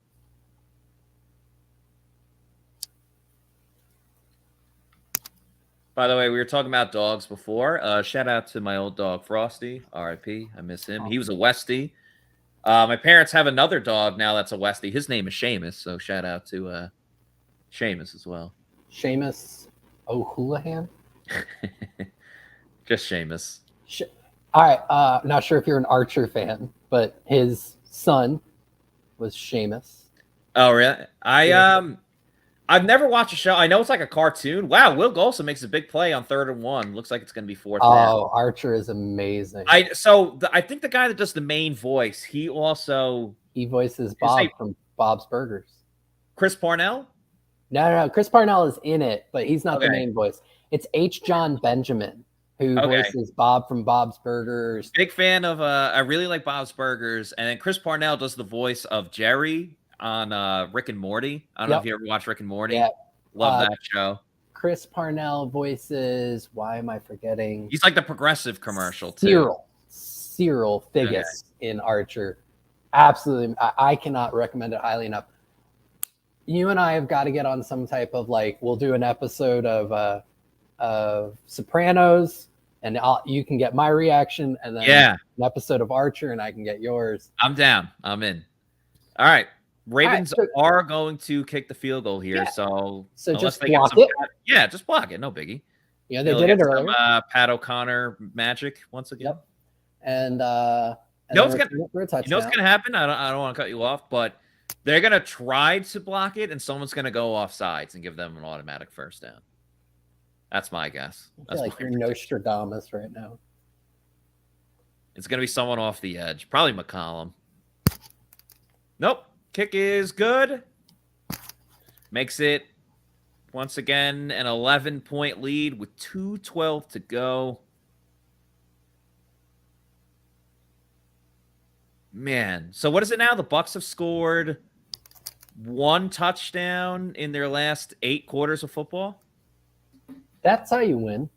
By the way, we were talking about dogs before. Shout out to my old dog, Frosty. R.I.P. I miss him. He was a Westie. My parents have another dog now that's a Westie. His name is Seamus, so shout out to Seamus as well. Seamus O'Houlihan? Just Seamus. All right. Not sure if you're an Archer fan, but his son was Seamus. Oh, really? I've never watched a show. I know it's like a cartoon. Wow, Will Golson makes a big play on 3rd and 1. Looks like it's going to be 4th down. Oh, Archer is amazing. I think the guy that does the main voice, he voices Bob from Bob's Burgers. Chris Parnell? No. Chris Parnell is in it, but he's not the main voice. It's H. John Benjamin who voices Bob from Bob's Burgers. Big fan of I really like Bob's Burgers, and then Chris Parnell does the voice of Jerry on Rick and Morty. I don't know if you ever watched Rick and Morty. Yeah. Love that show. Chris Parnell voices, why am I forgetting? He's like the Progressive commercial too. Cyril Figgis in Archer. Absolutely. I cannot recommend it highly enough. You and I have got to get on some type of we'll do an episode of Sopranos, and you can get my reaction, and then an episode of Archer, and I can get yours. I'm down. I'm in. All right. Ravens are going to kick the field goal here, so just block it. Yeah, just block it. No biggie. Yeah, they did it earlier. Pat O'Connor magic once again. Yep. And what's going to happen? I don't want to cut you off, but they're going to try to block it, and someone's going to go off sides and give them an automatic 1st down. That's my guess. I feel like you're Nostradamus right now. It's going to be someone off the edge. Probably McCollum. Nope. Kick is good. Makes it, once again, an 11-point lead with 2:12 to go. Man. So what is it now? The Bucs have scored 1 touchdown in their last 8 quarters of football? That's how you win.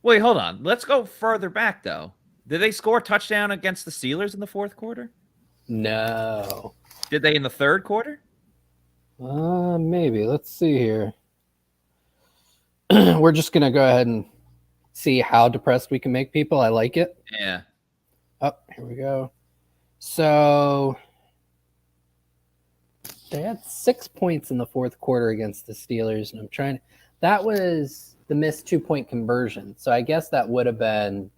Wait, hold on. Let's go further back, though. Did they score a touchdown against the Steelers in the 4th quarter? No. Did they in the 3rd quarter? Maybe. Let's see here. We're just going to go ahead and see how depressed we can make people. I like it. Yeah. Oh, here we go. So they had 6 points in the 4th quarter against the Steelers, and that was the missed 2-point conversion. So I guess that would have been,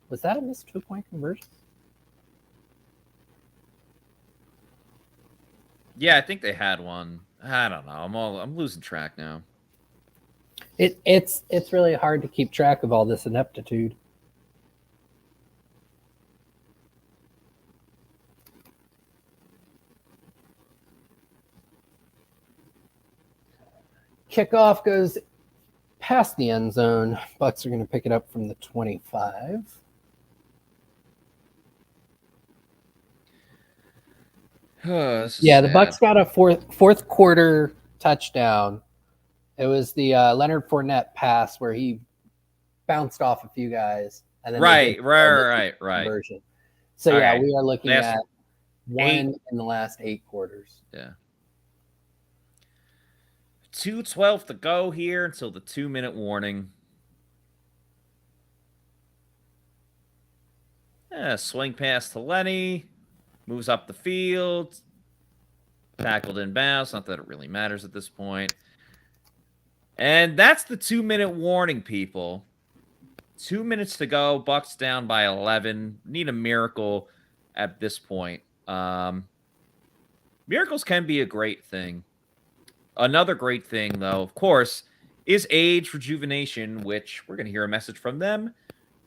was that a missed 2-point conversion? Yeah, I think they had one. I don't know. I'm losing track now. It's really hard to keep track of all this ineptitude. Kickoff goes past the end zone. Bucs are going to pick it up from the 25. The Bucs got a fourth quarter touchdown. It was the Leonard Fournette pass where he bounced off a few guys, and then right. Conversion. So we are looking at 1 in the last 8 quarters. Yeah. 2:12 to go here until the 2-minute warning. Swing pass to Lenny. Moves up the field. Tackled in bounds. Not that it really matters at this point. And that's the 2-minute warning, people. 2 minutes to go. Bucs down by 11. Need a miracle at this point. Miracles can be a great thing. Another great thing, though, of course, is Age Rejuvenation, which we're going to hear a message from them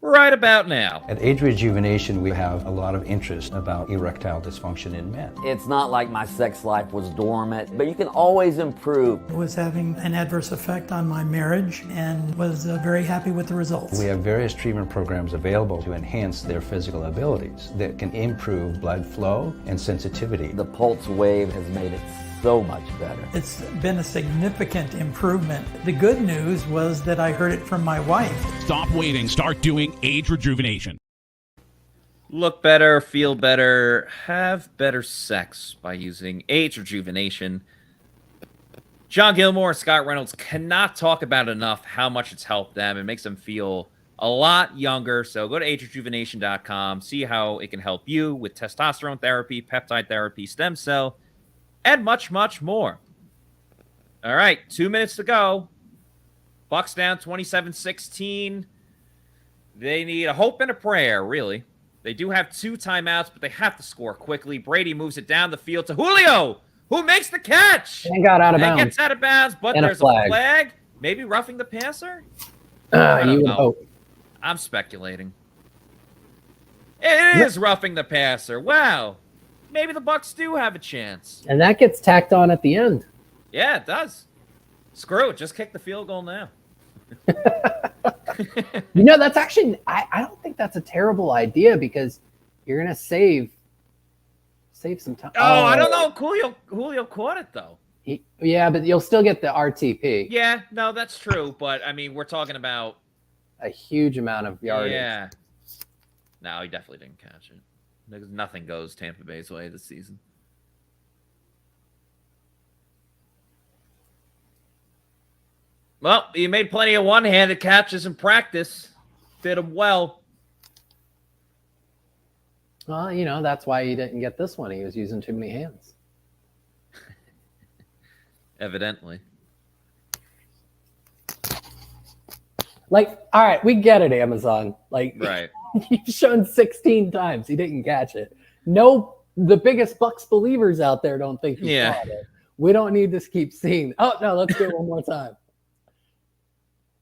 right about now. At Age Rejuvenation, we have a lot of interest about erectile dysfunction in men. It's not like my sex life was dormant, but you can always improve. It was having an adverse effect on my marriage and was very happy with the results. We have various treatment programs available to enhance their physical abilities that can improve blood flow and sensitivity. The pulse wave has made it so much better. It's been a significant improvement. The good news was that I heard it from my wife. Stop waiting. Start doing Age Rejuvenation. Look better, feel better, have better sex by using Age Rejuvenation. John Gilmore and Scott Reynolds cannot talk about enough how much it's helped them. It makes them feel a lot younger. So go to agerejuvenation.com, see how it can help you with testosterone therapy, peptide therapy, stem cell, and much, much more. All right, 2 minutes to go. Bucs down 27-16. They need a hope and a prayer, really. They do have 2 timeouts, but they have to score quickly. Brady moves it down the field to Julio, who makes the catch. And got out of bounds. And gets out of bounds, but And there's a flag. Maybe roughing the passer? You would hope. I'm speculating. It is roughing the passer. Wow. Maybe the Bucs do have a chance. And that gets tacked on at the end. Yeah, it does. Screw it. Just kick the field goal now. That's actually, I don't think that's a terrible idea because you're going to save some time. Oh, I don't know. Julio caught it, though. Yeah, but you'll still get the RTP. Yeah, no, that's true. But, I mean, we're talking about a huge amount of yardage. Yeah. No, he definitely didn't catch it. Nothing goes Tampa Bay's way this season. Well, he made plenty of one-handed catches in practice. Fit him well. Well, that's why he didn't get this one. He was using too many hands. Evidently. Like, all right, we get it, Amazon. Like, right. You've shown 16 times. He didn't catch it. No, the biggest Bucs believers out there don't think he caught it. We don't need to keep seeing. Oh, no, let's do it one more time.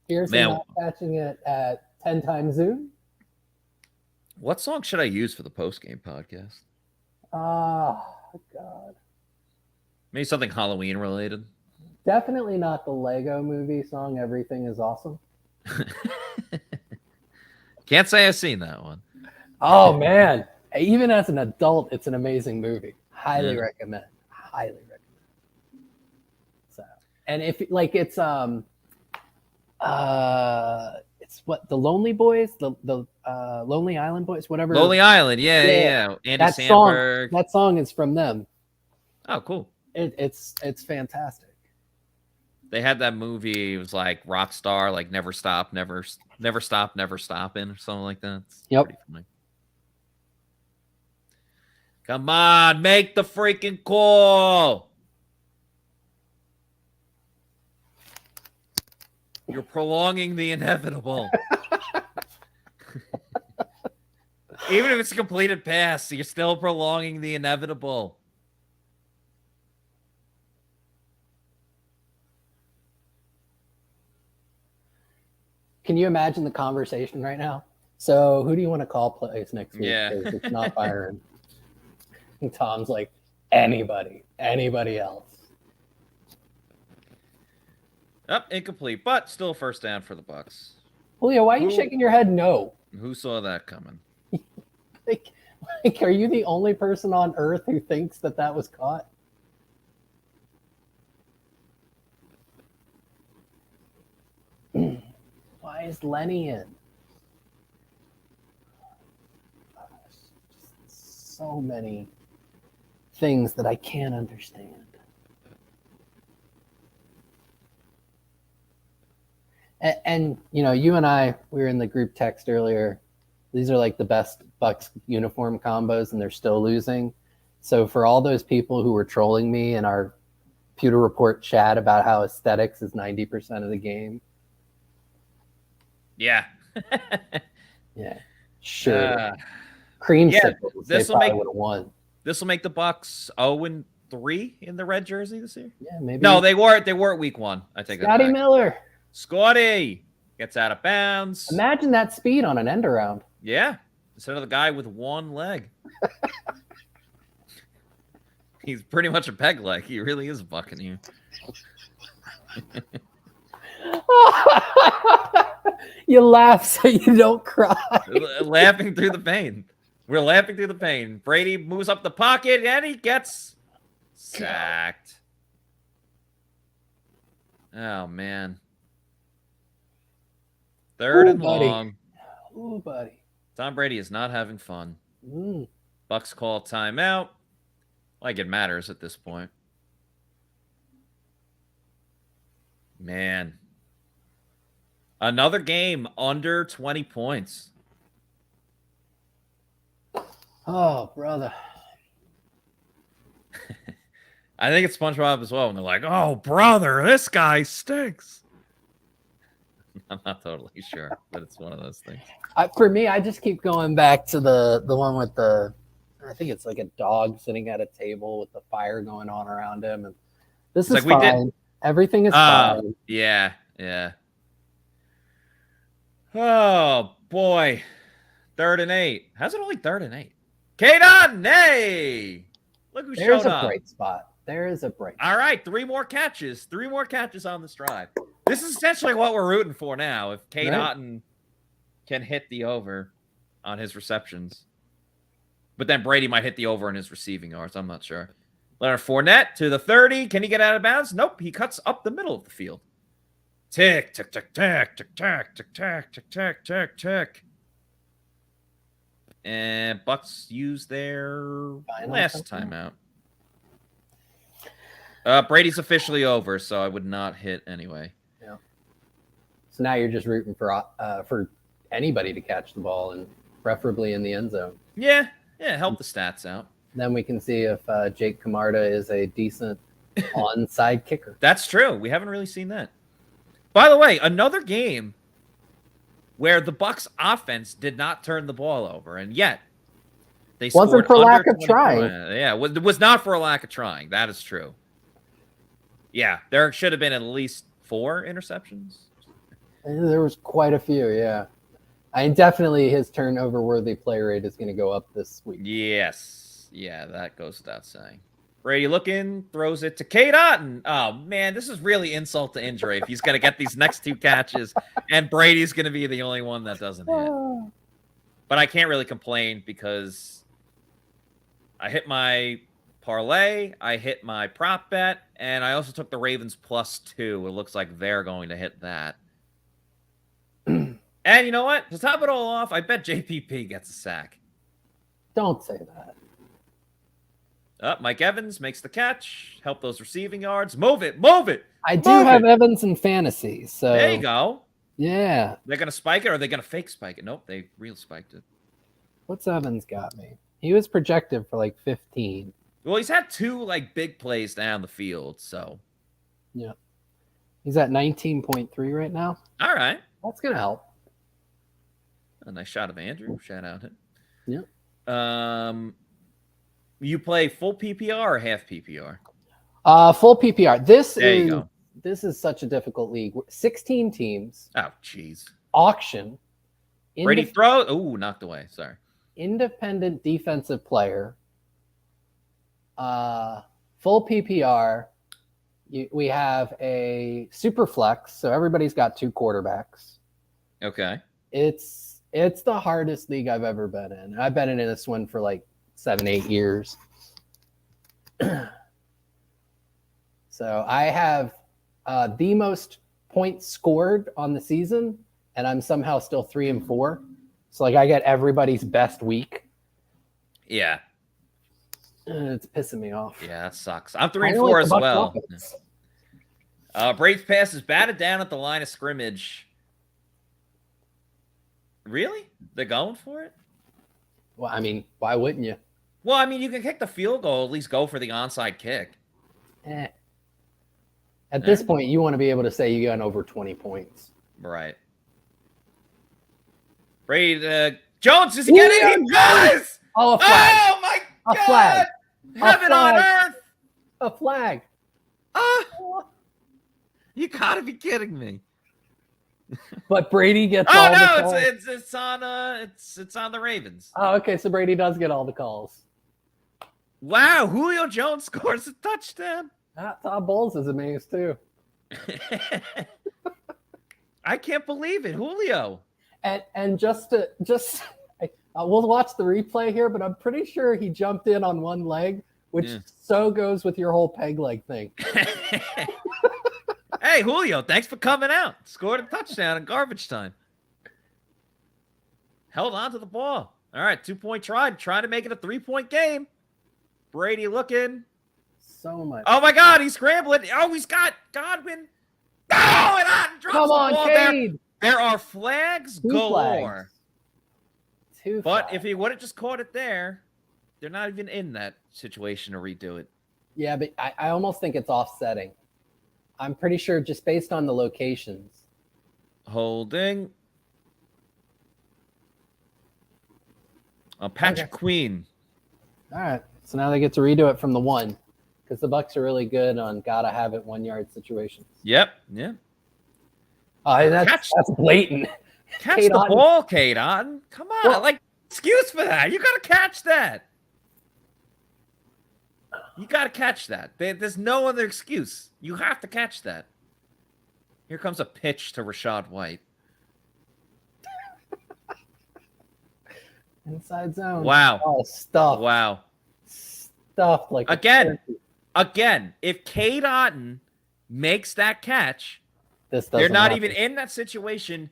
Here's him not catching it at 10 times Zoom. What song should I use for the post-game podcast? Oh, God. Maybe something Halloween related. Definitely not the Lego movie song, Everything is Awesome. Can't say I've seen that one. Oh, man. Even as an adult, it's an amazing movie. Highly recommend. Highly recommend. So, and if it's what, the Lonely Boys, the Lonely Island Boys, whatever. Lonely Island, yeah. Andy Samberg. That song is from them. Oh, cool. It's fantastic. They had that movie. It was like Rockstar, like Never Stop, Never Stop, Never Stopping, or something like that. It's pretty funny. Come on, make the freaking call. You're prolonging the inevitable. Even if it's a completed pass, you're still prolonging the inevitable. Can you imagine the conversation right now? So who do you want to call plays next week? Yeah. It's not Byron. And Tom's like, anybody else. Incomplete, but still first down for the Bucs. Julio, why are you shaking your head no? Who saw that coming? like, are you the only person on earth who thinks that was caught? Why is Lenny in? Just so many things that I can't understand. And you and I, we were in the group text earlier, These are like the best Bucs uniform combos, and they're still losing. So for all those people who were trolling me in our Pewter Report chat about how aesthetics is 90% of the game. Yeah. Yeah. Sure. Creamsicles. They probably would have won. This will make the Bucs 0-3 in the red jersey this year. Yeah, maybe. No, they were at week 1. I take that back. Scotty Miller. Scotty gets out of bounds. Imagine that speed on an end around. Yeah. Instead of the guy with one leg. He's pretty much a peg leg. He really is a Buccaneer. You laugh so you don't cry. Laughing through the pain. We're laughing through the pain. Brady moves up the pocket and he gets sacked. Oh, man. Third and long. Ooh, buddy. Tom Brady is not having fun. Bucs call timeout. Like it matters at this point. Man. Another game under 20 points. Oh, brother. I think it's SpongeBob as well. And they're like, oh, brother, this guy stinks. I'm not totally sure, but it's one of those things. For me, I just keep going back to the one with the, I think it's like a dog sitting at a table with the fire going on around him. And this is like fine. Everything is fine. Yeah, yeah. Oh, boy. 3rd and 8. How's it only 3rd and 8? K-Dot-Nay! Look who showed up. There's a bright spot. There is a bright spot. All right, 3 more catches. 3 more catches on this drive. This is essentially what we're rooting for now. If K-Dotton can hit the over on his receptions. But then Brady might hit the over on his receiving yards. I'm not sure. Leonard Fournette to the 30. Can he get out of bounds? Nope. He cuts up the middle of the field. Tick, tick, tick, tick, tick, tick, tick, tick, tick, tick, tick, tick. And Bucs use their last timeout. Brady's officially over, so I would not hit anyway. Yeah. So now you're just rooting for anybody to catch the ball, and preferably in the end zone. Yeah, help the stats out. Then we can see if Jake Camarda is a decent onside kicker. That's true. We haven't really seen that. By the way, another game where the Bucs offense did not turn the ball over, and yet they wasn't for lack of trying. Yeah, it was not for a lack of trying. That is true. Yeah, there should have been at least 4 interceptions. There was quite a few, yeah. I definitely his turnover-worthy play rate is going to go up this week. Yes. Yeah, that goes without saying. Brady looking, throws it to K-Dotton. Oh, man, this is really insult to injury if he's going to get these next 2 catches, and Brady's going to be the only one that doesn't hit. But I can't really complain because I hit my parlay, I hit my prop bet, and I also took the Ravens +2. It looks like they're going to hit that. And you know what? To top it all off, I bet JPP gets a sack. Don't say that. Mike Evans makes the catch. Help those receiving yards. Move it. Move it. I do have Evans in fantasy. So there you go. Yeah. They're going to spike it or are they going to fake spike it? Nope. They real spiked it. What's Evans got me? He was projected for like 15. Well, he's had 2 like big plays down the field. So yeah. He's at 19.3 right now. All right. That's going to help. A nice shot of Andrew. Shout out him. Yeah. You play full PPR or half PPR? Full PPR. This is such a difficult league. 16 teams. Oh, jeez. Auction. Brady throw. Oh, knocked away. Sorry. Independent defensive player. Full PPR. We have a super flex, so everybody's got 2 quarterbacks. Okay. It's the hardest league I've ever been in. I've been in this one for like 7-8 years. So I have the most points scored on the season, and I'm somehow still 3-4. So like I get everybody's best week. Yeah. It's pissing me off. Yeah, that sucks. I'm 3-4 as well. Brady's pass is batted down at the line of scrimmage. Really? They're going for it? Well, I mean, why wouldn't you? Well, I mean, you can kick the field goal, at least go for the onside kick. At this point, you want to be able to say you got over 20 points. Right. Brady, Jones is getting it. Yes! Oh, a flag. Oh, my God. A flag. Heaven on earth. A flag. You got to be kidding me. But Brady gets all the no, calls. it's on the Ravens. Oh, okay, so Brady does get all the calls. Wow, Julio Jones scores a touchdown. Todd Bowles is amazed too. I can't believe it, Julio. And we'll watch the replay here, but I'm pretty sure he jumped in on one leg, which so goes with your whole peg leg thing. Hey, Julio, thanks for coming out. Scored a touchdown in garbage time. Held on to the ball. All right, 2-point try. Trying to make it a 3-point game. Brady looking. So much. Oh, my God, he's scrambling. Oh, he's got Godwin. Oh, and Otten drops Come on, the ball Cade. There are flags galore. Two but flags. if he would have just caught it there, they're not even in that situation to redo it. Yeah, but I almost think it's offsetting. I'm pretty sure just based on the locations. Holding. Patrick Queen. All right. So now they get to redo it from the 1 because the Bucs are really good on gotta have it 1-yard situations. Yep. Yeah. That's blatant. Catch the ball, Cade Otten. Come on. Well, excuse for that. You got to catch that. You got to catch that. There's no other excuse. You have to catch that. Here comes a pitch to Rachaad White. Inside zone. Wow. Oh, stuff. Wow. Stuff like again, if Cade Otten makes that catch, they're not even in that situation.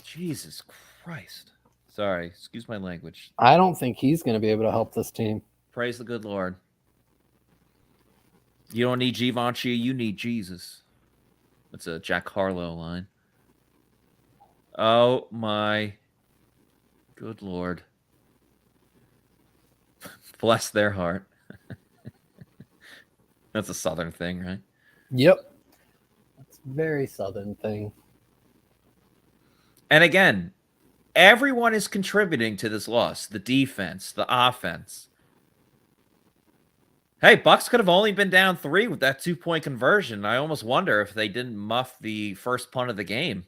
Jesus Christ. Sorry. Excuse my language. I don't think he's going to be able to help this team. Praise the good Lord. You don't need Givenchy, you need Jesus. That's a Jack Harlow line. Oh, my good Lord. Bless their heart. That's a Southern thing, right? Yep. That's a very Southern thing. And again, everyone is contributing to this loss. The defense, the offense. Hey, Bucs could have only been down 3 with that 2-point conversion. I almost wonder if they didn't muff the first punt of the game.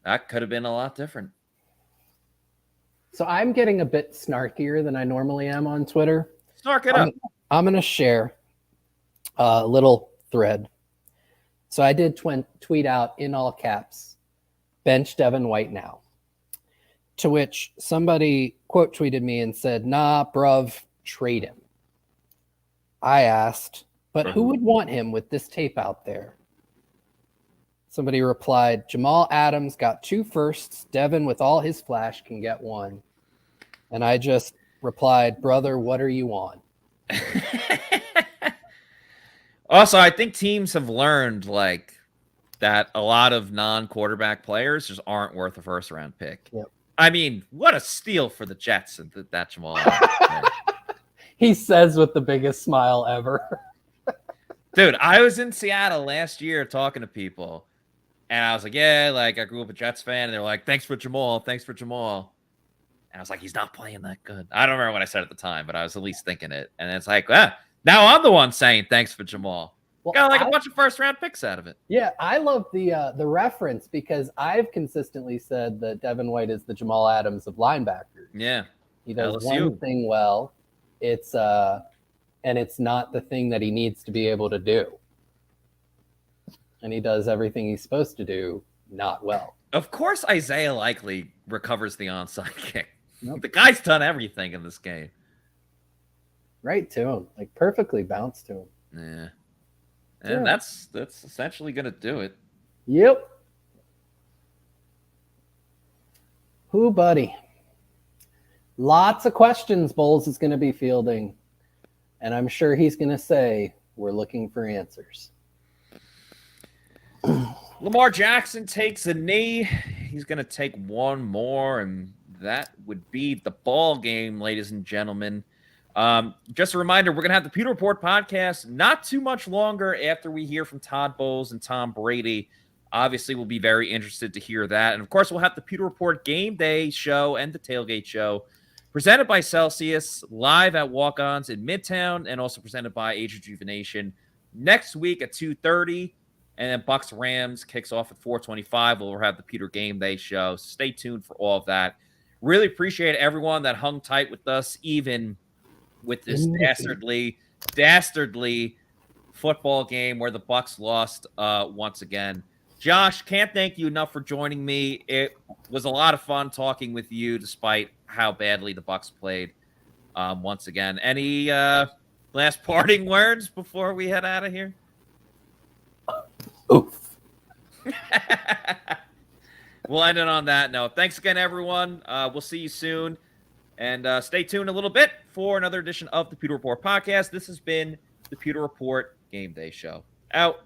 That could have been a lot different. So I'm getting a bit snarkier than I normally am on Twitter. Snark it up. I'm going to share a little thread. So I did tweet out in all caps, bench Devin White now. To which somebody quote tweeted me and said, nah, bruv, trade him. I asked, but who would want him with this tape out there? Somebody replied, Jamal Adams got 2 firsts. Devin, with all his flash, can get 1. And I just replied, brother, what are you on? Also, I think teams have learned that a lot of non-quarterback players just aren't worth a first-round pick. Yep. I mean, what a steal for the Jets that Jamal Adams. He says with the biggest smile ever. Dude, I was in Seattle last year talking to people, and I was like, yeah, I grew up a Jets fan, and they're like, thanks for Jamal. And I was like, he's not playing that good. I don't remember what I said at the time, but I was at least thinking it. And it's like, now I'm the one saying thanks for Jamal. Well, Got a bunch of first-round picks out of it. Yeah, I love the reference because I've consistently said that Devin White is the Jamal Adams of linebackers. Yeah. He does LSU. one thing well. And it's not the thing that he needs to be able to do. And he does everything he's supposed to do not well. Of course, Isaiah Likely recovers the onside kick. Nope. The guy's done everything in this game. Right to him. Perfectly bounced to him. Yeah. And that's essentially going to do it. Yep. Who, buddy? Lots of questions Bowles is going to be fielding. And I'm sure he's going to say, we're looking for answers. Lamar Jackson takes a knee. he's going to take one more, and that would be the ball game, ladies and gentlemen. Just a reminder, we're going to have the Pewter Report podcast not too much longer after we hear from Todd Bowles and Tom Brady. Obviously, we'll be very interested to hear that. And, of course, we'll have the Pewter Report Game Day show and the Tailgate show presented by Celsius, live at Walk-Ons in Midtown, and also presented by Age Rejuvenation next week at 2:30. And then Bucs Rams kicks off at 4:25. We'll have the Pewter Game Day show. Stay tuned for all of that. Really appreciate everyone that hung tight with us, even with this dastardly football game where the Bucs lost once again. Josh, can't thank you enough for joining me. It was a lot of fun talking with you, despite how badly the Bucs played once again. Any last parting words before we head out of here? Oof. We'll end it on that note. Thanks again, everyone. We'll see you soon. And stay tuned a little bit for another edition of the Pewter Report podcast. This has been the Pewter Report Game Day Show. Out.